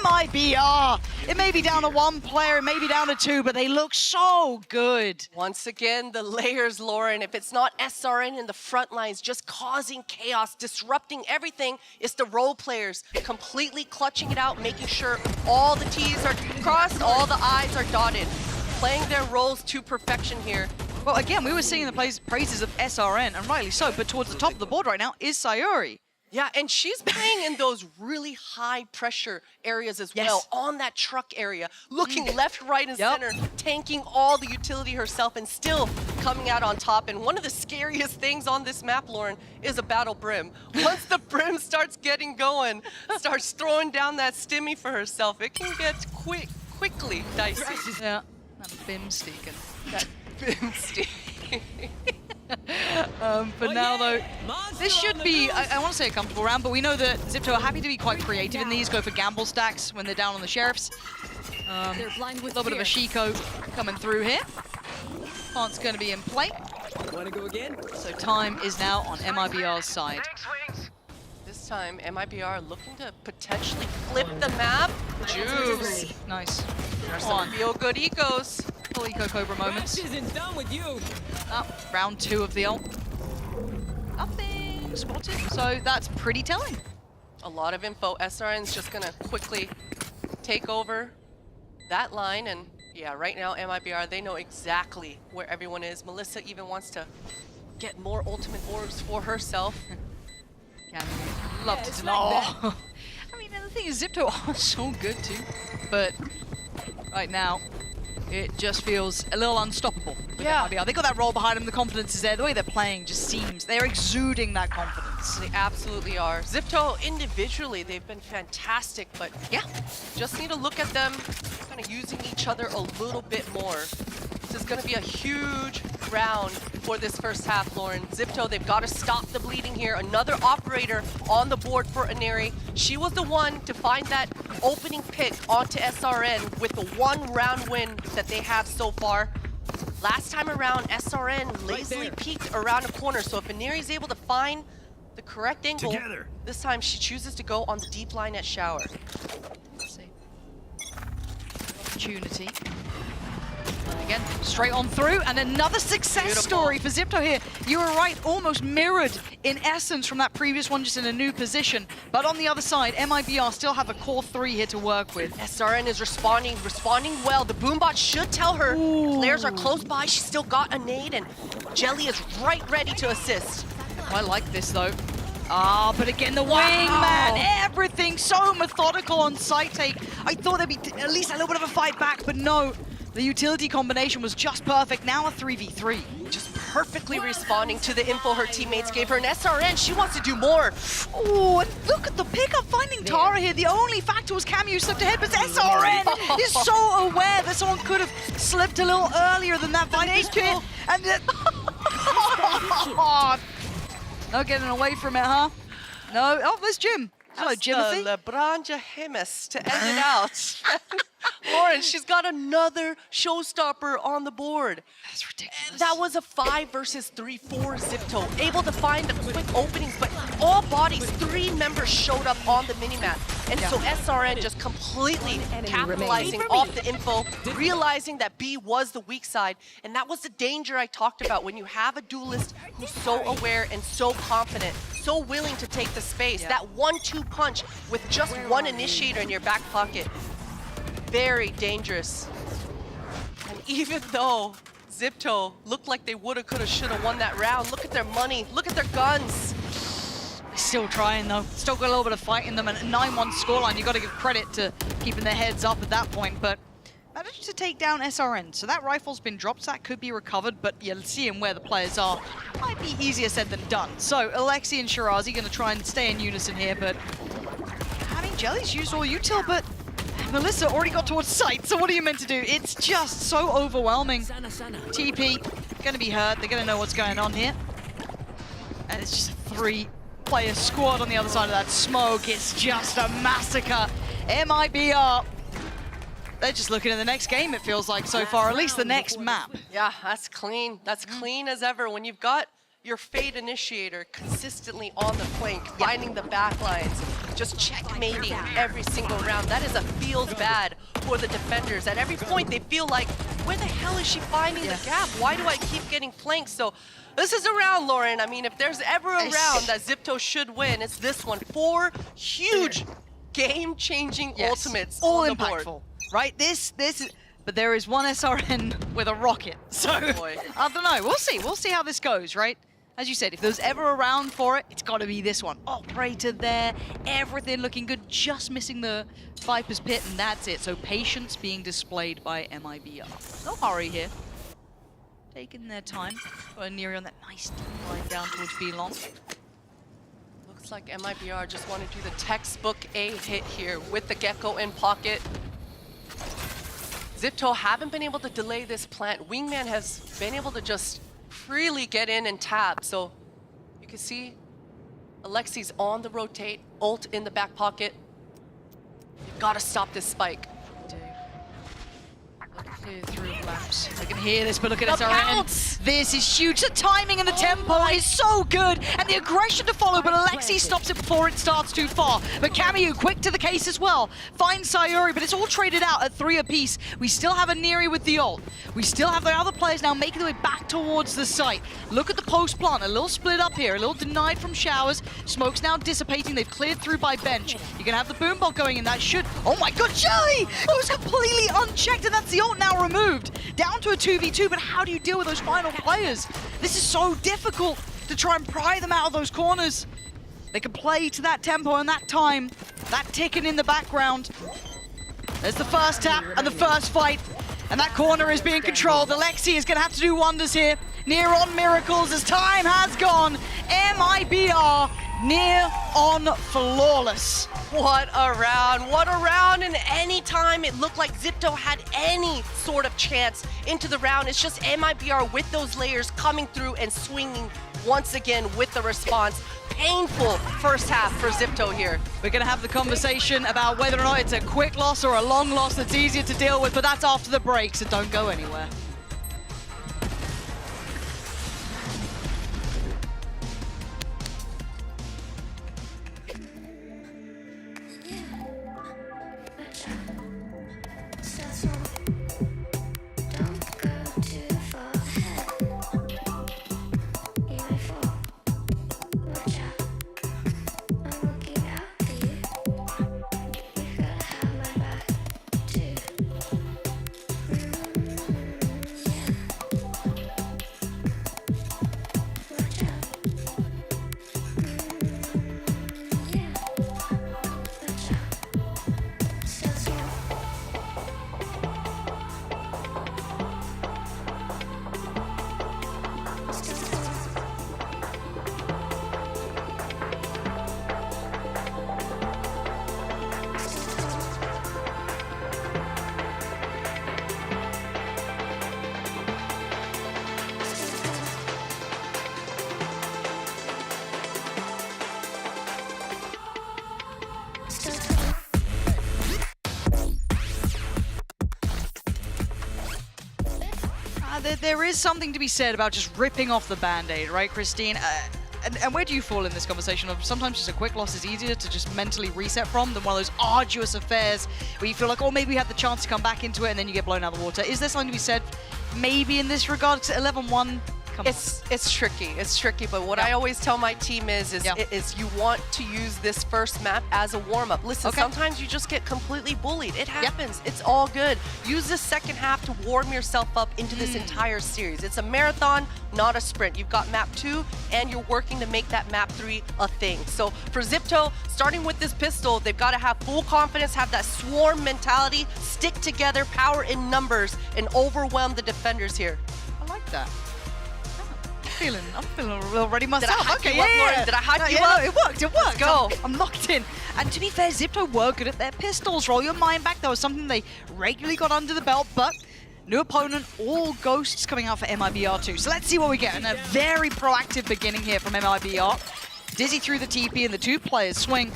MIBR. It may be down to 1 player, it may be down to 2, but they look so good. Once again, the layers, Lauren. If it's not SRN in the front lines, just causing chaos, disrupting everything, it's the role players completely clutching it out, making sure all the T's are crossed, all the I's are dotted. Playing their roles to perfection here. Well, again, we were singing the praises of SRN, and rightly so, but towards the top of the board right now is Sayori. Yeah, and she's playing in those really high pressure areas as well, on that truck area, looking left, right, and center, tanking all the utility herself and still coming out on top. And one of the scariest things on this map, Lauren, is a battle Brim. Once the Brim starts getting going, starts throwing down that stimmy for herself, it can get quickly dicey. Yeah, that Bim sticking. That Bim stick. But now, though, this should be, I want to say a comfortable round, but we know that Zipto are happy to be quite creative in these, go for gamble stacks when they're down on the Sheriffs. A little bit of a Shiko coming through here. Plant's going to be in play. Want to go again? So time is now on MIBR's side. This time, MIBR looking to potentially flip the map. Juice. Nice. There's some feel-good ecos. Full eco Cobra moments. Isn't done with you. Round 2 of the ult. Nothing spotted, so that's pretty telling. A lot of info. SRN's just gonna quickly take over that line, and yeah, right now MIBR, they know exactly where everyone is. Melissa even wants to get more ultimate orbs for herself. Yeah, love to know. I mean, the thing is, Zipto are so good too, but right now, it just feels a little unstoppable. Yeah. They got that roll behind them, the confidence is there. The way they're playing just seems, they're exuding that confidence. They absolutely are. Zipto, individually, they've been fantastic, but yeah, just need to look at them kind of using each other a little bit more. This is going to be a huge round for this first half, Lauren. Zipto, they've got to stop the bleeding here. Another operator on the board for Aneri. She was the one to find that opening pick onto SRN with the 1 round win that they have so far. Last time around, SRN lazily peeked around a corner, so if Aneri's able to find the correct angle, this time she chooses to go on the deep line at Shower. Let's see. Opportunity. Again, straight on through, and another success story for Zipto here. You were right, almost mirrored in essence from that previous one, just in a new position. But on the other side, MIBR still have a core 3 here to work with. SRN is responding well. The boombot should tell her players are close by. She's still got a nade, and Jelly is right ready to assist. I like this though. Ah, but again, the wingman, everything so methodical on site take. I thought there'd be at least a little bit of a fight back, but no. The utility combination was just perfect. Now a 3v3. Just perfectly responding to the info her teammates gave her. And SRN, she wants to do more. Oh, and look at the pickup finding Tara here. The only factor was Camu slipped ahead, but SRN is so aware that someone could have slipped a little earlier than that Viper's pit. And then... No getting away from it, huh? No. Oh, there's Jim. Hello, Jimothy. LeBron James to end it out. Lauren, she's got another showstopper on the board. That's ridiculous. And that was a 5 versus 3 for Zipto. Able to find the quick openings, but all bodies, 3 members showed up on the minimap. And so SRN just completely capitalizing off the info, realizing that B was the weak side. And that was the danger I talked about when you have a duelist who's so aware and so confident, so willing to take the space. That 1-2 punch with just one initiator in your back pocket. Very dangerous. And even though Zipto looked like they woulda, coulda, shoulda won that round, look at their money, look at their guns. Still trying though, still got a little bit of fight in them, and a 9-1 scoreline. You got to give credit to keeping their heads up at that point, but managed to take down SRN. So that rifle's been dropped, so that could be recovered, but you're seeing where the players are. Might be easier said than done. So Alexi and Shirazi going to try and stay in unison here, but I mean, Jelly's used all util, but Melissa already got towards sight, so what are you meant to do? It's just so overwhelming. TP, gonna be hurt, they're gonna know what's going on here. And it's just a 3-player squad on the other side of that smoke. It's just a massacre. MIBR, they're just looking at the next game, it feels like so far, at least the next map. Yeah, that's clean. That's clean as ever. When you've got your Fade initiator consistently on the flank, finding the back lines, just checkmating every single round. That is a feels bad for the defenders. At every point, they feel like, where the hell is she finding the gap? Why do I keep getting flanked? So this is a round, Lauren. I mean, if there's ever a round that Zipto should win, it's this one. 4 huge game-changing ultimates all on the impactful, board. right? This is, but there is one SRN with a rocket. So I don't know. We'll see. We'll see how this goes, right? As you said, if there's ever a round for it, it's got to be this one. Operator there, everything looking good, just missing the Viper's pit, and that's it. So patience being displayed by MIBR. No hurry here. Taking their time. Got a Neri on that nice deep line down towards B long. Looks like MIBR just want to do the textbook A hit here with the Gecko in pocket. Zipto haven't been able to delay this plant. Wingman has been able to just freely get in and tab. So you can see Alexi's on the rotate, ult in the back pocket. You've got to stop this spike. Through laps. I can hear this, but look at SRN. This is huge. The timing and the tempo is so good, and the aggression to follow, but Alexi stops it before it starts too far. But Camu, quick to the case as well. Finds Sayuri, but it's all traded out at 3 apiece. We still have a Neri with the ult. We still have the other players now making their way back towards the site. Look at the post plant, a little split up here, a little denied from showers. Smoke's now dissipating. They've cleared through by bench. You're gonna have the boom bot going in. That should, oh my god, Jelly! It was completely unchecked, and that's the ult now removed. Down to a 2v2, but how do you deal with those final players? This is so difficult to try and pry them out of those corners. They can play to that tempo and that time, that ticking in the background. There's the first tap and the first fight, and that corner is being controlled. Alexi is going to have to do wonders here. Near on miracles as time has gone. MIBR near on flawless. What a round, and any time it looked like Zipto had any sort of chance into the round, it's just MIBR with those layers coming through and swinging once again with the response. Painful first half for Zipto here. We're going to have the conversation about whether or not it's a quick loss or a long loss that's easier to deal with, but that's after the break, so don't go anywhere. there is something to be said about just ripping off the Band-Aid, right, Christine? And where do you fall in this conversation of sometimes just a quick loss is easier to just mentally reset from than one of those arduous affairs where you feel like, oh, maybe we had the chance to come back into it and then you get blown out of the water? Is there something to be said maybe in this regard? 11-1, It's tricky, but what I always tell my team is you want to use this first map as a warm-up. Listen, sometimes you just get completely bullied. It happens. It's all good. Use the second half to warm yourself up into this entire series. It's a marathon, not a sprint. You've got map 2, and you're working to make that map 3 a thing. So for Zipto, starting with this pistol, they've got to have full confidence, have that swarm mentality, stick together, power in numbers, and overwhelm the defenders here. I like that. I'm feeling a little ready myself. Did I hype you up? No, it worked. Let's go. I'm locked in. And to be fair, Zipto were good at their pistols. Roll your mind back. That was something they regularly got under the belt, but new opponent, all ghosts coming out for MIBR too. So let's see what we get. And a very proactive beginning here from MIBR. Dizzy through the TP and the 2 players swing.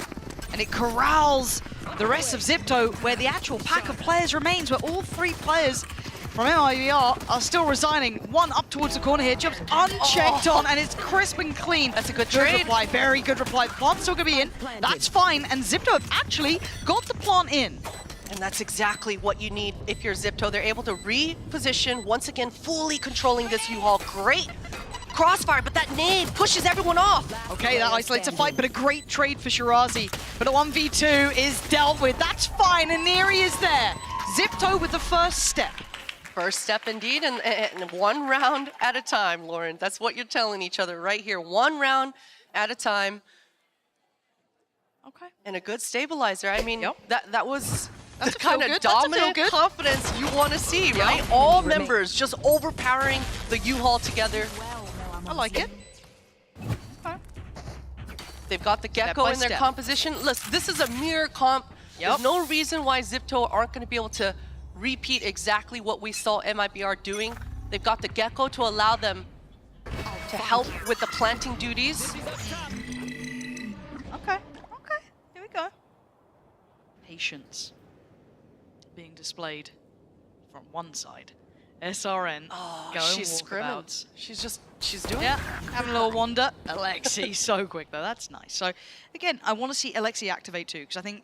And it corrals the rest of Zipto, where the actual pack of players remains, where all 3 players from MIBR are still resigning. One up towards the corner here, jumps unchecked on, and it's crisp and clean. That's a good trade. Reply, very good reply. The plant's still gonna be in. That's fine, and Zipto have actually got the plant in. And that's exactly what you need if you're Zipto. They're able to reposition, once again, fully controlling this U-Haul. Great crossfire, but that nade pushes everyone off. Okay, that isolates a fight, but a great trade for Shirazi. But a 1v2 is dealt with. That's fine, and Neri is there. Zipto with the first step. First step indeed, and 1 round at a time, Lauren. That's what you're telling each other right here. 1 round at a time. Okay. And a good stabilizer. I mean, that was the feel kind of good. That's a feel dominant good. confidence you want to see, right? All members just overpowering the U-Haul together. I like it. They've got the Gecko in their composition. Listen, this is a mirror comp. There's no reason why Zipto aren't going to be able to repeat exactly what we saw MIBR doing. They've got the Gecko to allow them to help with the planting duties. Okay, here we go. Patience being displayed from one side. SRN going she's scrimming. She's doing it. Having a little wander. Alexi, so quick though, that's nice. So again, I want to see Alexi activate too, because I think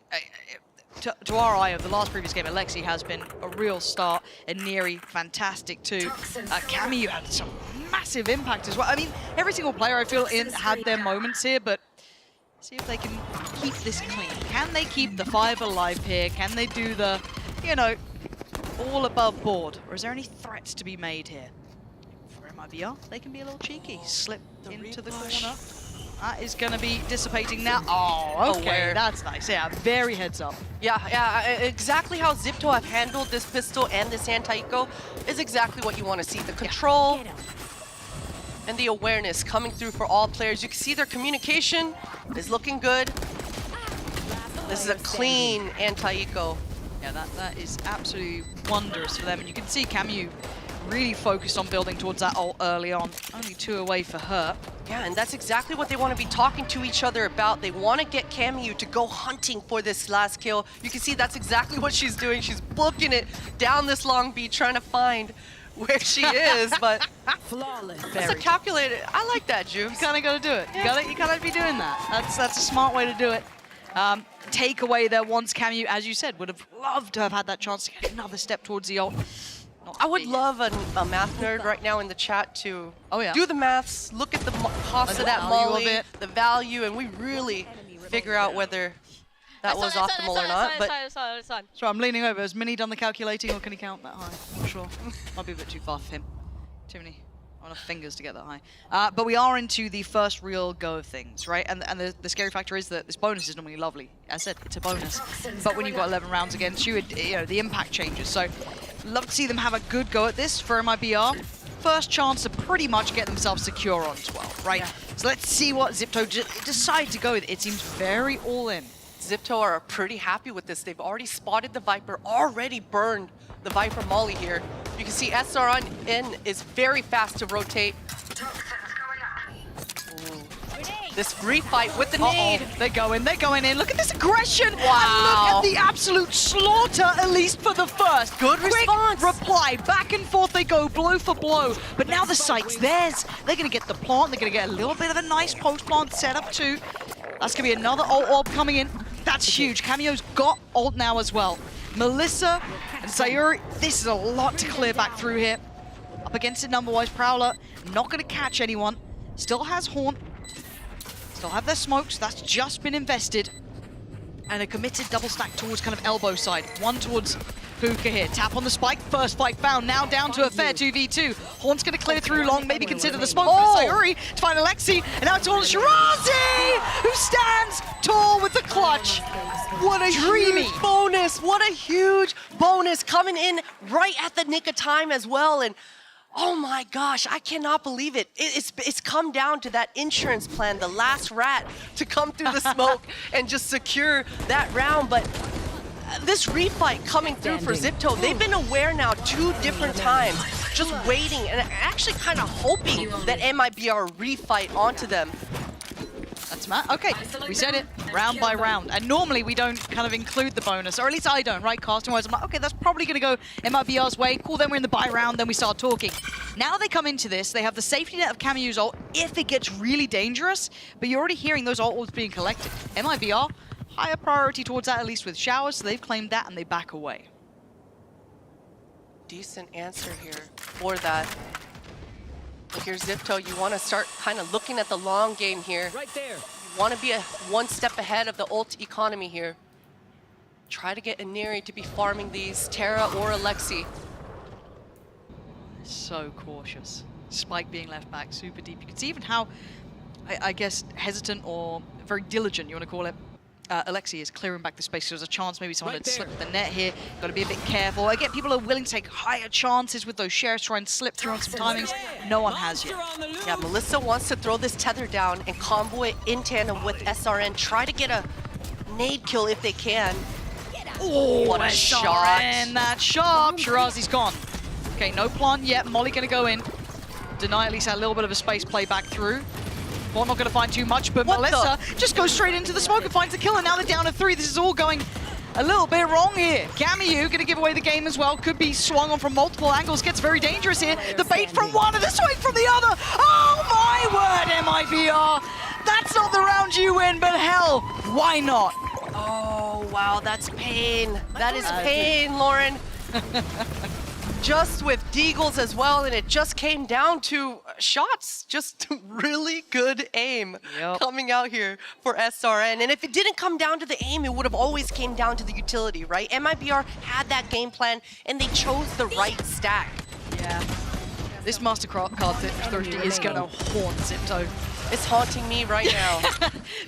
to our eye of the last previous game, Alexi has been a real start, and Neri, fantastic too. Cami, you had some massive impact as well. I mean, every single player I feel had their moments here, but see if they can keep this clean. Can they keep the 5 alive here? Can they do the, you know, all above board? Or is there any threats to be made here? For MIBR, they can be a little cheeky. Slip into the corner. That is going to be dissipating now. Oh, okay, that's nice. Yeah, very heads up. Yeah, exactly how Zipto have handled this pistol and this anti-eco is exactly what you want to see. The control and the awareness coming through for all players. You can see their communication is looking good. This is a clean anti-eco. Yeah, that is absolutely wondrous for them. And you can see Camu really focused on building towards that ult early on. Only 2 away for her. Yeah, and that's exactly what they want to be talking to each other about. They want to get Camu to go hunting for this last kill. You can see that's exactly what she's doing. She's booking it down this long beat, trying to find where she is, but flawless. That's a calculated. I like that, Juice. You kind of got to do it. Yeah. You gotta be doing that. That's a smart way to do it. Take away there once Camu, as you said, would have loved to have had that chance to get another step towards the ult. I would love a math nerd right now in the chat to do the maths, look at the cost of that molly, the value, and we really figure out whether that was optimal or not. But so I'm leaning over. Has Minnie done the calculating, or can he count that high? I'm not sure. Might be a bit too far for him. Too many enough fingers to get that high. But we are into the first real go of things, right? And the scary factor is that this bonus is normally lovely. As I said, it's a bonus. But when you've got 11 rounds against you, the impact changes. So love to see them have a good go at this for MIBR. First chance to pretty much get themselves secure on 12, right? Yeah. So let's see what Zipto decide to go with. It seems very all in. Zipto are pretty happy with this. They've already spotted the Viper, already burned the Viper molly here. You can see SRN is very fast to rotate. This refight with the nade. They're going in. Look at this aggression. Wow. And look at the absolute slaughter, at least for the first. Good response. Reply. Back and forth they go, blow for blow. But now the site's theirs. They're going to get the plant. They're going to get a little bit of a nice post-plant setup too. That's going to be another ult orb coming in. That's huge. Cameo's got ult now as well. Melissa and Sayuri, this is a lot to clear back through here. Up against it number-wise, Prowler, not going to catch anyone. Still has Haunt. Still have their smokes, that's just been invested. And a committed double stack towards kind of elbow side. One towards Puka here. Tap on the spike, first spike found. Now down to a fair 2v2. Haunt's gonna clear through long, maybe consider the smoke for Sayuri to find Alexi. And now it's on Shirazi, who stands tall with the clutch. What a Dreamy. huge bonus. What a huge bonus coming in right at the nick of time as well. And oh my gosh, I cannot believe it. It's come down to that insurance plan, the last rat to come through the smoke and just secure that round. But this refight coming through for Zipto, they've been aware now 2 different times, just waiting and actually kind of hoping that MIBR refight onto them. That's Matt. Okay, we said it round by round. And normally we don't kind of include the bonus, or at least I don't, right? Casting-wise, I'm like, okay, that's probably going to go MIBR's way. Cool, then we're in the buy round, then we start talking. Now they come into this, they have the safety net of Cameo's ult if it gets really dangerous, but you're already hearing those ult ults being collected. MIBR, higher priority towards that, at least with Showers, so they've claimed that and they back away. Decent answer here for that. Look here, Zipto, you want to start kind of looking at the long game here. Right there. You want to be one step ahead of the ult economy here. Try to get Aniri to be farming these, Terra or Alexi. So cautious. Spike being left back super deep. You can see even how, I guess, hesitant or very diligent, you want to call it, Alexi is clearing back the space. There's a chance maybe someone had slipped the net here. Got to be a bit careful. Again, people are willing to take higher chances with those shares, try and slip through on some timings. No one has yet. Yeah, Melissa wants to throw this tether down and combo it in tandem with SRN. Try to get a nade kill if they can. Oh, what a shot. And that sharp. Shirazi's gone. Okay, no plant yet. Molly going to go in. Deny at least a little bit of a space play back through. Well, not going to find too much, but Melissa just goes straight into the smoke and finds the kill, and now they're down to 3. This is all going a little bit wrong here. Cameou going to give away the game as well. Could be swung on from multiple angles. Gets very dangerous here. The bait from one and the swing from the other. Oh my word, MIBR. That's not the round you win, but hell, why not? Oh, wow, that's pain. That is pain, Lauren. Just with Deagles as well, and it just came down to shots. Just really good aim coming out here for SRN. And if it didn't come down to the aim, it would have always came down to the utility, right? MIBR had that game plan, and they chose the right stack. Yeah. This Mastercard Thirsty is going to haunt Zipto. It's haunting me right now.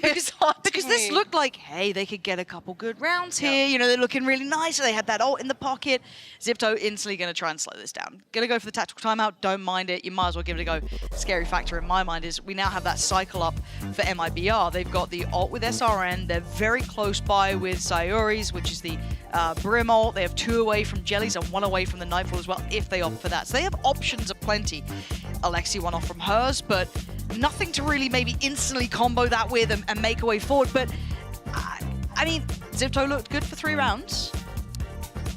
because this looked like, hey, they could get a couple good rounds here. You know, they're looking really nice. They had that ult in the pocket. Zipto instantly going to try and slow this down. Going to go for the tactical timeout. Don't mind it. You might as well give it a go. Scary factor in my mind is we now have that cycle up for MIBR. They've got the ult with SRN. They're very close by with Sayuri's, which is the Brim ult. They have 2 away from Jellies and 1 away from the Nightfall as well, if they opt for that. So they have options aplenty. Alexi 1 off from hers, but nothing to really maybe instantly combo that with and make a way forward. But, I mean, Zipto looked good for 3 rounds.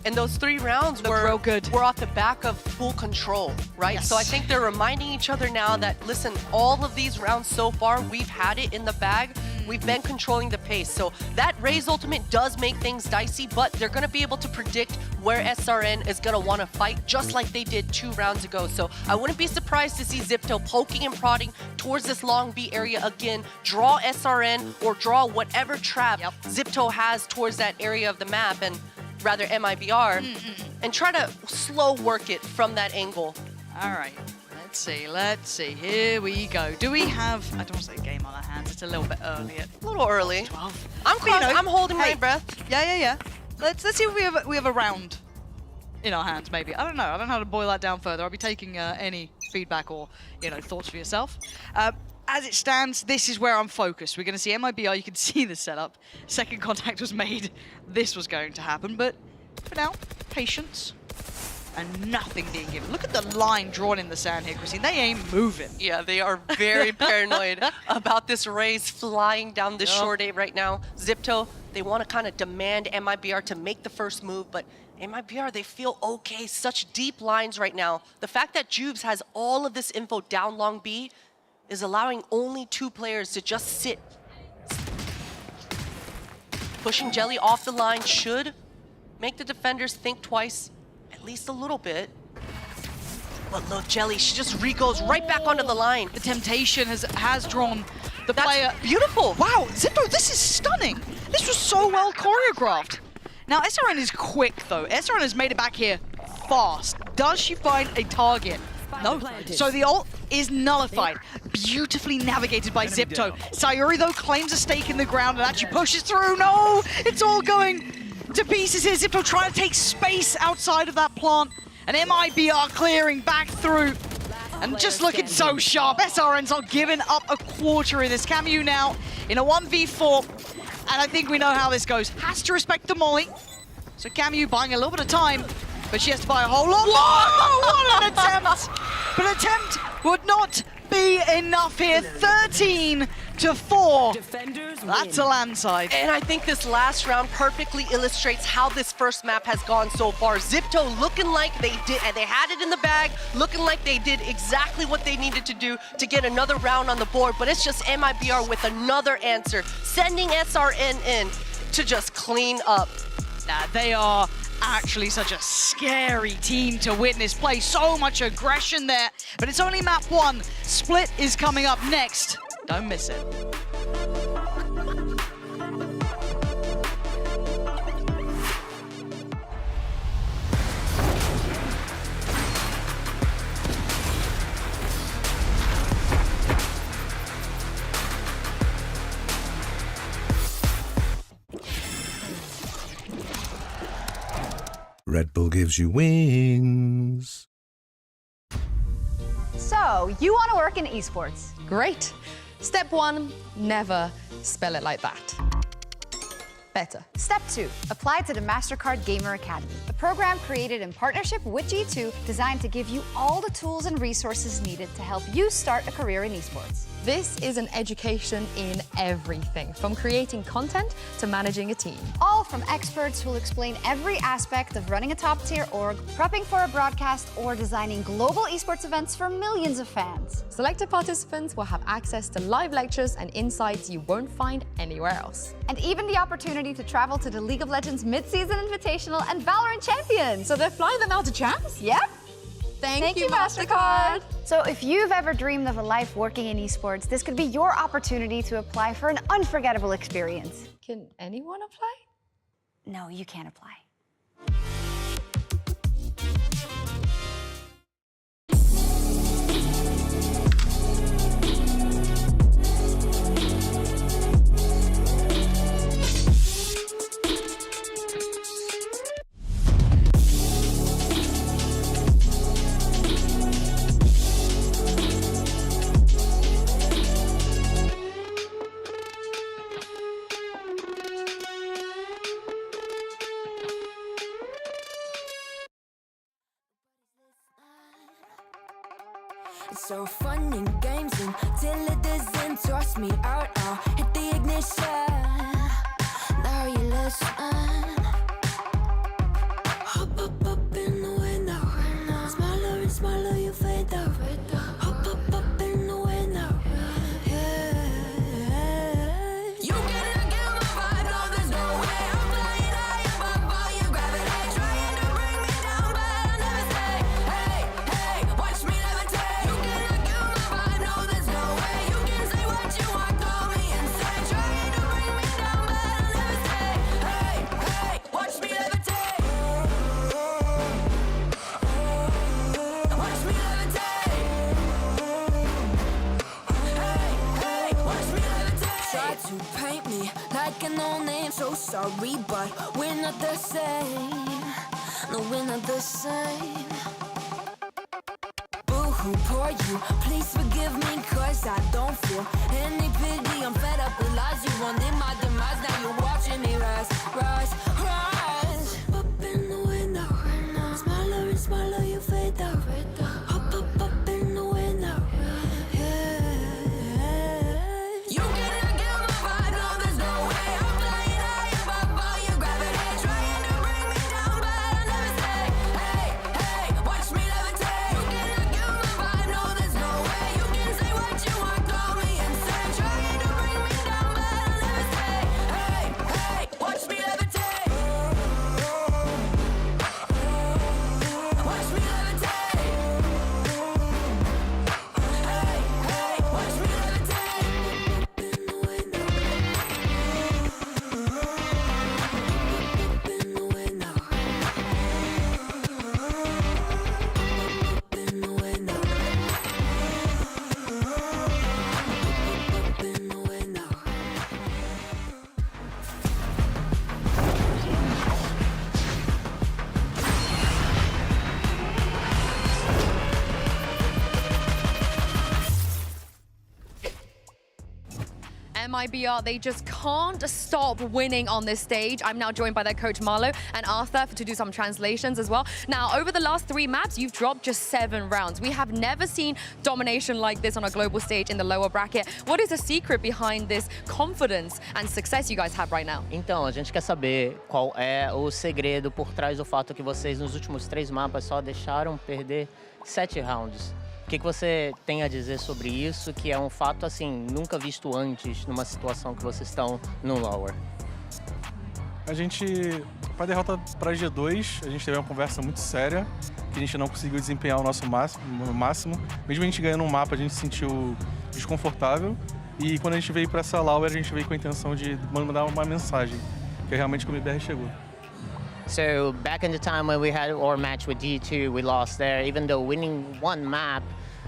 And those 3 rounds were real good. Were off the back of full control, right? Yes. So I think they're reminding each other now that, listen, all of these rounds so far, we've had it in the bag. We've been controlling the pace. So that Raze ultimate does make things dicey, but they're going to be able to predict where SRN is going to want to fight, just like they did 2 rounds ago. So I wouldn't be surprised to see Zipto poking and prodding towards this long B area again, draw SRN or draw whatever trap Zipto has towards that area of the map, and rather MIBR, and try to slow work it from that angle. All right. Let's see. Here we go. Do we have, I don't want to say game on our hands, it's a little bit early. A little early. 12. I'm holding my breath. Yeah. Let's see if we have a round in our hands, maybe. I don't know how to boil that down further. I'll be taking any feedback or, thoughts for yourself. As it stands, this is where I'm focused. We're going to see MIBR. You can see the setup. Second contact was made. This was going to happen, but for now, patience. and nothing being given. Look at the line drawn in the sand here, Christine. They ain't moving. Yeah, they are very paranoid about this Raze flying down this short A right now. Zipto, they want to kind of demand MIBR to make the first move, but MIBR, they feel okay. Such deep lines right now. The fact that Jubes has all of this info down long B is allowing only 2 players to just sit. Pushing Jelly off the line should make the defenders think twice, at least a little bit. But look, Jelly, she just re-goes right back onto the line. The temptation has drawn the That's player. beautiful. Wow, Zipto, this is stunning. This was so well choreographed. Now, SRN is quick, though. SRN has made it back here fast. Does she find a target? No. So the ult is nullified. Beautifully navigated by Zipto. Sayuri, though, claims a stake in the ground and actually pushes through. No! It's all going to pieces here. Zipto trying to take space outside of that plant. And MIBR clearing back through. And just looking so sharp. SRN's not giving up a quarter in this. Camu now in a 1v4. And I think we know how this goes. Has to respect the molly. So Camu buying a little bit of time. But she has to buy a whole lot. Whoa! What an attempt! But an attempt would not be enough here. 13-4. That's a landside. And I think this last round perfectly illustrates how this first map has gone so far. Zipto looking like they did, and they had it in the bag, looking like they did exactly what they needed to do to get another round on the board. But it's just MIBR with another answer, sending SRN in to just clean up. Nah, they are actually such a scary team to witness play. So much aggression there, but it's only map 1. Split is coming up next. Don't miss it. Red Bull gives you wings. So, you want to work in esports? Great. Step 1, never spell it like that. Better. Step 2, apply to the MasterCard Gamer Academy, a program created in partnership with G2 designed to give you all the tools and resources needed to help you start a career in esports. This is an education in everything, from creating content to managing a team. All from experts who will explain every aspect of running a top-tier org, prepping for a broadcast, or designing global esports events for millions of fans. Selected participants will have access to live lectures and insights you won't find anywhere else. And even the opportunity to travel to the League of Legends Mid-Season Invitational and VALORANT Champions. So they're flying them out to champs? Yep. Thank you, MasterCard. So if you've ever dreamed of a life working in esports, this could be your opportunity to apply for an unforgettable experience. Can anyone apply? No, you can't apply. It's so fun in games until it doesn't toss me out. I'll hit the ignition. Now you listen. Hop up in the window. Smaller and smaller you fade out. Hop up in the window. Yeah. You gotta get my vibe. No, there's no way. I'm flying high above all your gravity. Trying to bring me down, but I'll never stay. Hey, hey, watch me levitate. You gotta get my vibe. No, there's no way. You can say what you want, call me insane. Trying to bring me down, but I'll never stay. Hey, hey, watch me levitate. Watch me levitate. Hey, hey, watch me levitate. Try to paint me like a no-name, so sorry, but we're not the same. No, we're not the same. Boo-hoo, poor you, please forgive me, cause I don't feel any pity. I'm fed up with lies, you wanted my demise. Now you're watching me rise, rise, rise. Up in the window, smaller and smaller. MIBR, they just can't stop winning on this stage. I'm now joined by their coach Marlo and Arthur to do some translations as well. Now, over the last 3 maps, you've dropped just 7 rounds. We have never seen domination like this on a global stage in the lower bracket. What is the secret behind this confidence and success you guys have right now? Então, a gente quer saber qual é o segredo por trás do fato que vocês nos últimos 3 mapas só deixaram perder 7 rounds. O que você tem a dizer sobre isso, que é um fato assim nunca visto antes numa situação que vocês estão no lower? A gente, para a derrota para G2, a gente teve uma conversa muito séria, que a gente não conseguiu desempenhar o nosso máximo. Mesmo a gente ganhando um mapa, a gente se sentiu desconfortável. E quando a gente veio para essa lower, a gente veio com a intenção de mandar uma mensagem, que é realmente como o IBR chegou. So back in the time when we had our match with G2, we lost there. Even though winning 1 map,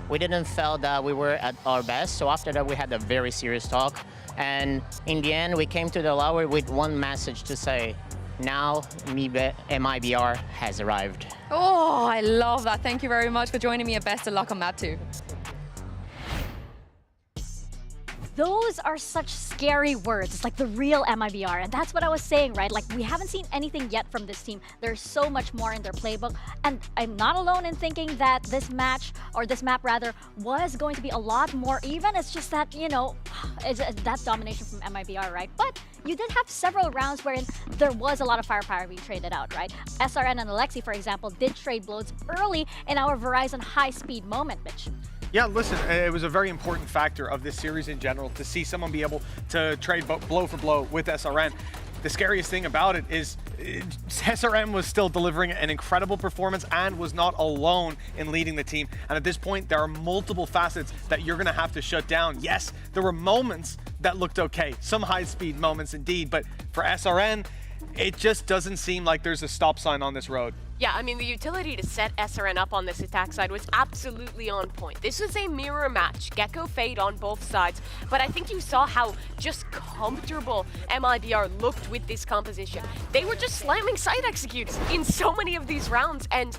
we didn't feel that we were at our best. So after that, we had a very serious talk. And in the end, we came to the lower with one message to say, now MIBR has arrived. Oh, I love that. Thank you very much for joining me, and best of luck on map 2. Those are such scary words. It's like the real MIBR. And that's what I was saying, right? Like, we haven't seen anything yet from this team. There's so much more in their playbook. And I'm not alone in thinking that this match, or this map rather, was going to be a lot more even. It's just that, you know, it's that domination from MIBR, right? But you did have several rounds wherein there was a lot of firepower being traded out, right? SRN and Alexi, for example, did trade blows early in our Verizon high-speed moment, Mitch. Yeah, listen, it was a very important factor of this series in general to see someone be able to trade blow for blow with SRN. The scariest thing about it is SRN was still delivering an incredible performance and was not alone in leading the team. And at this point, there are multiple facets that you're going to have to shut down. Yes, there were moments that looked okay, some high-speed moments indeed, but for SRN, it just doesn't seem like there's a stop sign on this road. Yeah, I mean, the utility to set SRN up on this attack side was absolutely on point. This was a mirror match, Gecko Fade on both sides, but I think you saw how just comfortable MIBR looked with this composition. They were just slamming side executes in so many of these rounds, and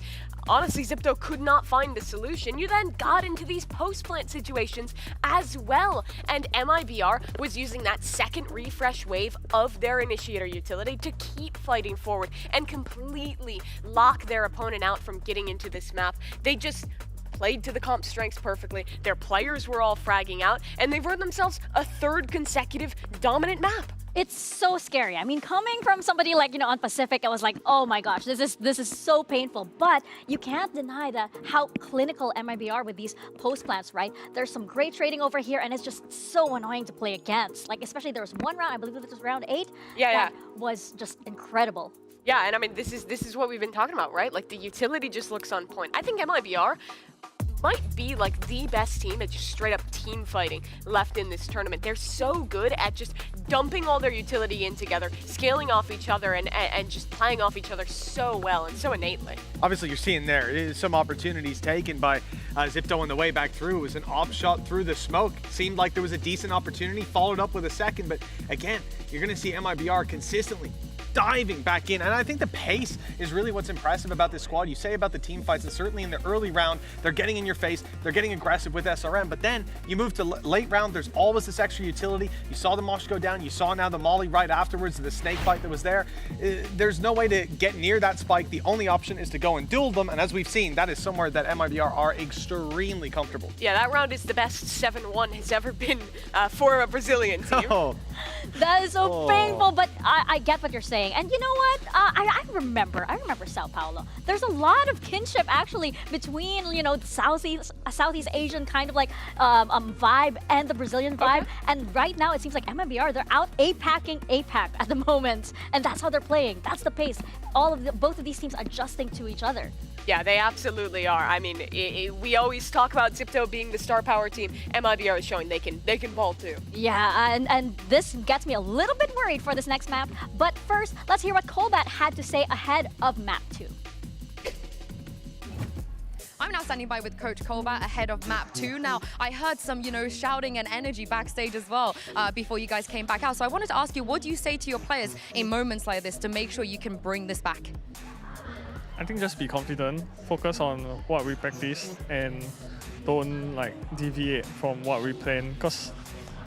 honestly, Zipto could not find the solution. You then got into these post-plant situations as well, and MIBR was using that second refresh wave of their initiator utility to keep fighting forward and completely lock their opponent out from getting into this map. They just played to the comp strengths perfectly. Their players were all fragging out, and they've earned themselves a 3rd consecutive dominant map. It's so scary. I mean, coming from somebody like, you know, on Pacific, I was like, oh my gosh, this is so painful. But you can't deny how clinical MIBR with these post plants, right? There's some great trading over here, and it's just so annoying to play against. Like, especially there was one round, I believe it was round 8, that was just incredible. Yeah, and I mean, this is what we've been talking about, right? Like, the utility just looks on point. I think MIBR might be like the best team at just straight up team fighting left in this tournament. They're so good at just dumping all their utility in together, scaling off each other, and just playing off each other so well and so innately. Obviously, you're seeing there some opportunities taken by Zipto on the way back through. It was an off shot through the smoke. Seemed like there was a decent opportunity, followed up with a second, but again, you're going to see MIBR consistently diving back in, and I think the pace is really what's impressive about this squad. You say about the team fights, and certainly in the early round, they're getting in your face, they're getting aggressive with SRM, but then you move to late round, there's always this extra utility. You saw the Mosh go down, you saw now the Molly right afterwards, the snake fight that was there. There's no way to get near that spike. The only option is to go and duel them, and as we've seen, that is somewhere that MIBR are extremely comfortable. Yeah, that round is the best 7-1 has ever been for a Brazilian team. Oh. That is so painful, but I get what you're saying. And you know what? I remember Sao Paulo. There's a lot of kinship actually between, you know, the Southeast Asian kind of like vibe and the Brazilian vibe. Okay. And right now it seems like MIBR, they're out APACing APAC at the moment, and that's how they're playing. That's the pace. Both of these teams adjusting to each other. Yeah, they absolutely are. I mean, we always talk about Zipto being the star power team. MIBR is showing they can ball too. Yeah, and this gets me a little bit worried for this next map. But first, let's hear what Colbat had to say ahead of map 2. I'm now standing by with Coach Colbat ahead of map 2. Now, I heard some, you know, shouting and energy backstage as well before you guys came back out. So I wanted to ask you, what do you say to your players in moments like this to make sure you can bring this back? I think just be confident, focus on what we practice, and don't like deviate from what we plan. Because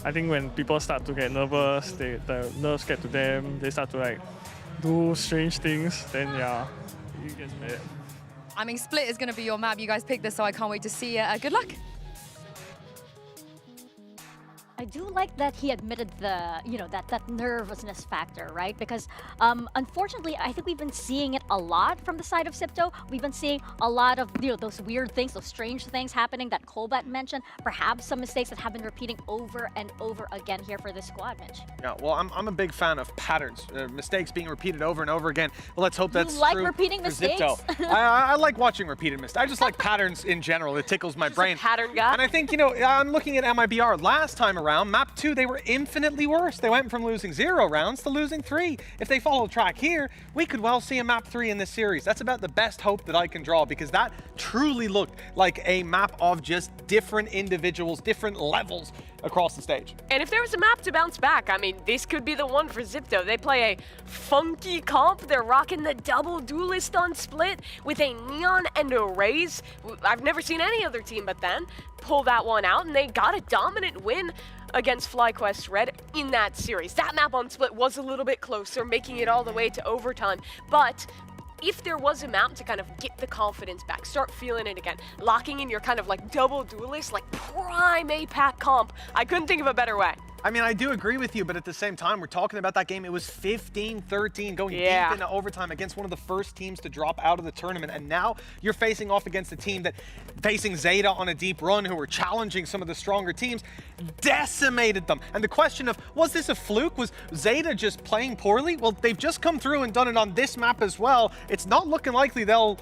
I think when people start to get nervous, the nerves get to them, they start to like do strange things, then yeah, it gets bad. I mean, Split is going to be your map. You guys picked this, so I can't wait to see it. Good luck. I do like that he admitted the, that nervousness factor, right? Because unfortunately, I think we've been seeing it a lot from the side of Zipto. We've been seeing a lot of, those weird things, those strange things happening that Colbat mentioned. Perhaps some mistakes that have been repeating over and over again here for this squad, Mitch. Yeah, well, I'm a big fan of patterns, mistakes being repeated over and over again. Well, let's hope that's You like true repeating for mistakes? Zipto. I like watching repeated mistakes. I just like patterns in general. It tickles my brain. Pattern guy. And I think, I'm looking at MIBR. Last time around, map 2, they were infinitely worse. They went from losing 0 rounds to losing 3. If they follow track here, we could well see a map 3 in this series. That's about the best hope that I can draw, because that truly looked like a map of just different individuals, different levels across the stage. And if there was a map to bounce back, I mean, this could be the one for Zipto. They play a funky comp. They're rocking the double duelist on Split with a Neon and a Raze. I've never seen any other team but then pull that one out, and they got a dominant win against FlyQuest Red in that series. That map on Split was a little bit closer, making it all the way to overtime, but if there was a map to kind of get the confidence back, start feeling it again, locking in your kind of like double duelist, like prime APAC comp, I couldn't think of a better way. I mean, I do agree with you, but at the same time, we're talking about that game. It was 15-13 going deep into overtime against one of the first teams to drop out of the tournament. And now you're facing off against a team that, facing Zeta on a deep run, who were challenging some of the stronger teams, decimated them. And the question of, was this a fluke? Was Zeta just playing poorly? Well, they've just come through and done it on this map as well. It's not looking likely they'll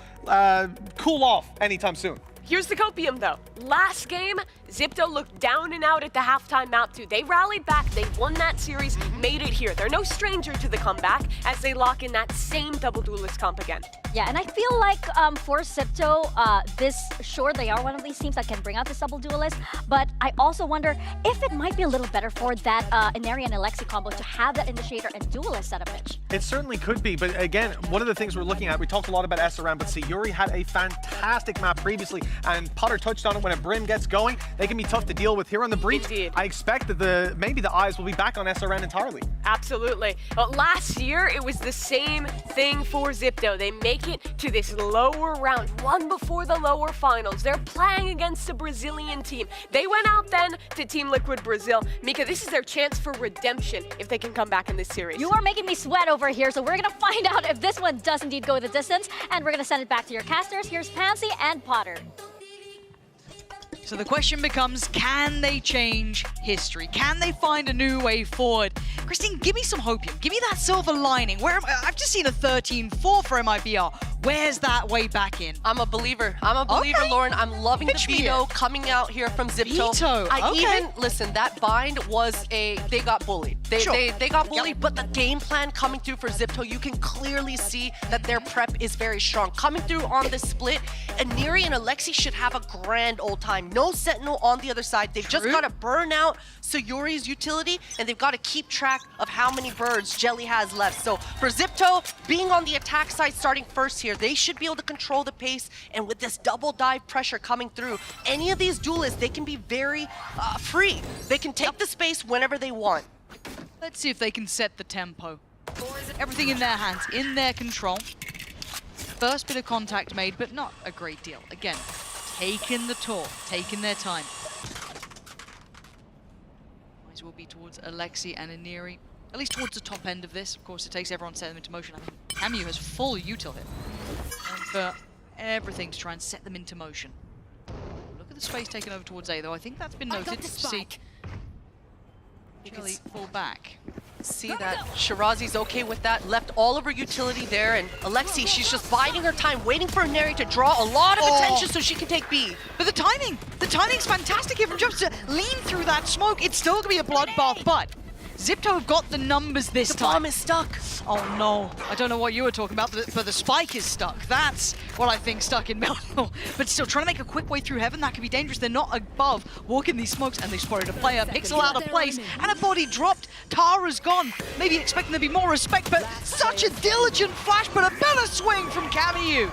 cool off anytime soon. Here's the copium though. Last game, Zipto looked down and out at the halftime map too. They rallied back, they won that series, made it here. They're no stranger to the comeback as they lock in that same double duelist comp again. Yeah, and I feel like for Zipto, sure, they are one of these teams that can bring out this double duelist, but I also wonder if it might be a little better for that Inari and Alexi combo to have that initiator and duelist setup, Mitch. It certainly could be, but again, one of the things we're looking at, we talked a lot about SRM, but Sayuri had a fantastic map previously, and Potter touched on it. When a Brim gets going, they can be tough to deal with here on the breach. Indeed. I expect that maybe the eyes will be back on SRM entirely. Absolutely. But last year, it was the same thing for Zipto. They make it to this lower round, one before the lower finals. They're playing against a Brazilian team. They went out then to Team Liquid Brazil. Mika, this is their chance for redemption if they can come back in this series. You are making me sweat over here, so we're gonna find out if this one does indeed go the distance, and we're gonna send it back to your casters. Here's Pansy and Potter. So the question becomes, can they change history? Can they find a new way forward? Christine, give me some hope here. Give me that silver lining. I've just seen a 13-4 for MIBR. Where's that way back in? I'm a believer. Lauren. I'm loving the veto coming out here from Zipto. Listen, that bind was they got bullied. They got bullied, but the game plan coming through for Zipto, you can clearly see that their prep is very strong. Coming through on this split, Inari and Alexi should have a grand old time. No Sentinel on the other side. They've just got to burn out Sayuri's utility, and they've got to keep track of how many birds Jelly has left. So for Zipto, being on the attack side, starting first here, they should be able to control the pace, and with this double dive pressure coming through, any of these duelists, they can be very free. They can take the space whenever they want. Let's see if they can set the tempo. Everything in their hands, in their control. First bit of contact made, but not a great deal. Again, taking the tour, taking their time. Might as well be towards Alexi and Inari. At least towards the top end of this. Of course, it takes everyone to set them into motion. I think Camu has full util here. And for everything to try and set them into motion. Look at the space taken over towards A, though. I think that's been noted. See Jelly fall back. See that Shirazi's okay with that, left all of her utility there, and Alexi, she's just biding her time, waiting for Inari to draw a lot of attention so she can take B. But the timing's fantastic here from Jumps to lean through that smoke. It's still gonna be a bloodbath, but Zipto have got the numbers this time. The bomb is stuck. Oh no, I don't know what you were talking about, but the spike is stuck. That's what I think stuck in Melville. But still, trying to make a quick way through heaven, that could be dangerous. They're not above walking these smokes, and they spotted a player. Pixel out of place, and a body dropped. Tara's gone. Maybe expecting there to be more respect, but such a diligent flash, but a better swing from Camu.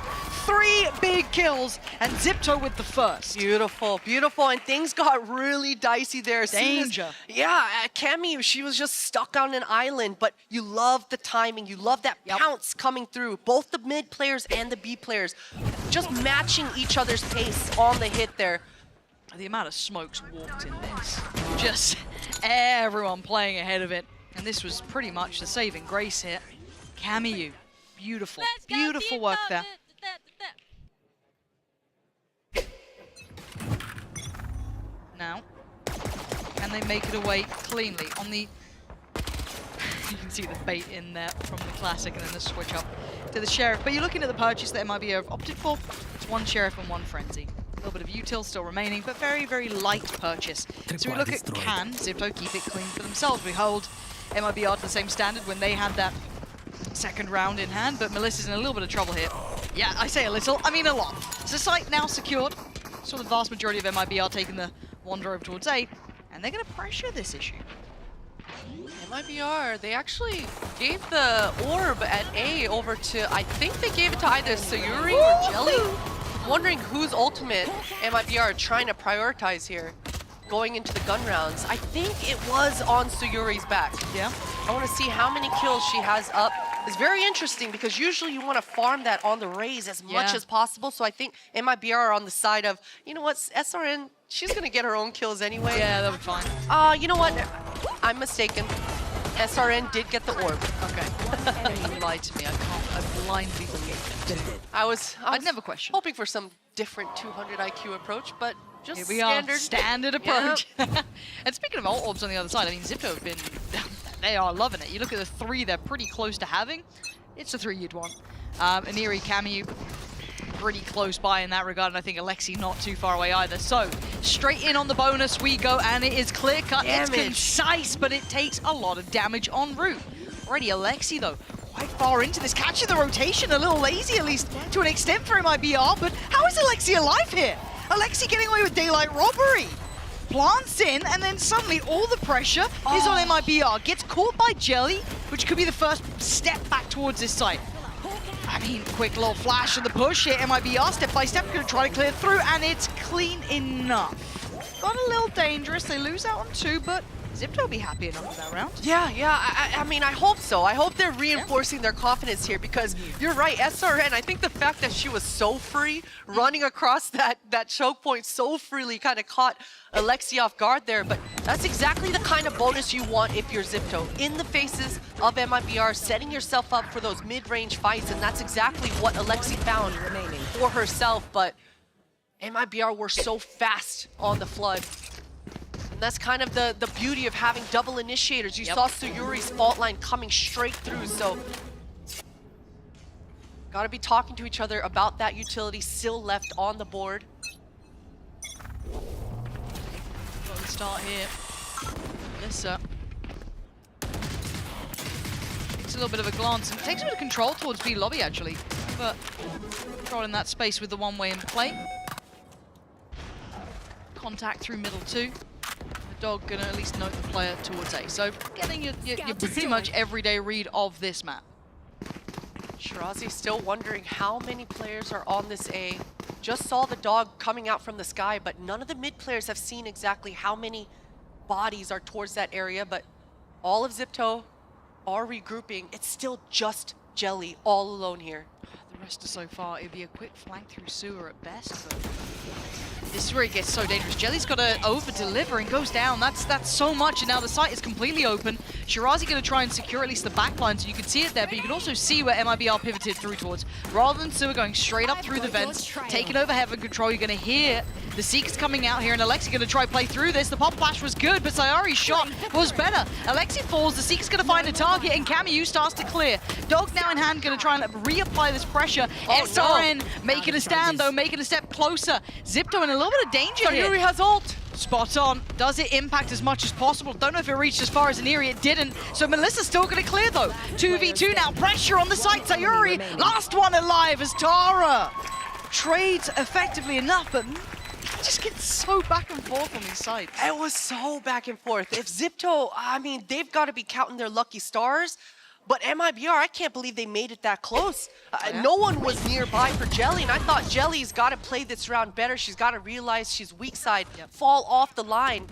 3 big kills, and Zipto with the first. Beautiful, beautiful, and things got really dicey there. As soon as- Danger. yeah, Cammy, she was just stuck on an island, but you love the timing, you love that pounce coming through. Both the mid players and the B players just matching each other's pace on the hit there. The amount of smokes walked in this. Just everyone playing ahead of it. And this was pretty much the saving grace here. Cammy, beautiful, beautiful work there. Now, can they make it away cleanly on the... You can see the bait in there from the Classic and then the switch up to the Sheriff. But you're looking at the purchase that MIB have opted for. It's 1 Sheriff and 1 Frenzy. A little bit of util still remaining, but very, very light purchase. So we look at can Zipto keep it clean for themselves. We hold MIB to the same standard when they had that second round in hand, but Melissa's in a little bit of trouble here. Yeah, I say a little, I mean a lot. So site now secured. So the vast majority of MIB are taking the wander over towards A, and they're going to pressure this issue. MIBR, they actually gave the orb at A over to, I think they gave it to either Sayuri or Jelly. Wondering whose ultimate MIBR are trying to prioritize here going into the gun rounds. I think it was on Sayuri's back. Yeah. I want to see how many kills she has up. It's very interesting because usually you want to farm that on the raise as much as possible. So I think MIBR are on the side of, you know what, SRN, she's going to get her own kills anyway. Yeah, that'll be fine. You know what? I'm mistaken. SRN did get the orb. Okay. You lied to me. I blindly believed it. I'd never question. Hoping for some different 200 IQ approach, but just Here we standard approach. Yep. And speaking of ult orbs on the other side, I mean, Zipto have been, they are loving it. You look at the 3 they're pretty close to having. It's the 3 you'd want. Aniri, Cammy, pretty close by in that regard, and I think Alexi not too far away either. So, straight in on the bonus we go, and it is clear-cut. It's concise, but it takes a lot of damage en route. Already Alexi, though, quite far into this. Catching the rotation, a little lazy, at least to an extent for MIBR, but how is Alexi alive here? Alexi getting away with daylight robbery. Plants in, and then suddenly all the pressure is on MIBR. Gets caught by Jelly, which could be the first step back towards this site. I mean, quick little flash of the push here. MIBR step by step going to try to clear through, and it's clean enough. Got a little dangerous. They lose out on 2, but Zipto will be happy enough with that round. Yeah. I mean, I hope so. I hope they're reinforcing their confidence here because you're right, SRN, I think the fact that she was so free, running across that choke point so freely kind of caught Alexi off guard there, but that's exactly the kind of bonus you want if you're Zipto. In the faces of MIBR, setting yourself up for those mid-range fights, and that's exactly what Alexi found for herself, but MIBR were so fast on the flood. And that's kind of the beauty of having double initiators. You saw Sayuri's fault line coming straight through, so gotta be talking to each other about that utility still left on the board. Got the start here. Melissa takes a little bit of a glance and takes a bit of control towards B lobby actually, but controlling that space with the one-way in play. Contact through middle 2. Dog gonna at least note the player towards A. So getting your pretty much everyday read of this map. Shirazi still wondering how many players are on this A. Just saw the dog coming out from the sky, but none of the mid players have seen exactly how many bodies are towards that area, but all of Zipto are regrouping. It's still just Jelly all alone here. The rest are so far. It'd be a quick flank through sewer at best, but this is where it gets so dangerous. Jelly's got to over-deliver and goes down. That's so much, and now the site is completely open. Shirazi going to try and secure at least the backline, so you can see it there, but you can also see where MIBR pivoted through towards. Rather than sewer going straight up through the vents, taking over heaven control, you're going to hear the Seekers coming out here, and Alexi going to try play through this. The pop flash was good, but Sayari's shot was better. Alexi falls, the Seekers going to find a target, and Cammy starts to clear. Dog now in hand, going to try and reapply this pressure. SRN making a stand, though, making a step closer. Zipto in a little bit of danger here. Sayuri has ult. Spot on. Does it impact as much as possible? Don't know if it reached as far as Aniri. It didn't. So Melissa's still going to clear, though. 2v2 now. Pressure on the site. Sayuri, last one alive as Tara trades effectively enough, but just gets so back and forth on these sites. It was so back and forth. If Zipto, I mean, they've got to be counting their lucky stars. But MIBR, I can't believe they made it that close. No one was nearby for Jelly, and I thought Jelly's got to play this round better. She's got to realize she's weak side, fall off the line.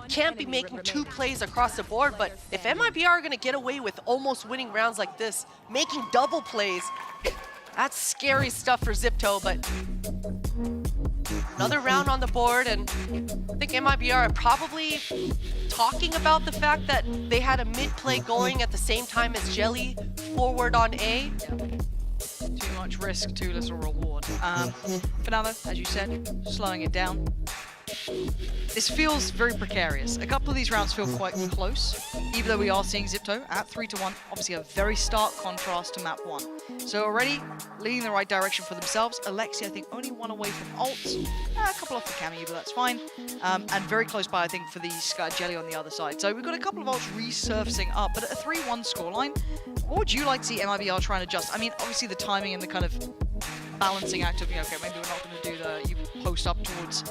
Can't be making 2 plays across the board, but if MIBR are going to get away with almost winning rounds like this, making double plays, that's scary stuff for Zipto, but another round on the board, and I think MIBR are probably talking about the fact that they had a mid-play going at the same time as Jelly forward on A. Too much risk, too little reward. Fernando, as you said, slowing it down. This feels very precarious. A couple of these rounds feel quite close, even though we are seeing Zipto at 3-1. Obviously a very stark contrast to map 1. So already leading the right direction for themselves. Alexi, I think, only 1 away from ults. A couple off the Cameo, but that's fine. And very close by, I think, for the Jelly on the other side. So we've got a couple of ults resurfacing up, but at a 3-1 scoreline, what would you like to see MIBR trying to adjust? I mean, obviously the timing and the kind of balancing act of, okay, maybe we're not going to do you post up towards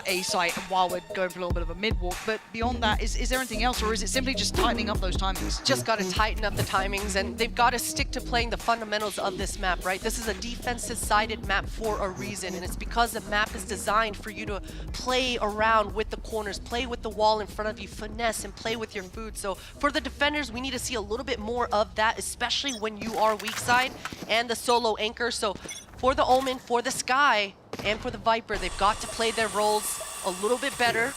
A site while we're going for a little bit of a mid walk, but beyond that, is there anything else, or is it simply just tightening up those timings? Just got to tighten up the timings, and they've got to stick to playing the fundamentals of this map, right? This is a defensive-sided map for a reason, and it's because the map is designed for you to play around with the corners, play with the wall in front of you, finesse, and play with your food. So for the defenders, we need to see a little bit more of that, especially when you are weak side and the solo anchor. So for the Omen, for the Sky, and for the Viper, they've got to play their roles a little bit better.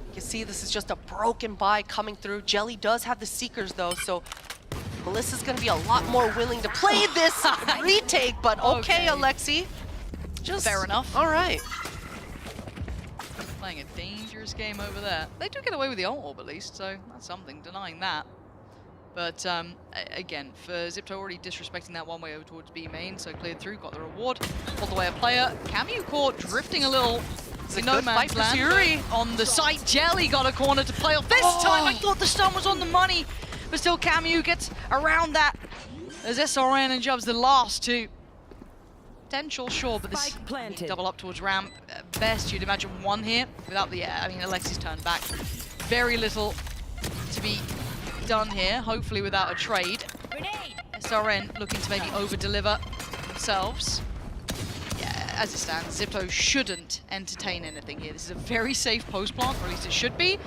You can see this is just a broken buy coming through. Jelly does have the Seekers though, so Melissa's gonna be a lot more willing to play this retake, but okay, Alexi. Just fair enough. All right. Playing a dangerous game over there. They do get away with the ult orb at least, so that's something, denying that. But again, for Zipto already disrespecting that one way over towards B main, so cleared through, got the reward. All the way a player. Cameo caught drifting a little in no man's land. Yuri. On the site, Jelly got a corner to play off. This time I thought the stun was on the money, but still Cameo gets around that as SRN and Jubs the last two. Potential, sure, but this double up towards ramp. Best you'd imagine 1 here without the, I mean, Alexi's turned back. Very little to be done here, hopefully without a trade. SRN looking to maybe over-deliver themselves. Yeah, as it stands, Zipto shouldn't entertain anything here. This is a very safe post plant, or at least it should be.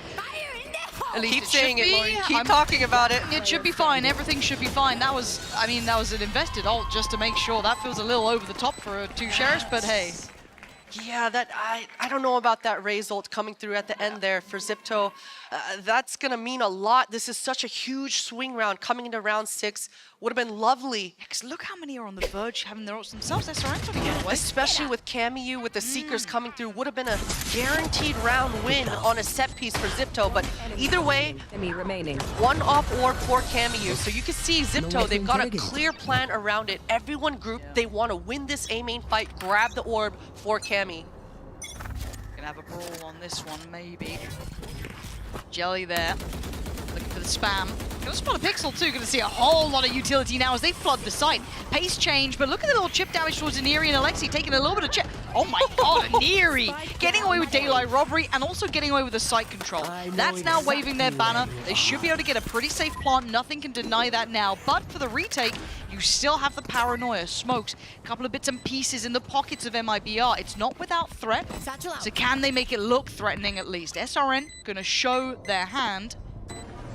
At least Keep it saying should it, be. Lauren. Keep talking about it. It should be fine. Everything should be fine. That was, I mean, that was an invested ult just to make sure. That feels a little over the top for 2 Sheriffs, but hey. Yeah, that I don't know about that Raze ult coming through at the end there for Zipto. That's going to mean a lot. This is such a huge swing round coming into round 6. Would have been lovely. Because look how many are on the verge having their ults themselves. SRN to get away. Especially with Cameo, with the Seekers coming through. Would have been a guaranteed round win on a set piece for Zipto. But either way, remaining. 1 off orb for Cameo. So you can see Zipto, they've got a clear plan around it. Everyone grouped. They want to win this A main fight, grab the orb for Cameo. Gonna have a brawl on this one, maybe. Jelly there, looking for the spam. Gonna spot a pixel too, gonna see a whole lot of utility now as they flood the site. Pace change, but look at the little chip damage towards Aniri and Alexi taking a little bit of chip. Oh my god, Aniri getting away with daylight robbery and also getting away with the site control. That's now waving their banner. They should be able to get a pretty safe plant. Nothing can deny that now. But for the retake, you still have the paranoia, smokes, a couple of bits and pieces in the pockets of MIBR. It's not without threat. So can they make it look threatening at least? SRN gonna show their hand,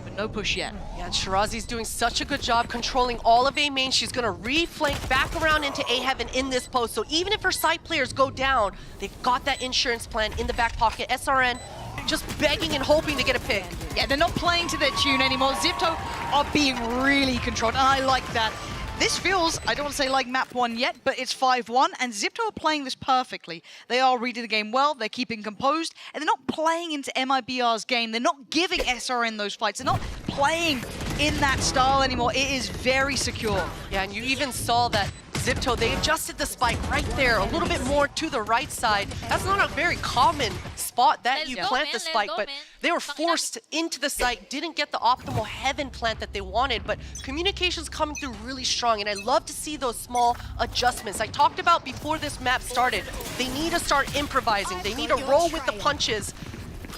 but no push yet. Yeah, and Shirazi's doing such a good job controlling all of A main. She's gonna reflank back around into A heaven in this post. So even if her side players go down, they've got that insurance plan in the back pocket. SRN just begging and hoping to get a pick. Yeah, they're not playing to their tune anymore. Zipto are being really controlled, and I like that. This feels, I don't want to say like map 1 yet, but it's 5-1, and Zipto are playing this perfectly. They are reading the game well, they're keeping composed, and they're not playing into MIBR's game. They're not giving SRN those fights. They're not playing in that style anymore. It is very secure. Yeah, and you even saw that Zipto, they adjusted the spike right there, a little bit more to the right side. That's not a very common spot that you plant the spike, but they were forced into the site, didn't get the optimal heaven plant that they wanted, but communication's coming through really strong, and I love to see those small adjustments. I talked about before this map started, they need to start improvising. They need to roll with the punches.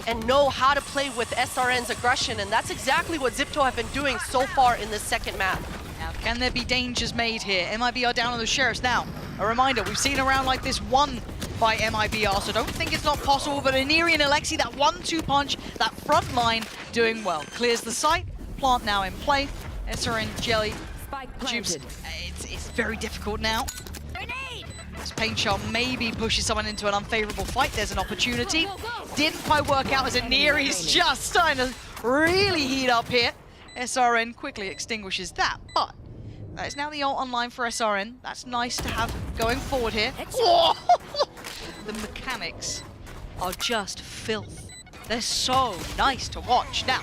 and know how to play with SRN's aggression, and that's exactly what Zipto have been doing so far in this second map. Now, can there be dangers made here? MIBR down on the Sheriffs now. A reminder, we've seen a round like this won by MIBR, so don't think it's not possible, but Aniri and Alexi, that 1-2 punch, that front line doing well. Clears the site, plant now in play. SRN, Jelly, Jupes. It's very difficult now. This paint shot maybe pushes someone into an unfavorable fight. There's an opportunity. Didn't quite work out as Aniri's just starting to really heat up here. SRN quickly extinguishes that, but that is now the ult online for SRN. That's nice to have going forward here. Whoa! The mechanics are just filth. They're so nice to watch. Now,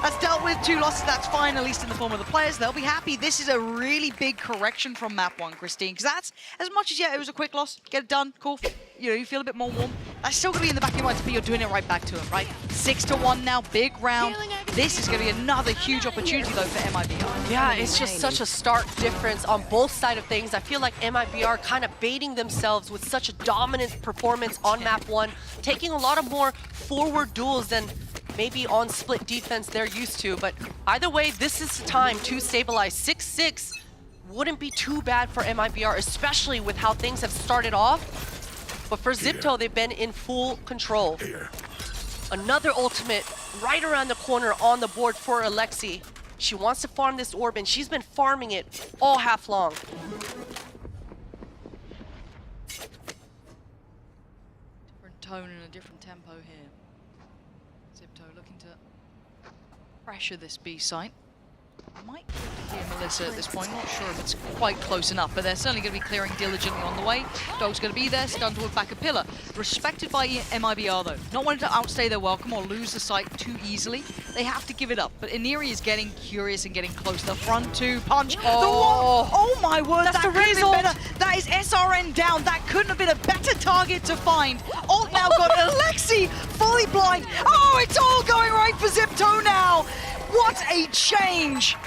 that's dealt with, 2 losses, that's fine, at least in the form of the players. They'll be happy. This is a really big correction from map 1, Christine, because that's, as much as, yeah, it was a quick loss, get it done, cool, you know, you feel a bit more warm. That's still going to be in the back of your mind, but you're doing it right back to them, right? 6-1 now, big round. This is going to be another huge opportunity, though, for MIBR. Yeah, it's just such a stark difference on both sides of things. I feel like MIBR kind of baiting themselves with such a dominant performance on map 1, taking a lot of more forward duels than maybe on split defense they're used to, but either way, this is the time to stabilize. 6-6 wouldn't be too bad for MIBR, especially with how things have started off. But for Zipto, they've been in full control. Another ultimate right around the corner on the board for Alexi. She wants to farm this orb, and she's been farming it all half long. Different tone and a different tempo here. Zipto looking to pressure this B site. Might hear Melissa at this point, not sure if it's quite close enough, but they're certainly going to be clearing diligently on the way. Dog's going to be there, stunned toward back of pillar. Respected by MIBR though. Not wanting to outstay their welcome or lose the site too easily. They have to give it up, but Aniri is getting curious and getting close. The front 2 punch. Oh my word, that's that the could have been result. better. That is SRN down. That couldn't have been a better target to find. Ult now got Alexi fully blind. Oh, it's all going right for Zipto now. What a change!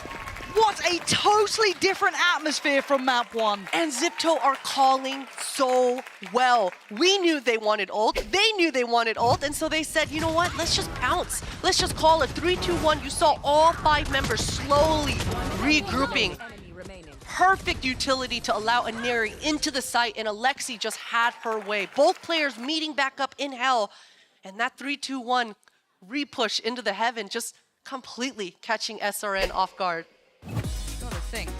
What a totally different atmosphere from map 1. And Zipto are calling so well. We knew they wanted ult, they knew they wanted ult, and so they said, you know what, let's just pounce. Let's just call it 3-2-1. You saw all 5 members slowly regrouping. Perfect utility to allow Aniri into the site, and Alexi just had her way. Both players meeting back up in hell, and that 3-2-1 re-push into the heaven just completely catching SRN off guard. Gotta think.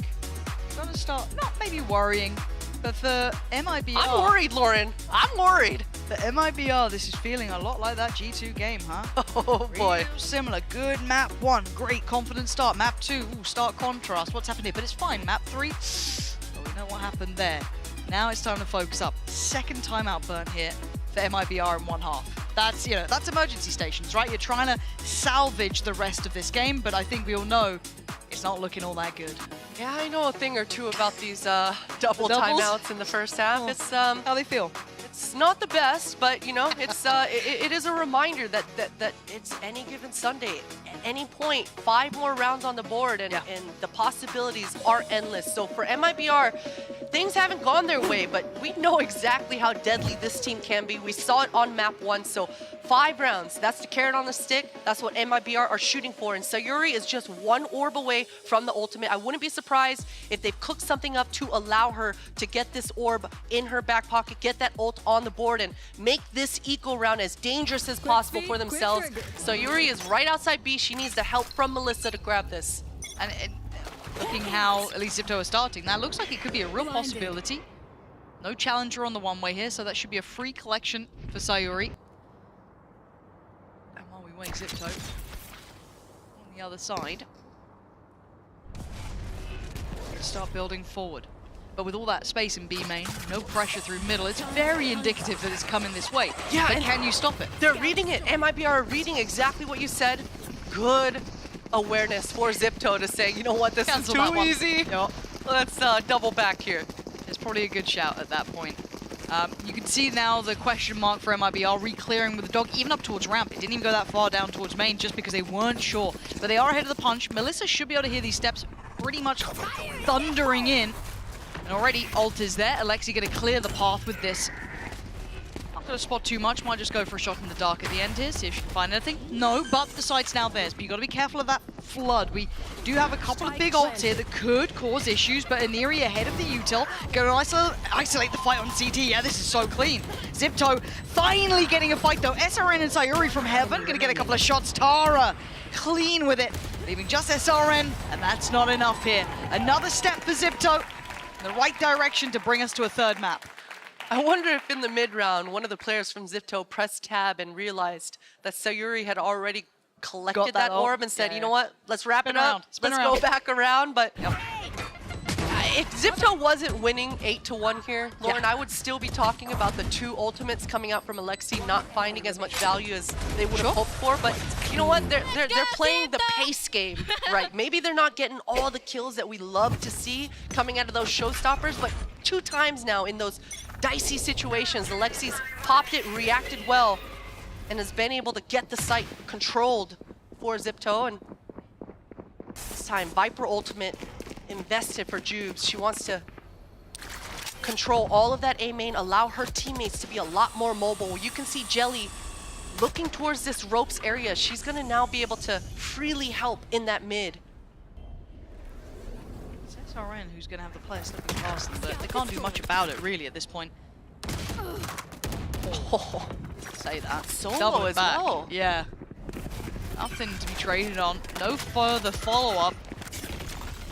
Gotta start, not maybe worrying, but for MIBR... I'm worried, Lauren. I'm worried. For MIBR, this is feeling a lot like that G2 game, huh? Oh boy. Real similar. Good map 1, great confident start. Map 2, ooh, stark contrast. What's happened here? But it's fine. Map 3, well, we know what happened there. Now it's time to focus up. Second timeout burn here for MIBR in one half. That's, you know, that's emergency stations, right? You're trying to salvage the rest of this game, but I think we all know it's not looking all that good. Yeah, I know a thing or two about these double doubles? timeouts in the first half. Oh, It's how they feel? It's not the best, but you know, it's it is a reminder that it's any given Sunday. At any point, 5 more rounds on the board, and the possibilities are endless. So for MIBR, things haven't gone their way, but we know exactly how deadly this team can be. We saw it on map 1, so 5 rounds. That's the carrot on the stick. That's what MIBR are shooting for, and Sayuri is just 1 orb away from the ultimate. I wouldn't be surprised if they've cooked something up to allow her to get this orb in her back pocket, get that ult on the board, and make this eco round as dangerous as possible for themselves. Sayuri is right outside B. She needs the help from Melissa to grab this. And looking how at least Zipto is starting, that looks like it could be a real possibility. No challenger on the one-way here, so that should be a free collection for Sayuri. And while we wait, Zipto on the other side. Start building forward. But with all that space in B main, no pressure through middle, it's very indicative that it's coming this way. Yeah, but can you stop it? They're reading it. MIBR are reading exactly what you said. Good awareness for Zipto to say, you know what, this Cancel is that too one. easy. Yep. Let's double back here. It's probably a good shout at that point. You can see now the question mark for MIBR re-clearing with the dog, even up towards ramp. It didn't even go that far down towards main just because they weren't sure. But they are ahead of the punch. Melissa should be able to hear these steps pretty much thundering in. And already ult is there. Alexi going to clear the path with this Gonna spot too much, might just go for a shot in the dark at the end here, see if she can find anything. No, but the site's now theirs, but you gotta be careful of that flood. We do have a couple of big ults here that could cause issues, but Aniri ahead of the util, gonna isolate the fight on CT. Yeah, this is so clean. Zipto finally getting a fight though. SRN and Sayuri from heaven, gonna get a couple of shots. Tara clean with it, leaving just SRN, and that's not enough here. Another step for Zipto in the right direction to bring us to a third map. I wonder if in the mid-round, one of the players from Zipto pressed tab and realized that Sayuri had already collected that orb and said, you know what, let's wrap it up, let's go back around. But if Zipto wasn't winning 8-1 here, Lauren, I would still be talking about the 2 ultimates coming out from Alexi not finding as much value as they would have hoped for. But you know what, they're playing the pace game, right? Maybe they're not getting all the kills that we love to see coming out of those showstoppers, but 2 times now in those dicey situations, Alexi's popped it, reacted well, and has been able to get the site controlled for Zipto. And this time, Viper ultimate invested for Jubes. She wants to control all of that A main, allow her teammates to be a lot more mobile. You can see Jelly looking towards this ropes area. She's gonna now be able to freely help in that mid. SRN who's going to have the player slipping past them, but they can't do much about it really at this point. Oh, say that. Solo as well. Yeah. Nothing to be traded on. No further follow-up.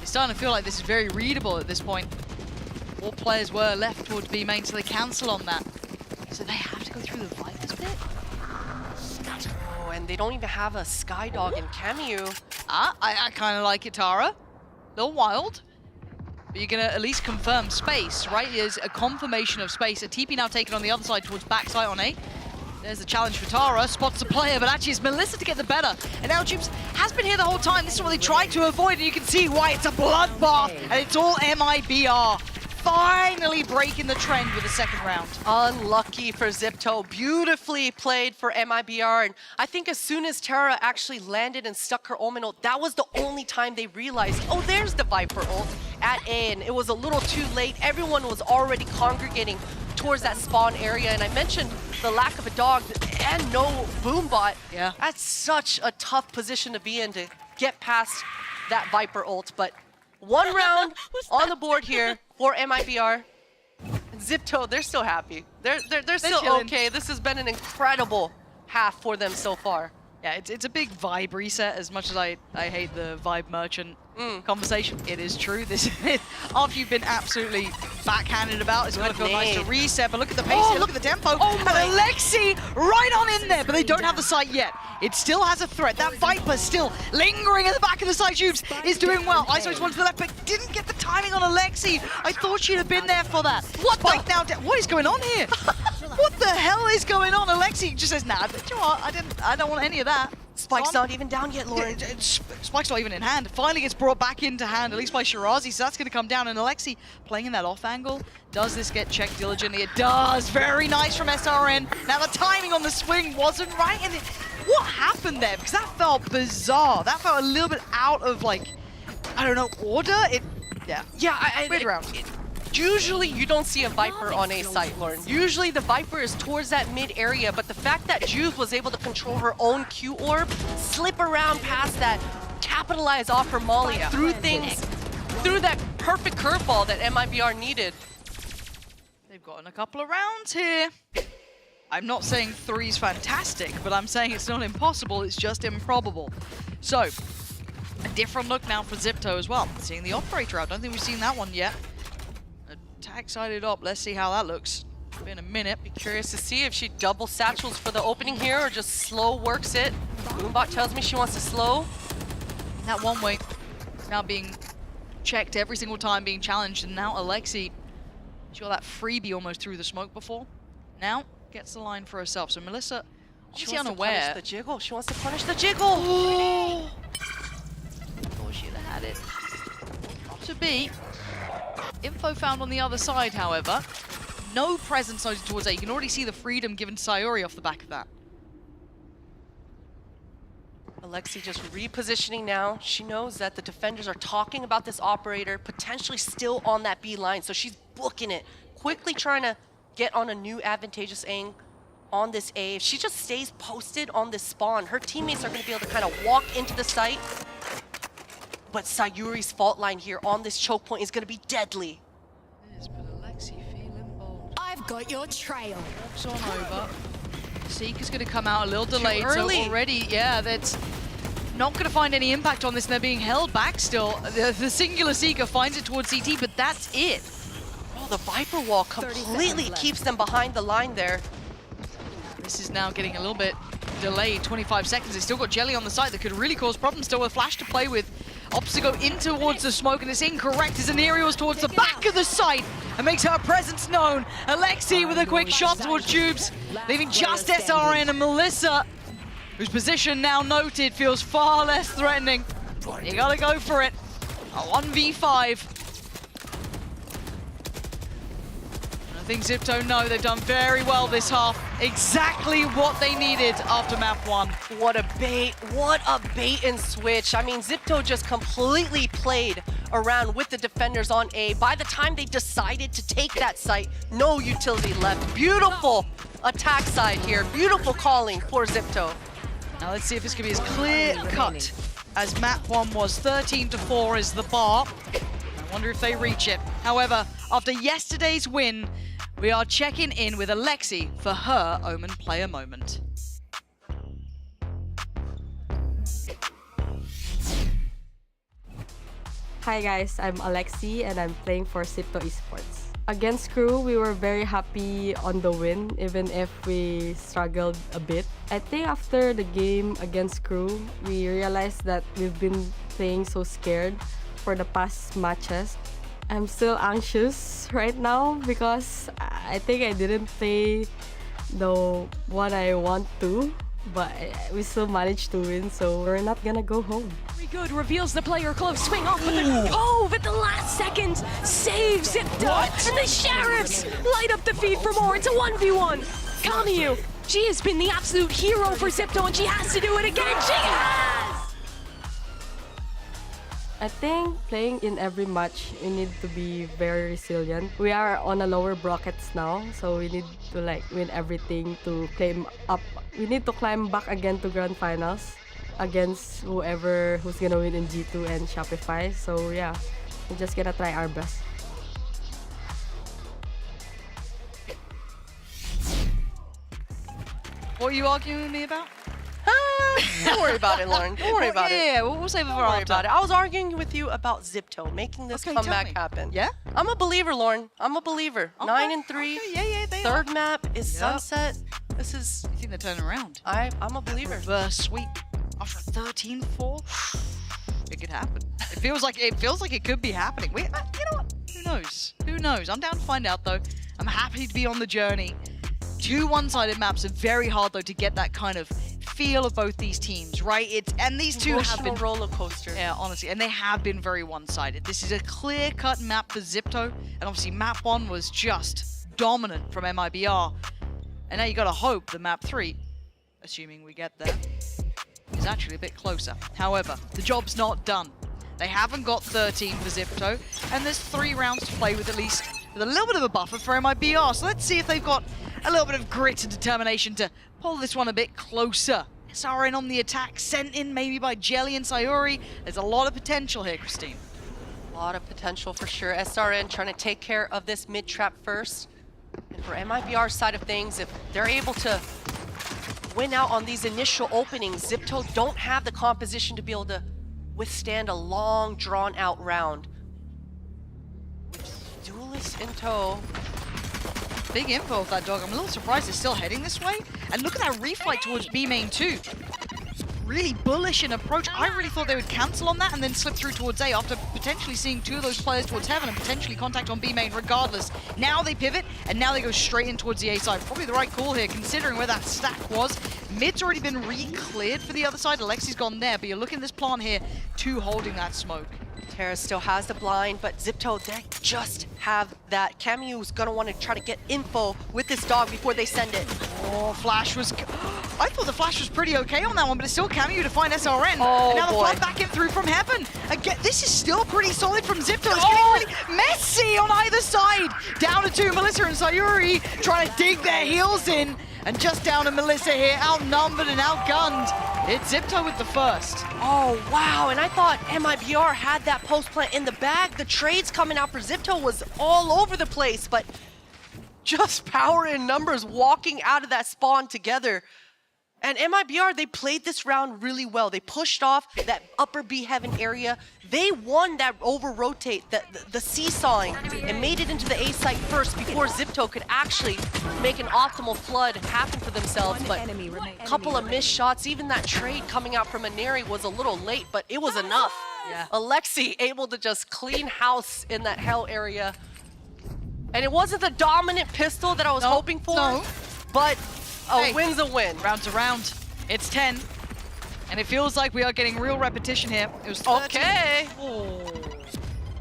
It's starting to feel like this is very readable at this point. 4 players were left towards B main, so they cancel on that. So they have to go through the Vipers bit? Oh, and they don't even have a Skydog in Cameo. I kind of like it, Tara. A little wild. But you're going to at least confirm space, right? There's a confirmation of space. A TP now taken on the other side towards backside on A. There's the challenge for Tara. Spots the player, but actually it's Melissa to get the better. And now Jubes has been here the whole time. This is what they tried to avoid, and you can see why it's a bloodbath. And it's all MIBR. Finally breaking the trend with the second round. Unlucky for Zipto. Beautifully played for MIBR. And I think as soon as Tara actually landed and stuck her Omen ult, that was the only time they realized, oh, there's the Viper ult at A. And it was a little too late. Everyone was already congregating towards that spawn area. And I mentioned the lack of a dog and no boom bot. Yeah. That's such a tough position to be in to get past that Viper ult. But 1 round on the board here for MIBR. And Zipto, they're still happy. They're still chilling. okay. This has been an incredible half for them so far. Yeah, it's a big vibe reset. As much as I hate the vibe merchant conversation, it is true. This after you've been absolutely backhanded about, it's gonna feel nice to reset. But look at the pace here, look at the tempo. And Alexi right on in there, but they don't have the site yet. It still has a threat. That Viper still lingering at the back of the site. Jubes is doing well. Iso's one to the left, but didn't get the timing on Alexi. I thought she'd have been there for that. What Spike now? What is going on here? What the hell is going on? Alexi just says, nah, but you know what? I don't want any of that. Spike's not even down yet, Lauren. Spike's not even in hand. Finally gets brought back into hand, at least by Shirazi, so that's going to come down. And Alexi playing in that off angle. Does this get checked diligently? It does. Very nice from SRN. Now the timing on the swing wasn't right. And what happened there? Because that felt bizarre. That felt a little bit out of, like, I don't know, order? Weird round. Usually you don't see a Viper on a site, Lauren. Usually the Viper is towards that mid area, but the fact that Jubes was able to control her own Q orb, slip around past that, capitalize off her molly, through things, through that perfect curveball that MIBR needed. They've gotten a couple of rounds here. I'm not saying 3's fantastic, but I'm saying it's not impossible, it's just improbable. So, a different look now for Zipto as well. Seeing the operator out, don't think we've seen that one yet. Attack sided up, let's see how that looks. In a minute. Be curious to see if she double satchels for the opening here or just slow works it. Boombot tells me she wants to slow. That one way is now being checked every single time, being challenged, and now Alexi, she got that freebie almost through the smoke before. Now gets the line for herself. So Melissa, obviously unaware. She wants to punish the jiggle. She wants to punish the jiggle. Oh. Thought she'd have had it. Not to be. Info found on the other side, however. No presence noted towards A. You can already see the freedom given to Sayuri off the back of that. Alexi just repositioning now. She knows that the defenders are talking about this operator, potentially still on that B line, so she's booking it. Quickly trying to get on a new advantageous angle on this A. If she just stays posted on this spawn, her teammates are going to be able to kind of walk into the site. But Sayuri's fault line here on this choke point is going to be deadly. It is, but Alexi feeling bold. I've got your trail. Walks on over. Seeker's going to come out a little delayed. Too early. So already, yeah, that's not going to find any impact on this, and they're being held back still. The singular Seeker finds it towards CT, but that's it. Oh, the Viper wall completely keeps them behind the line there. This is now getting a little bit delayed, 25 seconds. They still got Jelly on the side that could really cause problems. Still with Flash to play with. Opts to go in towards the smoke, and it's incorrect as Anerial's towards the back of the site and makes her presence known. Alexi with a quick shot towards Tubes, leaving just SRN and Melissa, whose position now noted feels far less threatening. You gotta go for it. A 1v5. I think Zipto know they've done very well this half. Exactly what they needed after map 1. What a bait and switch. I mean, Zipto just completely played around with the defenders on A. By the time they decided to take that site, no utility left. Beautiful attack side here. Beautiful calling for Zipto. Now let's see if it's gonna be as clear cut as map 1 was. 13-4 is the bar. I wonder if they reach it. However, after yesterday's win, we are checking in with Alexi for her Omen player moment. Hi guys, I'm Alexi and I'm playing for Zipto Esports. Against Crew, we were very happy on the win, even if we struggled a bit. I think after the game against Crew, we realized that we've been playing so scared for the past matches. I'm still anxious right now because I think I didn't play the one I want to, but we still managed to win, so we're not gonna go home. Very good, reveals the player close, swing off with the Cove at the last second, saves Zipto, and the Sheriffs light up the feed for more. It's a 1v1. Kamiyu, she has been the absolute hero for Zipto, and she has to do it again. She has! I think playing in every match, you need to be very resilient. We are on a lower brackets now, so we need to win everything to climb up. We need to climb back again to Grand Finals against whoever who's gonna win in G2 and Shopify. So yeah, we're just gonna try our best. What are you arguing with me about? Don't worry about it, Lauren. Don't worry about it. Yeah, we'll save it for Don't worry after. about it. I was arguing with you about Zipto making this Okay, tell comeback me. happen. Yeah? I'm a believer, Lauren. I'm a believer. Okay, 9-3. okay, yeah, they Third are. map is Yep. Sunset. This is. You think they're turning around? I'm a believer. Reverse sweep after 13-4. It could happen. It feels like it could be happening. You know what? Who knows? Who knows? I'm down to find out though. I'm happy to be on the journey. 2 one-sided maps are very hard though to get that kind of feel of both these teams, right? And these two have been roller coaster. Yeah, honestly, and they have been very one-sided. This is a clear-cut map for Zipto, and obviously map 1 was just dominant from MIBR. And now you gotta hope that map 3, assuming we get there, is actually a bit closer. However, the job's not done. They haven't got 13 for Zipto, and there's 3 rounds to play with, at least with a little bit of a buffer for MIBR. So let's see if they've got a little bit of grit and determination to pull this one a bit closer. SRN on the attack, sent in maybe by Jelly and Sayuri. There's a lot of potential here, Christine. A lot of potential for sure. SRN trying to take care of this mid trap first. And for MIBR's side of things, if they're able to win out on these initial openings, Zipto don't have the composition to be able to withstand a long, drawn-out round. With Duelist in tow. Big info of that dog. I'm a little surprised it's still heading this way. And look at that refight towards B main too. Really bullish in approach. I really thought they would cancel on that and then slip through towards A after potentially seeing 2 of those players towards Heaven and potentially contact on B main regardless. Now they pivot and now they go straight in towards the A side. Probably the right call here considering where that stack was. Mid's already been re-cleared for the other side. Alexi's gone there, but you're looking at this plant here, 2 holding that smoke. Terra still has the blind, but Zipto, they just have that. Camiyu's gonna want to try to get info with this dog before they send it. Oh, Flash was... I thought the Flash was pretty okay on that one, but it's still Kamiyu to find SRN. Oh, and now boy. the flat back in through from Heaven. Again, this is still pretty solid from Zipto. It's getting really messy on either side. Down to 2, Melissa and Sayuri trying to dig their heels in. And just down to Melissa here, outnumbered and outgunned. It's Zipto with the first. Oh, wow, and I thought MIBR had that post plant in the bag. The trades coming out for Zipto was all over the place, but just power in numbers walking out of that spawn together. And MIBR, they played this round really well. They pushed off that upper B heaven area. They won that over-rotate, the seesawing, and made it into the A site first before Zipto could actually make an optimal flood happen for themselves. But a couple of missed shots, even that trade coming out from Aneri was a little late, but it was enough. Yeah. Alexi able to just clean house in that hell area. And it wasn't the dominant pistol that I was hoping for, but a win's a win. Round to round. It's 10. And it feels like we are getting real repetition here. It was 13. Okay. Oh.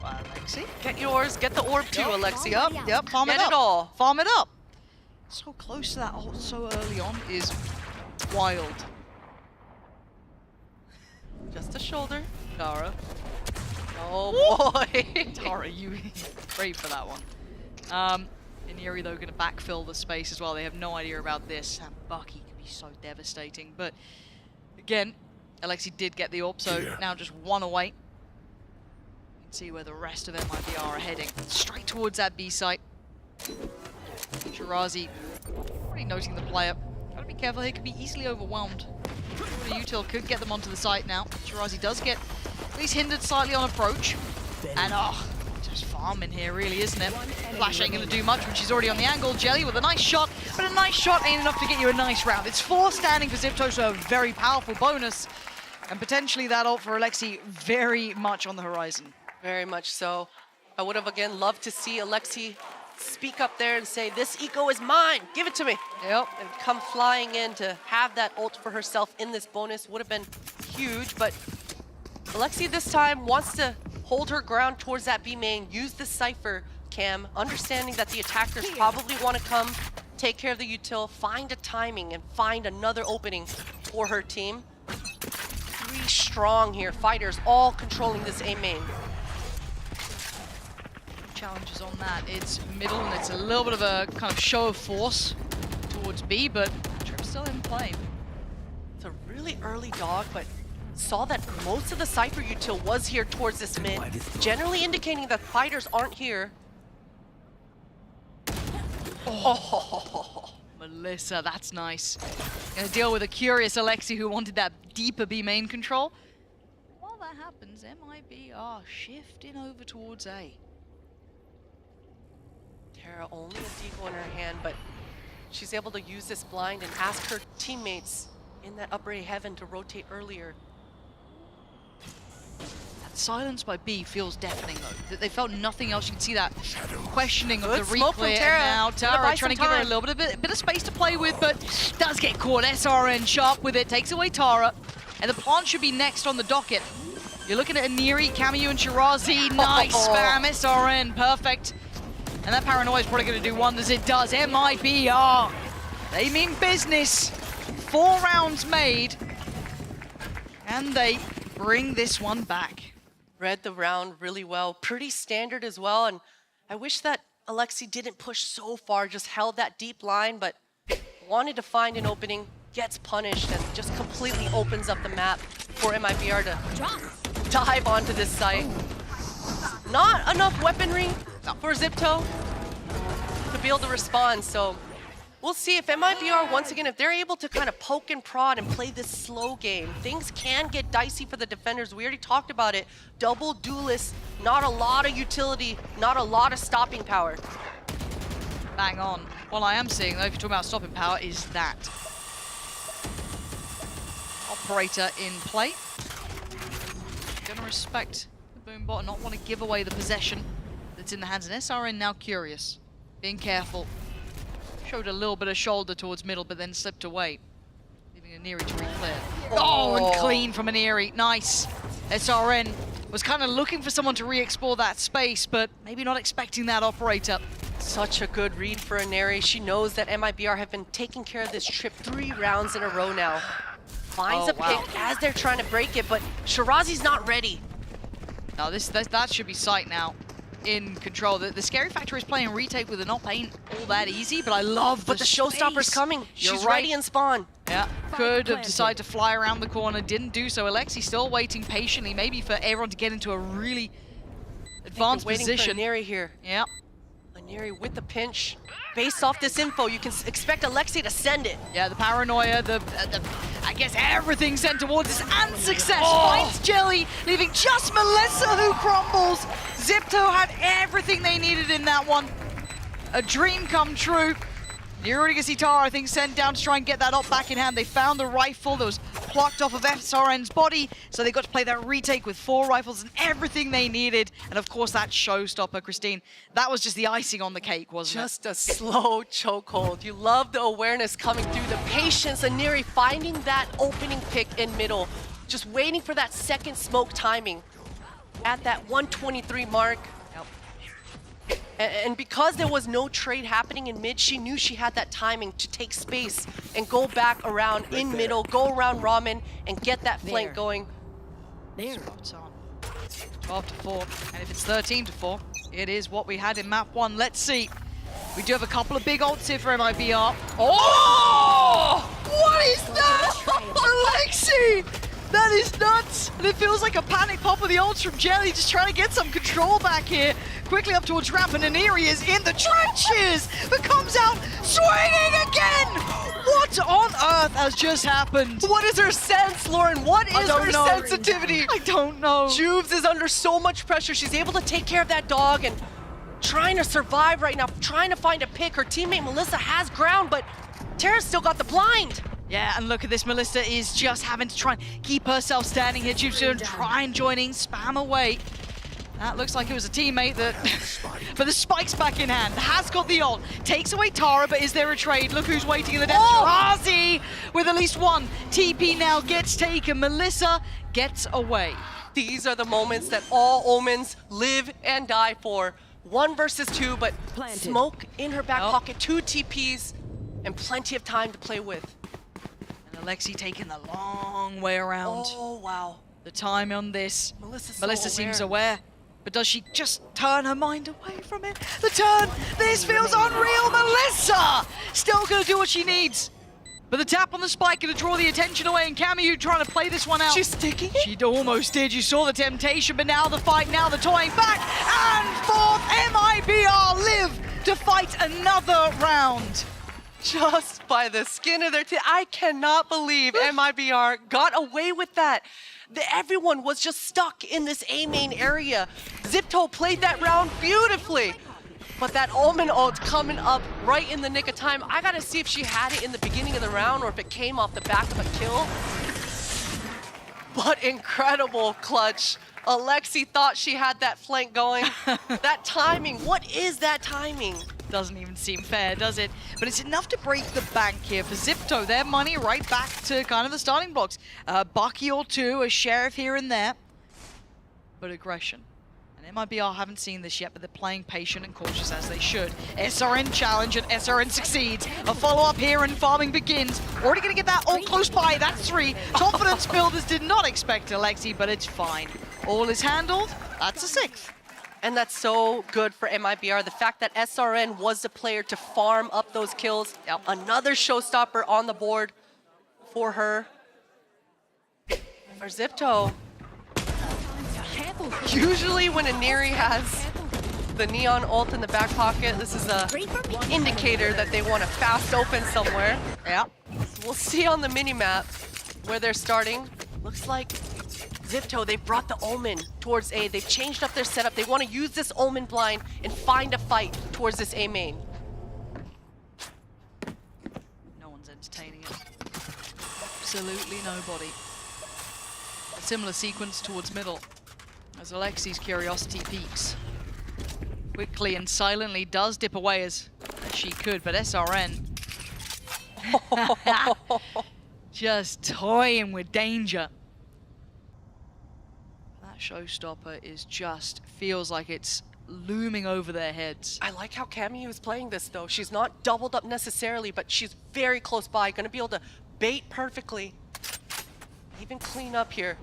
Alexi. Get yours. Get the orb too, Alexi. Yep. Farm Get it up. it all. Farm it up. So close to that ult so early on is wild. Just a shoulder. Tara. Oh boy. Tara, you great for that one. Iniri though gonna backfill the space as well. They have no idea about this. And Bucky can be so devastating. But again, Alexi did get the orb, so now just one away. You can see where the rest of MIBR are heading. Straight towards that B site. Shirazi already noting the player. Gotta be careful, he could be easily overwhelmed. The util could get them onto the site now. Shirazi does get at least hindered slightly on approach. And just farming here really, isn't it? Flash ain't gonna do much when she's already on the angle. Jelly with a nice shot, but a nice shot ain't enough to get you a nice round. It's 4 standing for Zipto, so a very powerful bonus. And potentially that ult for Alexi very much on the horizon. Very much so. I would have again loved to see Alexi speak up there and say, this eco is mine, give it to me. Yep. And come flying in to have that ult for herself in this bonus would have been huge, but Alexi this time wants to hold her ground towards that B main, use the Cypher cam, understanding that the attackers probably want to come, take care of the util, find a timing and find another opening for her team. 3 strong here, fighters all controlling this A main. Challenges on that. It's middle and it's a little bit of a kind of show of force towards B, but Trip's still in play. It's a really early dog, but saw that most of the Cypher util was here towards this mid, generally indicating that fighters aren't here. Oh, Melissa, that's nice. Gonna deal with a curious Alexi who wanted that deeper B main control. While that happens, MIBR shifting over towards A. Tara only a decoy in her hand, but she's able to use this blind and ask her teammates in that upper A heaven to rotate earlier. That silence by B feels deafening though. They felt nothing else. You can see that questioning of the smoke from replay. Tara. Now Tara trying to give her a little bit of space to play with, but does get caught. SRN sharp with it, takes away Tara. And the plant should be next on the docket. You're looking at Aniri, Cameo, and Shirazi. Nice spam, SRN, perfect. And that paranoia is probably going to do wonders. It does. MIBR. They mean business. 4 rounds made. And they bring this one back. Read the round really well. Pretty standard as well. And I wish that Alexi didn't push so far, just held that deep line, but wanted to find an opening, gets punished, and just completely opens up the map for MIBR to dive onto this site. Not enough weaponry for Zipto to be able to respond, so we'll see if MIBR, once again, if they're able to kind of poke and prod and play this slow game, things can get dicey for the defenders. We already talked about it. Double duelist, not a lot of utility, not a lot of stopping power. Bang on. What I am seeing, though, if you're talking about stopping power, is that. Operator in play. Gonna respect the Boombot and not want to give away the possession that's in the hands of SRN. Now curious, being careful. Showed a little bit of shoulder towards middle, but then slipped away, leaving Aniri to reclear. Oh, and clean from Aniri. Nice. SRN was kind of looking for someone to re-explore that space, but maybe not expecting that operator. Such a good read for Aneri. She knows that MIBR have been taking care of this trip 3 rounds in a row now. Finds a pick as they're trying to break it, but Shirazi's not ready. Now that should be sight now. in control. The scary factor is playing retake with it not playing all that easy, but I love But the showstopper's coming. She's ready in spawn. Yeah, could have decided to fly around the corner, didn't do so. Alexi still waiting patiently, maybe for everyone to get into a really advanced position. Waiting for Neri here. Yeah. Neri with the pinch. Based off this info, you can expect Alexi to send it. Yeah, the paranoia, I guess everything sent towards this, and success finds Jelly, leaving just Melissa who crumbles. Zipto had everything they needed in that one. A dream come true. Nirigasitar, I think, sent down to try and get that up back in hand. They found the rifle that was plucked off of SRN's body, so they got to play that retake with 4 rifles and everything they needed. And of course, that showstopper, Christine, that was just the icing on the cake, wasn't Just a slow chokehold. You love the awareness coming through, the patience, and Neri finding that opening pick in middle, just waiting for that second smoke timing at that 123 mark. And because there was no trade happening in mid, she knew she had that timing to take space and go back around in middle, go around Ramen, and get that flank going. There. 12 to 4, and if it's 13 to 4, it is what we had in map 1. Let's see. We do have a couple of big ults here for MIBR. Oh! What is that? Alexi! That is nuts! And it feels like a panic pop of the ults from Jelly, just trying to get some control back here. Quickly up towards Ramp, and Neri is in the trenches, but comes out swinging again! What on earth has just happened? What is her sense, Lauren? What is her sensitivity? I don't know. Juves is under so much pressure. She's able to take care of that dog and trying to survive right now, trying to find a pick. Her teammate Melissa has ground, but Tara's still got the blind. Yeah, and look at this. Melissa is just having to try and keep herself standing here. Juve's going to try and join in, spam away. That looks like it was a teammate that... but the spike's back in hand. Has got the ult. Takes away Tara, but is there a trade? Look who's waiting in the depths. Razi with at least one. TP now gets taken. Melissa gets away. These are the moments that all Omens live and die for. 1 versus 2, but smoke in her back pocket, 2 TPs, and plenty of time to play with. And Alexi taking the long way around. Oh, wow. The time on this. Melissa seems aware. But does she just turn her mind away from it? The turn! This feels unreal! Melissa! Still gonna do what she needs. But the tap on the spike gonna draw the attention away, and Camu trying to play this one out. She's sticking it? She almost did. You saw the temptation, but now the fight, now the toying back. And fourth, MIBR live to fight another round. Just by the skin of their teeth. I cannot believe MIBR got away with that. Everyone was just stuck in this A main area. Zipto played that round beautifully. But that Omen ult coming up right in the nick of time. I gotta see if she had it in the beginning of the round or if it came off the back of a kill. But incredible clutch. Alexi thought she had that flank going. That timing, what is that timing? Doesn't even seem fair, does it? But it's enough to break the bank here for Zipto. Their money right back to kind of the starting blocks. Bucky or 2, a sheriff here and there. But aggression. And MIBR haven't seen this yet, but they're playing patient and cautious as they should. SRN challenge, and SRN succeeds. A follow-up here and farming begins. Already gonna get that ult close by, that's 3. Confidence builders did not expect Alexi, but it's fine. All is handled, that's a 6th. And that's so good for MIBR. The fact that SRN was the player to farm up those kills. Yep. Another showstopper on the board for her. For Zipto. Usually when a Neri has the neon ult in the back pocket, this is an indicator that they want to fast open somewhere. Yeah. So we'll see on the mini-map where they're starting. Looks like Zipto, they've brought the Omen towards A. They've changed up their setup. They want to use this Omen blind and find a fight towards this A main. No one's entertaining it. Absolutely nobody. A similar sequence towards middle as Alexi's curiosity peaks. Quickly and silently does dip away as she could, but SRN just toying with danger. That showstopper is just feels like it's looming over their heads. I like how Camu is playing this though. She's not doubled up necessarily, but she's very close by, gonna be able to bait perfectly. Even clean up here.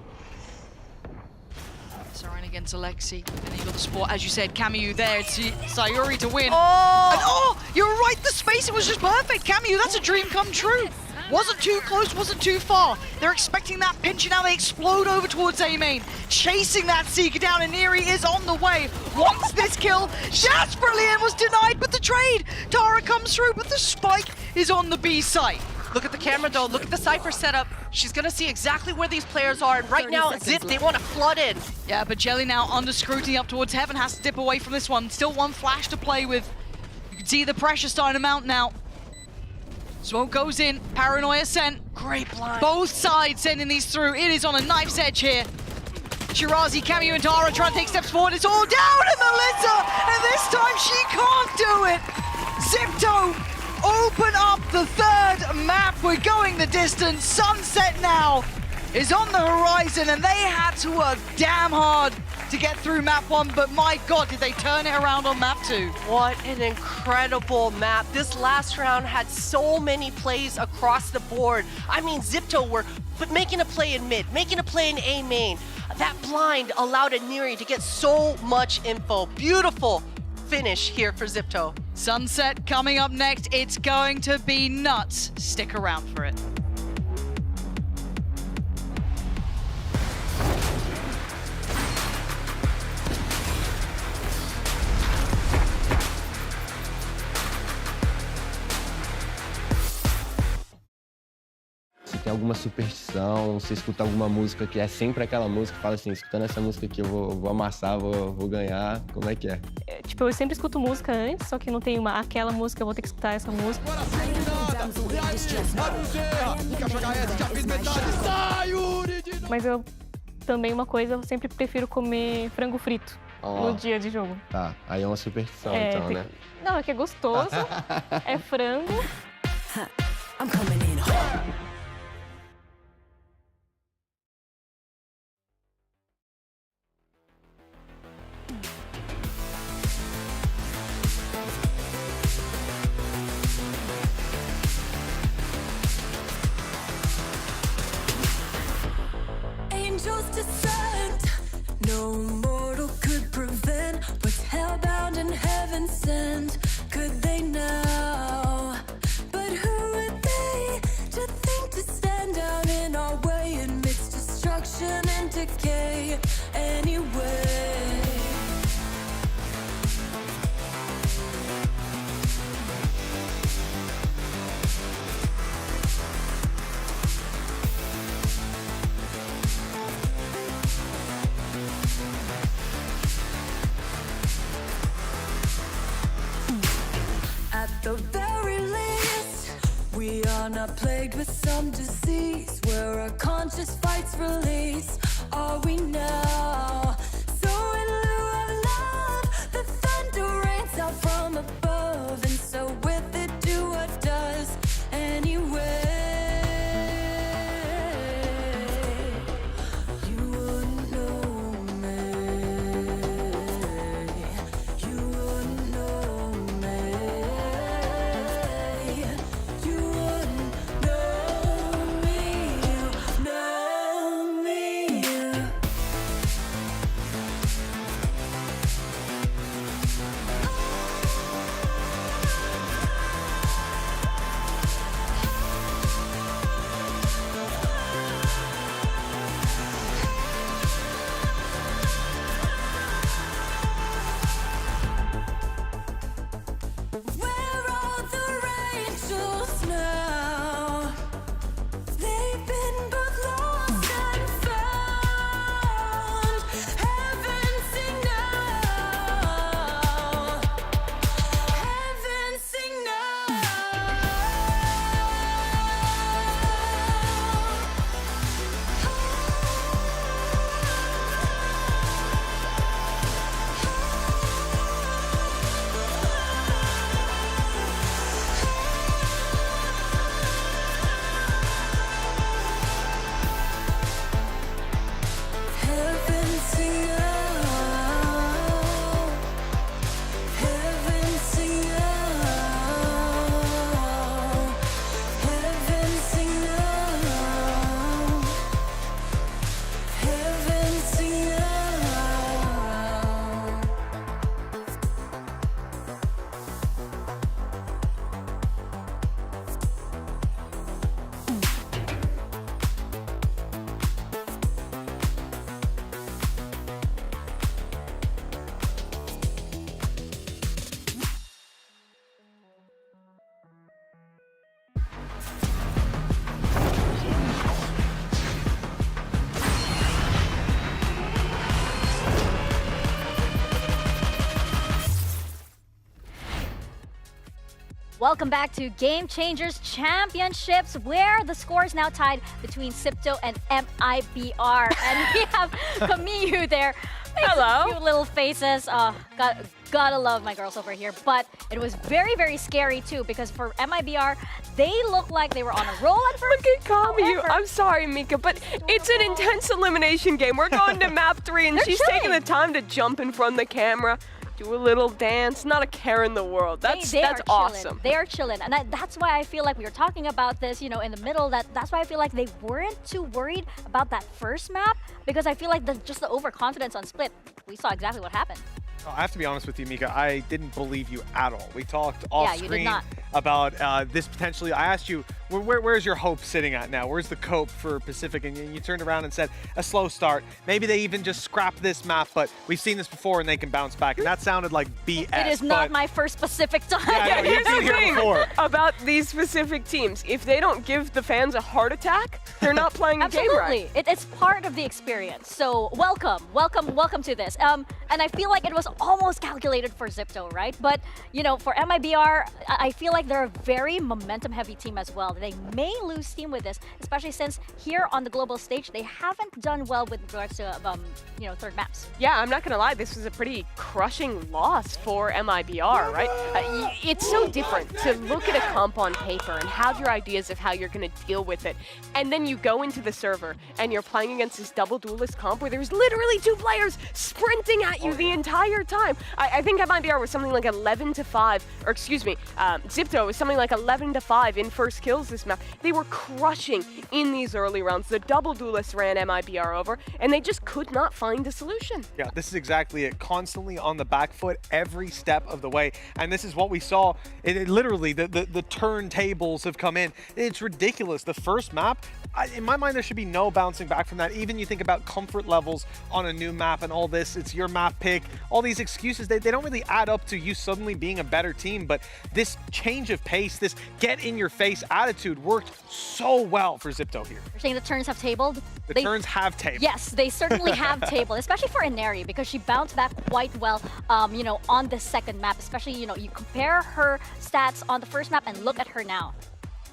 SRN against Alexi. And you got the support, as you said, Camu there. It's Sayuri to win. Oh! And oh, you're right, the space, it was just perfect. Camu, that's a dream come true. Wasn't too close, wasn't too far. They're expecting that pinch, and now they explode over towards A main. Chasing that Seeker down, and Neri is on the way. Wants this kill desperately and was denied, but the trade. Tara comes through, but the spike is on the B site. Look at the camera though, look at the Cypher setup. She's gonna see exactly where these players are, and right now, Zip, they want to flood in. Yeah, but Jelly now under scrutiny up towards Heaven, has to dip away from this one. Still one flash to play with. You can see the pressure starting to mount now. Smoke goes in, Paranoia sent. Great blind. Both sides sending these through. It is on a knife's edge here. Shirazi, Camu, and Tara trying to take steps forward. It's all down, and Melissa, and this time she can't do it. Zipto open up the third map. We're going the distance. Sunset now is on the horizon, and they had to work damn hard to get through map 1, but my God, did they turn it around on map 2. What an incredible map. This last round had so many plays across the board. I mean, Zipto were making a play in mid, making a play in A main. That blind allowed Neri to get so much info. Beautiful finish here for Zipto. Sunset coming up next. It's going to be nuts. Stick around for it. Se tem alguma superstição, se escuta alguma música que é sempre aquela música, fala assim, escutando essa música aqui eu vou amassar, vou ganhar, como é que é? Tipo, eu sempre escuto música antes, só que não tem aquela música, eu vou ter que escutar essa música. Mas eu também uma coisa, eu sempre prefiro comer frango frito no dia de jogo. Tá, aí é uma superstição então, né? Não, é que é gostoso, é frango. I'm coming in hard. Angels descend, no mortal could prevent what's hellbound and heaven sent. Could they now? But who are they to think to stand down in our way amidst destruction and decay? Anyway. At the very least, we are not plagued with some disease where our conscious fights release. Are we now? So in lieu of love, the thunder rains out from above, and so with it do what does anyway. You wouldn't know me. You wouldn't know me. You wouldn't know me. You know me. Welcome back to Game Changers Championships, where the score is now tied between Sipto and MIBR. And we have Kamiyu there. Hello. Cute little faces. Gotta love my girls over here. But it was very, very scary too, because for MIBR, they looked like they were on a roll at first. Look at Kamiyu. I'm sorry, Mika, but it's an intense elimination game. We're going to map 3, and she's taking the time to jump in front of the camera, do a little dance. Not a care in the world. That's awesome. They are chilling, and that's why I feel like we were talking about this, you know, in the middle. That's why I feel like they weren't too worried about that first map, because I feel like just the overconfidence on Split. We saw exactly what happened. I have to be honest with you, Mika. I didn't believe you at all. We talked off screen about this potentially. I asked you, where's your hope sitting at now? Where's the cope for Pacific? And you turned around and said a slow start. Maybe they even just scrap this map, but we've seen this before and they can bounce back. And that sounded like BS. It is not my first Pacific time. Yeah, no, Here's the thing about these specific teams. If they don't give the fans a heart attack, they're not playing the game right. It's part of the experience. So welcome to this. And I feel like it was almost calculated for Zipto, right? But, you know, for MIBR, I feel like they're a very momentum-heavy team as well. They may lose steam with this, especially since here on the global stage, they haven't done well with regards to, you know, third maps. Yeah, I'm not gonna lie, this was a pretty crushing loss for MIBR, right? It's so different to look at a comp on paper and have your ideas of how you're gonna deal with it, and then you go into the server and you're playing against this double duelist comp where there's literally 2 players sprinting at you the entire time. I think MIBR was something like 11-5, or excuse me, Zipto was something like 11-5 in first kills this map. They were crushing in these early rounds. The double duelists ran MIBR over, and they just could not find a solution. Yeah, this is exactly it. Constantly on the back foot every step of the way. And this is what we saw. It literally, the turntables have come in. It's ridiculous. The first map, in my mind, there should be no bouncing back from that. Even you think about comfort levels on a new map and all this, it's your map pick. All these excuses, they don't really add up to you suddenly being a better team. But this change of pace, this get-in-your-face attitude worked so well for Zipto here. You're saying the turns have tabled? The turns have tabled. Yes, they certainly have tabled, especially for Ineri, because she bounced back quite well, you know, on the second map. Especially, you know, you compare her stats on the first map and look at her now.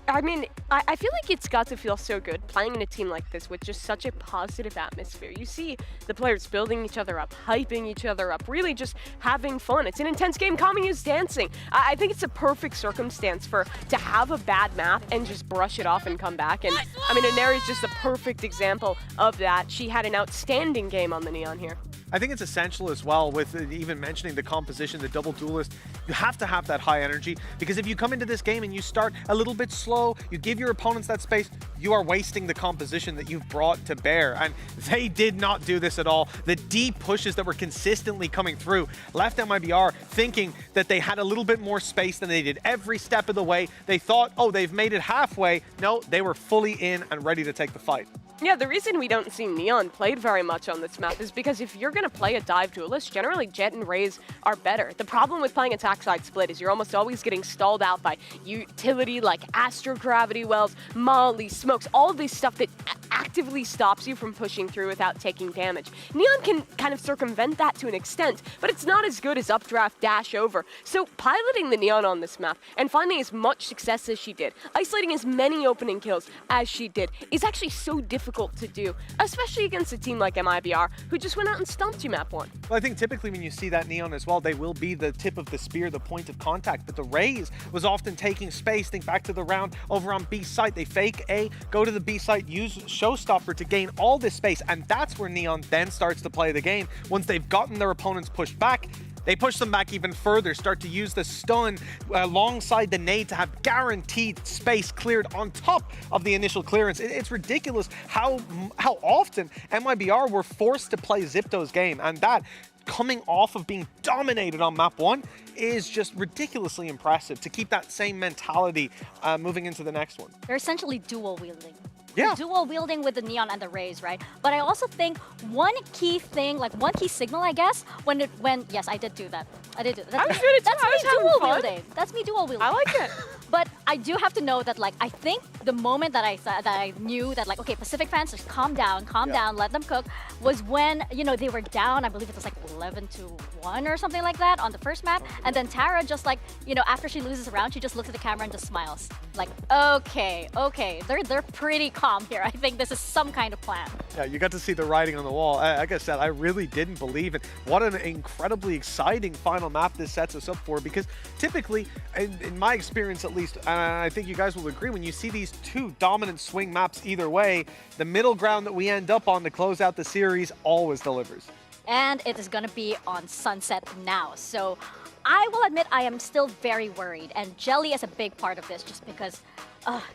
I mean, I feel like it's got to feel so good playing in a team like this with just such a positive atmosphere. You see the players building each other up, hyping each other up, really just having fun. It's an intense game. Kamiyu's dancing. I think it's a perfect circumstance to have a bad map and just brush it off and come back. And I mean, Ineri's just a perfect example of that. She had an outstanding game on the Neon here. I think it's essential as well with even mentioning the composition, the double duelist. You have to have that high energy, because if you come into this game and you start a little bit slow, you give your opponents that space, you are wasting the composition that you've brought to bear. And they did not do this at all. The deep pushes that were consistently coming through left MIBR thinking that they had a little bit more space than they did every step of the way. They thought, oh, they've made it halfway. No, they were fully in and ready to take the fight. Yeah, the reason we don't see Neon played very much on this map is because if you're going to play a dive duelist, generally Jet and Raze are better. The problem with playing attack side split is you're almost always getting stalled out by utility like astrogravity wells, molly, smokes, all of this stuff that actively stops you from pushing through without taking damage. Neon can kind of circumvent that to an extent, but it's not as good as updraft dash over. So piloting the Neon on this map and finding as much success as she did, isolating as many opening kills as she did, is actually so difficult to do, especially against a team like MIBR, who just went out and stumped you map 1. Well, I think typically when you see that Neon as well, they will be the tip of the spear, the point of contact, but the Raze was often taking space. Think back to the round over on B site. They fake A, go to the B site, use Showstopper to gain all this space, and that's where Neon then starts to play the game. Once they've gotten their opponents pushed back, they push them back even further, start to use the stun alongside the nade to have guaranteed space cleared on top of the initial clearance. It's ridiculous how often MIBR were forced to play Zipto's game, and that coming off of being dominated on map 1 is just ridiculously impressive to keep that same mentality moving into the next one. They're essentially dual wielding. Yeah. Dual wielding with the Neon and the Raze, right? But I also think one key thing, like one key signal, I guess, when yes, I did do that. I did do that. I was doing it too. That's me dual wielding. That's me dual wielding. I like it. But I do have to know that, like, I think the moment that I knew that, like, okay, Pacific fans, just calm down, let them cook, was when, you know, they were down, I believe it was like 11-1 or something like that on the first map. And then Tara just, like, you know, after she loses a round, she just looks at the camera and just smiles. Like, okay, they're pretty calm here. I think this is some kind of plan. Yeah, you got to see the writing on the wall. Like I said, I really didn't believe it. What an incredibly exciting final map this sets us up for, because typically, in my experience at least, and I think you guys will agree, when you see these two dominant swing maps either way, the middle ground that we end up on to close out the series always delivers. And it is going to be on Sunset now. So I will admit I am still very worried. And Jelly is a big part of this just because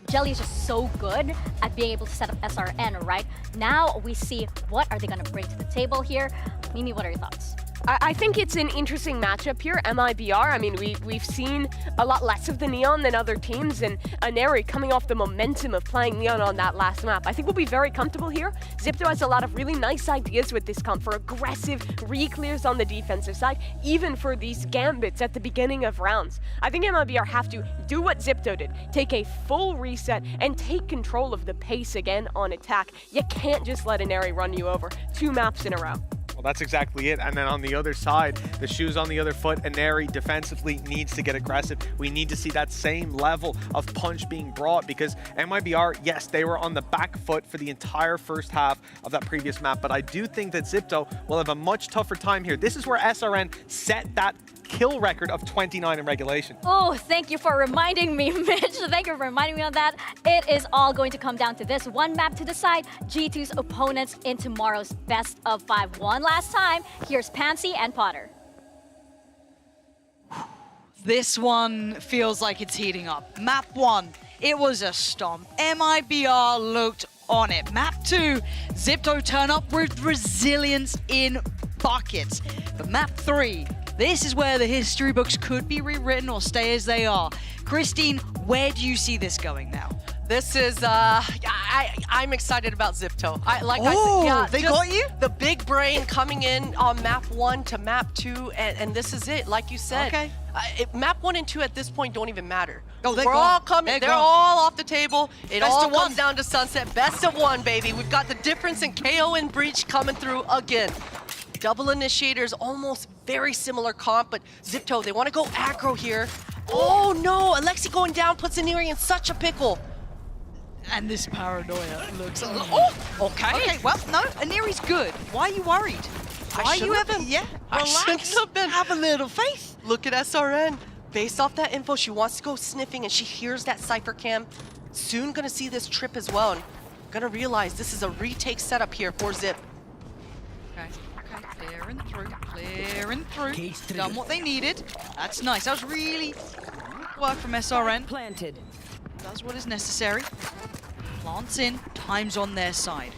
Jelly is just so good at being able to set up SRN, right? Now we see what are they going to bring to the table here. Mimi, what are your thoughts? I think it's an interesting matchup here, MIBR. I mean, we've seen a lot less of the Neon than other teams, and Aneri coming off the momentum of playing Neon on that last map. I think we'll be very comfortable here. Zipto has a lot of really nice ideas with this comp for aggressive re-clears on the defensive side, even for these gambits at the beginning of rounds. I think MIBR have to do what Zipto did, take a full reset and take control of the pace again on attack. You can't just let Aneri run you over 2 maps in a row. Well, that's exactly it. And then on the other side, the shoe's on the other foot. Aneri defensively needs to get aggressive. We need to see that same level of punch being brought, because MIBR, yes, they were on the back foot for the entire first half of that previous map, but I do think that Zipto will have a much tougher time here. This is where SRN set that kill record of 29 in regulation. Oh, thank you for reminding me, Mitch. Thank you for reminding me on that. It is all going to come down to this one map to decide G2's opponents in tomorrow's best of 5. One last time, here's Pansy and Potter. This one feels like it's heating up. Map 1, it was a stomp. MIBR looked on it. Map 2, Zipto turn up with resilience in buckets. But map 3, this is where the history books could be rewritten or stay as they are. Christine, where do you see this going now? This is, I'm excited about Zipto. They got you? The big brain coming in on map 1 to map 2, and this is it, like you said. Okay. Map 1 and 2 at this point don't even matter. Oh, We're all coming, they're all off the table. It Best all of comes one. down to Sunset. Best of 1, baby. We've got the difference in KO and Breach coming through again. Double initiators, almost very similar comp, but Zipto, they want to go aggro here. Oh no, Alexi going down puts Aneri in such a pickle. And this paranoia looks... Oh, okay. Okay, well, no, Aneri's good. Why are you worried? Why are you ever... Yeah, relax. Have a little faith. Look at SRN. Based off that info, she wants to go sniffing, and she hears that Cypher Cam. Soon gonna see this trip as well, and gonna realize this is a retake setup here for Zip. Okay, clearing through. Done what they needed. That's nice. That was really work from SRN. Planted. Does what is necessary. Plants in, time's on their side.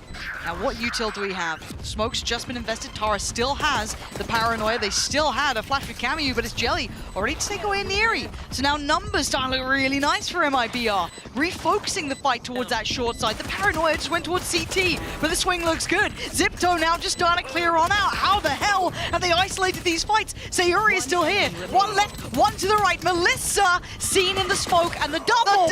Now what util do we have? Smoke's just been invested. Tara still has the paranoia. They still had a flash with Camu, but it's Jelly already to take away Neri. So now numbers starting to look really nice for MIBR. Refocusing the fight towards that short side. The paranoia just went towards CT, but the swing looks good. Zipto now just starting to clear on out. How the hell have they isolated these fights? Sayuri is still here. One left, one to the right. Melissa seen in the smoke, and the double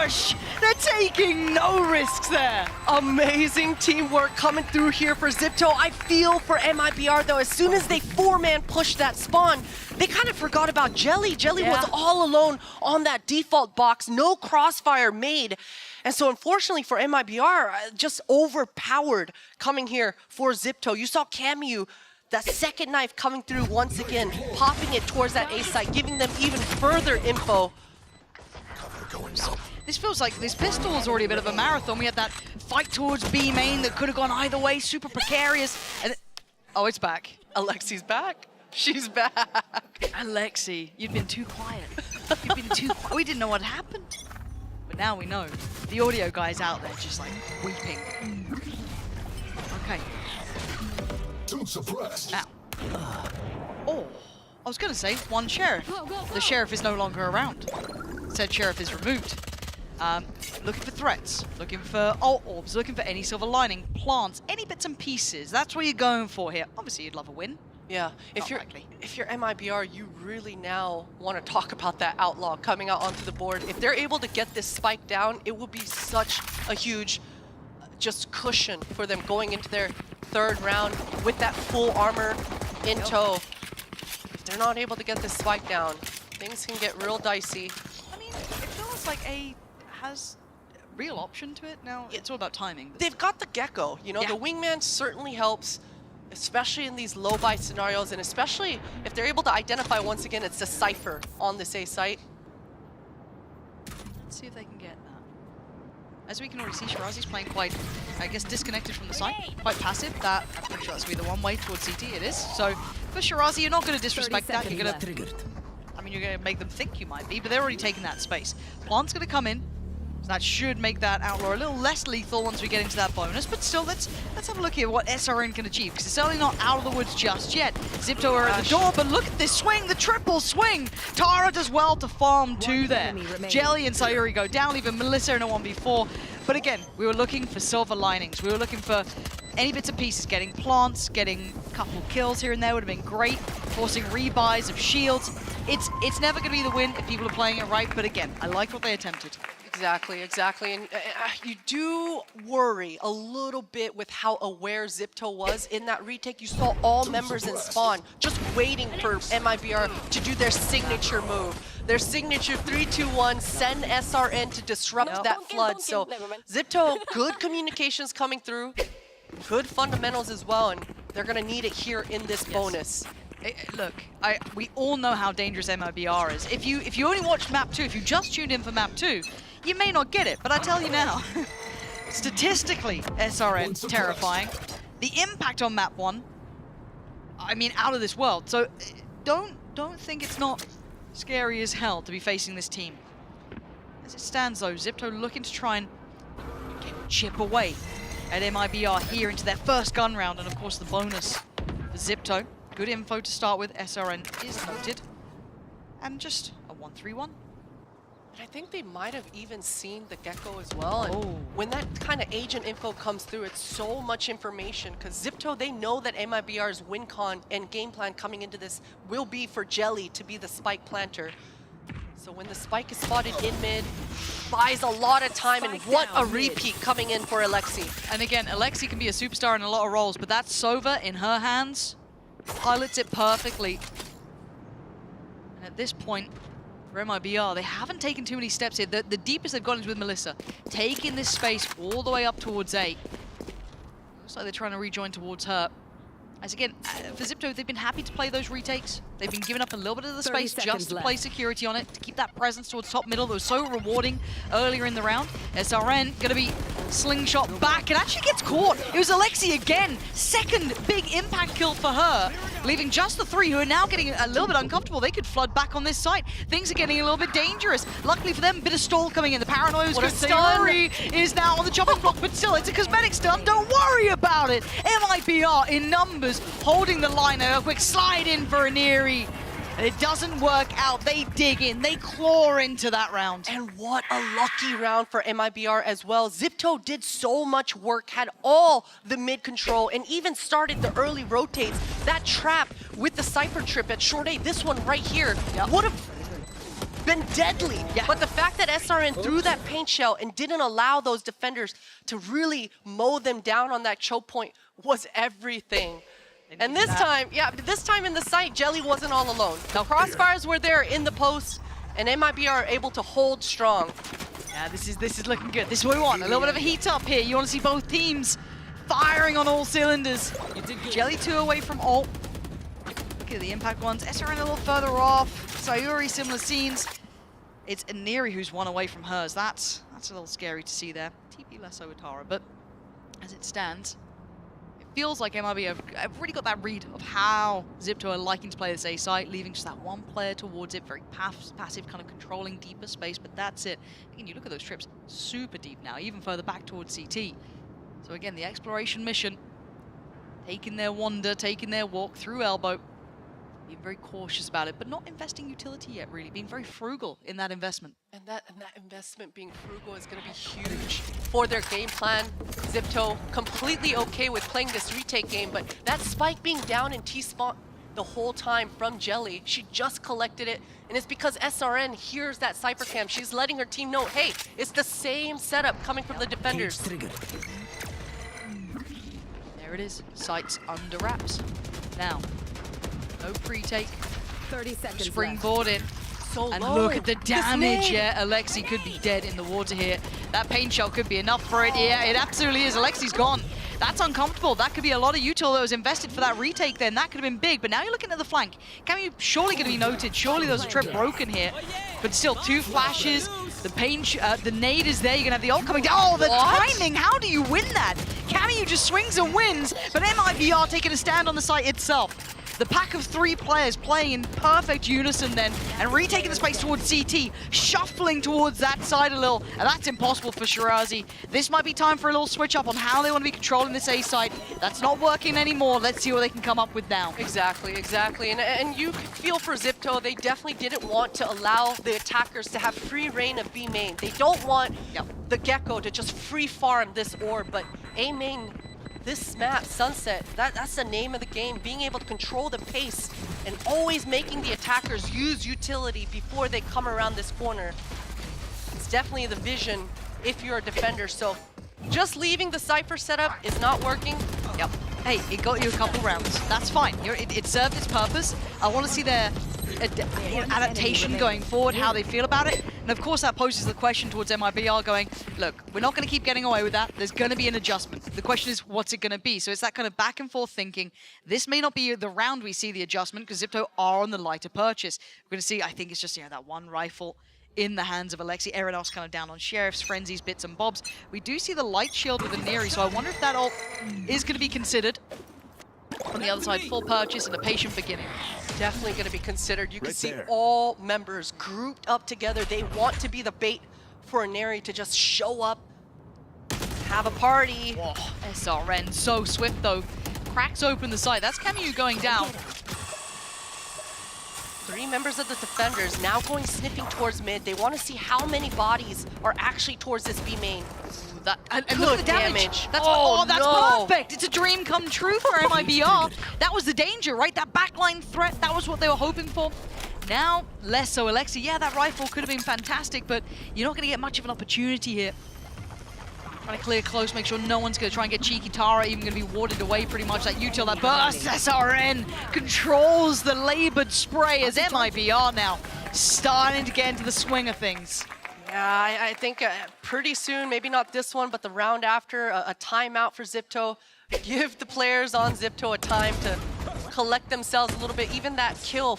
push. They're taking no risks there. Amazing teamwork coming through here for Zipto. I feel for MIBR though, as soon as they 4-man pushed that spawn, they kind of forgot about Jelly. Jelly was all alone on that default box, no crossfire made. And so unfortunately for MIBR, just overpowered coming here for Zipto. You saw Camu, that second knife coming through once again, popping it towards that A site, giving them even further info. This feels like this pistol is already a bit of a marathon. We had that fight towards B main that could have gone either way, super precarious. And oh, it's back. Alexi's back. She's back. Alexi, you've been too quiet. You've been too quiet. We didn't know what happened. But now we know. The audio guy's out there just like weeping. Okay. Don't suppress. Now. Oh, I was going to say one sheriff. The sheriff is no longer around. Said sheriff is removed. Looking for threats, looking for ult orbs, looking for any silver lining, plants, any bits and pieces. That's what you're going for here. Obviously, you'd love a win. Yeah, if you're MIBR, you really now want to talk about that outlaw coming out onto the board. If they're able to get this spike down, it will be such a huge just cushion for them going into their third round with that full armor in tow. If they're not able to get this spike down, things can get real dicey. I mean, it feels like A has a real option to it now. It's all about timing. They've got the Gecko, you know, the wingman certainly helps, especially in these low buy scenarios, and especially if they're able to identify, once again, it's the Cypher on this A site. Let's see if they can get that. As we can already see, Shirazi's playing quite, I guess, disconnected from the site, quite passive. That, I'm pretty sure that's going to be the one way towards CT, it is. So for Shirazi, you're not going to disrespect that. You're going to, I mean, you're going to make them think you might be, but they're already taking that space. Plant's going to come in. So that should make that outlaw a little less lethal once we get into that bonus, but still, let's have a look here what SRN can achieve, because it's certainly not out of the woods just yet. Zipto are at the door, but look at this swing, the triple swing! Tara does well to farm two there. Jelly and Sayuri go down, even Melissa in a 1v4. But again, we were looking for silver linings. We were looking for any bits and pieces, getting plants, getting a couple kills here and there would have been great, forcing rebuys of shields. It's never going to be the win if people are playing it right, but again, I like what they attempted. Exactly, exactly. And you do worry a little bit with how aware Zipto was in that retake. You saw all members in spawn just waiting for MIBR to do their signature move. Their signature 3-2-1, send SRN to disrupt that flood. So Zipto, good communications coming through, good fundamentals as well, and they're going to need it here in this bonus. Look, we all know how dangerous MIBR is. If you only watched map 2, if you just tuned in for map 2, you may not get it, but I tell you now, statistically, SRN terrifying. The impact on map 1, I mean, out of this world. So don't think it's not scary as hell to be facing this team. As it stands though, Zipto looking to try and chip away at MIBR here into their first gun round, and of course the bonus for Zipto. Good info to start with, SRN is noted. And just a 1-3-1. I think they might have even seen the Gecko as well. And when that kind of agent info comes through, it's so much information, because Zipto, they know that MIBR's win con and game plan coming into this will be for Jelly to be the spike planter. So when the spike is spotted in mid, buys a lot of time, and what a repeat coming in for Alexi. And again, Alexi can be a superstar in a lot of roles, but that Sova in her hands pilots it perfectly. And at this point, for MIBR, they haven't taken too many steps here. The deepest they've gone is with Melissa, taking this space all the way up towards A. Looks like they're trying to rejoin towards her. As again, for Zipto, they've been happy to play those retakes. They've been giving up a little bit of the space just to play security on it, to keep that presence towards top middle that was so rewarding earlier in the round. SRN gonna be slingshot back and actually gets caught. It was Alexi again, second big impact kill for her, leaving just the 3 who are now getting a little bit uncomfortable. They could flood back on this site. Things are getting a little bit dangerous. Luckily for them, a bit of stall coming in. The paranoia was good. Sayuri is now on the chopping block, but still, it's a cosmetic stun. Don't worry about it. MIBR in numbers, holding the line. A quick slide in for Aniri. And it doesn't work out. They dig in, they claw into that round. And what a lucky round for MIBR as well. Zipto did so much work, had all the mid control, and even started the early rotates. That trap with the Cypher trip at short A, this one right here, would have been deadly. But the fact that SRN threw that paint shell and didn't allow those defenders to really mow them down on that choke point was everything. And this time, this time in the site, Jelly wasn't all alone. The crossfires were there in the post, and MIBR are able to hold strong. Yeah, this is looking good. This is what we want. A little bit of a heat up here. You want to see both teams firing on all cylinders. Jelly 2 away from ult. Look at the impact ones. SRN a little further off. Sayuri, similar scenes. It's Aniri who's 1 away from hers. That's a little scary to see there. TP less over Tara, but as it stands, feels like MIB have really got that read of how Zipto are liking to play this A site, leaving just that one player towards it, very passive, kind of controlling deeper space, but that's it. Again, you look at those trips, super deep now, even further back towards CT. So again, the exploration mission, taking their wander, taking their walk through Elbow, being very cautious about it, but not investing utility yet, really, being very frugal in that investment. And that investment being frugal is going to be huge for their game plan. Zipto completely okay with playing this retake game, but that spike being down in T-spawn the whole time from Jelly. She just collected it, and it's because SRN hears that Cypher cam. She's letting her team know, hey, it's the same setup coming from the defenders. There it is. Sights under wraps. Now, no pre-take. 30 seconds Springboard in. So And low. look at the This damage. nade. Yeah, Alexi could be dead in the water here. That pain shell could be enough for it. Yeah, it absolutely is. Alexi's gone. That's uncomfortable. That could be a lot of util that was invested for that retake then. That could have been big. But now you're looking at the flank. Camu surely going to be noted. Surely there's a trip broken here. But still, 2 flashes. The pain, the nade is there. You're going to have the ult coming down. Oh, the timing. How do you win that? Camu just swings and wins. But MIBR taking a stand on the site itself. The pack of 3 players playing in perfect unison then, and retaking the space towards CT, shuffling towards that side a little, and that's impossible for Shirazi. This might be time for a little switch up on how they want to be controlling this A side. That's not working anymore. Let's see what they can come up with now. Exactly. And you could feel for Zipto, they definitely didn't want to allow the attackers to have free reign of B main. They don't want the Gecko to just free farm this orb, but A main, this map, Sunset, that's the name of the game. Being able to control the pace and always making the attackers use utility before they come around this corner. It's definitely the vision if you're a defender. So just leaving the Cypher setup is not working. Yep. Hey, it got you a couple rounds. That's fine. It served its purpose. I want to see their adaptation going forward, how they feel about it. And of course that poses the question towards MIBR going, look, we're not going to keep getting away with that. There's going to be an adjustment. The question is, what's it going to be? So it's that kind of back and forth thinking. This may not be the round we see the adjustment because Zipto are on the lighter purchase. We're going to see, I think it's just, that one rifle in the hands of Alexi. Eranos kind of down on Sheriff's, Frenzies, bits and bobs. We do see the light shield with the Neri, so I wonder if that ult is going to be considered. On the other side, full purchase and a patient beginning. Definitely going to be considered. You can see all members grouped up together. They want to be the bait for a Neri to just show up, have a party. Whoa, SRN so swift though. Cracks open the site. That's Camu going down. 3 members of the defenders now going sniffing towards mid. They want to see how many bodies are actually towards this B main. And look at the damage. That's perfect. It's a dream come true for MIBR. That was the danger, right? That backline threat, that was what they were hoping for. Now, less so. Alexi, yeah, that rifle could have been fantastic, but you're not going to get much of an opportunity here. Trying to clear close, make sure no one's going to try and get cheeky. Tara even going to be warded away pretty much. That util, that burst. SRN controls the labored spray as MIBR now starting to get into the swing of things. Yeah, I think pretty soon, maybe not this one, but the round after, a timeout for Zipto. Give the players on Zipto a time to collect themselves a little bit. Even that kill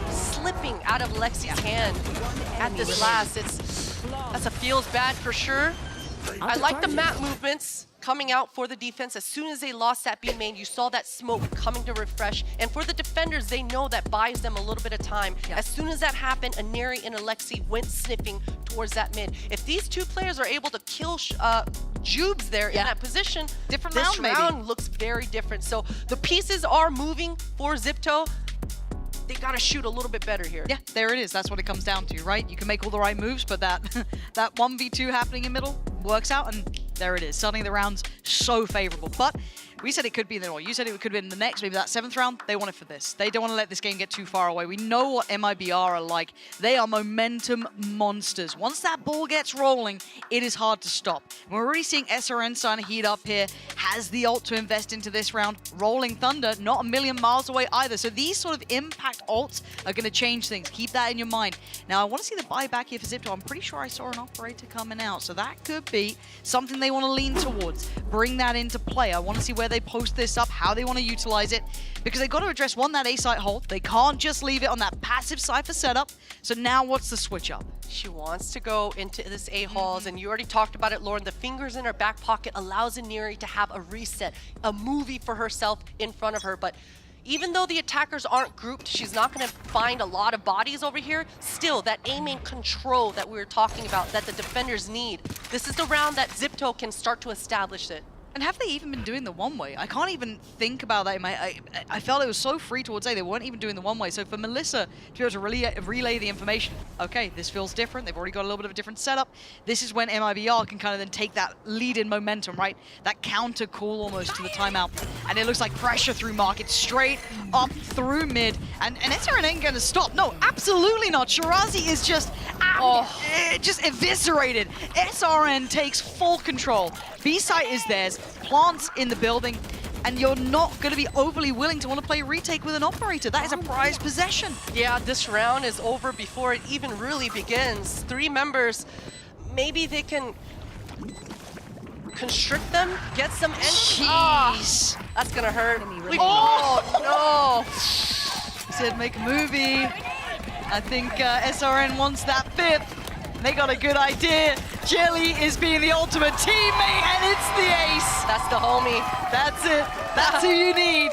slipping out of Lexi's hand at this last. That's a feels bad for sure. I like the map movements coming out for the defense. As soon as they lost that B main, you saw that smoke coming to refresh. And for the defenders, they know that buys them a little bit of time. As soon as that happened, Aneri and Alexi went sniffing towards that mid. If these 2 players are able to kill Jubes there in that position, this round looks very different. So the pieces are moving for Zipto. They gotta shoot a little bit better here. Yeah, there it is. That's what it comes down to, right? You can make all the right moves, but that 1v2 happening in middle works out, and there it is. Suddenly the round's so favorable. But we said it could be in the, or you said it could be in the next, maybe that 7th round. They want it for this. They don't want to let this game get too far away. We know what MIBR are like. They are momentum monsters. Once that ball gets rolling, it is hard to stop. And we're already seeing SRN starting to heat up here. Has the ult to invest into this round. Rolling Thunder, not a million miles away either. So these sort of impact ults are going to change things. Keep that in your mind. Now, I want to see the buyback here for Zipto. I'm pretty sure I saw an operator coming out. So that could be something they want to lean towards. Bring that into play. I want to see where they post this up, how they want to utilize it, because they got to address that A site hold. They can't just leave it on that passive Cypher setup. So now what's the switch up? She wants to go into this A-halls, and you already talked about it, Lauren. The fingers in her back pocket allows Aneri to have a reset, a movie for herself in front of her. But even though the attackers aren't grouped, she's not going to find a lot of bodies over here. Still, that aiming control that we were talking about, that the defenders need. This is the round that Zipto can start to establish it. And have they even been doing the one-way? I can't even think about that in my... I felt it was so free towards A, they weren't even doing the one-way. So for Melissa to be able to relay the information, okay, this feels different. They've already got a little bit of a different setup. This is when MIBR can kind of then take that lead-in momentum, right? That counter call almost to the timeout. And it looks like pressure through market, straight up through mid. And SRN ain't going to stop. No, absolutely not. Shirazi is just eviscerated. SRN takes full control. B-site is theirs, plants in the building, and you're not going to be overly willing to want to play retake with an operator. That is a prized possession. Yeah, this round is over before it even really begins. 3 members, maybe they can constrict them, get some energy. Jeez. That's going to hurt. Oh, no. Said make a movie. I think SRN wants that 5th. They got a good idea. Jelly is being the ultimate teammate, and it's the ace. That's the homie. That's it. That's who you need.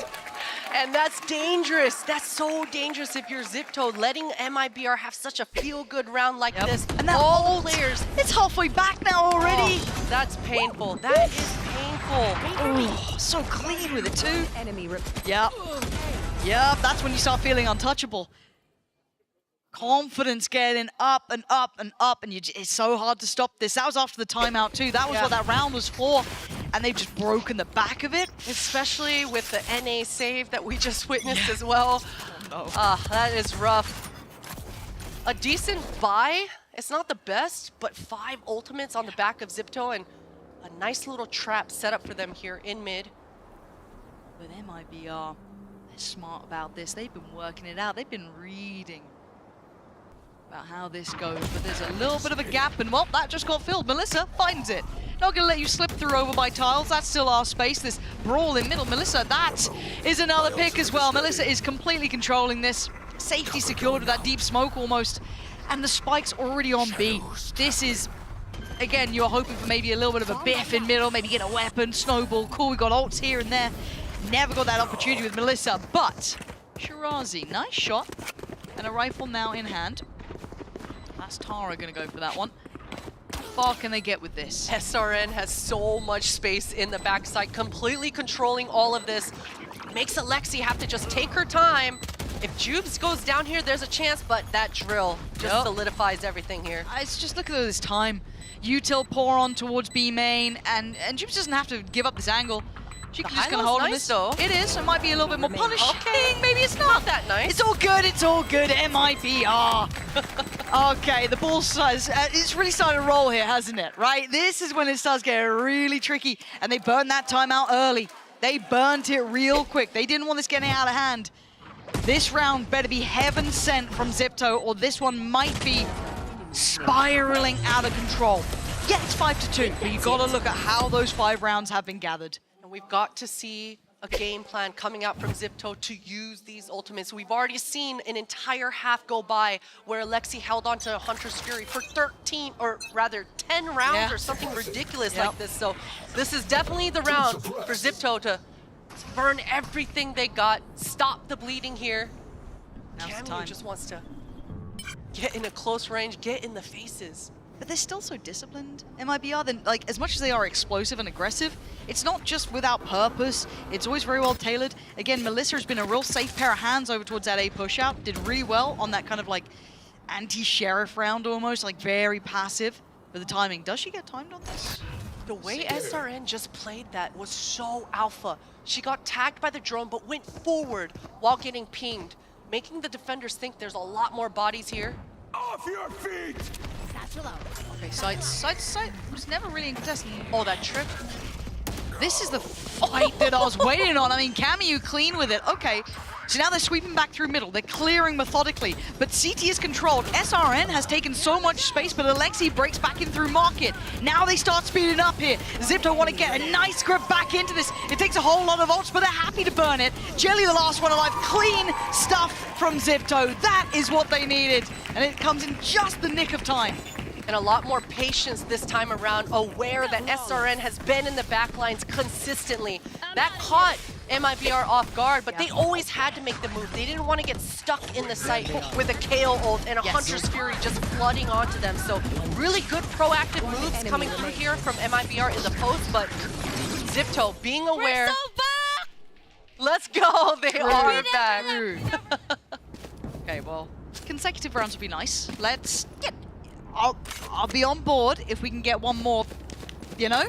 And that's dangerous. That's so dangerous if you're Zipto, letting MIBR have such a feel-good round like this. And that all ult, players. it's halfway back now already. Oh, that's painful. That is painful. Oh, so clean with it too. Enemy Yep. Yep, that's when you start feeling untouchable. Confidence getting up and up and up, and it's so hard to stop this. That was after the timeout too. That was what that round was for, and they've just broken the back of it. Especially with the NA save that we just witnessed as well. That is rough. A decent buy. It's not the best, but 5 ultimates on the back of Zipto, and a nice little trap set up for them here in mid. But MIBR, they're smart about this. They've been working it out. They've been reading about how this goes, but there's a little bit of a gap, and well, that just got filled. Melissa finds it. Not gonna let you slip through over by tiles. That's still our space. This brawl in middle. Melissa, that is another pick as well. Melissa is completely controlling this. Safety secured with that deep smoke almost, and the spike's already on B. This is, again, you're hoping for maybe a little bit of a biff in middle, maybe get a weapon, snowball. Cool, we got ults here and there. Never got that opportunity with Melissa, but Shirazi, nice shot, and a rifle now in hand. That's Tara gonna go for that one. How far can they get with this? SRN has so much space in the backside, completely controlling all of this. Makes Alexi have to just take her time. If Jubes goes down here, there's a chance, but that drill just solidifies everything here. It's just look at this time. Util pour on towards B main, and Jubes doesn't have to give up this angle. She can just kind of hold on this. Though. It is. It might be a little bit more punishing. Okay. Maybe it's not that nice. It's all good. It's all good. MIBR. Okay, the ball size. It's really starting to roll here, hasn't it? Right. This is when it starts getting really tricky, and they burned that timeout early. They burnt it real quick. They didn't want this getting out of hand. This round better be heaven sent from Zipto, or this one might be spiraling out of control. Yeah, it's 5-2, but you got to look at how those 5 rounds have been gathered. And we've got to see a game plan coming out from Zipto to use these ultimates. We've already seen an entire half go by where Alexi held on to Hunter's Fury for 13, or rather 10 rounds or something ridiculous like this. So this is definitely the round for Zipto to burn everything they got, stop the bleeding here. Camu just wants to get in a close range, get in the faces. But they're still so disciplined. MIBR, then, like, as much as they are explosive and aggressive, it's not just without purpose. It's always very well tailored. Again, Melissa has been a real safe pair of hands over towards that A push out. Did really well on that kind of like anti-sheriff round almost, like very passive for the timing. Does she get timed on this? The way SRN just played that was so alpha. She got tagged by the drone, but went forward while getting pinged, making the defenders think there's a lot more bodies here. Off your feet! Okay, side. Was never really in contest. Oh, that trip. This is the fight that I was waiting on. I mean, Camu clean with it. Okay, so now they're sweeping back through middle. They're clearing methodically, but CT is controlled. SRN has taken so much space, but Alexi breaks back in through market. Now they start speeding up here. Zipto want to get a nice grip back into this. It takes a whole lot of ults, but they're happy to burn it. Jelly, the last one alive. Clean stuff from Zipto. That is what they needed, and it comes in just the nick of time. And a lot more patience this time around, aware that SRN has been in the backlines consistently. That caught MIBR off guard, but they always had to make the move. They didn't want to get stuck in the site with a KO ult and a Hunter's Fury just flooding onto them. So really good proactive moves coming through here from MIBR in the post, but Zipto being aware. Let's go. They are back. Okay, well, consecutive rounds would be nice. Let's get. I'll be on board if we can get one more. You know,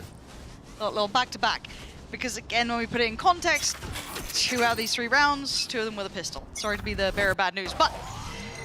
a little back to back. Because again, when we put it in context, 2 out of these 3 rounds, 2 of them with a pistol. Sorry to be the bearer of bad news, but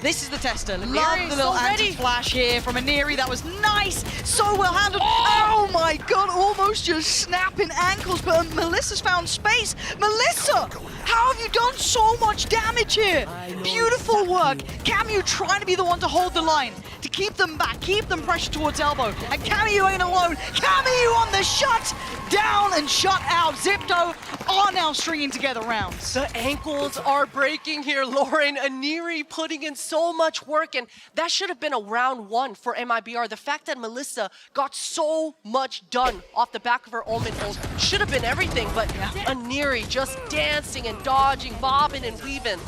this is the tester. Love the little anti-flash here from Aniri. That was nice. So well handled. Oh my god, almost just snapping ankles, but Melissa's found space. Melissa, how have you done so much damage here? Beautiful work. Camu trying to be the one to hold the line, to keep them back, keep them pressure towards elbow. And Camu ain't alone. Camu on the shut down and shut out. Zipto are now stringing together rounds. The ankles are breaking here, Lauren. Aniri putting in so much work, and that should have been a round 1 for MIBR. The fact that Melissa got so much done off the back of her Omen ult should have been everything, but Aniri just dancing and dodging, bobbing and weaving,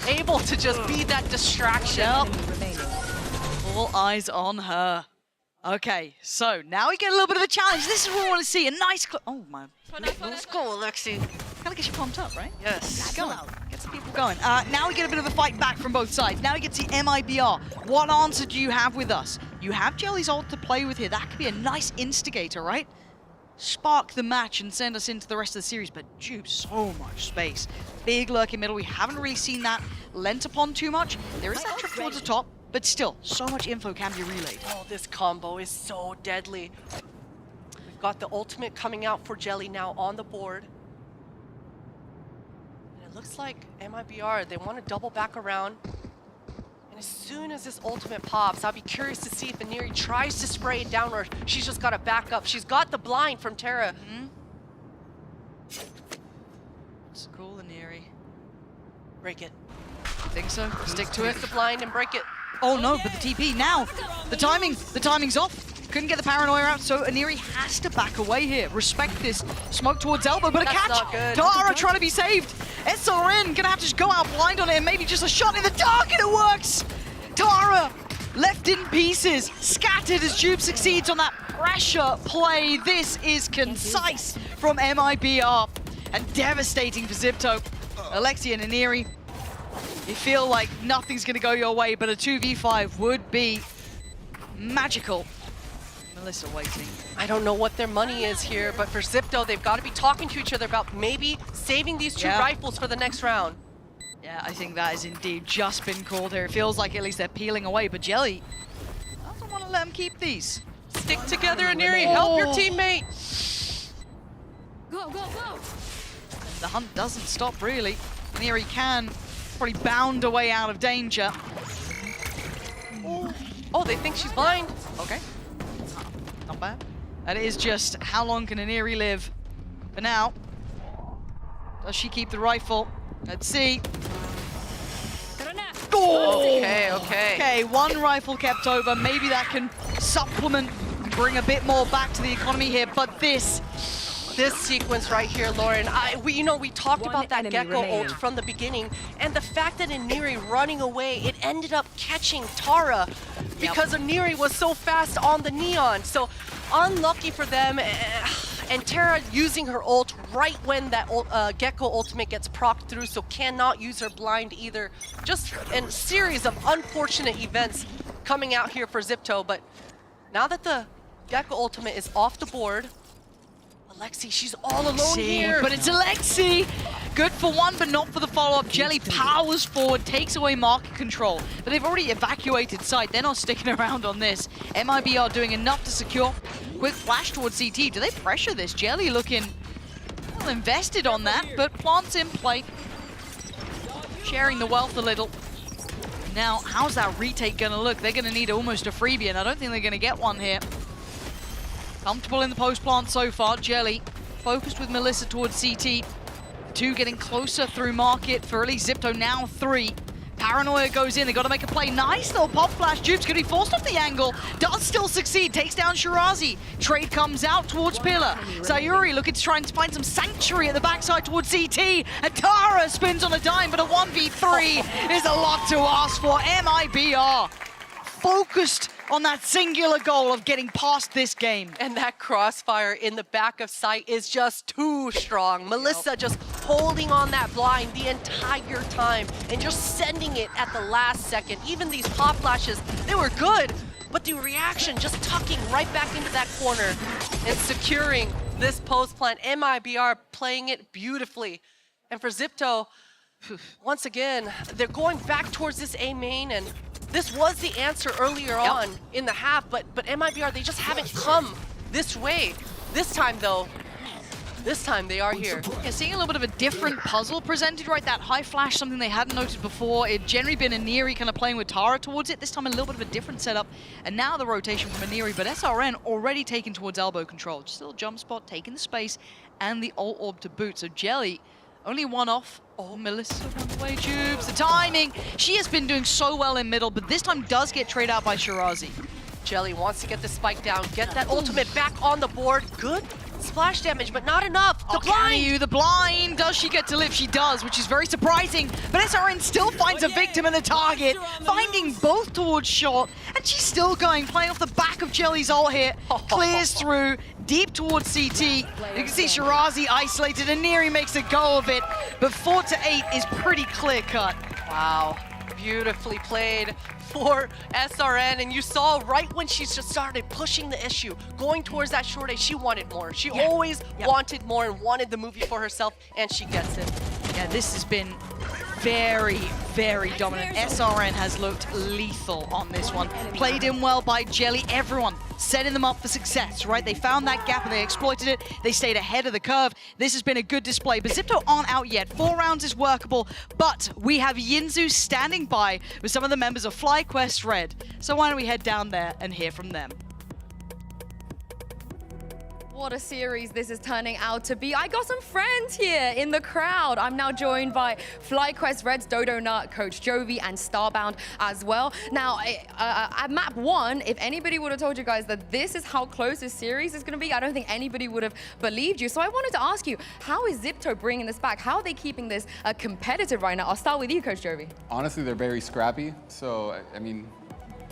able to just be that distraction. All eyes on her. Okay, so now we get a little bit of a challenge. This is what we want to see. A nice... Oh, my... Let's go, Alexi. Kind of get you pumped up, right? Yes. Let's go. Get some people going. Now we get a bit of a fight back from both sides. Now we get to see MIBR. What answer do you have with us? You have Jelly's ult to play with here. That could be a nice instigator, right? Spark the match and send us into the rest of the series, but Jupe, so much space. Big lurk in middle. We haven't really seen that lent upon too much. There is that trip towards the top, but still, so much info can be relayed. Oh, this combo is so deadly. We've got the ultimate coming out for Jelly now on the board. And it looks like MIBR, they want to double back around. And as soon as this ultimate pops, I'll be curious to see if Aniri tries to spray it down or she's just got to back up. She's got the blind from Terra. It's cool, Aniri. Break it. Think so? Stick to it. Use the blind and break it. Oh no, but the TP now. The timing's off. Couldn't get the paranoia out, so Aniri has to back away here. Respect this. Smoke towards elbow, but a catch. Not good. Tara trying to be saved. SRN gonna have to just go out blind on it and maybe just a shot in the dark, and it works. Tara left in pieces, scattered as Jupe succeeds on that pressure play. This is concise from MIBR and devastating for Zipto. Alexi and Aniri, you feel like nothing's gonna go your way, but a 2v5 would be magical. Melissa waiting. I don't know what their money is here, but for Zipto, they've got to be talking to each other about maybe saving these 2 rifles for the next round. Yeah, I think that has indeed just been called here. It feels like at least they're peeling away, but Jelly doesn't want to let them keep these. Stick together, Aniri. Help your teammate. Go, go, go. And the hunt doesn't stop, really. Aniri can probably bound a way out of danger. Oh, they think she's blind. Okay. Not bad. And it is just how long can Aniri live? For now, does she keep the rifle? Let's see. Oh! Okay. Okay, 1 rifle kept over. Maybe that can supplement and bring a bit more back to the economy here. But this sequence right here, Lauren, we talked about that Gecko ult from the beginning, and the fact that Aniri running away, it ended up catching Tara because Aniri was so fast on the Neon. So unlucky for them, and Tara using her ult right when that Gecko ultimate gets procced through, so cannot use her blind either. Just a series of unfortunate events coming out here for Zipto, but now that the Gecko ultimate is off the board, Alexi, she's all alone here. But it's Alexi! Good for one, but not for the follow-up. Jelly powers forward, takes away market control. But they've already evacuated site. They're not sticking around on this. MIB are doing enough to secure. Quick flash towards CT. Do they pressure this? Jelly looking well invested on that, but plants in play. Sharing the wealth a little. Now, how's that retake gonna look? They're gonna need almost a freebie, and I don't think they're gonna get one here. Comfortable in the post plant so far. Jelly focused with Melissa towards CT. 2 getting closer through market for at least Zipto, now 3. Paranoia goes in, they gotta make a play. Nice little pop flash. Jupe's gonna be forced off the angle. Does still succeed, takes down Shirazi. Trade comes out towards Pillar. Sayuri looking to try and find some sanctuary at the backside towards CT. And Tara spins on a dime, but a 1v3 is a lot to ask for. MIBR focused on that singular goal of getting past this game. And that crossfire in the back of sight is just too strong. Melissa just holding on that blind the entire time and just sending it at the last second. Even these pop flashes, they were good, but the reaction just tucking right back into that corner and securing this post plant. MIBR playing it beautifully. And for Zipto, once again, they're going back towards this A main, and this was the answer earlier on in the half, but MIBR, they just haven't come this way. This time, though, they are here. Yeah, seeing a little bit of a different puzzle presented, right? That high flash, something they hadn't noted before. It generally been Aniri kind of playing with Tara towards it. This time a little bit of a different setup. And now the rotation from Aniri, but SRN already taken towards elbow control. Just a little jump spot, taking the space, and the ult orb to boot. So Jelly, only one off. Oh, Melissa away tubes. The timing. She has been doing so well in middle, but this time does get traded out by Shirazi. Jelly wants to get the spike down, get that ultimate back on the board. Good splash damage, but not enough. The blind! The blind! Does she get to live? She does, which is very surprising. But SRN still finds a victim and a target, finding both towards short, and she's still going, playing off the back of Jelly's ult here. Clears through, deep towards CT. You can see Shirazi isolated, and Neri makes a go of it. But 4 to 8 is pretty clear cut. Wow, beautifully played for SRN, and you saw right when she just started pushing the issue, going towards that short A, she wanted more. She always wanted more and wanted the movie for herself, and she gets it. Yeah, this has been very, very dominant. SRN has looked lethal on this one. Played in well by Jelly. Everyone setting them up for success, right? They found that gap and they exploited it. They stayed ahead of the curve. This has been a good display, but Zipto aren't out yet. 4 rounds is workable, but we have Yinzu standing by with some of the members of FlyQuest Red. So why don't we head down there and hear from them? What a series this is turning out to be. I got some friends here in the crowd. I'm now joined by FlyQuest Red's Dodo Nut, Coach Jovi, and Starbound as well. Now, at map 1, if anybody would have told you guys that this is how close this series is going to be, I don't think anybody would have believed you. So I wanted to ask you, how is Zipto bringing this back? How are they keeping this competitive right now? I'll start with you, Coach Jovi. Honestly, they're very scrappy. So, I mean,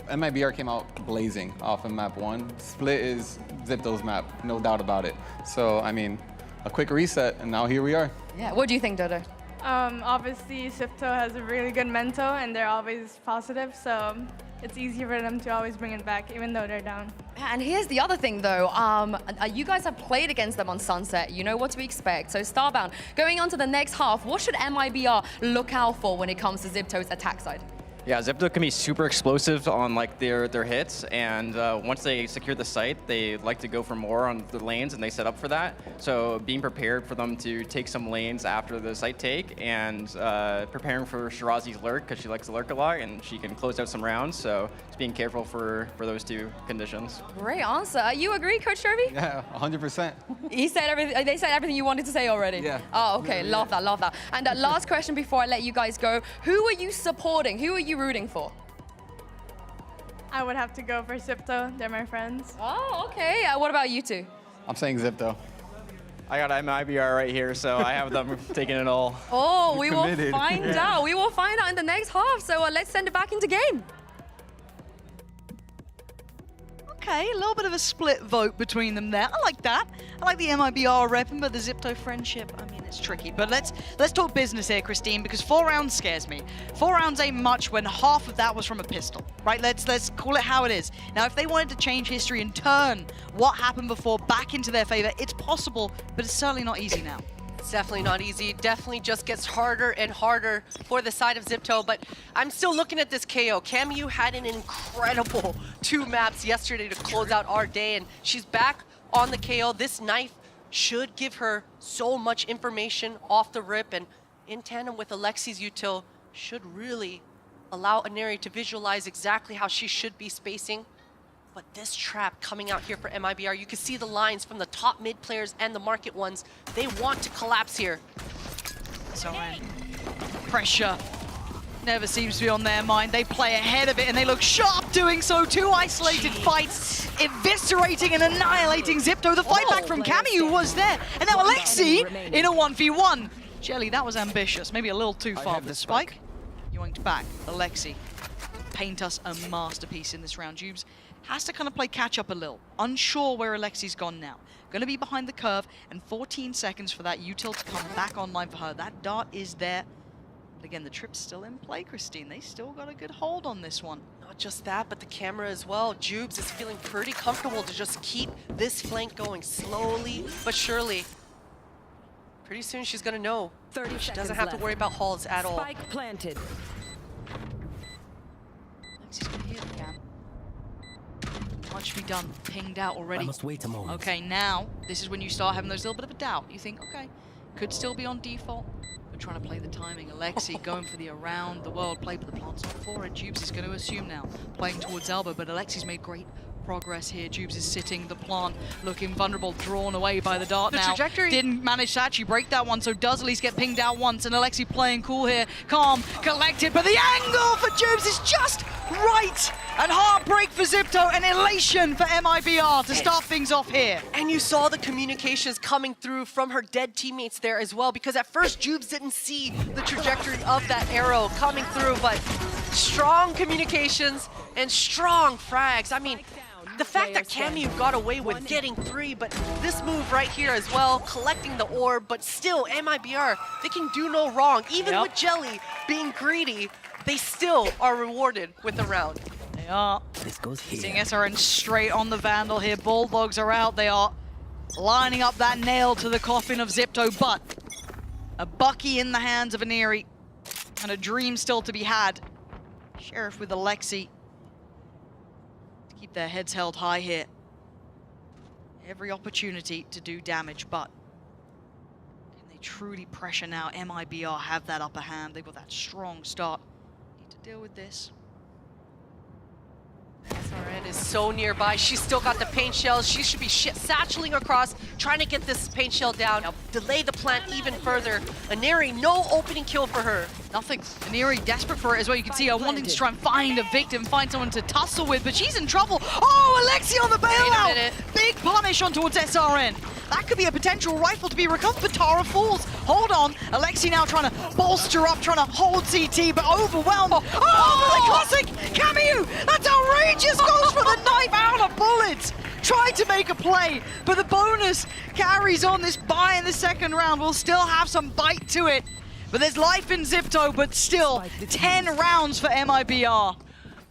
MIBR came out blazing off of map 1. Split is Zipto's map, no doubt about it. So, I mean, a quick reset, and now here we are. Yeah, what do you think, Dodo? Obviously, Zipto has a really good mental, and they're always positive, so it's easy for them to always bring it back, even though they're down. And here's the other thing, though. You guys have played against them on Sunset. You know what to expect. So, Starbound, going on to the next half, what should MIBR look out for when it comes to Zipto's attack side? Yeah, Zipto can be super explosive on like their hits, and once they secure the site, they like to go for more on the lanes, and they set up for that. So being prepared for them to take some lanes after the site take, and preparing for Shirazi's lurk, because she likes to lurk a lot, and she can close out some rounds. So just being careful for those two conditions. Great answer. You agree, Coach Jovi? Yeah, 100%. He said everything. They said everything you wanted to say already. Yeah. Oh, okay. Yeah. Love that. Love that. And last question before I let you guys go: who are you supporting? Who are you rooting for? I would have to go for Zipto. They're my friends. Oh, okay. What about you two? I'm saying Zipto. I got MIBR right here, so I have them taking it all. Oh, we will Committed. find out. We will find out in the next half. So let's send it back into game. Okay, a little bit of a split vote between them there. I like that. I like the MIBR repping, but the Zipto friendship, I mean, it's tricky. But let's talk business here, Christine, because 4 rounds scares me. 4 rounds ain't much when half of that was from a pistol, right? Let's call it how it is. Now, if they wanted to change history and turn what happened before back into their favor, it's possible, but it's certainly not easy now. It's definitely not easy. Definitely just gets harder and harder for the side of Zipto, but I'm still looking at this KO. Camu had an incredible 2 maps yesterday to close out our day, and she's back on the KO. This knife should give her so much information off the rip, and in tandem with Alexi's util, should really allow Aneri to visualize exactly how she should be spacing. But this trap coming out here for MIBR, you can see the lines from the top mid players and the market ones. They want to collapse here. So pressure never seems to be on their mind. They play ahead of it and they look sharp doing so. 2 isolated fights, eviscerating and annihilating Zipto. The fight back from Camu was there. And now Alexi in a 1v1. Jelly, that was ambitious. Maybe a little too far for the spike. Yoinked back, Alexi. paint us a masterpiece in this round. Jubes has to kind of play catch up a little. Unsure where Alexi's gone now. Going to be behind the curve, and 14 seconds for that util to come back online for her. That dart is there. But again, the trip's still in play, Christine. They still got a good hold on this one. Not just that, but the camera as well. Jubes is feeling pretty comfortable to just keep this flank going slowly but surely. Pretty soon she's gonna know. 30 she seconds doesn't have to left. worry about halls at all. Spike planted. Alexi's gonna hear the cam. What should be done? Pinged out already. I must wait a moment. Okay, now this is when you start having those little bit of a doubt. You think, okay, could still be on default. But trying to play the timing. Alexi going for the around the world play, but the plant's not for it. Jubes is going to assume now, playing towards elbow, but Alexi's made great progress here. Jubes is sitting the plant, looking vulnerable, drawn away by the dart The now. trajectory. Didn't manage to actually break that one, so does at least get pinged out once, and Alexi playing cool here, calm, collected, but the angle for Jubes is just right! And heartbreak for Zipto, and elation for MIBR to start things off here. And you saw the communications coming through from her dead teammates there as well, because at first Jubes didn't see the trajectory of that arrow coming through, but strong communications and strong frags. I mean, the fact that Camille got away with getting 3, but this move right here as well, collecting the orb, but still, MIBR, they can do no wrong. Even with Jelly being greedy, they still are rewarded with the round. They are. This goes here. Seeing SRN straight on the Vandal here. Bulldogs are out. They are lining up that nail to the coffin of Zipto, but a Bucky in the hands of Aneri and a dream still to be had. Sheriff with Alexi to keep their heads held high here. Every opportunity to do damage, but can they truly pressure now? MIBR have that upper hand. They've got that strong start. Need to deal with this. SRN is so nearby. She's still got the paint shells. She should be satcheling across, trying to get this paint shell down, delay the plant even further. Aneri, no opening kill for her. Nothing. Aneri desperate for it as well. You can see her wanting to try and find a victim, find someone to tussle with, but she's in trouble. Oh, Alexi on the bailout! Big punish on towards SRN. That could be a potential rifle to be recovered, but Tara falls. Hold on. Alexi now trying to bolster up, trying to hold CT, but overwhelmed. Oh, the classic Camille! That's outrageous! Goes for the knife out of bullets. Tried to make a play, but the bonus carries on. This buy in the second round will still have some bite to it. But there's life in Zipto, but still 10 rounds for MIBR.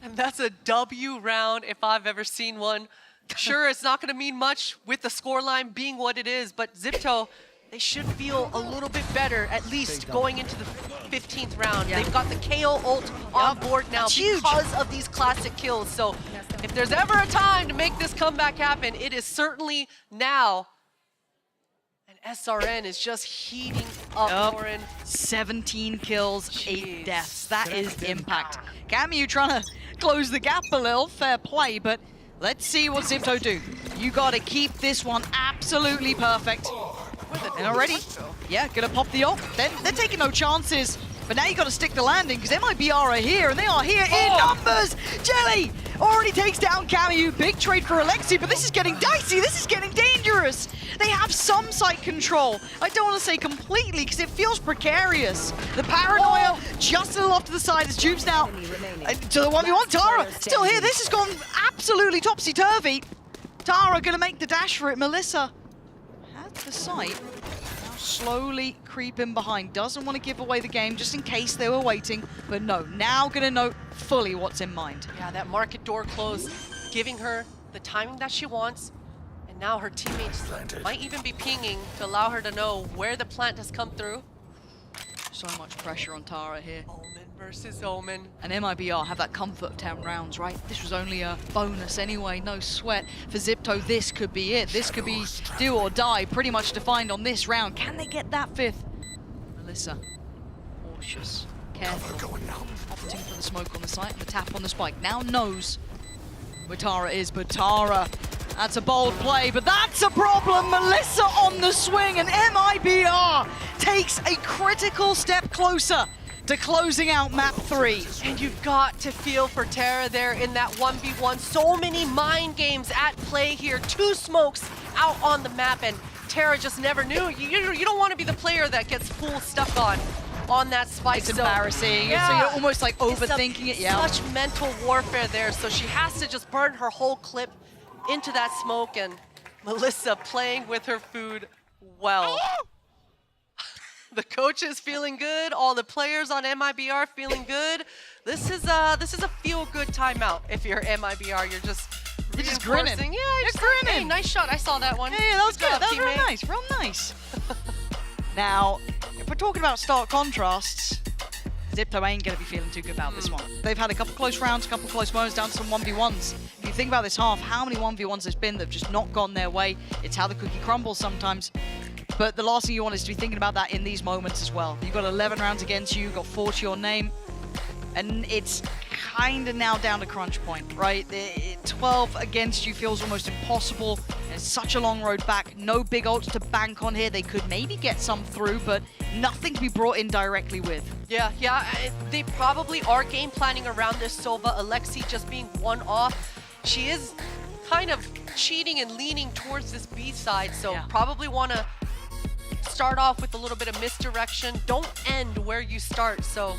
And that's a W round if I've ever seen one. Sure, it's not going to mean much with the scoreline being what it is, but Zipto, they should feel a little bit better, at least going into the 15th round. They've got the KO ult on board now because of these classic kills. So if there's ever a time to make this comeback happen, it is certainly now. And SRN is just heating up, Lauren. 17 kills, 8 deaths. That is impact. Camu trying to close the gap a little, fair play, but let's see what Zipto do. You gotta keep this one absolutely perfect. And already, yeah, gonna pop the ult. They're taking no chances. But now you gotta stick the landing, because MIBR are here, and they are here in numbers! Jelly already takes down Camu. Big trade for Alexi, but this is getting dicey, this is getting dangerous. They have some site control. I don't want to say completely, because it feels precarious. The paranoia just a little off to the side as Jubes now to the 1v1. Tara still here. This has gone absolutely topsy-turvy. Tara gonna make the dash for it. Melissa has the site. Now slowly creeping behind. Doesn't want to give away the game just in case they were waiting. But no, now gonna know fully what's in mind. Yeah, that market door closed, giving her the timing that she wants. And now her teammates might even be pinging to allow her to know where the plant has come through. So much pressure on Tara here. Omen versus Omen. And MIBR have that comfort of 10 rounds, right? This was only a bonus anyway, no sweat. For Zipto, this could be it. This could be do or die, pretty much defined on this round. Can they get that 5th? Melissa, cautious, careful. Opting for the smoke on the site and the tap on the spike. Now knows where Tara is, but Tara, that's a bold play, but that's a problem. Melissa on the swing, and MIBR takes a critical step closer to closing out map 3. And you've got to feel for Tara there in that 1v1. So many mind games at play here. 2 smokes out on the map, and Tara just never knew. You don't want to be the player that gets full stuck on. on that spike. It's embarrassing. So you're almost like overthinking it. Yeah. Such mental warfare there. So she has to just burn her whole clip into that smoke, and Melissa playing with her food well. The coach is feeling good. All the players on MIBR feeling good. This is a feel-good timeout. If you're MIBR, you're just grinning. Yeah, You're just grinning. Hey, nice shot. I saw that one. Yeah, that was good. job, That was real teammate. nice. Real nice. Now, if we're talking about stark contrasts, Zipto ain't going to be feeling too good about this one. They've had a couple close rounds, a couple close moments, down to some 1v1s. If you think about this half, how many 1v1s there's been that have just not gone their way? It's how the cookie crumbles sometimes. But the last thing you want is to be thinking about that in these moments as well. You've got 11 rounds against you, you've got 4 to your name, and it's kind of now down to crunch point, right? 12 against you feels almost impossible. It's such a long road back. No big ults to bank on here. They could maybe get some through, but nothing to be brought in directly with. Yeah, they probably are game planning around this Sova. Alexi just being one off. She is kind of cheating and leaning towards this B side, so probably want to start off with a little bit of misdirection. Don't end where you start, so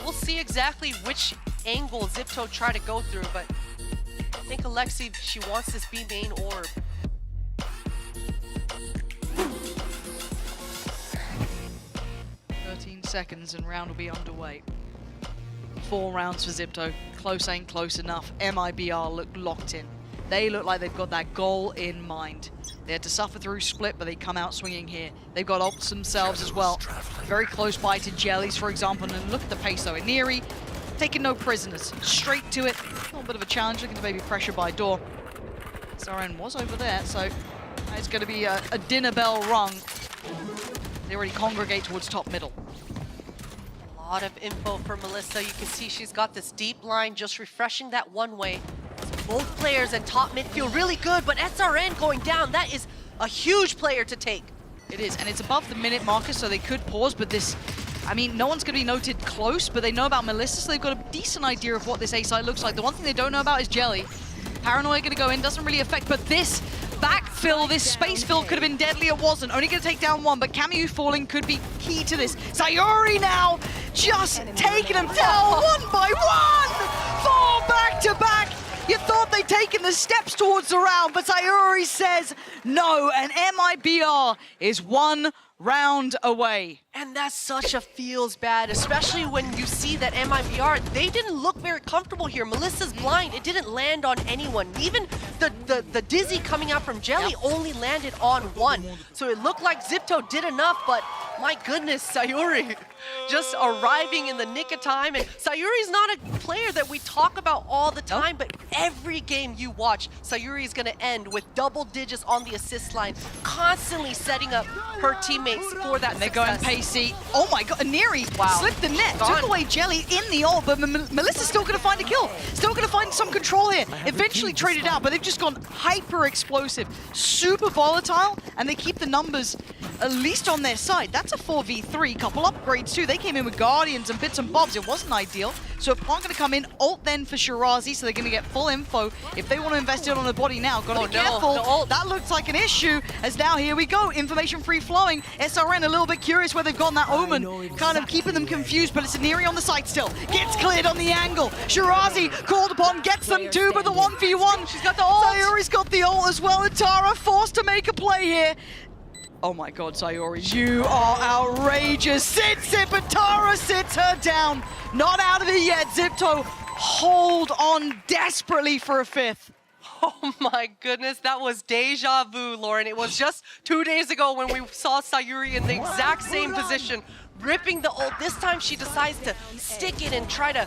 we'll see exactly which angle Zipto try to go through, but I think Alexi, she wants this B main orb. Seconds and round will be underway. 4 rounds for Zipto. Close ain't close enough. MIBR look locked in. They look like they've got that goal in mind. They had to suffer through split, but they come out swinging here. They've got ults themselves as well. Very close by to Jellies, for example, and look at the pace though. Iniri taking no prisoners. Straight to it. A little bit of a challenge, looking to maybe pressure by door. SRN was over there, so it's going to be a dinner bell rung. They already congregate towards top middle. A lot of info for Melissa. You can see she's got this deep line, just refreshing that one way. Both players and top mid feel really good, but SRN going down, that is a huge player to take. It is, and it's above the minute marker, so they could pause, but this, I mean, no one's going to be noted close, but they know about Melissa, so they've got a decent idea of what this A site looks like. The one thing they don't know about is Jelly. Paranoia going to go in, doesn't really affect, but this backfill, this space fill could have been deadly. It wasn't. Only going to take down one, but Camus falling could be key to this. Sayuri now just taking them down one by one. 4 back-to-back. You thought they'd taken the steps towards the round, but Sayuri says no, and MIBR is 1 round away. And that's such a feels bad, especially when you see that MIBR, they didn't look very comfortable here. Melissa's blind, it didn't land on anyone. Even the dizzy coming out from Jelly only landed on one. So it looked like Zipto did enough, but my goodness, Sayuri just arriving in the nick of time. And Sayuri's not a player that we talk about all the time, but every game you watch, Sayuri is gonna end with double digits on the assist line, constantly setting up her teammates for that And they're going pacey. Oh my god, Iniri slipped the net, Gone. took away Jelly in the ult, but Melissa's still going to find a kill. Still going to find some control here. Eventually traded out, but they've just gone hyper explosive, super volatile, and they keep the numbers at least on their side. That's a 4v3, couple upgrades too. They came in with Guardians and bits and bobs. It wasn't ideal. So if aren't going to come in, ult then for Shirazi, so they're going to get full info. If they want to invest it on a body now, got to be careful. That looks like an issue, as now here we go. Information free flowing. SRN a little bit curious where they've gotten that Omen, kind of keeping them confused, but it's Iniri on the side still. Gets cleared on the angle. Shirazi called upon, gets them too, but the 1v1. She's got the ult. Sayuri's got the ult as well, and Tara forced to make a play here. Oh my god, Sayuri, you are outrageous. Sits it, but Tara sits her down. Not out of it yet. Zipto hold on desperately for a 5th. Oh my goodness, that was deja vu, Lauren. It was just 2 days ago when we saw Sayuri in the exact same position, ripping the ult. This time she decides to stick it and try to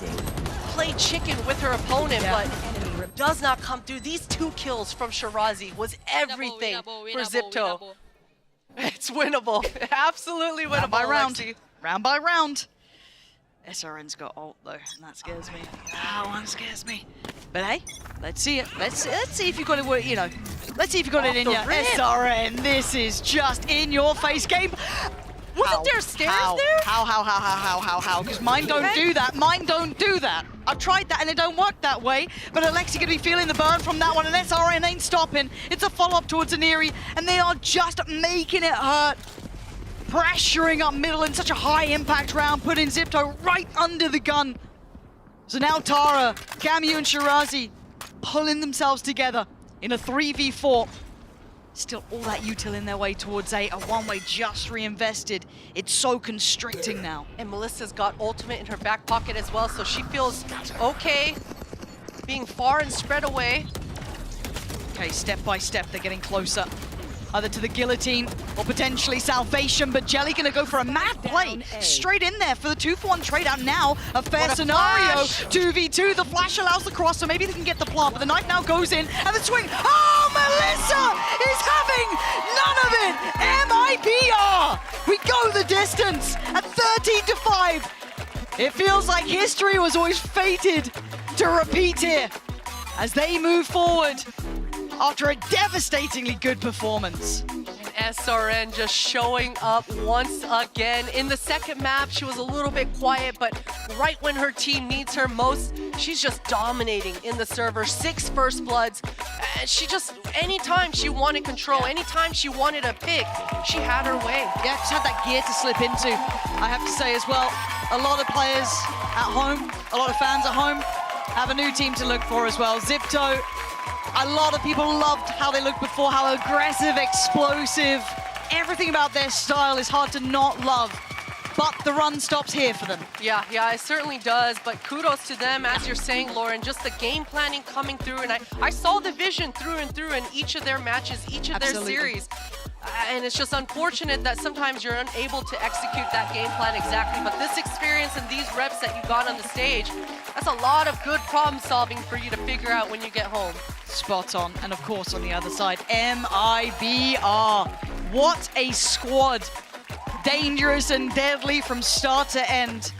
play chicken with her opponent, but does not come through. These 2 kills from Shirazi was everything for Zipto. It's winnable. Absolutely winnable, Round by round. Alexi. Round by round. SRN's got ult though, and that scares me. That one scares me. But hey, let's see it. Let's see if you got it. You know, let's see if you got it in you. SRN, this is just in your face game. Wasn't there stairs there? How? Because mine don't do that. Mine don't do that. I've tried that and it don't work that way. But Alexi gonna be feeling the burn from that one, and SRN ain't stopping. It's a follow-up towards Iniri, and they are just making it hurt. pressuring up middle in such a high impact round, putting Zipto right under the gun. So now Tara, Camu and Shirazi pulling themselves together in a 3v4. Still all that util in their way towards A, one-way just reinvested. It's so constricting now. And Melissa's got ultimate in her back pocket as well, so she feels okay being far and spread away. Okay, step by step, they're getting closer. Either to the guillotine or potentially salvation, but Jelly gonna go for a mad play. Straight in there for the 2-for-1 trade out now. A fair scenario. 2v2, the flash allows the cross, so maybe they can get the plant, but the knife now goes in, and the swing. Oh, Melissa is having none of it. MIBR, we go the distance at 13-5. It feels like history was always fated to repeat here as they move forward after a devastatingly good performance. And SRN just showing up once again. In the second map, she was a little bit quiet, but right when her team needs her most, she's just dominating in the server. 6 first bloods. And she just, anytime she wanted control, anytime she wanted a pick, she had her way. Yeah, just had that gear to slip into. I have to say as well, a lot of players at home, a lot of fans at home, have a new team to look for as well. Zipto, a lot of people loved how they looked before, how aggressive, explosive. Everything about their style is hard to not love, but the run stops here for them. Yeah, it certainly does, but kudos to them, as you're saying, Lauren, just the game planning coming through, and I saw the vision through and through in each of their matches, each of their series. And it's just unfortunate that sometimes you're unable to execute that game plan exactly, but this experience and these reps that you got on the stage, that's a lot of good problem solving for you to figure out when you get home. Spot on, and of course on the other side, MIBR. What a squad. Dangerous and deadly from start to end.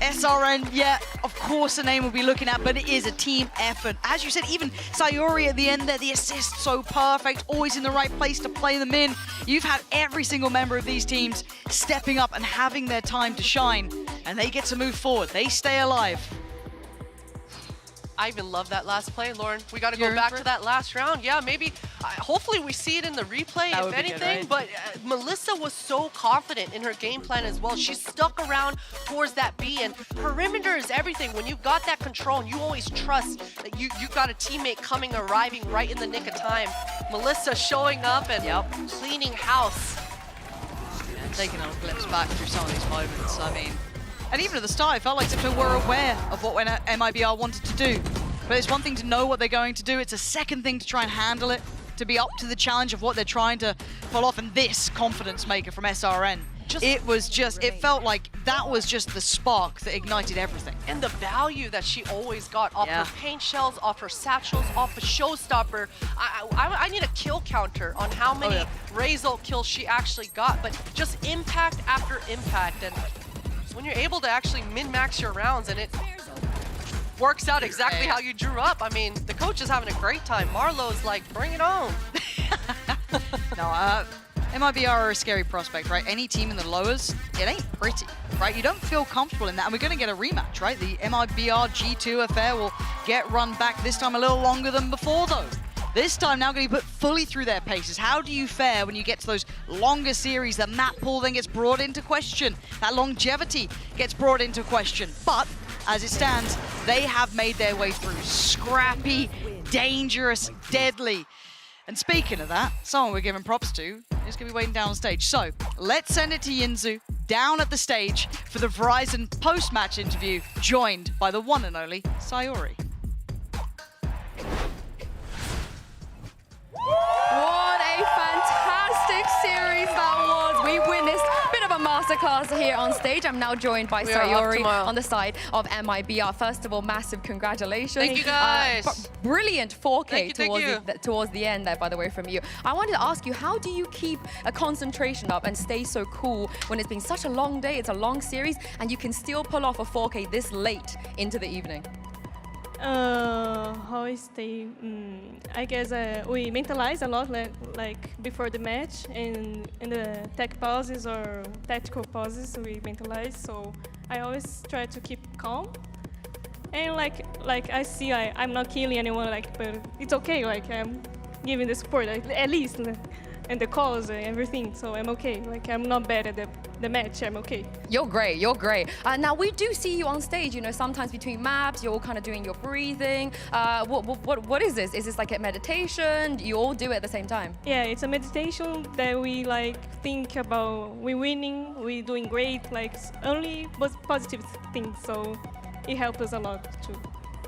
SRN, yeah, of course a name we'll be looking at, but it is a team effort. As you said, even Sayori at the end there, the assist so perfect, always in the right place to play them in. You've had every single member of these teams stepping up and having their time to shine, and they get to move forward. They stay alive. I even love that last play, Lauren. We got to go back to that last round. Yeah, maybe, hopefully we see it in the replay, if anything, but Melissa was so confident in her game plan as well. She stuck around towards that B, and perimeter is everything. When you've got that control, and you always trust that you've got a teammate arriving right in the nick of time. Melissa showing up and cleaning house. And taking a glimpse back through some of these moments, I mean, and even at the start, I felt like Zipto were aware of what MIBR wanted to do. But it's one thing to know what they're going to do. It's a second thing to try and handle it, to be up to the challenge of what they're trying to pull off. And this confidence maker from SRN, it felt like that was just the spark that ignited everything. And the value that she always got off her paint shells, off her satchels, off a showstopper. I need a kill counter on how many Razor kills she actually got, but just impact after impact. And when you're able to actually min-max your rounds and it works out exactly how you drew up, I mean, the coach is having a great time. Marlowe's like, bring it on. No, MIBR are a scary prospect, right? Any team in the lowers, it ain't pretty, right? You don't feel comfortable in that, and we're going to get a rematch, right? The MIBR G2 affair will get run back this time a little longer than before, though. This time now going to be put fully through their paces. How do you fare when you get to those longer series? The map pool then gets brought into question. That longevity gets brought into question. But as it stands, they have made their way through. Scrappy, dangerous, deadly. And speaking of that, someone we're giving props to is going to be waiting down on stage. So let's send it to Yinzu down at the stage for the Verizon post-match interview, joined by the one and only Sayori. What a fantastic series that was. We witnessed a bit of a masterclass here on stage. I'm now joined by Sayori on the side of MIBR. First of all, massive congratulations. Thank you, guys. Brilliant 4K towards the end there, by the way, from you. I wanted to ask you, how do you keep a concentration up and stay so cool when it's been such a long day, it's a long series, and you can still pull off a 4K this late into the evening? How I stay? I guess we mentalize a lot, like before the match, and in the tech pauses or tactical pauses, we mentalize. So I always try to keep calm, and like I see I'm not killing anyone, but it's okay. Like I'm giving the support, at least. and the calls and everything. So I'm okay. Like I'm not bad at the match. I'm okay. You're great. You're great. Now we do see you on stage. You know, sometimes between maps, you're all kind of doing your breathing. What is this? Is this like a meditation? You all do it at the same time? Yeah, it's a meditation that we like think about. We winning. We doing great. Like only positive things. So it helps us a lot to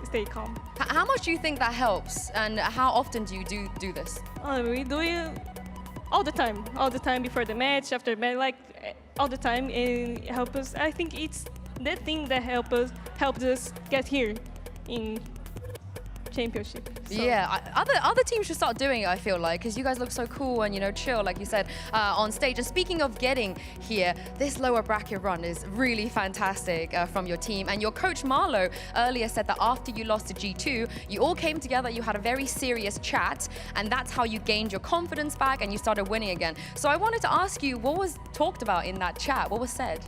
stay calm. How much do you think that helps? And how often do you do this? We do it all the time before the match, after the match, like all the time, and help us. I think it's that thing that helped us get here in championship. So. Yeah, other teams should start doing it, I feel like, because you guys look so cool and, you know, chill, like you said, on stage. And speaking of getting here, this lower bracket run is really fantastic from your team. And your coach, Marlo, earlier said that after you lost to G2, you all came together, you had a very serious chat, and that's how you gained your confidence back and you started winning again. So I wanted to ask you, what was talked about in that chat? What was said?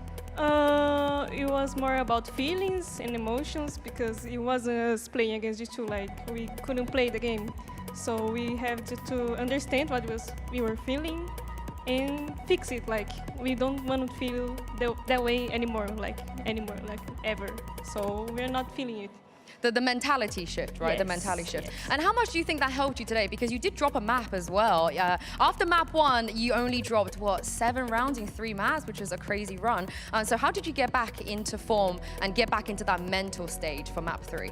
It was more about feelings and emotions because it wasn't us playing against G2, like we couldn't play the game. So we have to understand what we were feeling and fix it. Like we don't want to feel that way anymore, like ever. So we're not feeling it. The mentality shift, right? Yes, the mentality shift. yes. And how much do you think that helped you today? Because you did drop a map as well. After map 1, you only dropped, what, 7 rounds in 3 maps, which is a crazy run. So how did you get back into form and get back into that mental stage for map 3?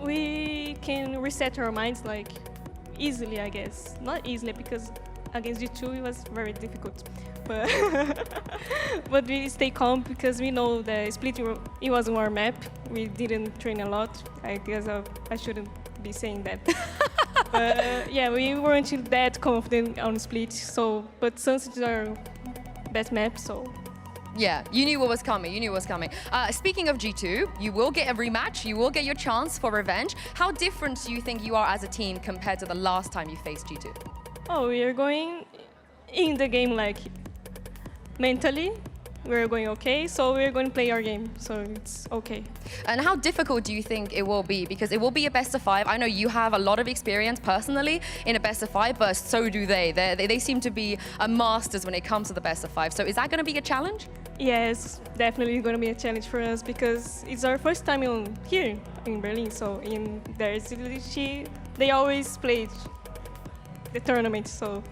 We can reset our minds like easily, I guess. Not easily because against G2 it was very difficult. But, but we stay calm because we know the split, it wasn't our map. We didn't train a lot. I guess I shouldn't be saying that. But yeah, we weren't that confident on split. So, but Sunset is our best map, so. Yeah, you knew what was coming. You knew what was coming. Speaking of G2, you will get a rematch. You will get your chance for revenge. How different do you think you are as a team compared to the last time you faced G2? Oh, we are going in the game like mentally. We're going okay, so we're going to play our game, so it's okay. And how difficult do you think it will be? Because it will be a best of 5. I know you have a lot of experience personally in a best of 5, but so do they. They seem to be masters when it comes to the best of 5. So is that going to be a challenge? Yes, definitely going to be a challenge for us because it's our first time here in Berlin. So in their city, they always play the tournament, so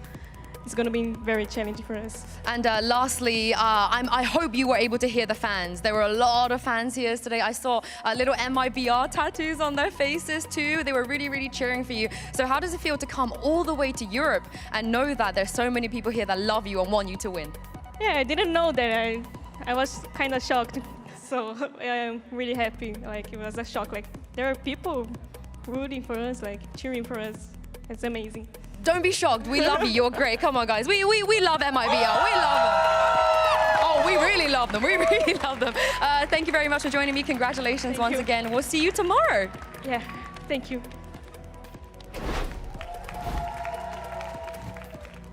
it's going to be very challenging for us. And lastly, I hope you were able to hear the fans. There were a lot of fans here today. I saw little MIBR tattoos on their faces too. They were really, really cheering for you. So how does it feel to come all the way to Europe and know that there's so many people here that love you and want you to win? Yeah, I didn't know that. I was kind of shocked. So I'm really happy. Like it was a shock. Like there are people rooting for us, like cheering for us. It's amazing. Don't be shocked. We love you. You're great. Come on, guys. We love MIBR. We love them. Oh, we really love them. We really love them. Thank you very much for joining me. Congratulations once again. We'll see you tomorrow. Yeah, thank you.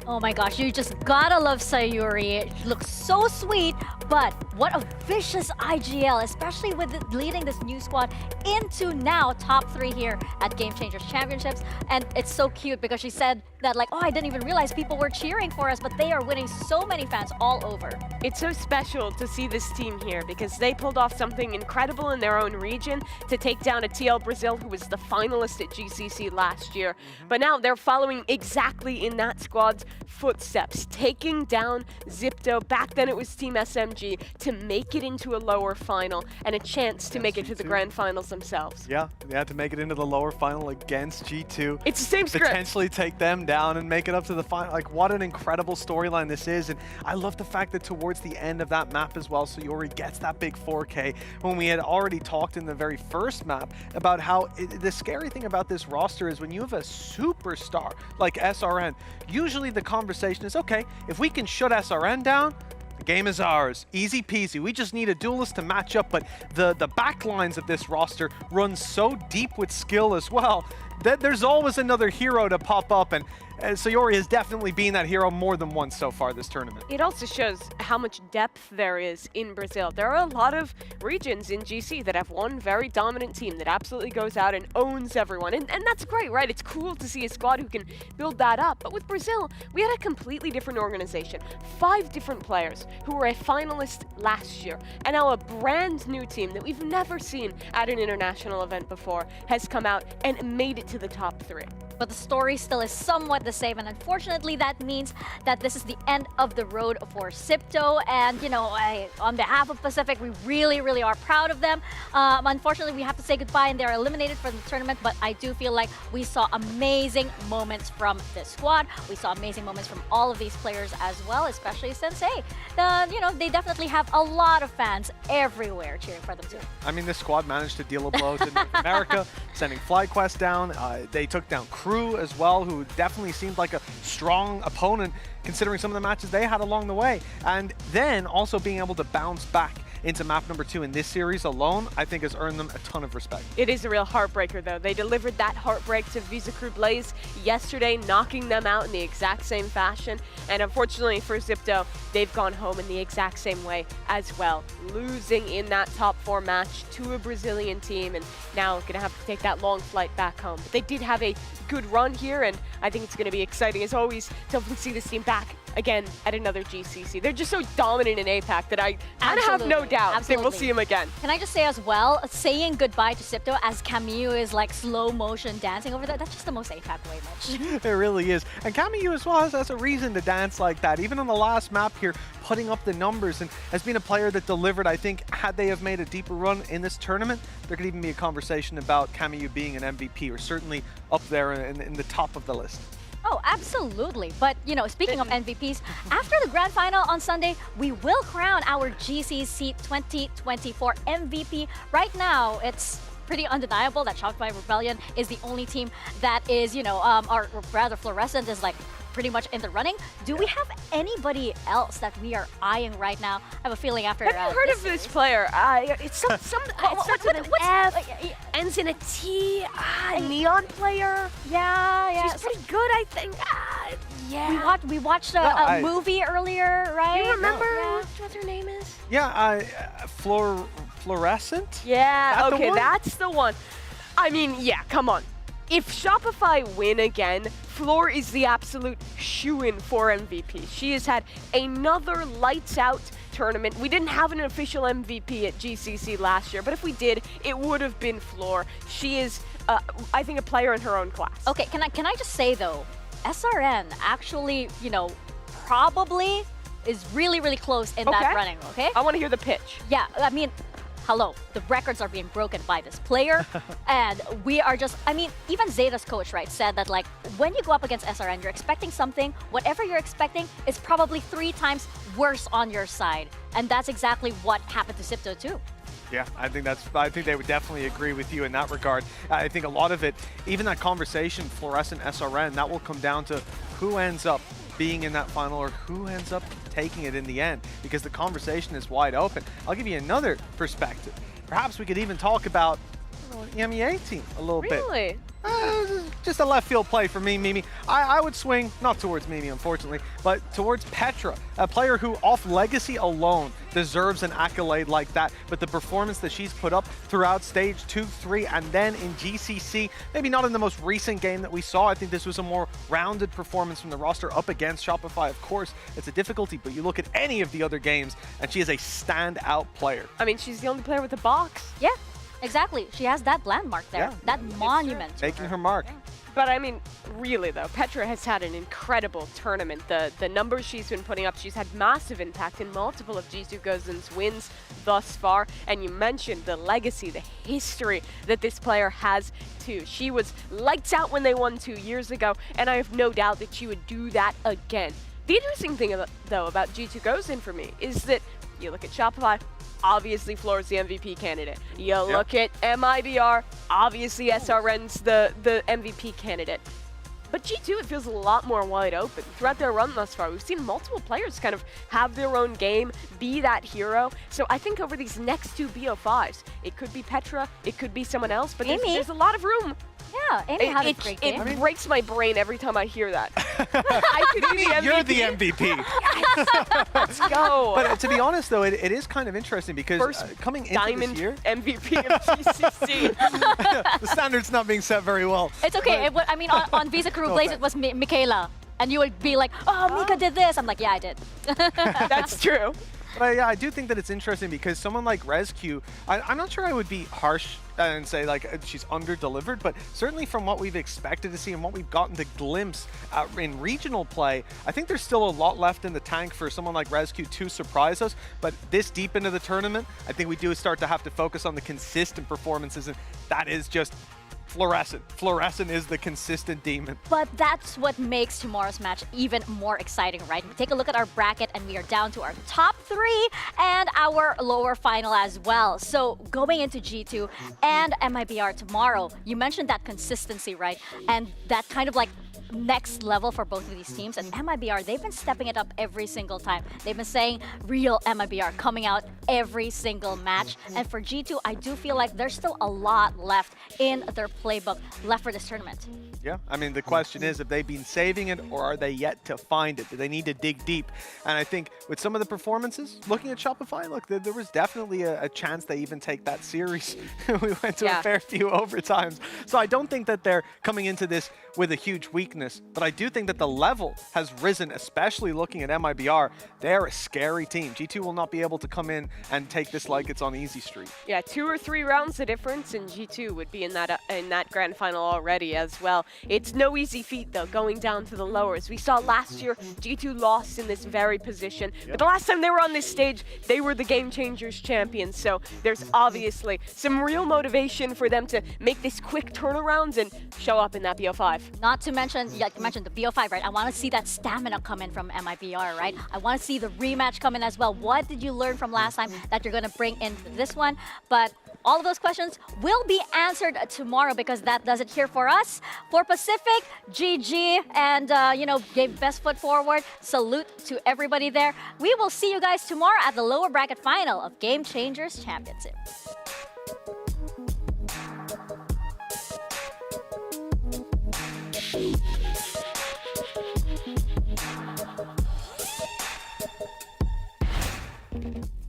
Oh my gosh, you just gotta love Sayuri. She looks so sweet, but what a vicious IGL, especially with leading this new squad into now top 3 here at Game Changers Championships. And it's so cute because she said that like, oh, I didn't even realize people were cheering for us, but they are winning so many fans all over. It's so special to see this team here because they pulled off something incredible in their own region to take down a TL Brazil who was the finalist at GCC last year. But now they're following exactly in that squad's footsteps, taking down Zipto. Back then it was Team SMG to make it into a lower final and a chance to make it to the grand finals themselves. Yeah, they had to make it into the lower final against G2. It's the same script. Potentially take them down and make it up to the final. Like, what an incredible storyline this is. And I love the fact that towards the end of that map as well, Sayuri gets that big 4K when we had already talked in the very first map about how the scary thing about this roster is when you have a superstar like SRN, usually the conversation is, okay, if we can shut SRN down, the game is ours, easy peasy. We just need a duelist to match up, but the back lines of this roster run so deep with skill as well there's always another hero to pop up, and Sayori has definitely been that hero more than once so far this tournament. It also shows how much depth there is in Brazil. There are a lot of regions in GC that have one very dominant team that absolutely goes out and owns everyone. And that's great, right? It's cool to see a squad who can build that up. But with Brazil, we had a completely different organization. 5 different players who were a finalist last year. And now a brand new team that we've never seen at an international event before has come out and made it to the top 3. But the story still is somewhat the same, and unfortunately that means that this is the end of the road for Sipto. And on behalf of Pacific, we really are proud of them. Unfortunately, we have to say goodbye, and they're eliminated from the tournament. But I do feel like we saw amazing moments from this squad. We saw amazing moments from all of these players as well, especially since they definitely have a lot of fans everywhere cheering for them too. I mean, this squad managed to deal a blow to North America, sending FlyQuest down. They took down Crew as well, who definitely seemed like a strong opponent considering some of the matches they had along the way. And then also being able to bounce back into map number 2 in this series alone, I think has earned them a ton of respect. It is a real heartbreaker, though. They delivered that heartbreak to Visa Crew Blaze yesterday, knocking them out in the exact same fashion. And unfortunately for Zipto, they've gone home in the exact same way as well, losing in that top 4 match to a Brazilian team, and now going to have to take that long flight back home. But they did have a good run here, and I think it's going to be exciting, as always, to hopefully see this team back again at another GCC. They're just so dominant in APAC that I have no doubt that we'll see them again. Can I just say as well, saying goodbye to Sipto as Camille is like slow motion dancing over there, that's just the most APAC way, Mitch. It really is. And Camille as well has a reason to dance like that. Even on the last map here, putting up the numbers, and has been a player that delivered. I think had they have made a deeper run in this tournament, there could even be a conversation about Camille being an MVP, or certainly up there in the top of the list. Oh, absolutely. But, speaking of MVPs, after the grand final on Sunday, we will crown our GCC 2024 MVP. Right now, it's pretty undeniable that Shopify Rebellion is the only team that is, or rather Fluorescent is like pretty much in the running. Do we have anybody else that we are eyeing right now? I have a feeling after Have you heard of this player? It's some it starts with an F, ends in a T. Neon player. Yeah. She's pretty good, I think. Yeah. We watched a movie earlier, right? You remember what her name is? Yeah, Fluorescent? Yeah, okay, that's the one. I mean, yeah, come on. If Shopify win again, Floor is the absolute shoo-in for MVP. She has had another lights-out tournament. We didn't have an official MVP at GCC last year, but if we did, it would have been Floor. She is, I think, a player in her own class. Okay, can I just say, though, SRN actually, probably is really close in that running, okay? I want to hear the pitch. Yeah, I mean, hello, the records are being broken by this player, and we are just, even Zeta's coach, right, said that, like, when you go up against SRN, you're expecting something, whatever you're expecting is probably 3 times worse on your side, and that's exactly what happened to Sipto too. Yeah, I think they would definitely agree with you in that regard. I think a lot of it, even that conversation, Fluorescent SRN, that will come down to who ends up being in that final or who ends up taking it in the end, because the conversation is wide open. I'll give you another perspective. Perhaps we could even talk about the EMEA team a little bit. Really? Just a left field play for me, Mimi. I would swing, not towards Mimi, unfortunately, but towards Petra, a player who, off legacy alone, deserves an accolade like that. But the performance that she's put up throughout stage 2, 3, and then in GCC, maybe not in the most recent game that we saw. I think this was a more rounded performance from the roster up against Shopify. Of course, it's a difficulty, but you look at any of the other games, and she is a standout player. I mean, she's the only player with a box. Yeah. Exactly. She has that landmark there, that monument. Making her mark. Yeah. But I mean, really though, Petra has had an incredible tournament. The numbers she's been putting up, she's had massive impact in multiple of G2 Gozen's wins thus far. And you mentioned the legacy, the history that this player has too. She was lights out when they won 2 years ago, and I have no doubt that she would do that again. The interesting thing though about G2 Gozen for me is that you look at Shopify, obviously Floor's the MVP candidate. You look at MIBR, obviously SRN's the MVP candidate. But G2, it feels a lot more wide open. Throughout their run thus far, we've seen multiple players kind of have their own game, be that hero. So I think over these next 2 BO5s, it could be Petra, it could be someone else, but there's a lot of room Yeah, Amy had a great game. It breaks my brain every time I hear that. I could be the MVP. You're the MVP. Let's go. But to be honest, though, it is kind of interesting because coming into Diamond this year, MVP of GCC. the standard's not being set very well. It's okay. I mean, on Visa Crew Blaze, it was Michaela. And you would be like, oh, Mika did this. I'm like, yeah, I did. That's true. But yeah, I do think that it's interesting because someone like ResQ, I'm not sure I would be harsh and say like she's under-delivered, but certainly from what we've expected to see and what we've gotten to glimpse in regional play, I think there's still a lot left in the tank for someone like ResQ to surprise us. But this deep into the tournament, I think we do start to have to focus on the consistent performances, and that is just Fluorescent. Fluorescent is the consistent demon. But that's what makes tomorrow's match even more exciting, right? We take a look at our bracket and we are down to our top 3 and our lower final as well. So going into G2 and MIBR tomorrow, you mentioned that consistency, right? And that kind of like next level for both of these teams. And MIBR, they've been stepping it up every single time. They've been saying real MIBR coming out every single match. And for G2, I do feel like there's still a lot left in their playbook left for this tournament. Yeah, I mean, the question is, have they been saving it or are they yet to find it? Do they need to dig deep? And I think with some of the performances, looking at Shopify, look, there was definitely a chance they even take that series. We went to a fair few overtimes. So I don't think that they're coming into this with a huge weakness, but I do think that the level has risen, especially looking at MIBR. They're a scary team. G2 will not be able to come in and take this like it's on easy street. Yeah, 2 or 3 rounds the difference, and G2 would be in that grand final already as well. It's no easy feat though, going down to the lowers. We saw last year G2 lost in this very position, but the last time they were on this stage, they were the Game Changers champions. So there's obviously some real motivation for them to make this quick turnarounds and show up in that BO5. Not to mention, like you mentioned, the BO5, right? I want to see that stamina come in from MIBR, right? I want to see the rematch come in as well. What did you learn from last time that you're going to bring into this one? But all of those questions will be answered tomorrow because that does it here for us. For Pacific, GG, and, you know, gave best foot forward. Salute to everybody there. We will see you guys tomorrow at the lower bracket final of Game Changers Championship.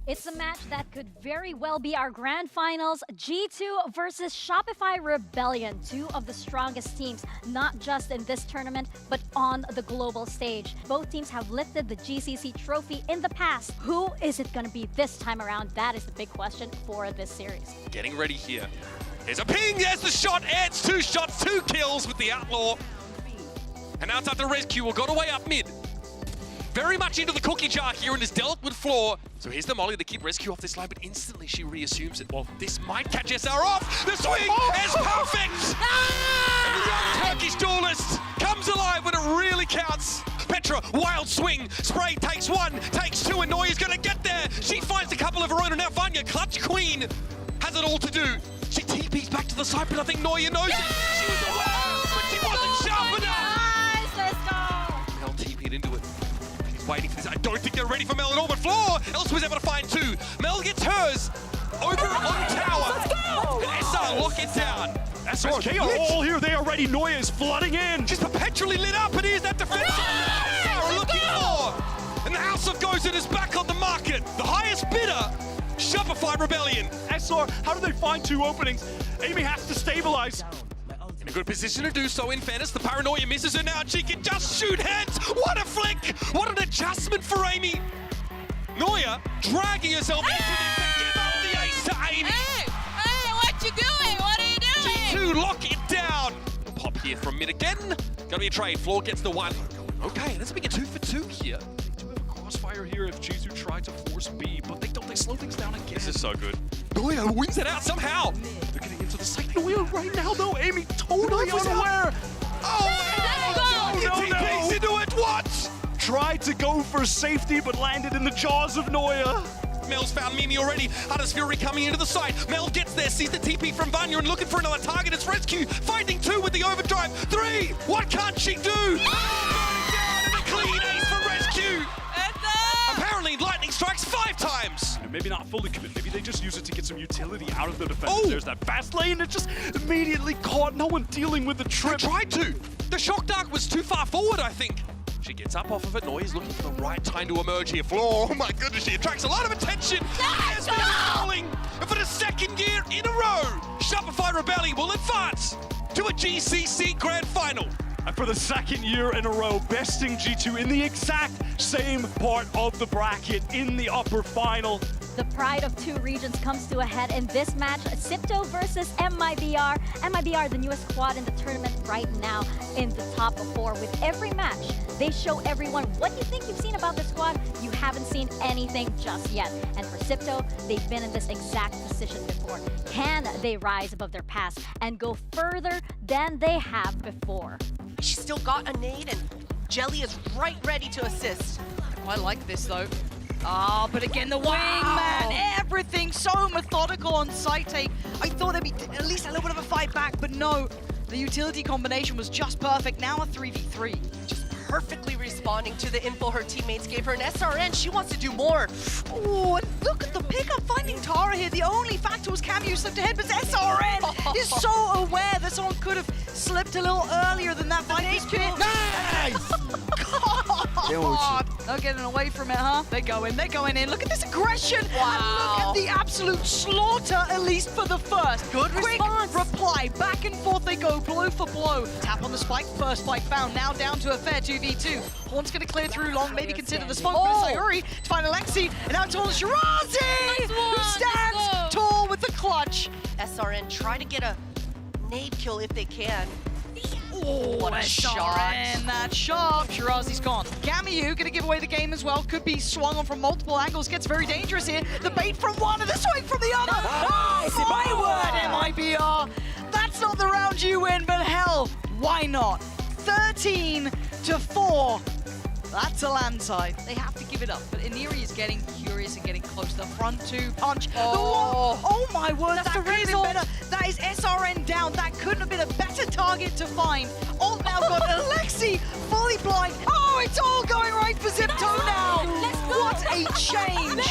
It's a match that could very well be our grand finals. G2 versus Shopify Rebellion, 2 of the strongest teams, not just in this tournament, but on the global stage. Both teams have lifted the GCC trophy in the past. Who is it going to be this time around? That is the big question for this series. Getting ready here. There's a ping, there's the shot, it's 2 shots, 2 kills with the Outlaw. And now it's out to ResQ, will got away up mid. Very much into the cookie jar here in this delicate floor. So here's the molly to keep ResQ off this line, but instantly she reassumes it. Well, this might catch SR off. The swing is perfect! And the young Turkish duelist comes alive when it really counts. Petra, wild swing. Spray takes 1, takes 2, and Noya's gonna get there. She finds a couple of her own, and now Vanya, clutch queen, has it all to do. She TP's back to the side, but I think Noya knows it. She was aware, but she wasn't sharp enough. Nice, let's go. Mel TP'd into it. He's waiting for this. I don't think they're ready for Mel at all, but Floor, Elsewhere's able to find 2. Mel gets hers over on tower. Let's go. And SR lock it down. SRK are all here. They are ready. Noya is flooding in. She's perpetually lit up, and here's that defense. SR looking for. And the House of Gozen is back on the market. The highest bidder, Shopify Rebellion. SR, how do they find 2 openings? Amy has to stabilize. In a good position to do so, in fairness. The paranoia misses her now, and she can just shoot heads. What a flick! What an adjustment for Amy. Noya dragging herself into this to give up the ace to Amy. Hey, what you doing? What are you doing? G2 lock it down. Pop here from mid again. Gonna be a trade. Floor gets the 1. Okay, that's a big 2 for 2 here. They do have a crossfire here if G2 try to force B, but they don't. They slow things down again. This is so good. Noya wins it out somehow. They're getting into the site. Noya right now, though. Amy totally unaware. Oh, no, TP's into it. What? Tried to go for safety, but landed in the jaws of Noya. Mel's found Mimi already. Hunter's Fury coming into the site. Mel gets there, sees the TP from Vanya and looking for another target. It's ResQ finding 2 with the overdrive. 3. What can't she do? Burning down and a clean ace for ResQ. Apparently, lightning strikes 5 times. maybe not fully commit. Maybe they just use it to get some utility out of the defenders. There's that fast lane that just immediately caught. No one dealing with the trip. They tried to. The shock dart was too far forward, I think. She gets up off of it. Noise looking for the right time to emerge here. Floor, oh my goodness, she attracts a lot of attention. Yes, falling. And for the second year in a row, Shopify Rebellion will advance to a GCC Grand Final. And for the second year in a row, besting G2 in the exact same part of the bracket in the upper final. The pride of two regions comes to a head in this match. Sipto versus MIBR. MIBR, the newest squad in the tournament right now in the top 4. With every match, they show everyone what you think you've seen about the squad. You haven't seen anything just yet. And for Sipto, they've been in this exact position before. Can they rise above their past and go further than they have before? She's still got a nade, and Jelly is right ready to assist. I like this, though. Ah, but again, the wingman, everything so methodical on site take. I thought there'd be at least a little bit of a fight back, but no. The utility combination was just perfect. Now a 3v3. Just perfectly responding to the info her teammates gave her. And SRN, she wants to do more. Oh, and look at the pickup finding Tara here. The only factor was Camu slipped ahead, but SRN is so aware that someone could have slipped a little earlier than that. Nice! God! They're getting away from it, huh? They're going in. Look at this aggression! Wow. And look at the absolute slaughter, at least for the first. Good Quick response. reply. Back and forth they go, blow for blow. Tap on the spike, first spike found. Now down to a fair 2v2. Horn's gonna clear through long, maybe consider the smoke, but it's Sayuri to find Alexi, and now towards Shirazi, who stands tall with the clutch. SRN try to get a nade kill if they can. Oh, what a shot. And that shot. Shirazi's gone. Camu gonna give away the game as well. Could be swung on from multiple angles. Gets very dangerous here. The bait from one and the swing from the other. Nice, My word, MIBR. That's not the round you win, but hell, why not? 13-4. That's a landside. They have to give it up. But Iniri is getting curious and getting close. The front two punch. Oh my word, that's that could have been better. That is SRN down. That couldn't have been a better target to find. Oh, now got Alexi fully blind. Oh, it's all going right for Zipto now. What a change.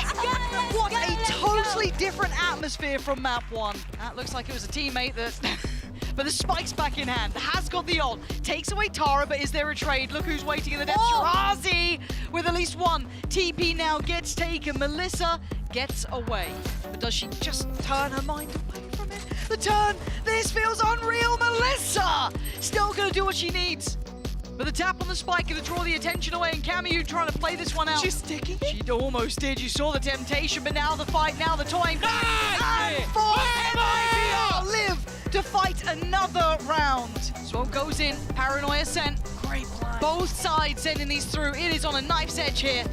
What a totally different atmosphere from map 1. That looks like it was a teammate that... But the spike's back in hand. Has got the ult. Takes away Tara, but is there a trade? Look who's waiting in the depths. Shirazi with at least one. TP now gets taken. Melissa gets away. But does she just turn her mind away from it? The turn. This feels unreal. Melissa still going to do what she needs. But the tap on the spike going to draw the attention away, and Camu trying to play this one out. She's sticking it? She almost did. You saw the temptation, but now the fight, now the toying. And for MIBR, live to fight another round. Swarm goes in, Paranoia sent. Great plan. Both sides sending these through. It is on a knife's edge here.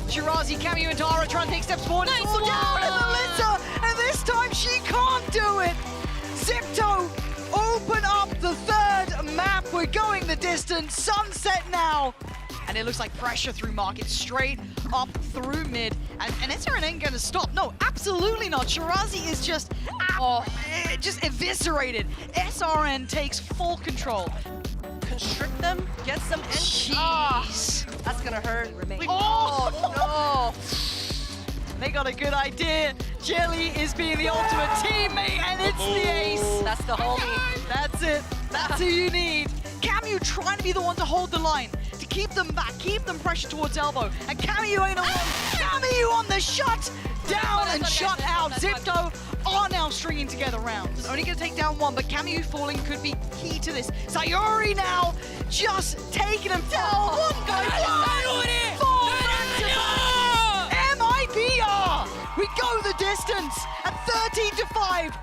Shirazi, Camu, and Tara trying to take steps forward. Nice fall down, and Melissa, and this time she can't do it. Zipto open up the third map. We're going the distance. Sunset now. And it looks like pressure through market, straight up through mid. And SRN ain't gonna stop. No, absolutely not. Shirazi is just eviscerated. SRN takes full control. Constrict them, get some Jeez. That's gonna hurt. Oh, no. They got a good idea. Jelly is being the ultimate teammate, and it's the ace. That's the homie. That's it. That's who you need. Camu trying to be the one to hold the line, to keep them back, keep them pressure towards elbow. And Camu ain't alone. Camu on the shut down and shut out. Zipto are now stringing together rounds. Only going to take down one, but Camu falling could be key to this. Sayuri now just taking him down. One by one. MIBR. We go the distance at 13-5.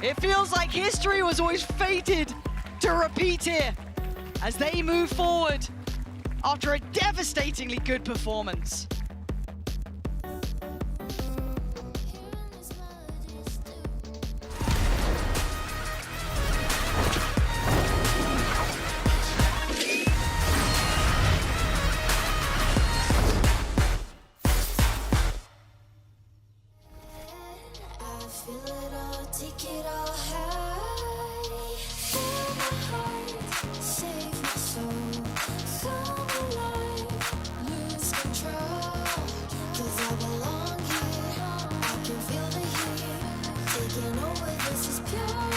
It feels like history was always fated to repeat here as they move forward after a devastatingly good performance. can't know if this is pure.